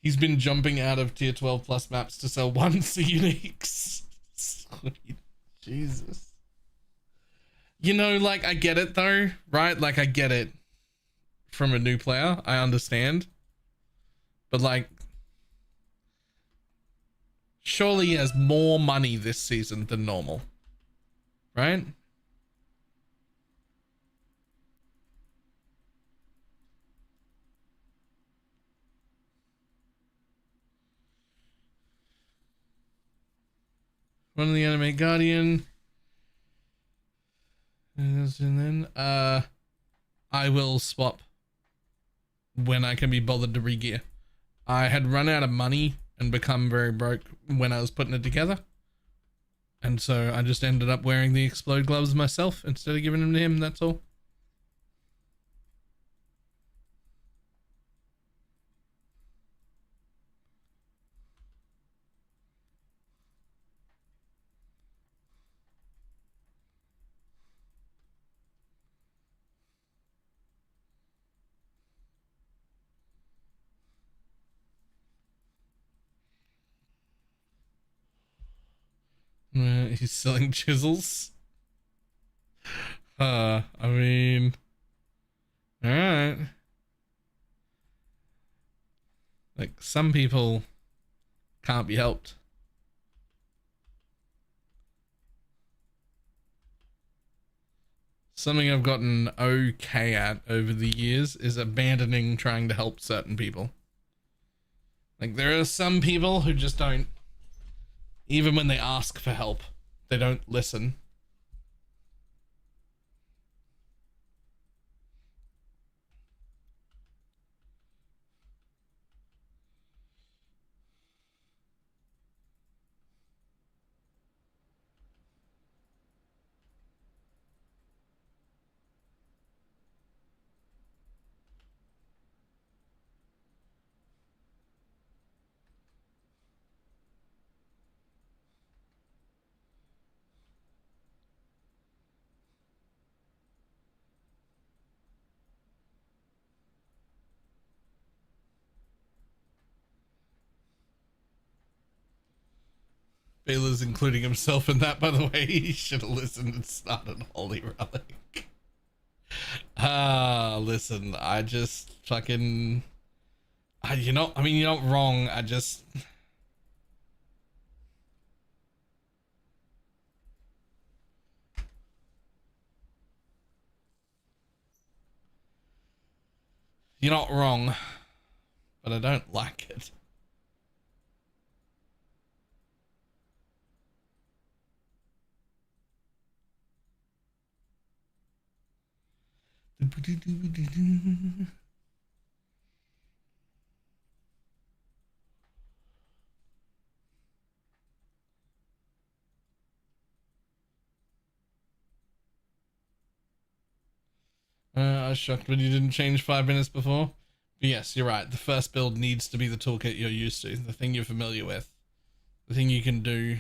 He's been jumping out of tier 12 plus maps to sell 1 C uniques. Sweet Jesus. You know, like, I get it though, right? Like, I get it from a new player. I understand. But like, surely he has more money this season than normal, right? One of the Anime Guardian. And then I will swap when I can be bothered to regear. I had run out of money and become very broke when I was putting it together. And so I just ended up wearing the explode gloves myself instead of giving them to him, that's all. He's selling chisels. I mean, all right. Like, some people can't be helped. Something I've gotten okay at over the years is abandoning trying to help certain people. Like, there are some people who just don't, even when they ask for help, they don't listen. Feeler's including himself in that, by the way. He should have listened and started Holy Relic. Listen, I just fucking... you're not wrong. I just... You're not wrong, but I don't like it. I was shocked when you didn't change 5 minutes before. But yes, you're right. The first build needs to be the toolkit you're used to, the thing you're familiar with, the thing you can do.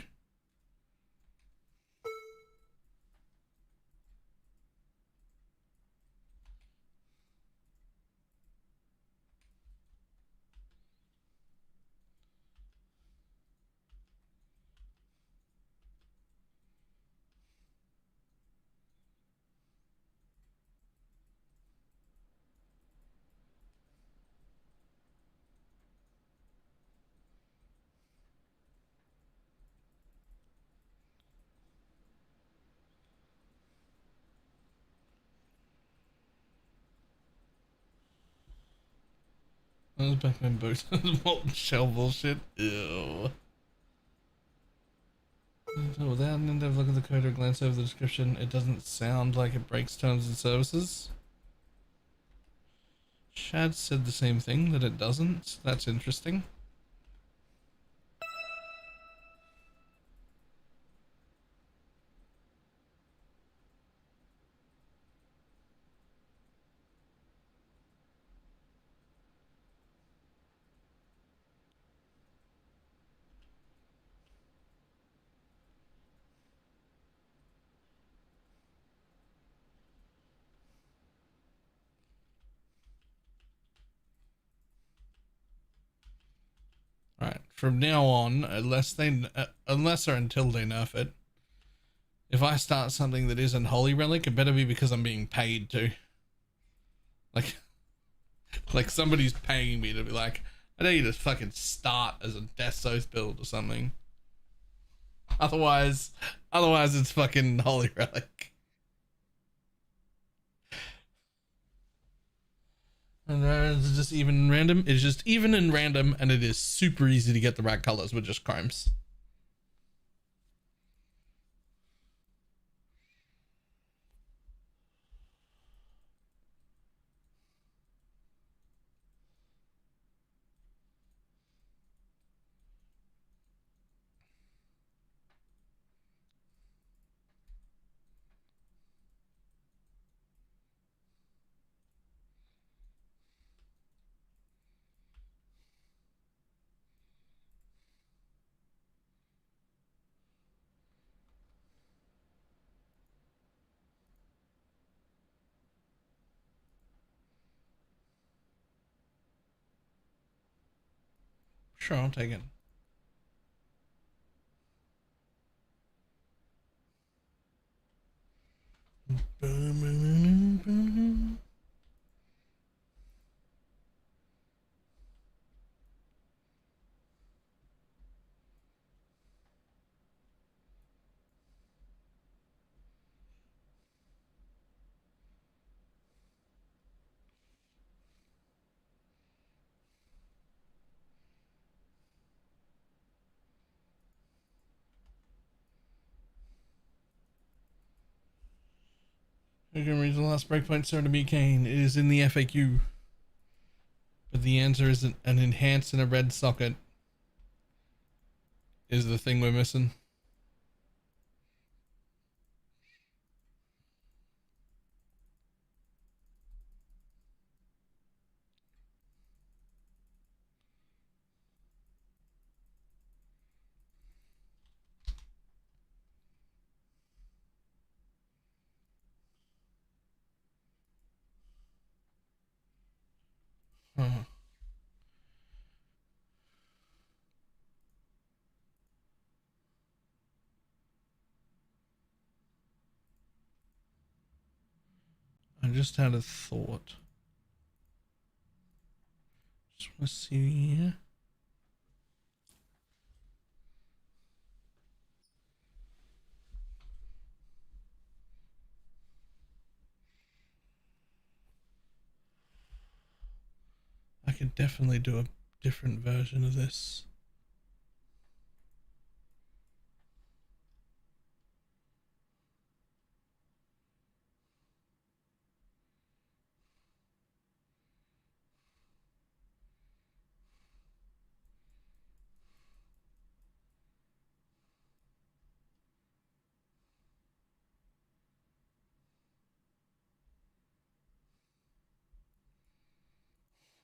Those Batman boots, molten shell bullshit. Ew. So without an in-depth look at the code or glance over the description, it doesn't sound like it breaks terms and services. Shad said the same thing, that it doesn't. That's interesting. Alright, from now on, unless or until they nerf it, if I start something that isn't Holy Relic, it better be because I'm being paid to. Like somebody's paying me to be like, I need to fucking start as a Death Oath build or something. Otherwise it's fucking Holy Relic. And it's just even in random. It's just even in random, and it is super easy to get the right colors with just chromes. Sure, I'll take it. You can read the last breakpoint sir to be Kane. It is in the FAQ. But the answer is an enhance and a red socket is the thing we're missing. Huh. just had a thought. Just want to see. I could definitely do a different version of this.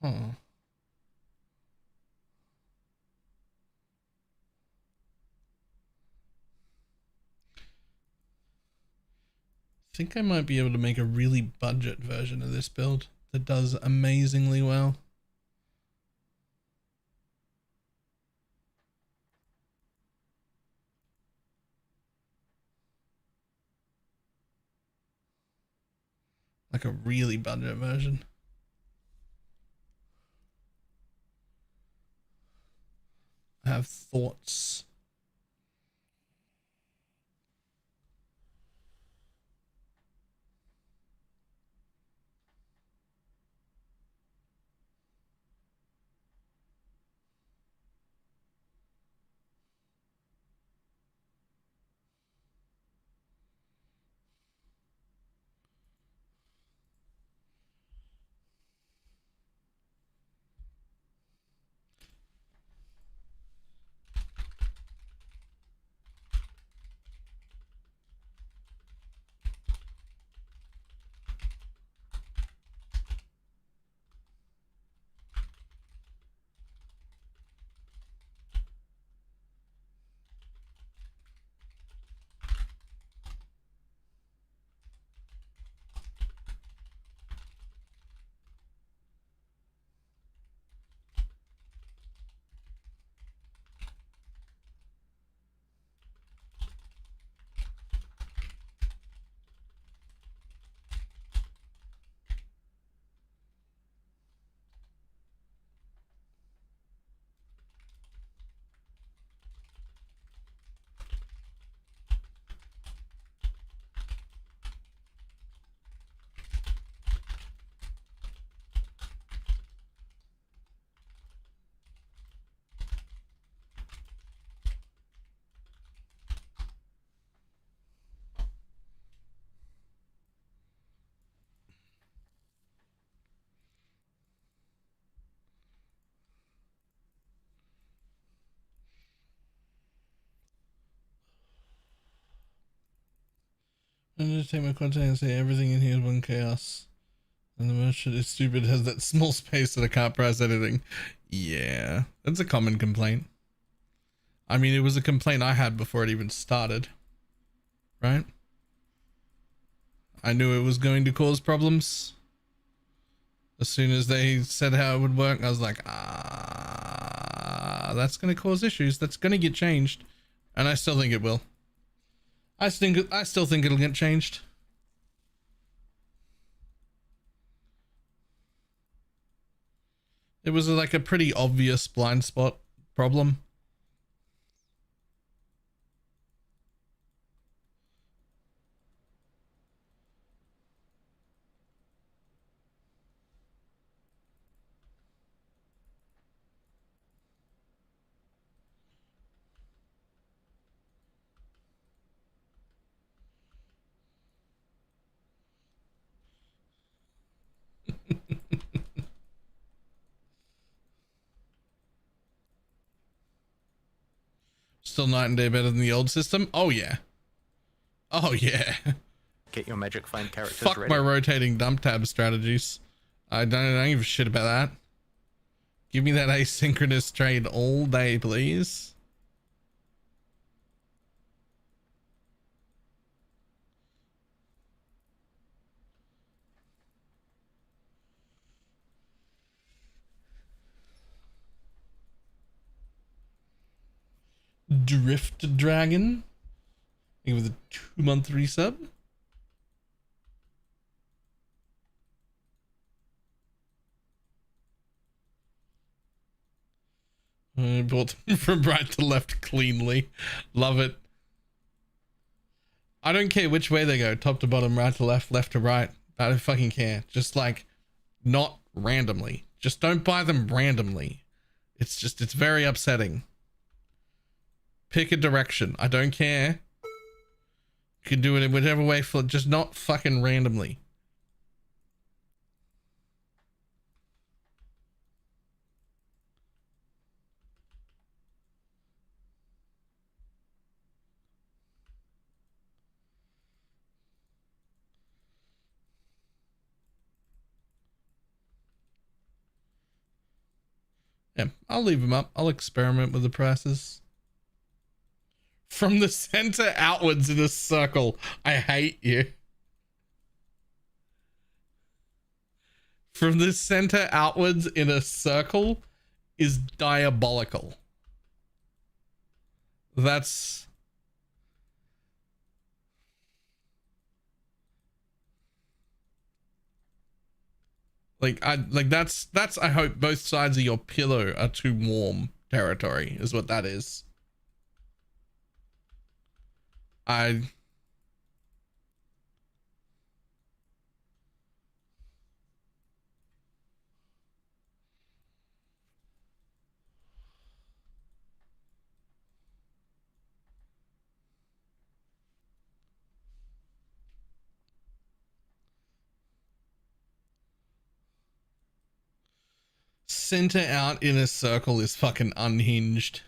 Huh. I think I might be able to make a really budget version of this build that does amazingly well. Like a really budget version. I have thoughts. I'm just take my content and say everything in here is one chaos. And the merchant is stupid, has that small space that I can't press anything. Yeah, that's a common complaint. I mean, it was a complaint I had before it even started. Right? I knew it was going to cause problems. As soon as they said how it would work, I was like, that's going to cause issues. That's going to get changed. And I still think it will. I still think it'll get changed. It was like a pretty obvious blind spot problem. Still night and day better than the old system? Oh yeah. Oh yeah. Get your magic find characters Fuck ready. my rotating dump tab strategies. I don't give a shit about that. Give me that asynchronous trade all day, please. Drift Dragon. With a 2-month resub. I bought them from right to left cleanly. Love it. I don't care which way they go, top to bottom, right to left to right. I don't fucking care. Just like not randomly. Just don't buy them randomly. It's very upsetting. Pick a direction. I don't care. You can do it in whichever way, for just not fucking randomly. Yeah, I'll leave them up. I'll experiment with the prices. From the center outwards in a circle. I hate you. From the center outwards in a circle is diabolical. That's... that's I hope both sides of your pillow are too warm territory is what that is. Center out in a circle is fucking unhinged.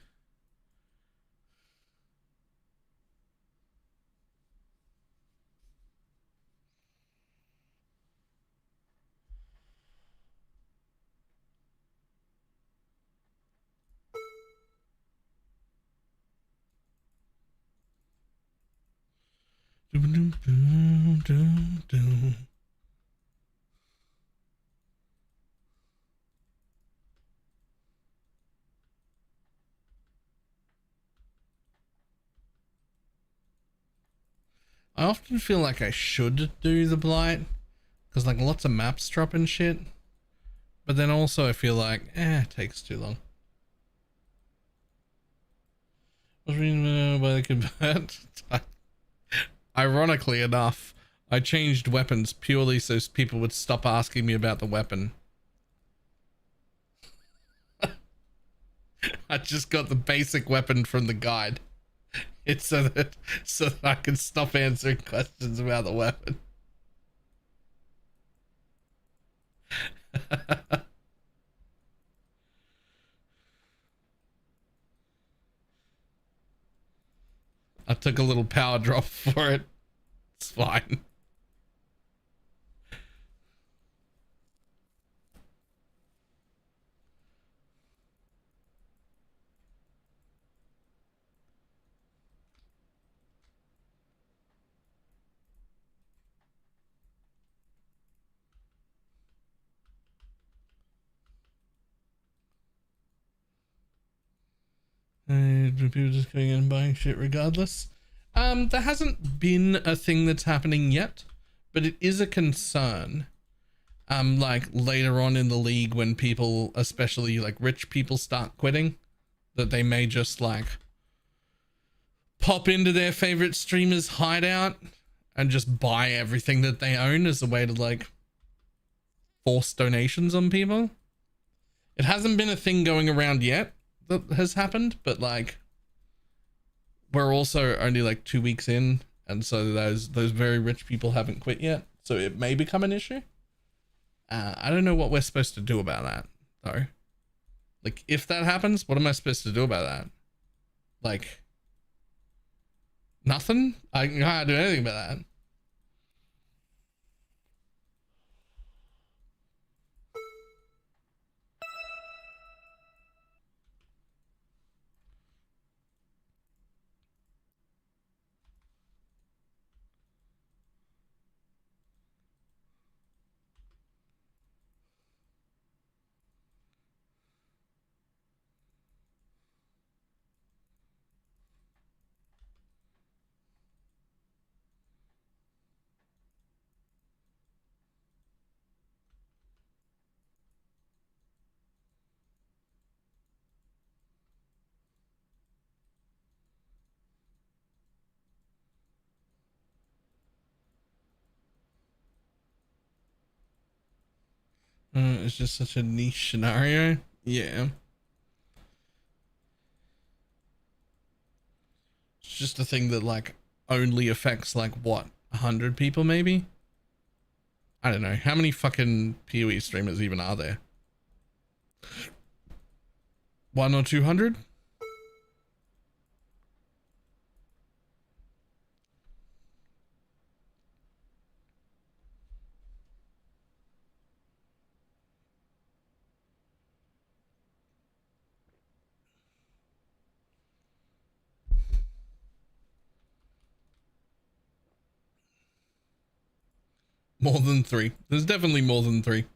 I often feel like I should do the blight because like lots of maps drop and shit, but then also I feel like it takes too long. I was reading by the convert. Ironically enough, I changed weapons purely so people would stop asking me about the weapon. I just got the basic weapon from the guide. It's so that I can stop answering questions about the weapon. I took a little power drop for it. It's fine. People just going in and buying shit regardless. There hasn't been a thing that's happening yet, but it is a concern. Like later on in the league when people, especially like rich people, start quitting, that they may just like pop into their favorite streamer's hideout and just buy everything that they own as a way to like force donations on people. It hasn't been a thing going around yet that has happened, but like we're also only like 2 weeks in, and so those very rich people haven't quit yet, so it may become an issue. I don't know what we're supposed to do about that though. Like if that happens, what am I supposed to do about that? Like nothing? I can't do anything about that. It's just such a niche scenario. Yeah. It's just a thing that like only affects like what, 100 people maybe? I don't know. How many fucking PoE streamers even are there? 1 or 200? More than 3. There's definitely more than 3.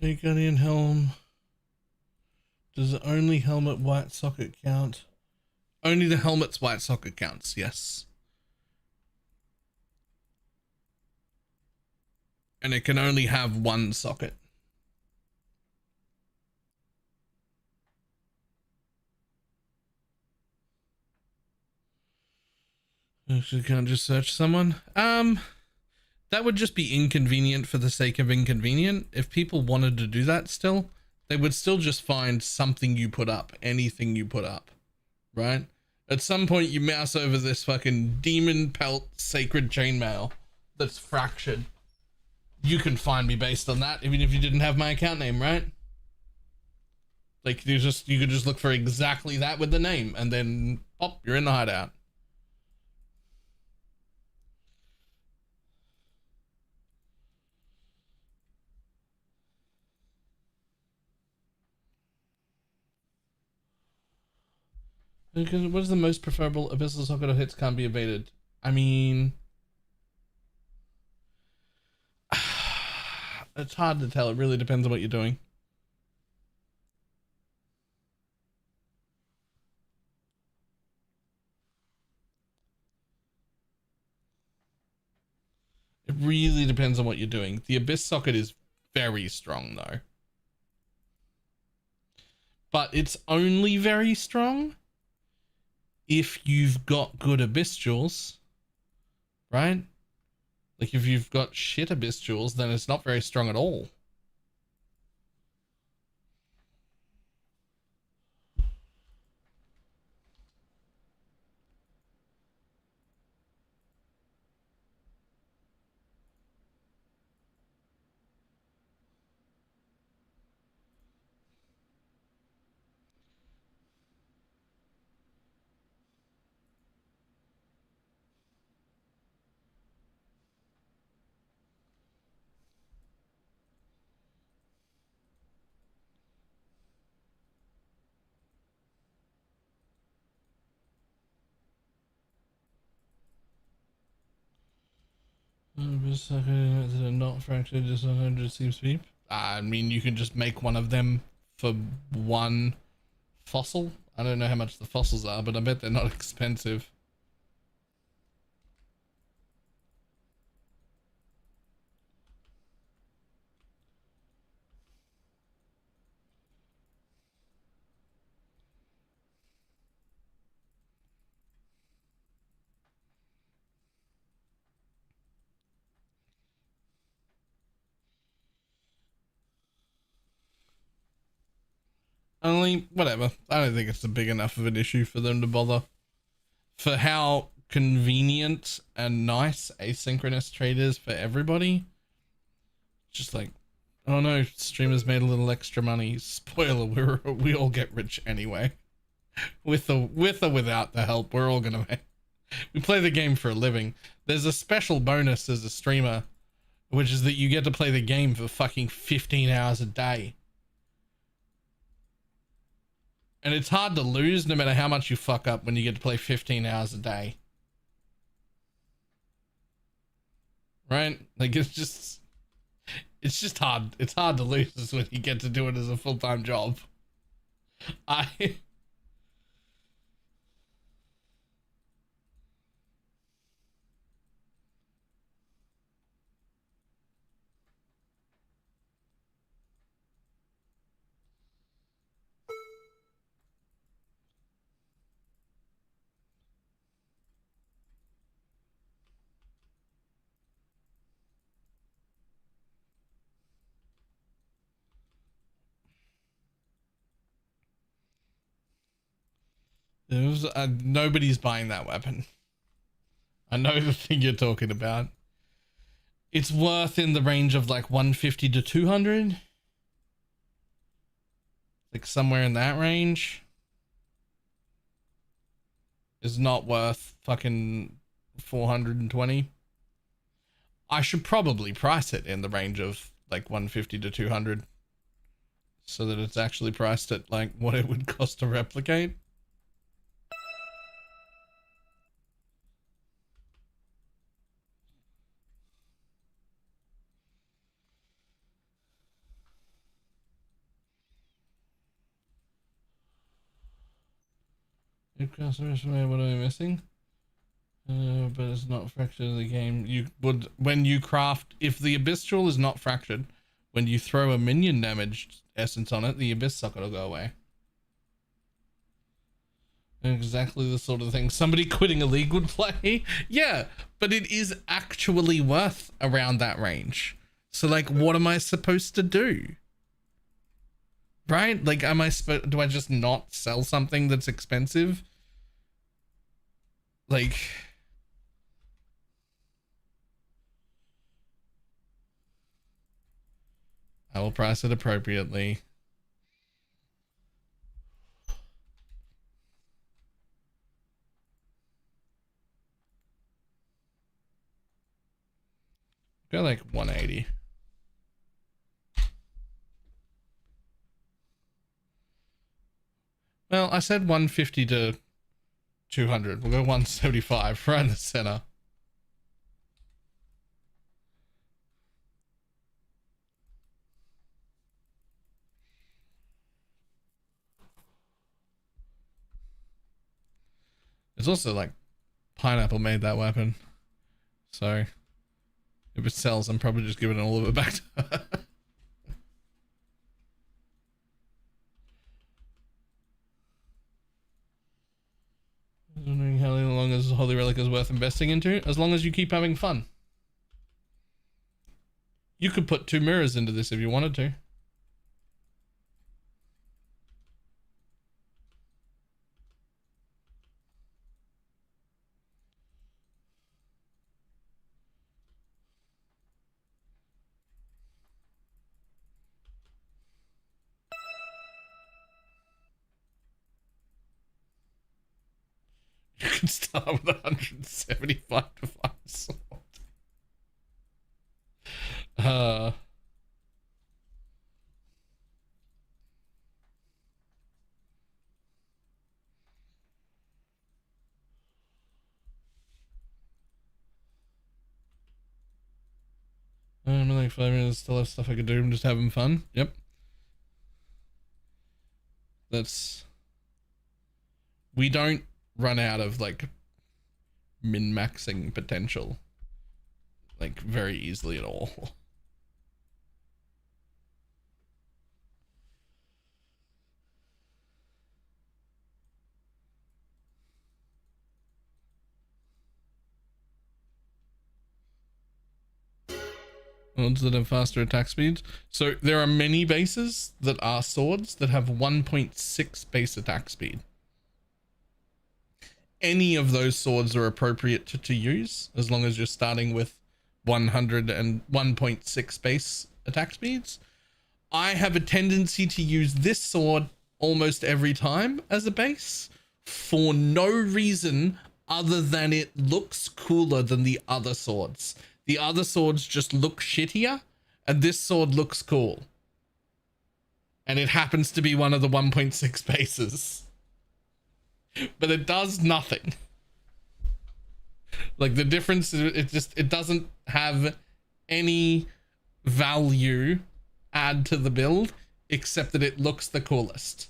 Hey, Guardian Helm. Does the only helmet white socket count? Only the helmet's white socket counts, yes. And it can only have one socket. Actually, can't just search someone. That would just be inconvenient for the sake of inconvenient. If people wanted to do that still, they would still just find something you put up, anything you put up, right? At some point you mouse over this fucking demon pelt sacred chainmail that's fractured. You can find me based on that, even if you didn't have my account name, right? Like you could just look for exactly that with the name and then pop, you're in the hideout. Because what is the most preferable abyssal socket of hits can't be evaded? I mean, it's hard to tell. It really depends on what you're doing. It really depends on what you're doing. The abyss socket is very strong though. But it's only very strong if you've got good abyss jewels, right? Like if you've got shit abyss jewels, then it's not very strong at all. Abyss socket that are not fractured, just 100 seems to be. I mean, you can just make one of them for one fossil. I don't know how much the fossils are, but I bet they're not expensive. Only, whatever. I don't think it's a big enough of an issue for them to bother. For how convenient and nice asynchronous trade is for everybody. Just like, oh no, streamers made a little extra money. Spoiler, we all get rich anyway. With or without the help, we're all gonna make. We play the game for a living. There's a special bonus as a streamer, which is that you get to play the game for fucking 15 hours a day. And it's hard to lose no matter how much you fuck up when you get to play 15 hours a day. Right? Like it's just hard. It's hard to lose when you get to do it as a full-time job. Nobody's buying that weapon. I know the thing you're talking about. It's worth in the range of like 150 to 200. Like somewhere in that range. Is not worth fucking 420. I should probably price it in the range of like 150 to 200 so that it's actually priced at like what it would cost to replicate. If customers what am I missing? But it's not fractured in the game. You would, when you craft, if the abyssal is not fractured, when you throw a minion damage essence on it, the abyss socket will go away. Exactly the sort of thing somebody quitting a league would play. Yeah, but it is actually worth around that range. So like, what am I supposed to do? Right? Like, do I just not sell something that's expensive? Like, I will price it appropriately. Go like 180. Well, I said 150 to 200. We'll go 175 right in the center. It's also like Pineapple made that weapon. So if it sells, I'm probably just giving all of it back to her. Wondering how long is Holy Relic is worth investing into? As long as you keep having fun. You could put 2 mirrors into this if you wanted to. You can start with 175 to find a sword. I'm like 5 minutes, still have stuff I could do. I'm just having fun. Yep. We don't run out of like min-maxing potential like very easily at all. Swords that have faster attack speeds. So there are many bases that are swords that have 1.6 base attack speed. Any of those swords are appropriate to use as long as you're starting with 100 and 1.6 base attack speeds. I have a tendency to use this sword almost every time as a base for no reason other than it looks cooler than the other swords. The other swords just look shittier, and this sword looks cool. And it happens to be one of the 1.6 bases. But it does nothing. Like the difference is it doesn't have any value add to the build except that it looks the coolest.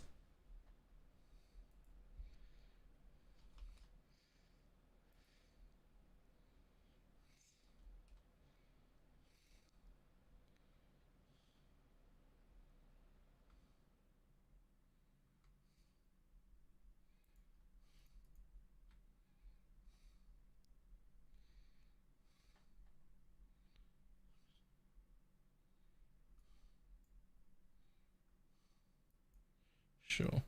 Sure.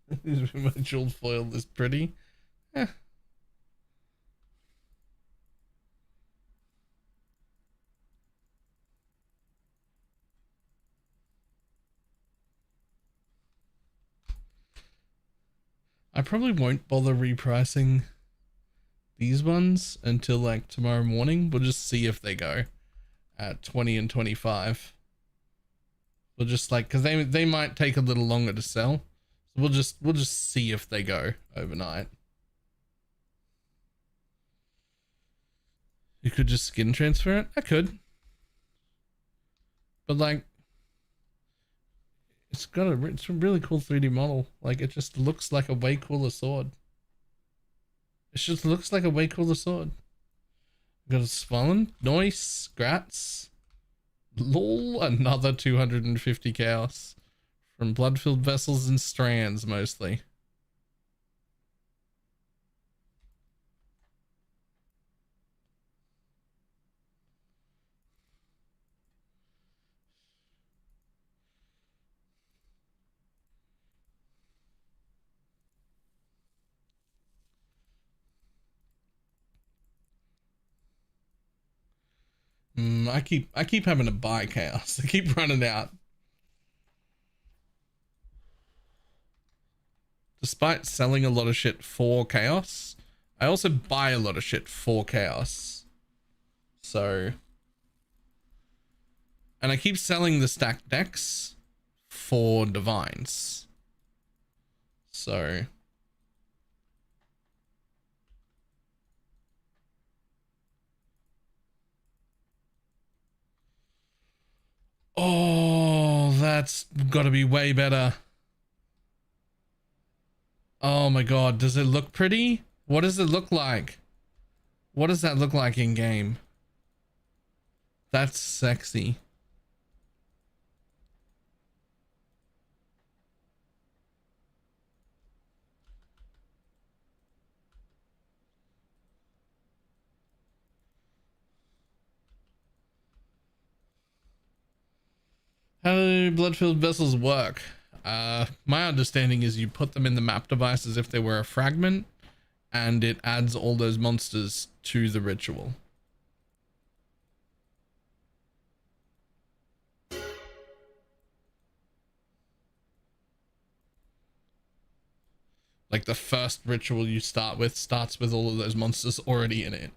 My jeweled foil is pretty. Eh. I probably won't bother repricing these ones until like tomorrow morning. We'll just see if they go at 20 and 25. We'll just like, because they might take a little longer to sell. So we'll just see if they go overnight. You could just skin transfer it. I could, but like, it's a really cool 3D model. Like, it just looks like a way cooler sword. It just looks like a way cooler sword. Got a Swollen. Nice. Grats. Lol. Another 250 chaos. From blood-filled vessels and strands, mostly. I keep having to buy chaos. I keep running out. Despite selling a lot of shit for chaos, I also buy a lot of shit for chaos. So, and I keep selling the stacked decks for divines. So, oh, that's got to be way better. Oh my god, does it look pretty? What does it look like? What does that look like in game? That's sexy. How do blood-filled vessels work? My understanding is you put them in the map device as if they were a fragment, and it adds all those monsters to the ritual. Like the first ritual you start with starts with all of those monsters already in it.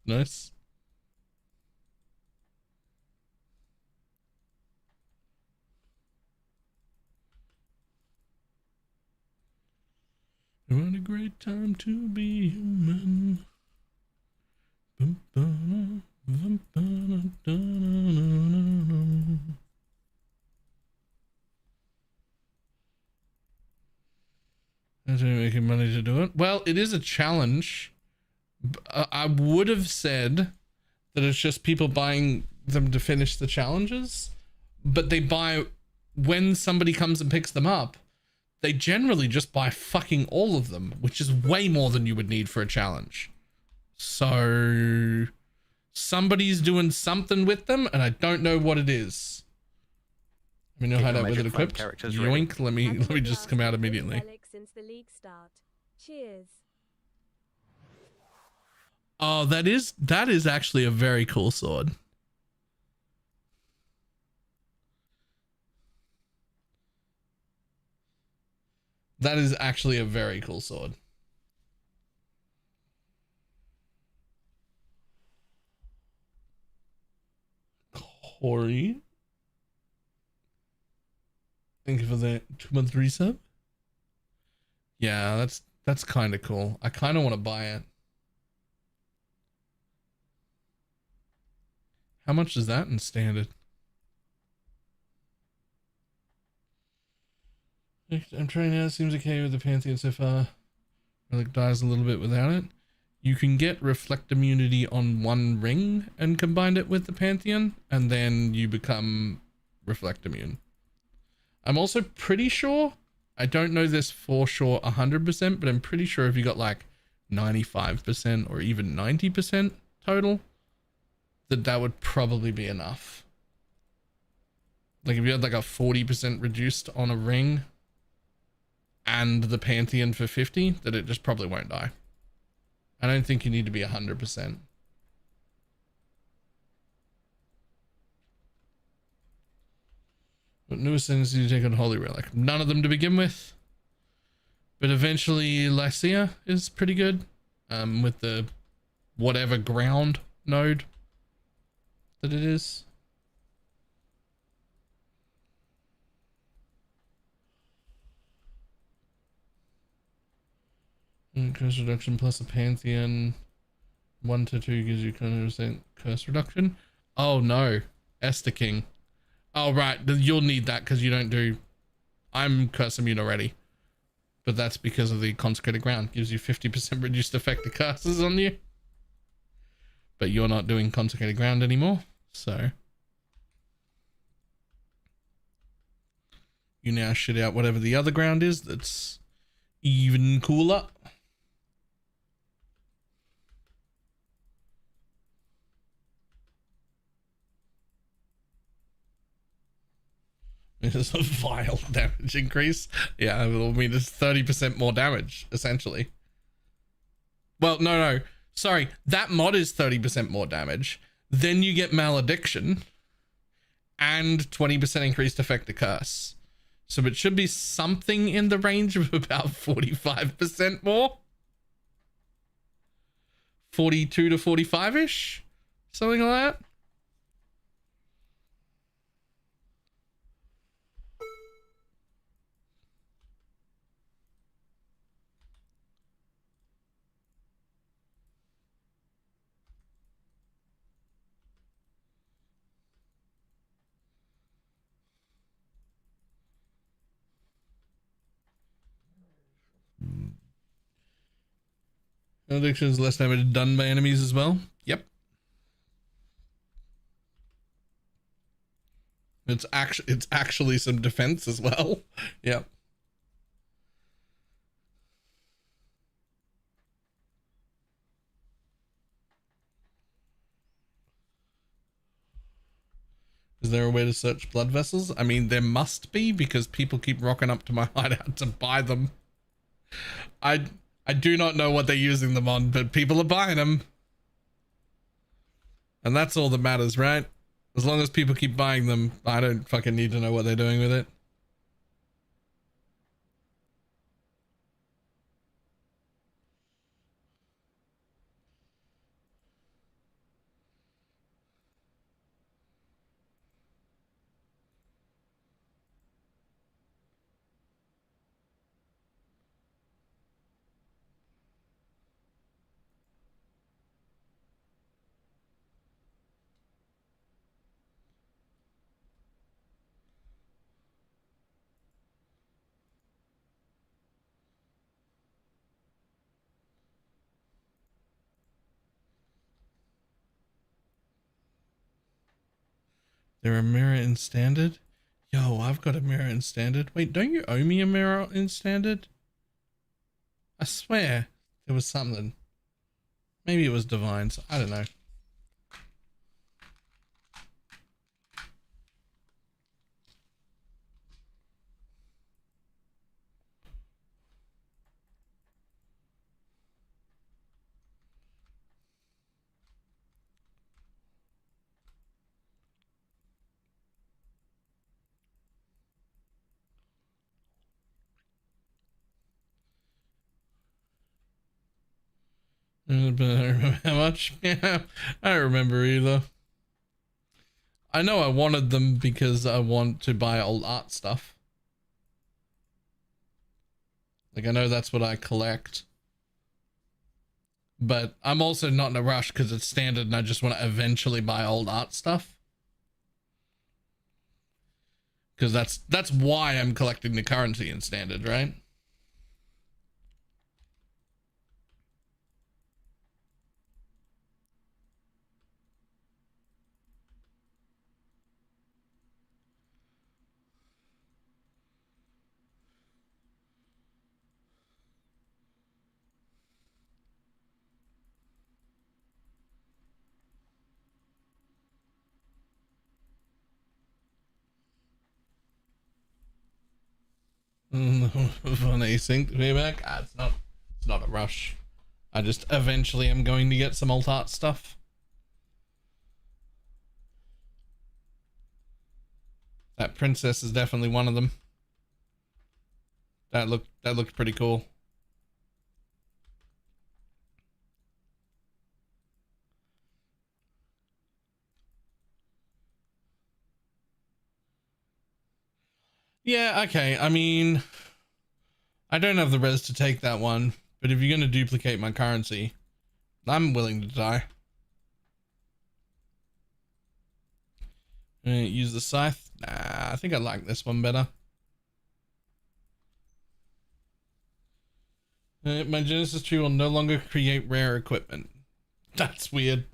Nice. What a great time to be human. Is he making money to do it? Well, it is a challenge. I would have said that it's just people buying them to finish the challenges, but they buy when somebody comes and picks them up. They generally just buy fucking all of them, which is way more than you would need for a challenge. So somebody's doing something with them, and I don't know what it is. Let me know how to with it equipped. Yoink! Let me just come out immediately. Since the league start. Cheers. Oh, that is actually a very cool sword. That is actually a very cool sword. Corey, thank you for the 2-month resub. Yeah, that's kind of cool. I kind of want to buy it. How much is that in standard? I'm trying now. It seems okay with the Pantheon so far. Relic dies a little bit without it. you can get reflect immunity on one ring and combine it with the Pantheon, and then you become reflect immune. I'm also pretty sure, I don't know this for sure 100%, but I'm pretty sure if you got like 95% or even 90% total, that would probably be enough. Like if you had like a 40% reduced on a ring and the Pantheon for 50, that it just probably won't die. I don't think you need to be 100%. What newest things do you take on Holy Relic? None of them to begin with. But eventually Lycia is pretty good. With the whatever ground node that it is. And curse reduction plus a Pantheon. 1 to 2 gives you 100% curse reduction. Oh no. Esther King. Oh right, you'll need that because you don't do... I'm curse immune already. But that's because of the consecrated ground. Gives you 50% reduced effect to curses on you. But you're not doing consecrated ground anymore. So you now shit out whatever the other ground is that's even cooler. It's a vile damage increase. Yeah, I mean, it's 30% more damage, essentially. Well, no. Sorry, that mod is 30% more damage. Then you get Malediction and 20% increased effect to curse. So it should be something in the range of about 45% more. 42 to 45-ish? Something like that. Malediction is less damage done by enemies as well. Yep. It's actually some defense as well. Yep. Is there a way to search blood vessels? I mean, there must be, because people keep rocking up to my hideout to buy them. I do not know what they're using them on, but people are buying them. And that's all that matters, right? As long as people keep buying them, I don't fucking need to know what they're doing with it. There a mirror in standard? Yo, I've got a mirror in standard. Wait, don't you owe me a mirror in standard? I swear there was something. Maybe it was Divines. I don't know. But I don't remember how much. Yeah, I don't remember either. I know I wanted them because I want to buy old art stuff. Like, I know that's what I collect. But I'm also not in a rush because it's standard and I just want to eventually buy old art stuff. Because that's why I'm collecting the currency in standard, right? Fun async feedback. It's not a rush. I just eventually am going to get some alt art stuff. That princess is definitely one of them. That looked pretty cool. Yeah, okay. I mean, I don't have the res to take that one, but if you're going to duplicate my currency, I'm willing to die. Use the scythe. Nah, I think I like this one better. My Genesis tree will no longer create rare equipment. That's weird.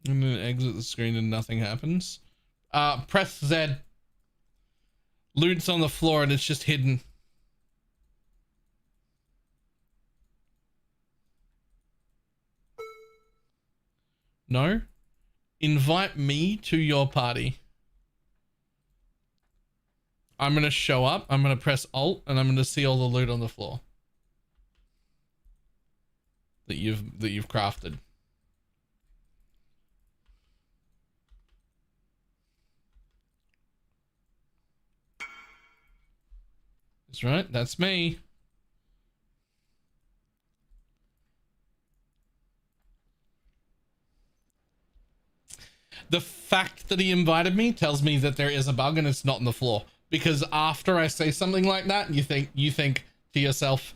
And then exit the screen and nothing happens. Press Z. Loot's on the floor and it's just hidden. No? Invite me to your party. I'm gonna show up, I'm gonna press Alt, and I'm gonna see all the loot on the floor. That you've crafted. That's right, that's me. The fact that he invited me tells me that there is a bug and it's not on the floor. Because after I say something like that, you think to yourself,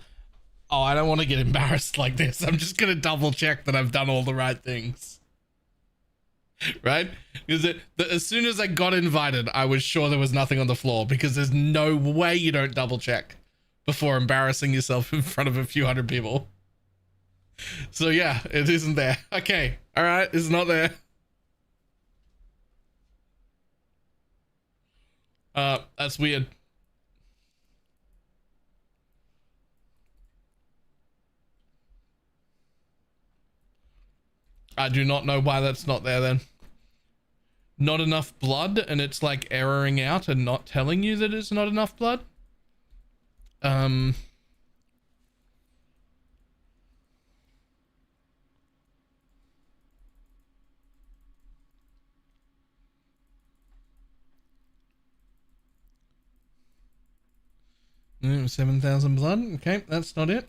oh, I don't want to get embarrassed like this. I'm just gonna double check that I've done all the right things. Right? Because as soon as I got invited, I was sure there was nothing on the floor, because there's no way you don't double check before embarrassing yourself in front of a few hundred people. So yeah, it isn't there. Okay, all right, it's not there. That's weird. I do not know why that's not there then. Not enough blood, and it's like erroring out and not telling you that it's not enough blood. 7,000 blood. Okay, that's not it.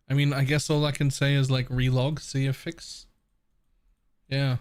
I mean, I guess all I can say is like relog, see a fix. Yeah.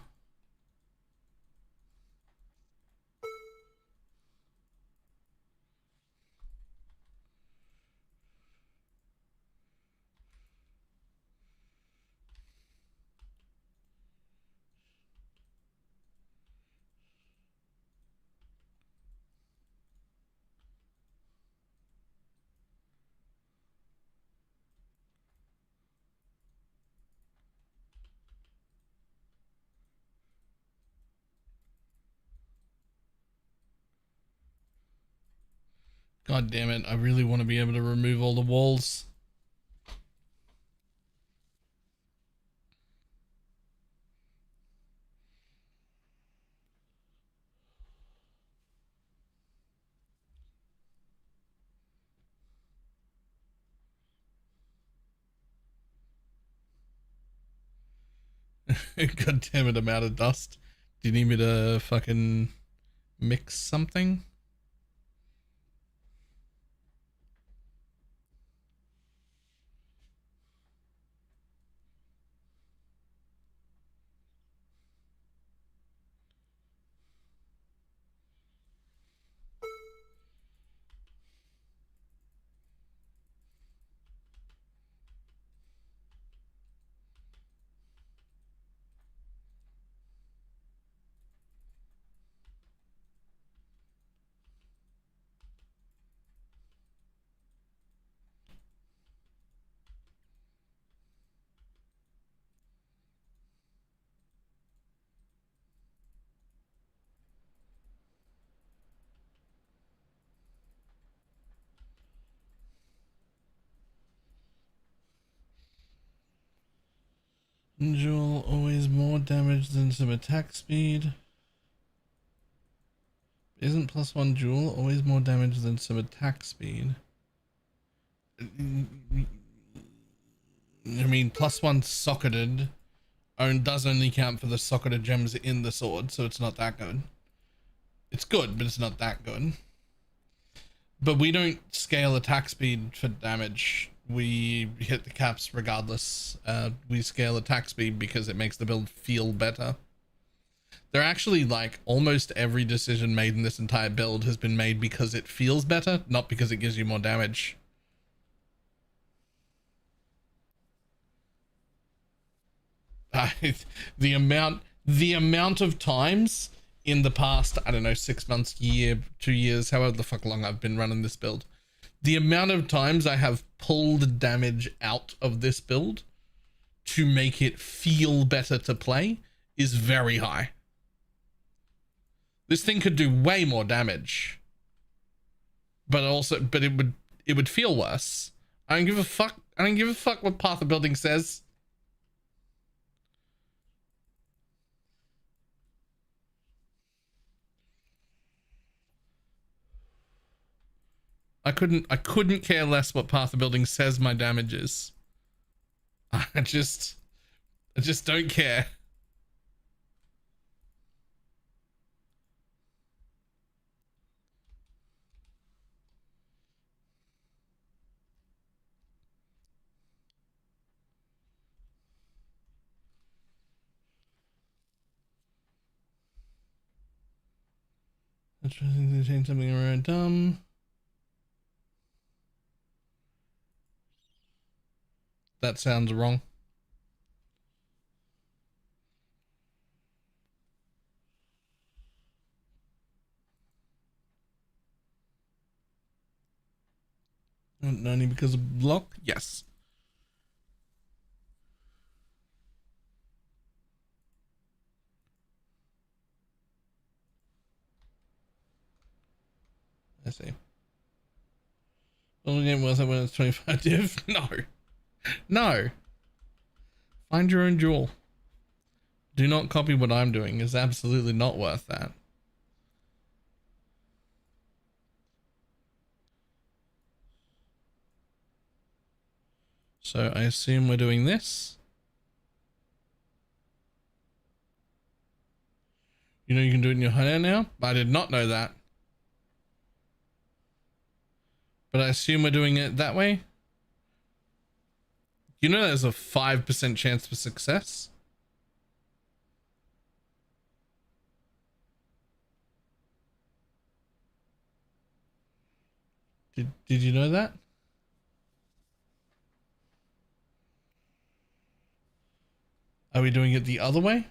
God damn it, I really want to be able to remove all the walls. God damn it, I'm out of dust. Do you need me to fucking mix something? Jewel always more damage than some attack speed. Isn't +1 jewel always more damage than some attack speed? I mean, +1 socketed does only count for the socketed gems in the sword, so it's not that good. It's good, but it's not that good. But we don't scale attack speed for damage. We hit the caps regardless. We scale attack speed because it makes the build feel better. They're actually like almost every decision made in this entire build has been made because it feels better, not because it gives you more damage. The amount of times in the past, I don't know, 6 months, year, 2 years, however the fuck long I've been running this build, the amount of times I have pulled damage out of this build to make it feel better to play is very high. This thing could do way more damage, but it would feel worse. I don't give a fuck. I don't give a fuck what Path of Building says. I couldn't care less what Path of Building says my damage is. I just don't care. I'm trying to change something around dumb. That sounds wrong. Only because of block? Yes. I see. Only game worth it when it's 25 div? No. No. Find your own jewel. Do not copy what I'm doing. It's absolutely not worth that. So I assume we're doing this. You know you can do it in your hair now? I did not know that. But I assume we're doing it that way. You know there's a 5% chance for success? Did you know that? Are we doing it the other way?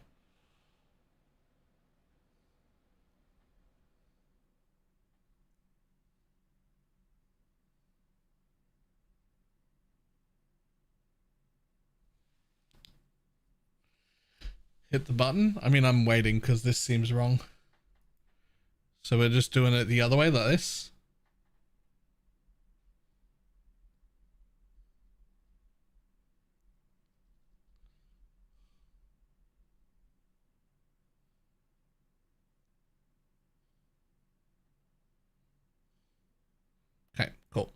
Hit the button? I mean, I'm waiting because this seems wrong. So we're just doing it the other way, like this. Okay, cool.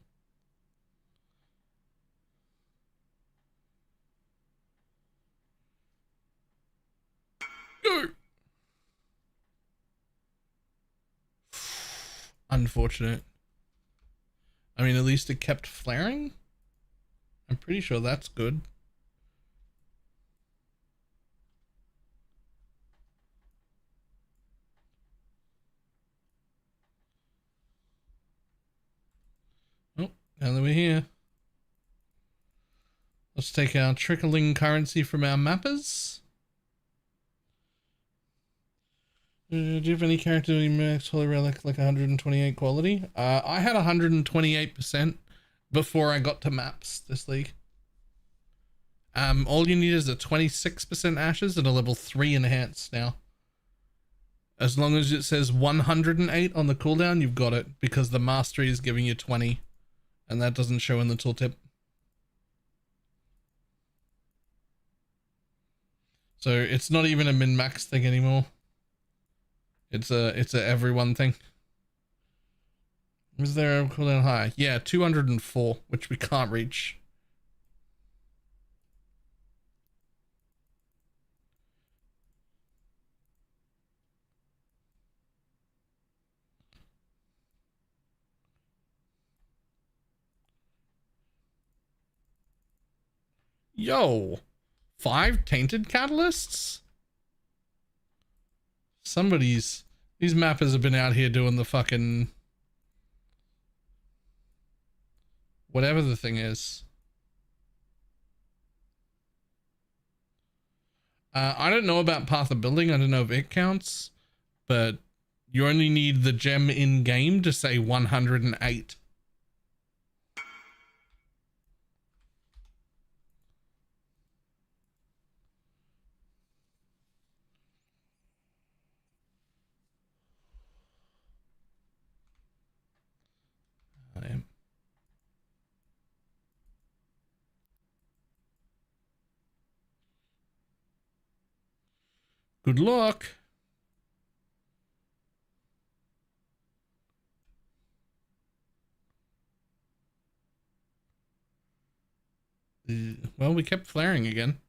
Go. Unfortunate. I mean, at least it kept flaring. I'm pretty sure that's good. Oh, now that we're here, let's take our trickling currency from our mappers. Do you have any character in max holy relic like 128 quality? I had 128% before I got to maps this league. All you need is a 26% ashes and a level 3 enhance now. As long as it says 108 on the cooldown, you've got it, because the mastery is giving you 20 and that doesn't show in the tooltip. So it's not even a min-max thing anymore. It's a everyone thing. Is there a cooldown high? Yeah, 204, which we can't reach. Yo, 5 tainted catalysts? These mappers have been out here doing the fucking whatever the thing is. I don't know about Path of Building. I don't know if it counts, but you only need the gem in game to say 108. I am. Good luck. Well, we kept flaring again.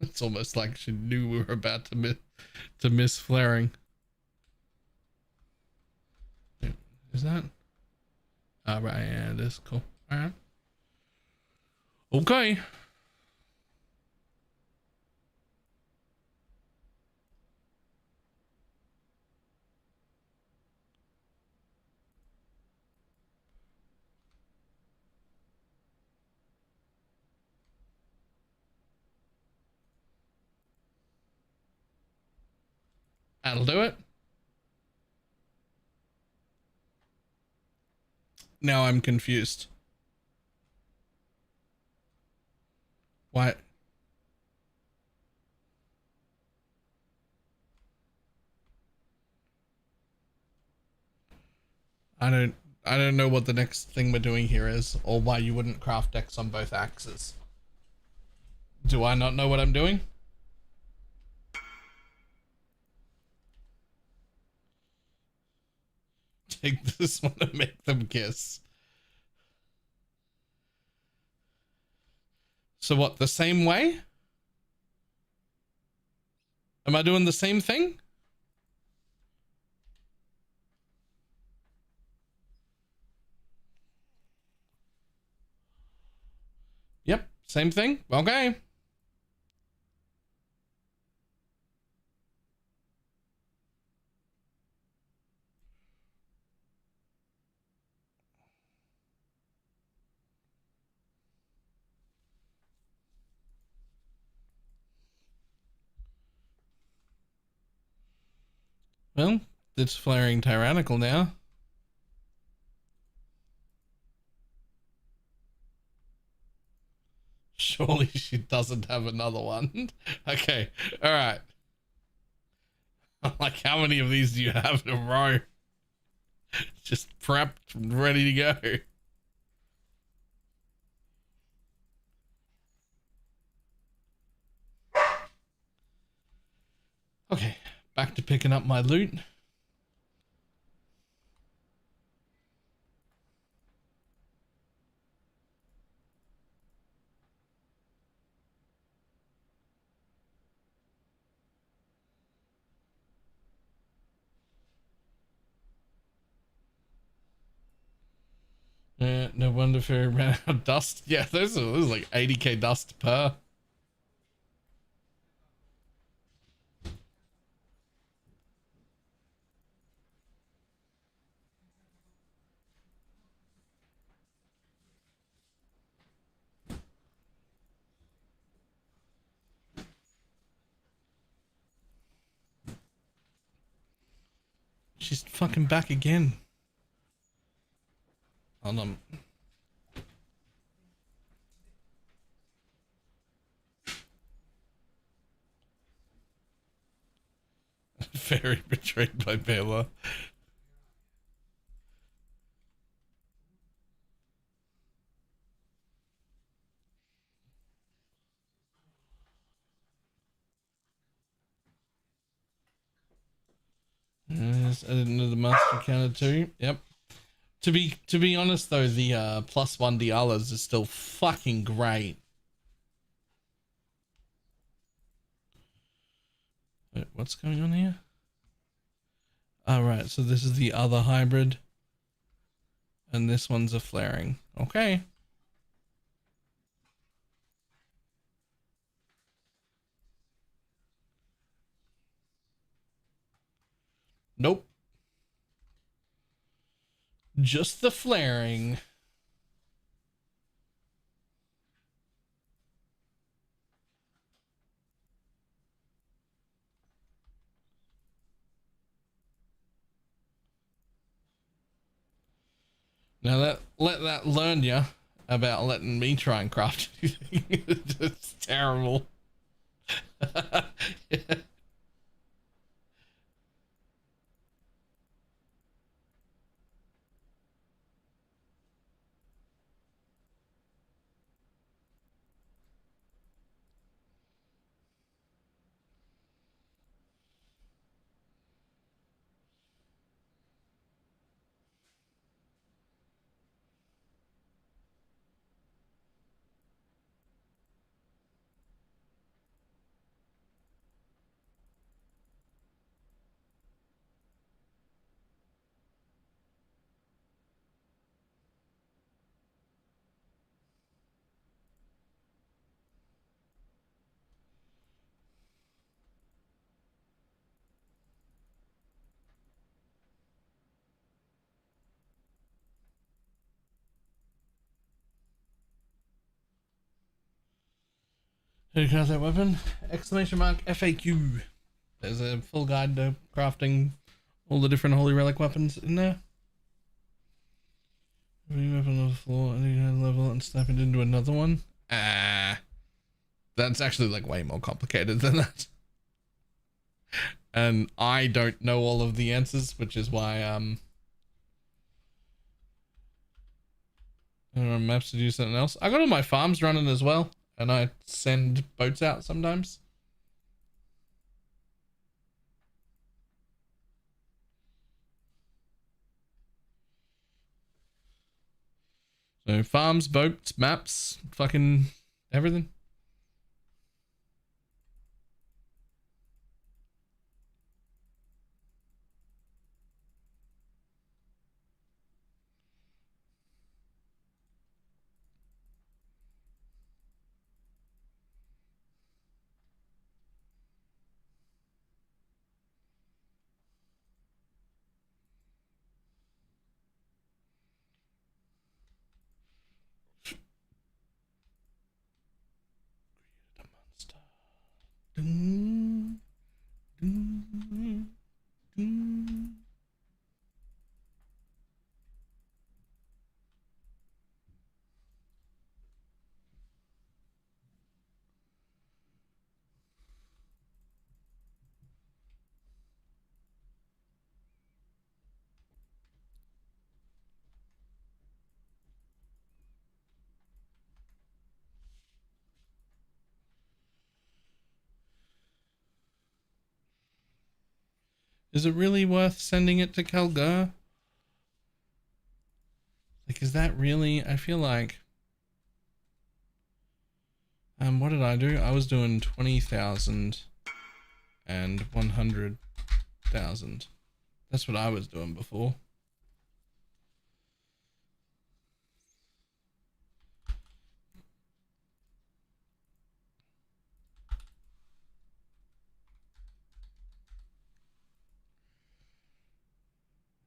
It's almost like she knew we were about to miss flaring. Is that? Oh, right, yeah, it is. Cool. All right. Okay. That'll do it. Now I'm confused. What? I don't know what the next thing we're doing here is, or why you wouldn't craft decks on both axes. Do I not know what I'm doing? Take this one and make them kiss. So what, the same way? Am I doing the same thing? Yep, same thing. Okay. Well, it's flaring tyrannical now. Surely she doesn't have another one. Okay, all right. Like, how many of these do you have in a row? Just prepped, ready to go. Okay, back to picking up my loot. No wonder Fairy ran out of dust. Yeah, those are like 80k dust per. She's fucking back again. Hold on. Very betrayed by Bela. Yes, I didn't know the master counter too. Yep. To be honest though, the +1 Dialas is still fucking great. Wait, what's going on here? All right, so this is the other hybrid, and this one's a flaring. Okay. Nope. Just the flaring. Now let that learn you about letting me try and craft anything. It's terrible. Yeah. Who craft that weapon? Exclamation mark FAQ. There's a full guide to crafting all the different holy relic weapons in there. Bring weapon on the floor and level and snap it into another one. That's actually like way more complicated than that. And I don't know all of the answers, which is why I don't know maps to do something else. I got all my farms running as well, and I send boats out sometimes. So farms, boats, maps, fucking everything. Dun, dun, dun. Is it really worth sending it to Kalgur? Like, is that really? I feel like. What did I do? I was doing 20,000 and 100,000. That's what I was doing before.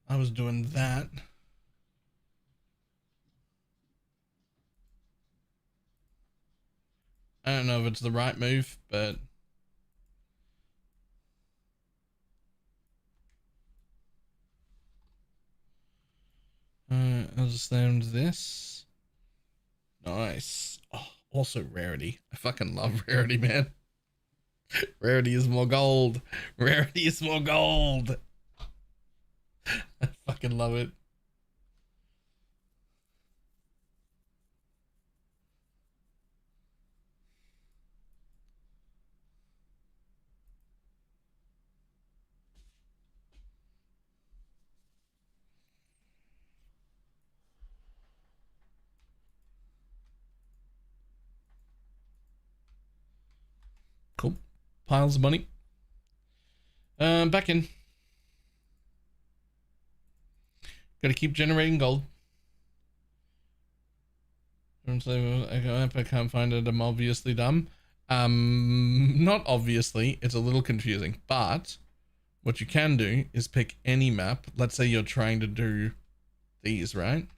I was doing that. I don't know if it's the right move, but I'll just send this. Nice. Oh, also rarity. I fucking love rarity, man. Rarity is more gold. Rarity is more gold. I fucking love it. Cool. Piles of money. Back in. Gotta keep generating gold. I can't find it. I'm obviously dumb. Not obviously. It's a little confusing. But what you can do is pick any map. Let's say you're trying to do these, right?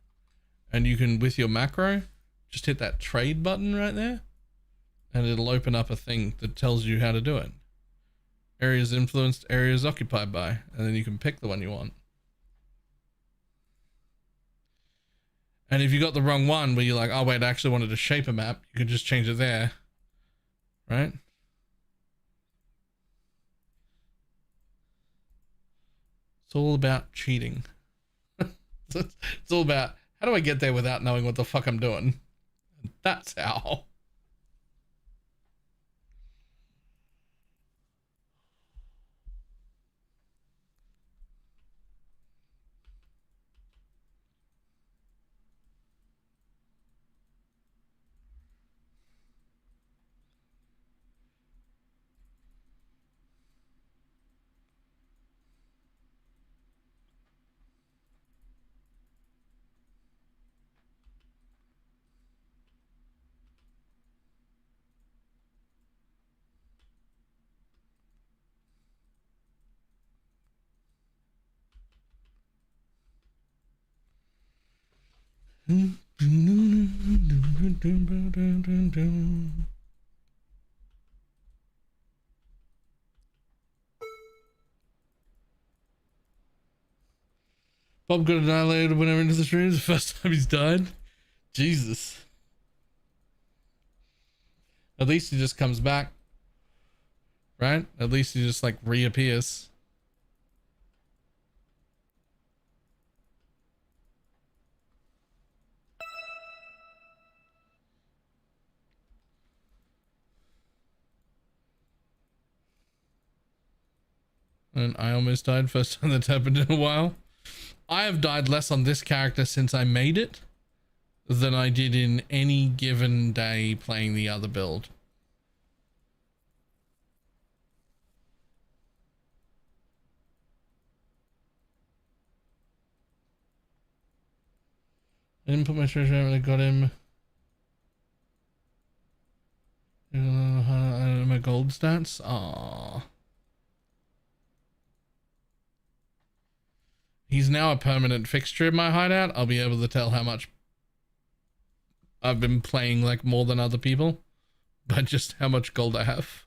And you can, with your macro, just hit that trade button right there. And it'll open up a thing that tells you how to do it. Areas influenced, areas occupied by. And then you can pick the one you want. And if you got the wrong one where you're like, oh wait, I actually wanted to shape a map, you can just change it there. Right? It's all about cheating. It's all about, how do I get there without knowing what the fuck I'm doing? That's how. Bob got annihilated whenever into the stream. It's the first time he's died. Jesus. At least he just comes back. Right? At least he just like reappears. And I almost died. First time that's happened in a while. I have died less on this character since I made it than I did in any given day playing the other build. I didn't put my treasure out when I got him. My gold stats. Aww. He's now a permanent fixture in my hideout. I'll be able to tell how much I've been playing like more than other people, but just how much gold I have.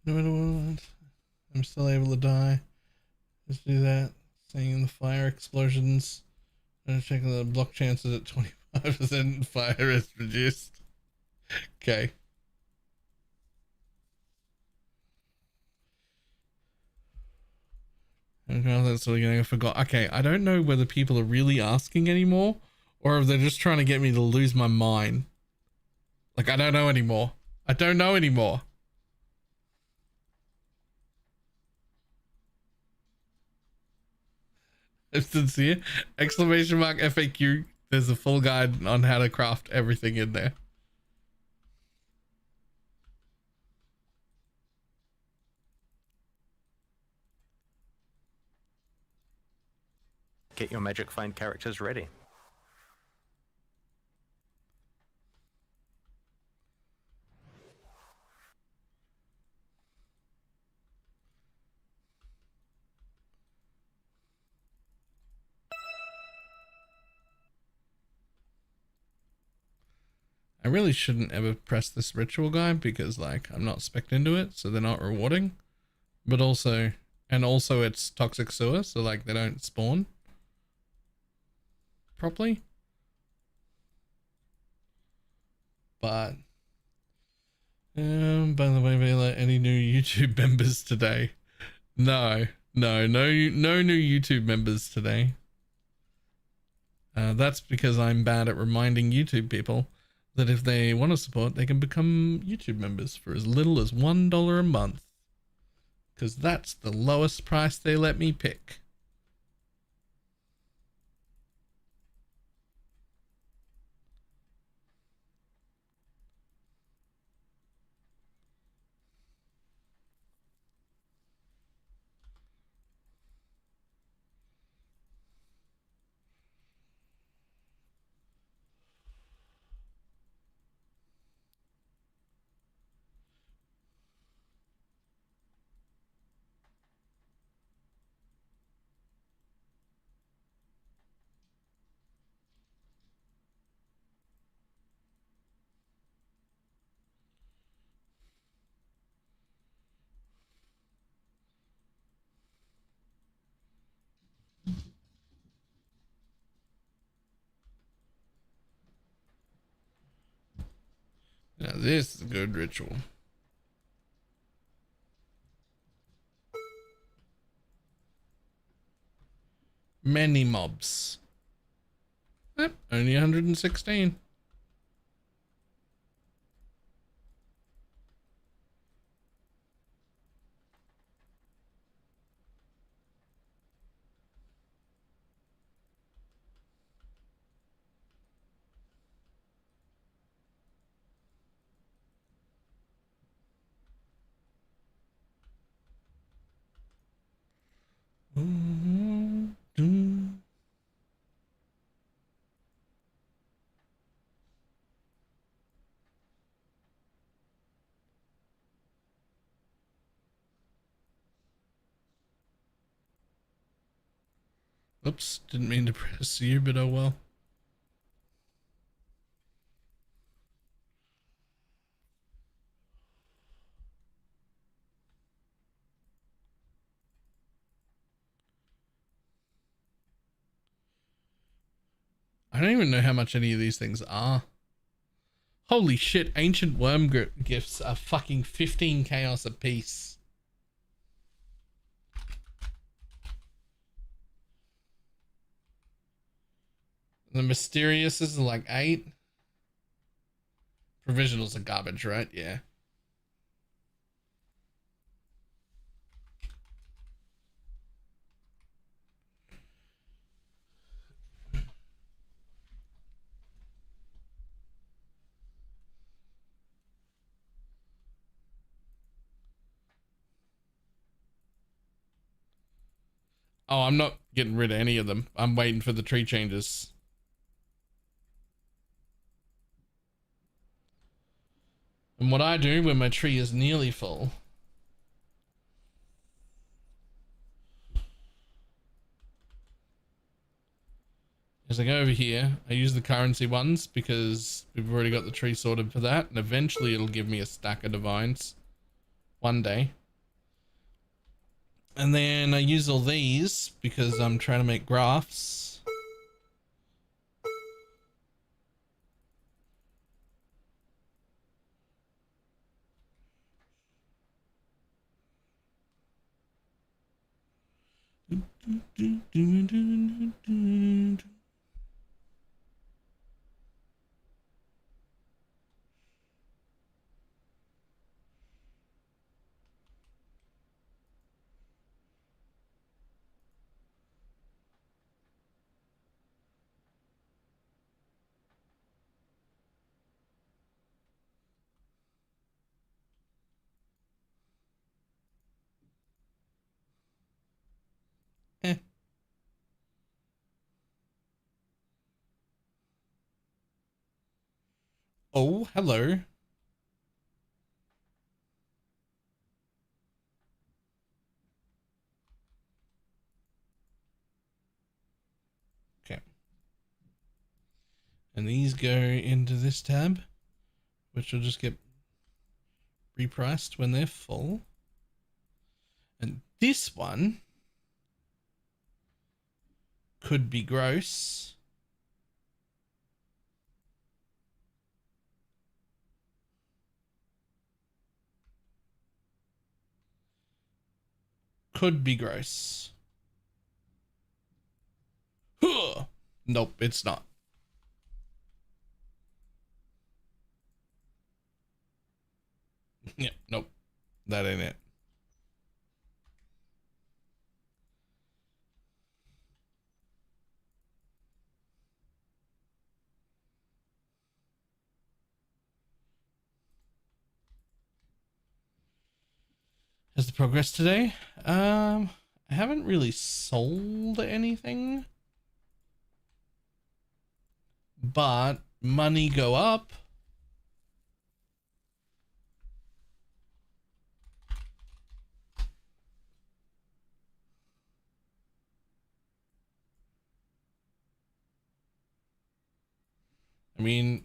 No matter what, I'm still able to die. Just do that. Seeing the fire explosions. I'm checking the block chances at 25%. Fire is reduced. Okay. Okay, that's what I forgot. Okay, I don't know whether people are really asking anymore or if they're just trying to get me to lose my mind. Like, I don't know anymore. I don't know anymore. I'm sincere. Exclamation mark FAQ. There's a full guide on how to craft everything in there. Get your magic find characters ready. I really shouldn't ever press this ritual guy because like I'm not spec'd into it, so they're not rewarding. But also, and also it's toxic sewer, so like they don't spawn properly. But by the way, Vela, any new YouTube members today? No new YouTube members today. That's because I'm bad at reminding YouTube people that if they want to support, they can become YouTube members for as little as $1 a month. Because that's the lowest price they let me pick. Now this is a good ritual. Many mobs. Yep, only 116. Oops, didn't mean to press you, but oh well. I don't even know how much any of these things are. Holy shit, ancient worm gifts are fucking 15 chaos a piece. The mysterious is like 8. Provisionals are garbage, right? Yeah. Oh, I'm not getting rid of any of them. I'm waiting for the tree changes. And what I do when my tree is nearly full is I go over here, I use the currency ones because we've already got the tree sorted for that, and eventually it'll give me a stack of divines one day. And then I use all these because I'm trying to make graphs. Eh. Oh, hello. Okay. And these go into this tab, which will just get repriced when they're full. And this one could be gross. Could be gross. Huh. Nope, it's not. Yeah, nope. That ain't it. Has the progress today? I haven't really sold anything, but money go up. I mean,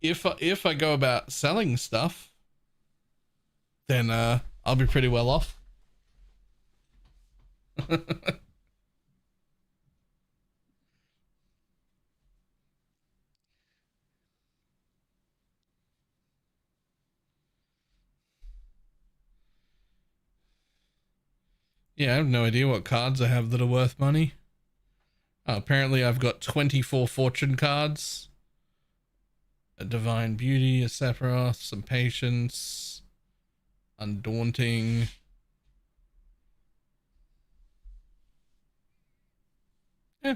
if I go about selling stuff, then I'll be pretty well off. Yeah, I have no idea what cards I have that are worth money. Oh, apparently I've got 24 fortune cards. A Divine Beauty, a Sephiroth, some Patience, Undaunting. Yeah.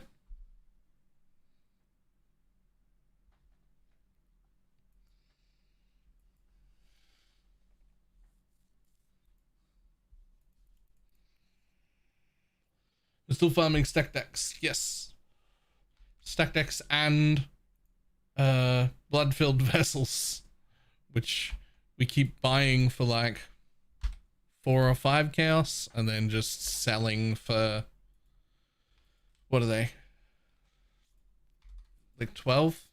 I'm still farming stack decks. Yes. Stack decks and blood-filled vessels, which we keep buying for like 4 or 5 chaos and then just selling for, what are they? Like 12?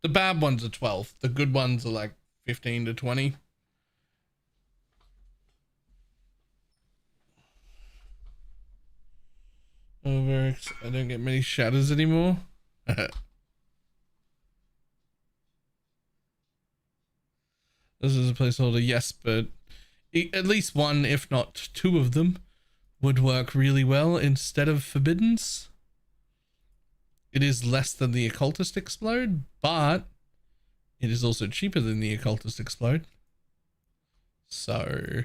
The bad ones are 12. The good ones are like 15 to 20. Over, I don't get many shatters anymore. This is a placeholder, yes, but at least one, if not 2 of them, would work really well instead of Forbiddens. It is less than the Occultist Explode, but it is also cheaper than the Occultist Explode. So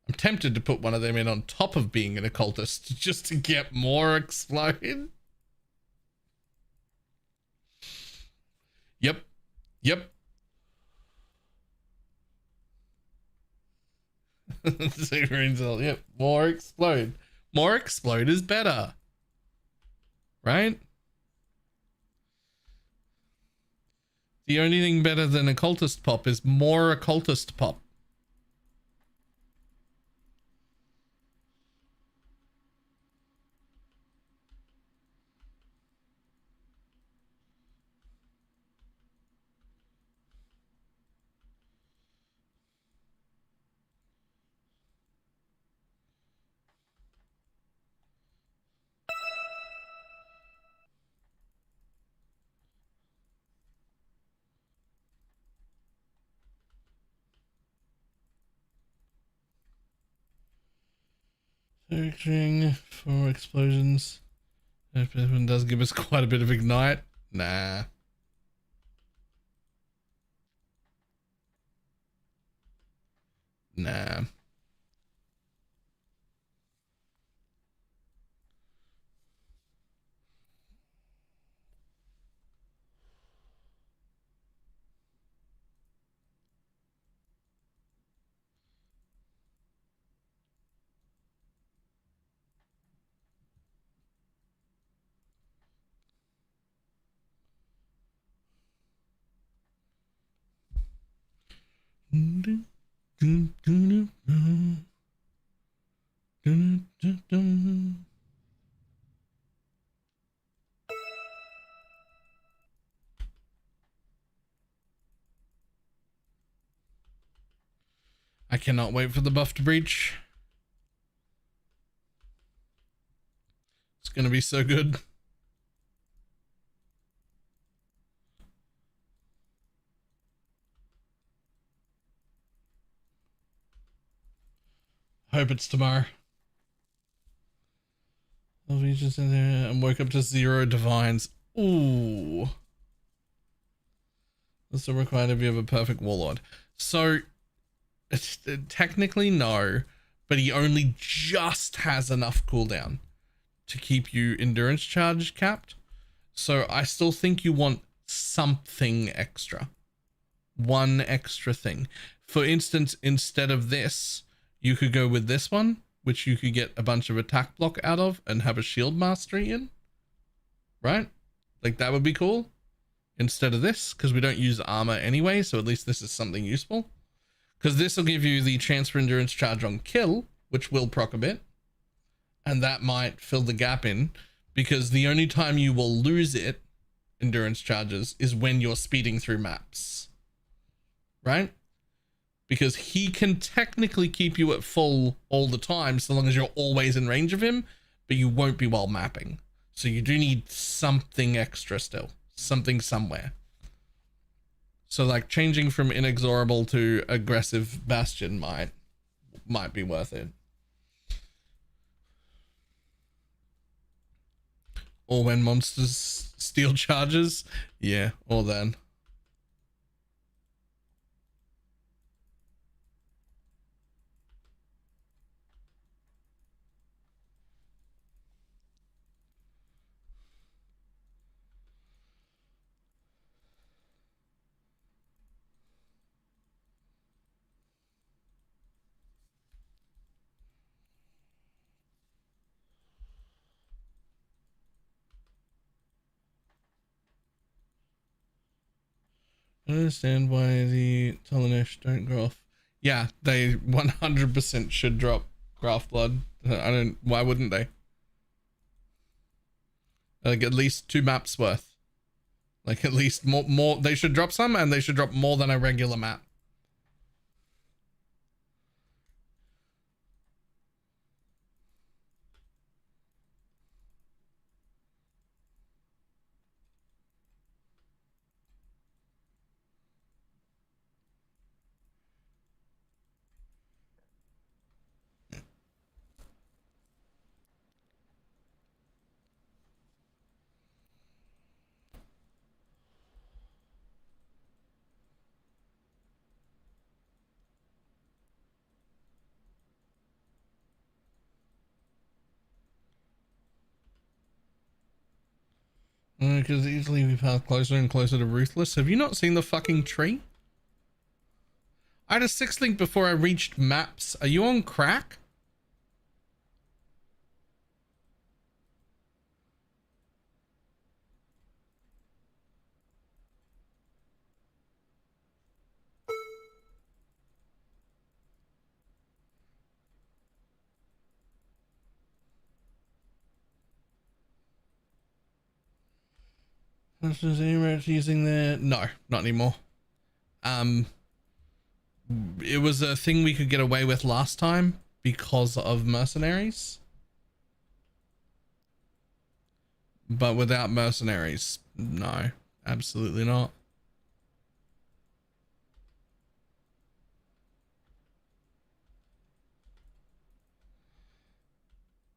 I'm tempted to put one of them in on top of being an Occultist just to get more Explode. Yep. Yep. Yep. More Explode. More Explode is better. Right? The only thing better than Occultist Pop is more Occultist Pop. Searching for explosions. If this one does give us quite a bit of ignite. Nah. Nah. I cannot wait for the buff to breach. It's gonna be so good. Hope it's tomorrow. I'll be just in there and woke up to 0 divines. Ooh. That's still required if you have a perfect warlord. So technically no, but he only just has enough cooldown to keep you endurance charge capped. So I still think you want something extra. One extra thing. For instance, instead of this, you could go with this one, which you could get a bunch of attack block out of and have a shield mastery in. Right? Like that would be cool. Instead of this, because we don't use armor anyway, so at least this is something useful. Because this will give you the chance for endurance charge on kill, which will proc a bit. And that might fill the gap in, because the only time you will lose it, endurance charges, is when you're speeding through maps. Right? Because he can technically keep you at full all the time, so long as you're always in range of him, but you won't be while mapping. So you do need something extra still. Something somewhere. So like changing from inexorable to aggressive bastion might be worth it. Or when monsters steal charges. Yeah, or then. I understand why the Talonish don't grow off. Yeah, they 100% should drop Graft Blood. Why wouldn't they? Like at least 2 maps worth. Like at least more, they should drop some, and they should drop more than a regular map. Because easily we pass closer and closer to Ruthless. Have you not seen the fucking tree? I had a 6 link before I reached maps. Are you on crack? Is anyone using the... No, not anymore. It was a thing we could get away with last time because of mercenaries. But without mercenaries, no, absolutely not.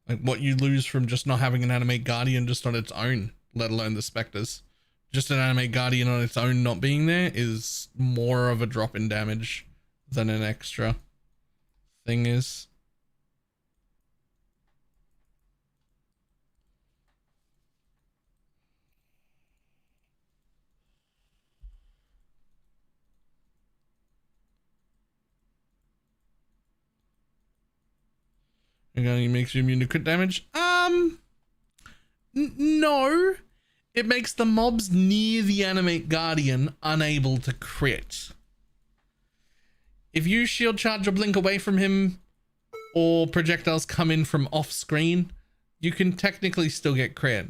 Like what you lose from just not having an animate guardian just on its own, let alone the specters. Just an animate guardian on its own not being there is more of a drop in damage than an extra thing is. It makes you immune to crit damage. No. It makes the mobs near the animate guardian unable to crit. if you shield charge or blink away from him, or projectiles come in from off screen, you can technically still get crit.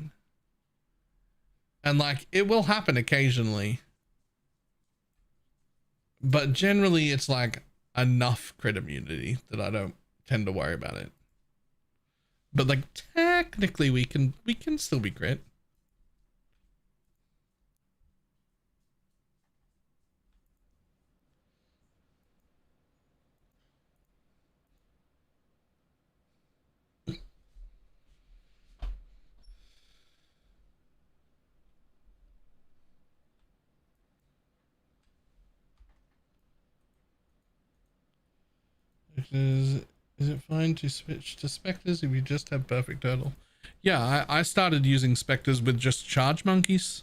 And like, it will happen occasionally. But generally it's like enough crit immunity that I don't tend to worry about it. But like, technically we can still be crit. Is it fine to switch to specters if you just have perfect turtle? Yeah, I started using specters with just charge monkeys.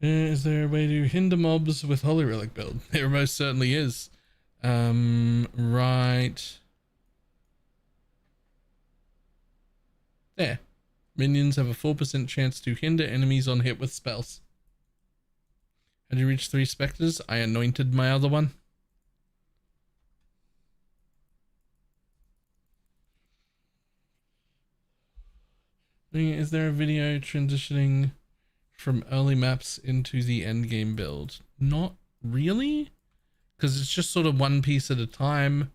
Is there a way to hinder mobs with Holy Relic build? There most certainly is. Right. There. Minions have a 4% chance to hinder enemies on hit with spells. Had you reached 3 specters? I anointed my other one. Is there a video transitioning from early maps into the end game build? Not really, because it's just sort of one piece at a time,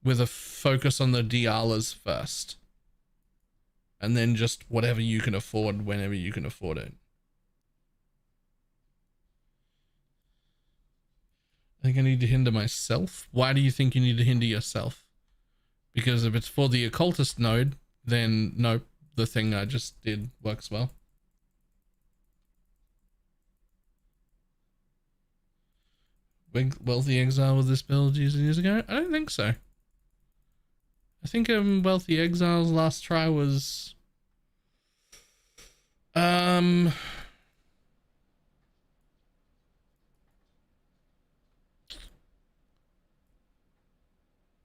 with a focus on the Dialas first, and then just whatever you can afford whenever you can afford it. I think I need to hinder myself. Why do you think you need to hinder yourself? Because if it's for the occultist node, then nope, the thing I just did works well. Wealthy Exile with this build years ago? I don't think so. I think Wealthy Exile's last try was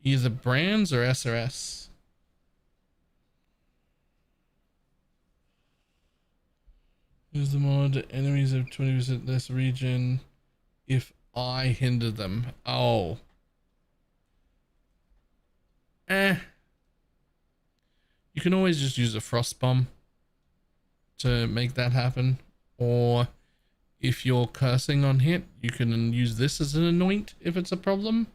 either Brands or SRS. Use the mod, enemies have 20% less regen if I hinder them. Oh. You can always just use a frost bomb to make that happen. Or if you're cursing on hit, you can use this as an anoint if it's a problem.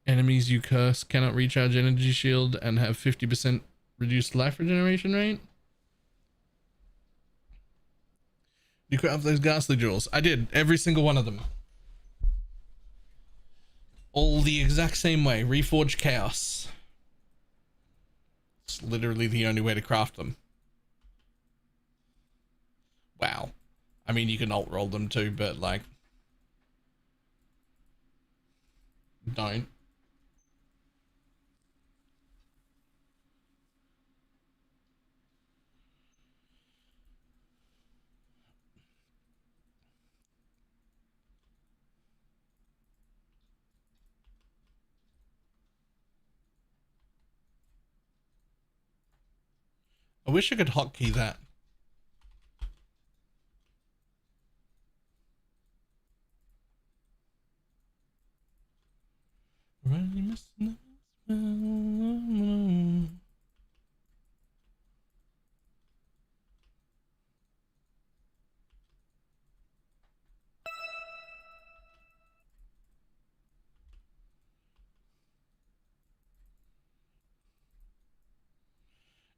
Enemies you curse cannot recharge energy shield and have 50% reduced life regeneration rate. You craft those ghastly jewels. I did every single one of them. All the exact same way. Reforged Chaos. It's literally the only way to craft them. Wow. I mean, you can alt roll them too, but like, don't. I wish I could hotkey that.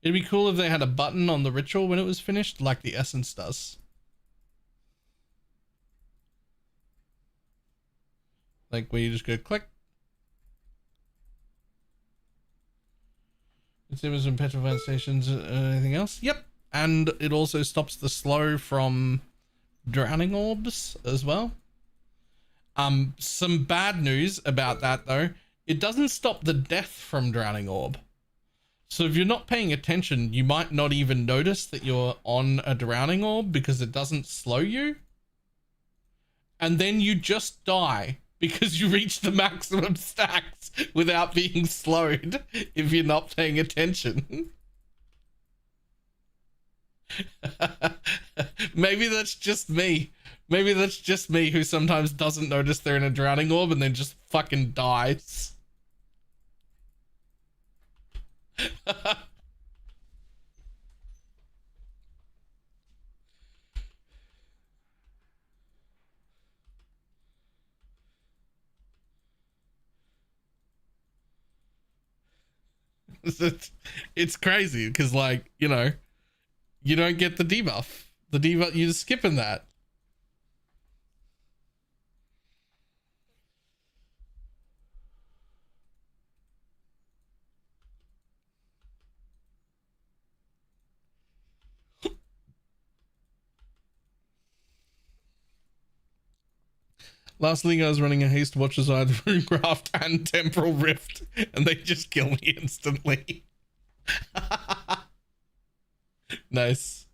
It'd be cool if they had a button on the ritual when it was finished, like the essence does. Like where you just go click. Consumers and petrified stations, anything else? Yep. And it also stops the slow from drowning orbs as well. Some bad news about that though. It doesn't stop the death from drowning orb. So if you're not paying attention, you might not even notice that you're on a drowning orb because it doesn't slow you. And then you just die because you reach the maximum stacks without being slowed if you're not paying attention. Maybe that's just me. Maybe that's just me who sometimes doesn't notice they're in a drowning orb and then just fucking dies. It's crazy because, like, you know, you don't get the debuff. The debuff, you're just skipping that. Last league I was running a haste watches either Runecraft and Temporal Rift, and they just kill me instantly. Nice.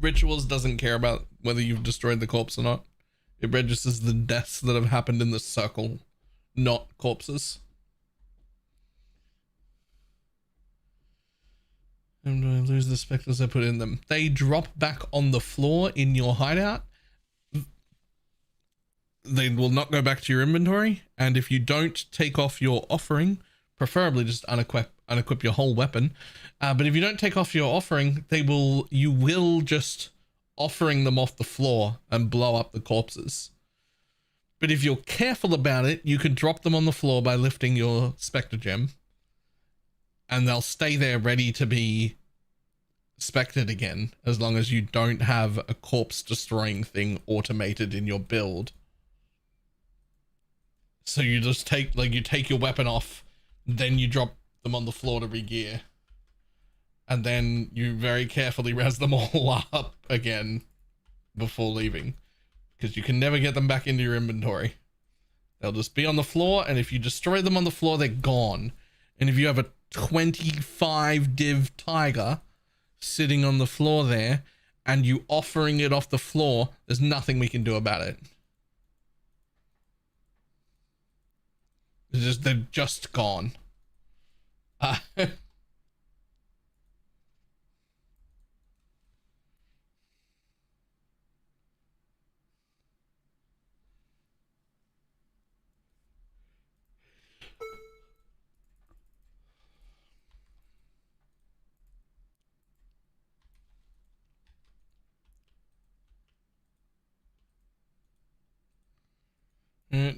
Rituals doesn't care about whether you've destroyed the corpse or not. It registers the deaths that have happened in the circle, not corpses. And do I lose the specters I put in them? They drop back on the floor in your hideout. They will not go back to your inventory. And if you don't take off your offering, preferably just unequip your whole weapon. But if you don't take off your offering, you will just offering them off the floor and blow up the corpses. But if you're careful about it, you can drop them on the floor by lifting your Spectre Gem. And they'll stay there ready to be spected again, as long as you don't have a corpse destroying thing automated in your build. So you just take your weapon off, then you drop them on the floor to re-gear. And then you very carefully res them all up again before leaving. Because you can never get them back into your inventory. They'll just be on the floor, and if you destroy them on the floor, they're gone. And if you have a 25 div tiger sitting on the floor there and you offering it off the floor, there's nothing we can do about it. They're just gone.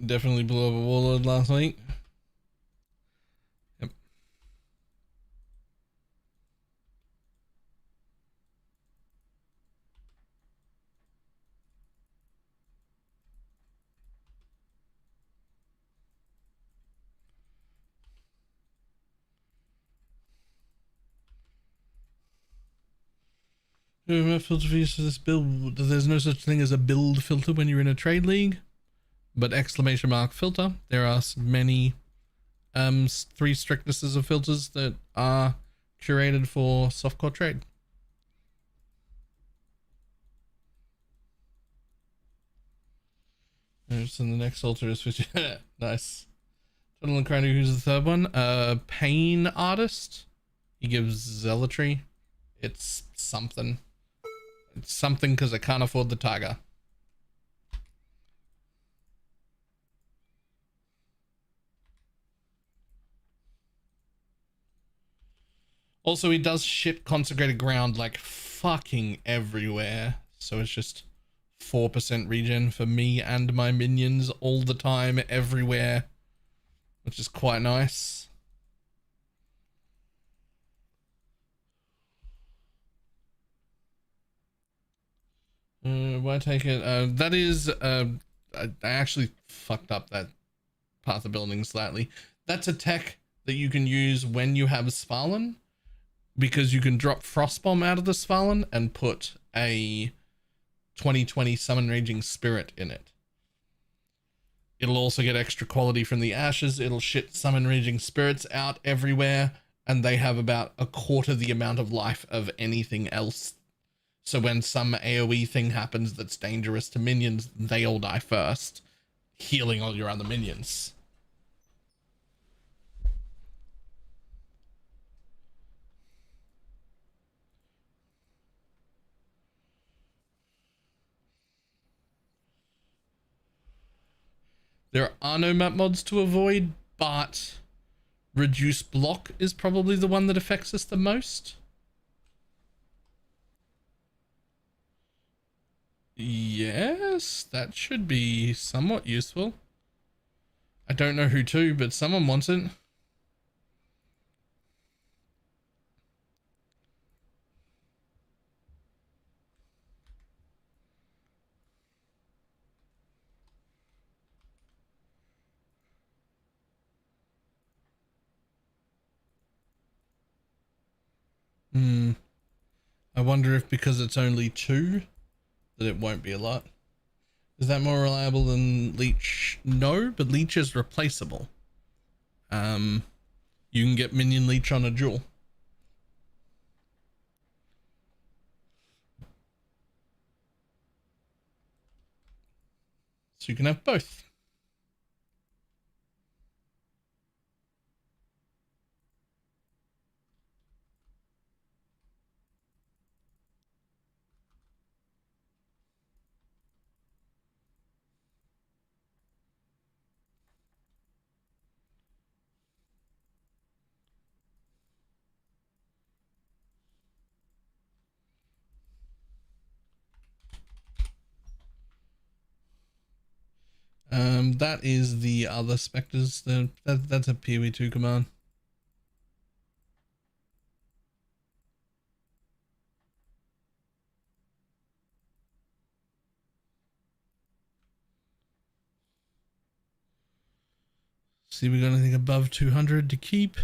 Definitely blew up a warlord last week. Yep. Filter for use for this build. There's no such thing as a build filter when you're in a trade league. But exclamation mark filter, there are many 3 strictnesses of filters that are curated for softcore trade. So the next altar is switch. Nice. Total and Crowdy, who's the third one? Pain Artist. He gives Zealotry. It's something. It's something because I can't afford the tiger. Also, he does shit consecrated ground like fucking everywhere. So it's just 4% regen for me and my minions all the time, everywhere. Which is quite nice. Why take it? That is, I actually fucked up that path of building slightly. That's a tech that you can use when you have Svalin, because you can drop Frostbomb out of the Svalin and put a 2020 Summon Raging Spirit in it. It'll also get extra quality from the ashes. It'll shit summon raging spirits out everywhere, and they have about a quarter the amount of life of anything else. So when some AoE thing happens that's dangerous to minions, they all die first, healing all your other minions. There are no map mods to avoid, but reduce block is probably the one that affects us the most. Yes, that should be somewhat useful. I don't know who to, but someone wants it. I wonder if because it's only 2 that it won't be a lot. Is that more reliable than Leech? No, but Leech is replaceable. You can get Minion Leech on a duel. So you can have both. That is the other specters. That's a PoE2 command. See, we got anything above 200 to keep.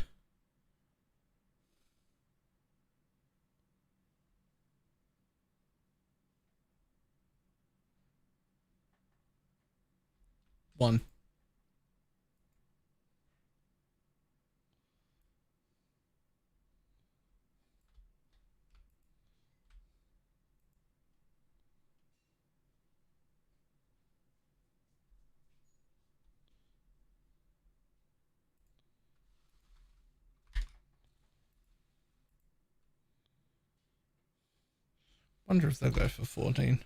One. Wonder if they'll go for 14.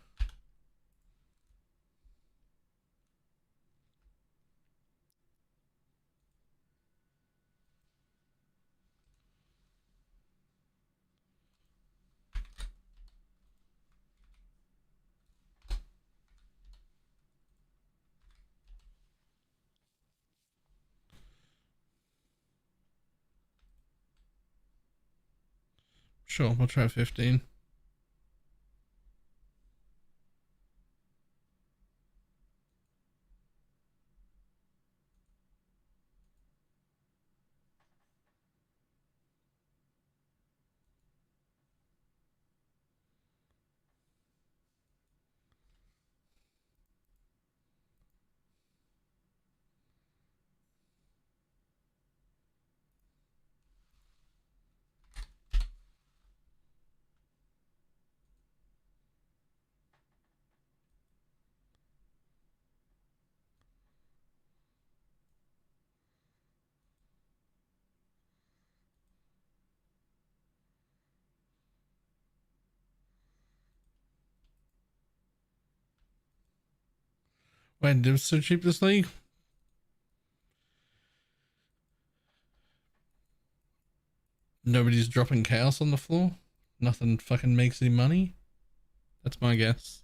Sure, we'll try 15. Wait, it was so cheap this league? Nobody's dropping chaos on the floor? Nothing fucking makes any money? That's my guess.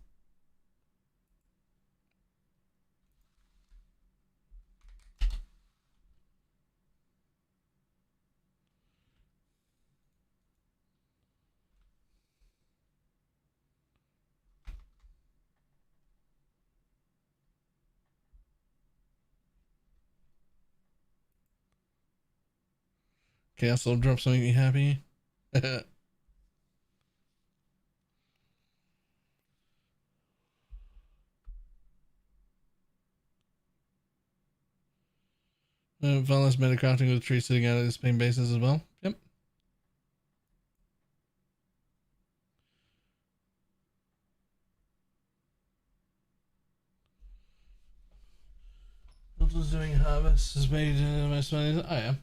Chaos will drop something me happy. Far less metacrafting with trees sitting out at the Spain bases as well. Yep. Milton's doing harvest has made most money. Oh yeah.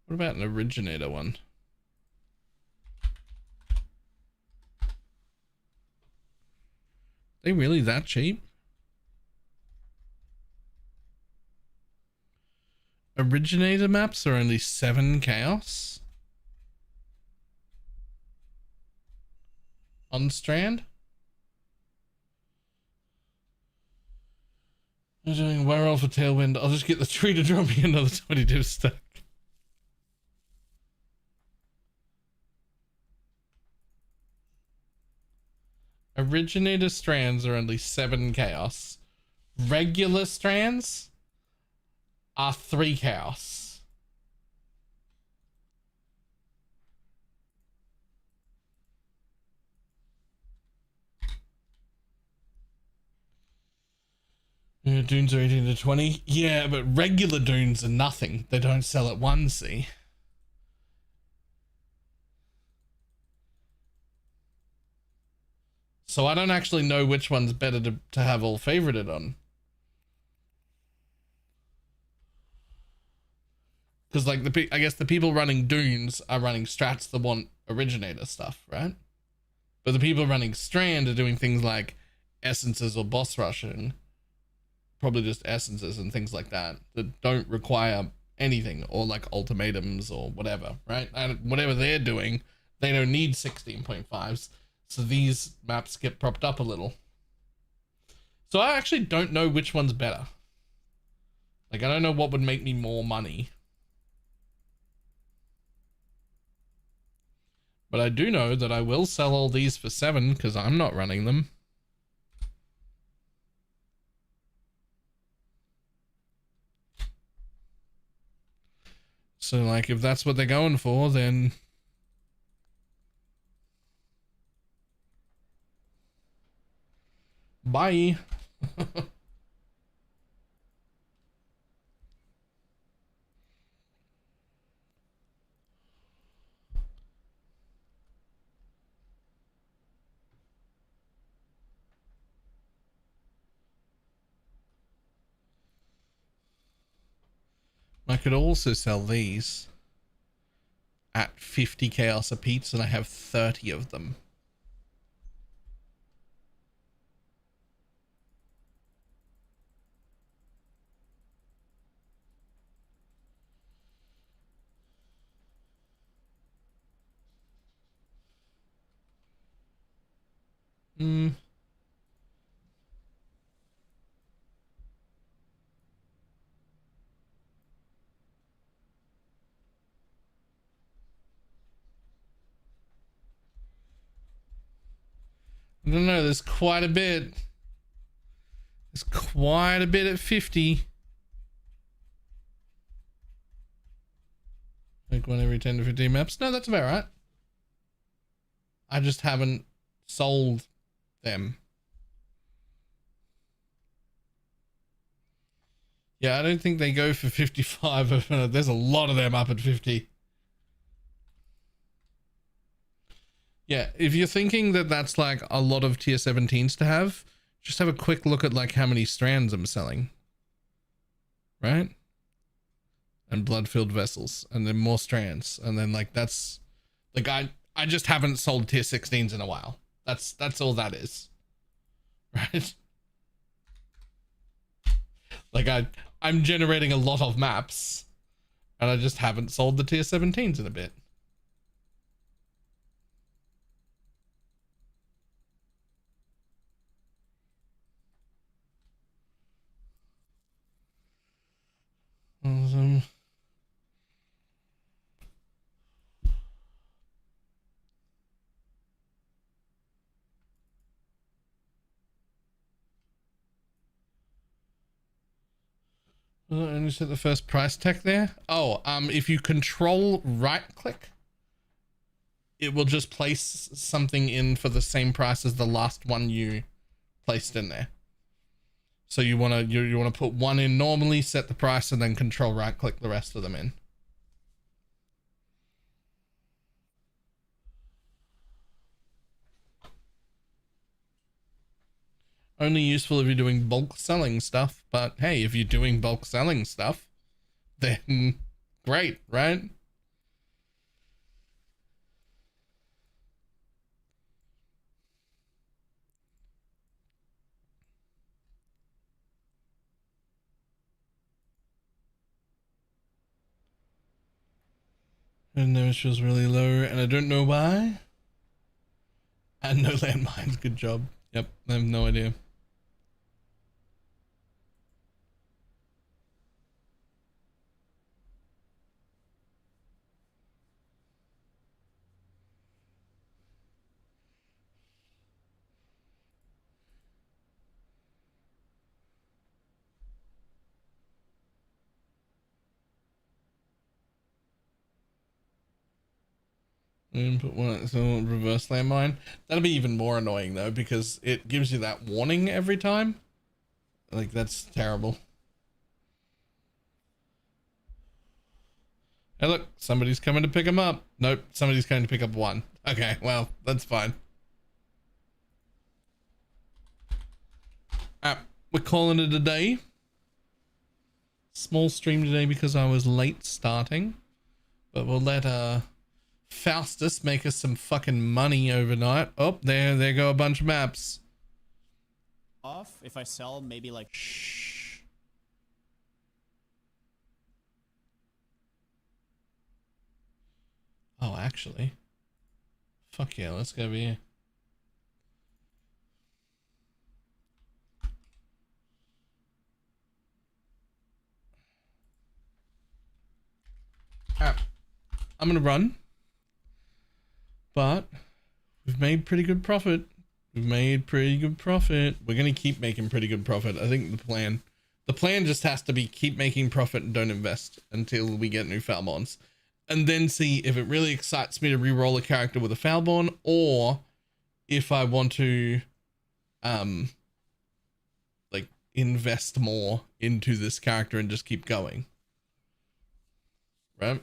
What about an originator one? They really that cheap? Originator maps are only 7 chaos on Strand. I'm doing Werewolf for Tailwind. I'll just get the tree to drop me another 22 stack. Originator strands are only 7 chaos. Regular strands are 3 chaos. Yeah, dunes are 18 to 20. Yeah, but regular dunes are nothing. They don't sell at 1, see? So I don't actually know which one's better to have all favorited on. Because like I guess the people running dunes are running strats that want originator stuff, right? But the people running strand are doing things like essences or boss rushing, probably just essences and things like that don't require anything, or like ultimatums or whatever, right? And whatever they're doing, they don't need 16.5s. So these maps get propped up a little. So I actually don't know which one's better. Like, I don't know what would make me more money. But I do know that I will sell all these for 7 because I'm not running them. So, like, if that's what they're going for, then... Bye. I could also sell these at 50 chaos a piece, and I have 30 of them. Hmm. I don't know, there's quite a bit. There's quite a bit at 50. Like 1 every 10 to 15 maps. No, that's about right. I just haven't sold them. Yeah, I don't think they go for 55. There's a lot of them up at 50. Yeah, if you're thinking that that's like a lot of tier 17s to have, just have a quick look at like how many strands I'm selling. Right? And blood-filled vessels, and then more strands, and then like that's like I just haven't sold tier 16s in a while. That's all that is. Right? Like I'm generating a lot of maps, and I just haven't sold the tier 17s in a bit. Awesome. And you set the first price tag there. Oh, if you control right click, it will just place something in for the same price as the last one you placed in there. So you want to put one in normally, set the price, and then control right click the rest of them in. Only useful if you're doing bulk selling stuff, but hey, if you're doing bulk selling stuff, then great, right? And damage feels really low, and I don't know why. And no landmines, good job. Yep, I have no idea. And put one, so reverse landmine. That'll be even more annoying though, because it gives you that warning every time. Like, that's terrible. Hey look, somebody's coming to pick him up. Nope, somebody's coming to pick up one. Okay, well, that's fine. We're calling it a day. Small stream today because I was late starting. But we'll let Faustus make us some fucking money overnight. Oh, there go a bunch of maps. Off if I sell maybe like Shh. Oh, actually. Fuck yeah, let's go over here. I'm gonna run. But we've made pretty good profit. We're gonna keep making pretty good profit. I think the plan just has to be keep making profit and don't invest until we get new Falborns, and then see if it really excites me to re-roll a character with a Falborn, or if I want to like invest more into this character and just keep going, right?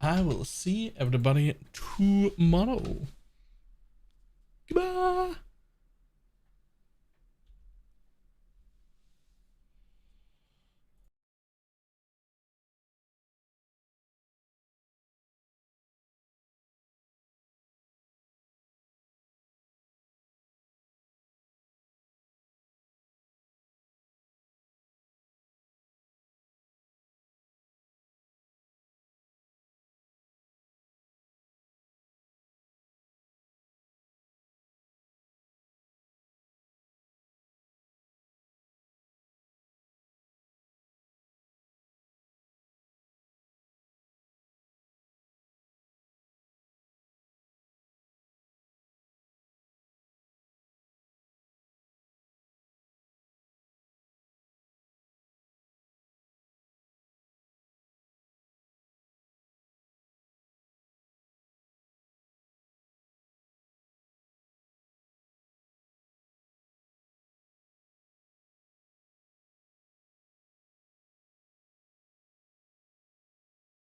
I will see everybody tomorrow. Goodbye.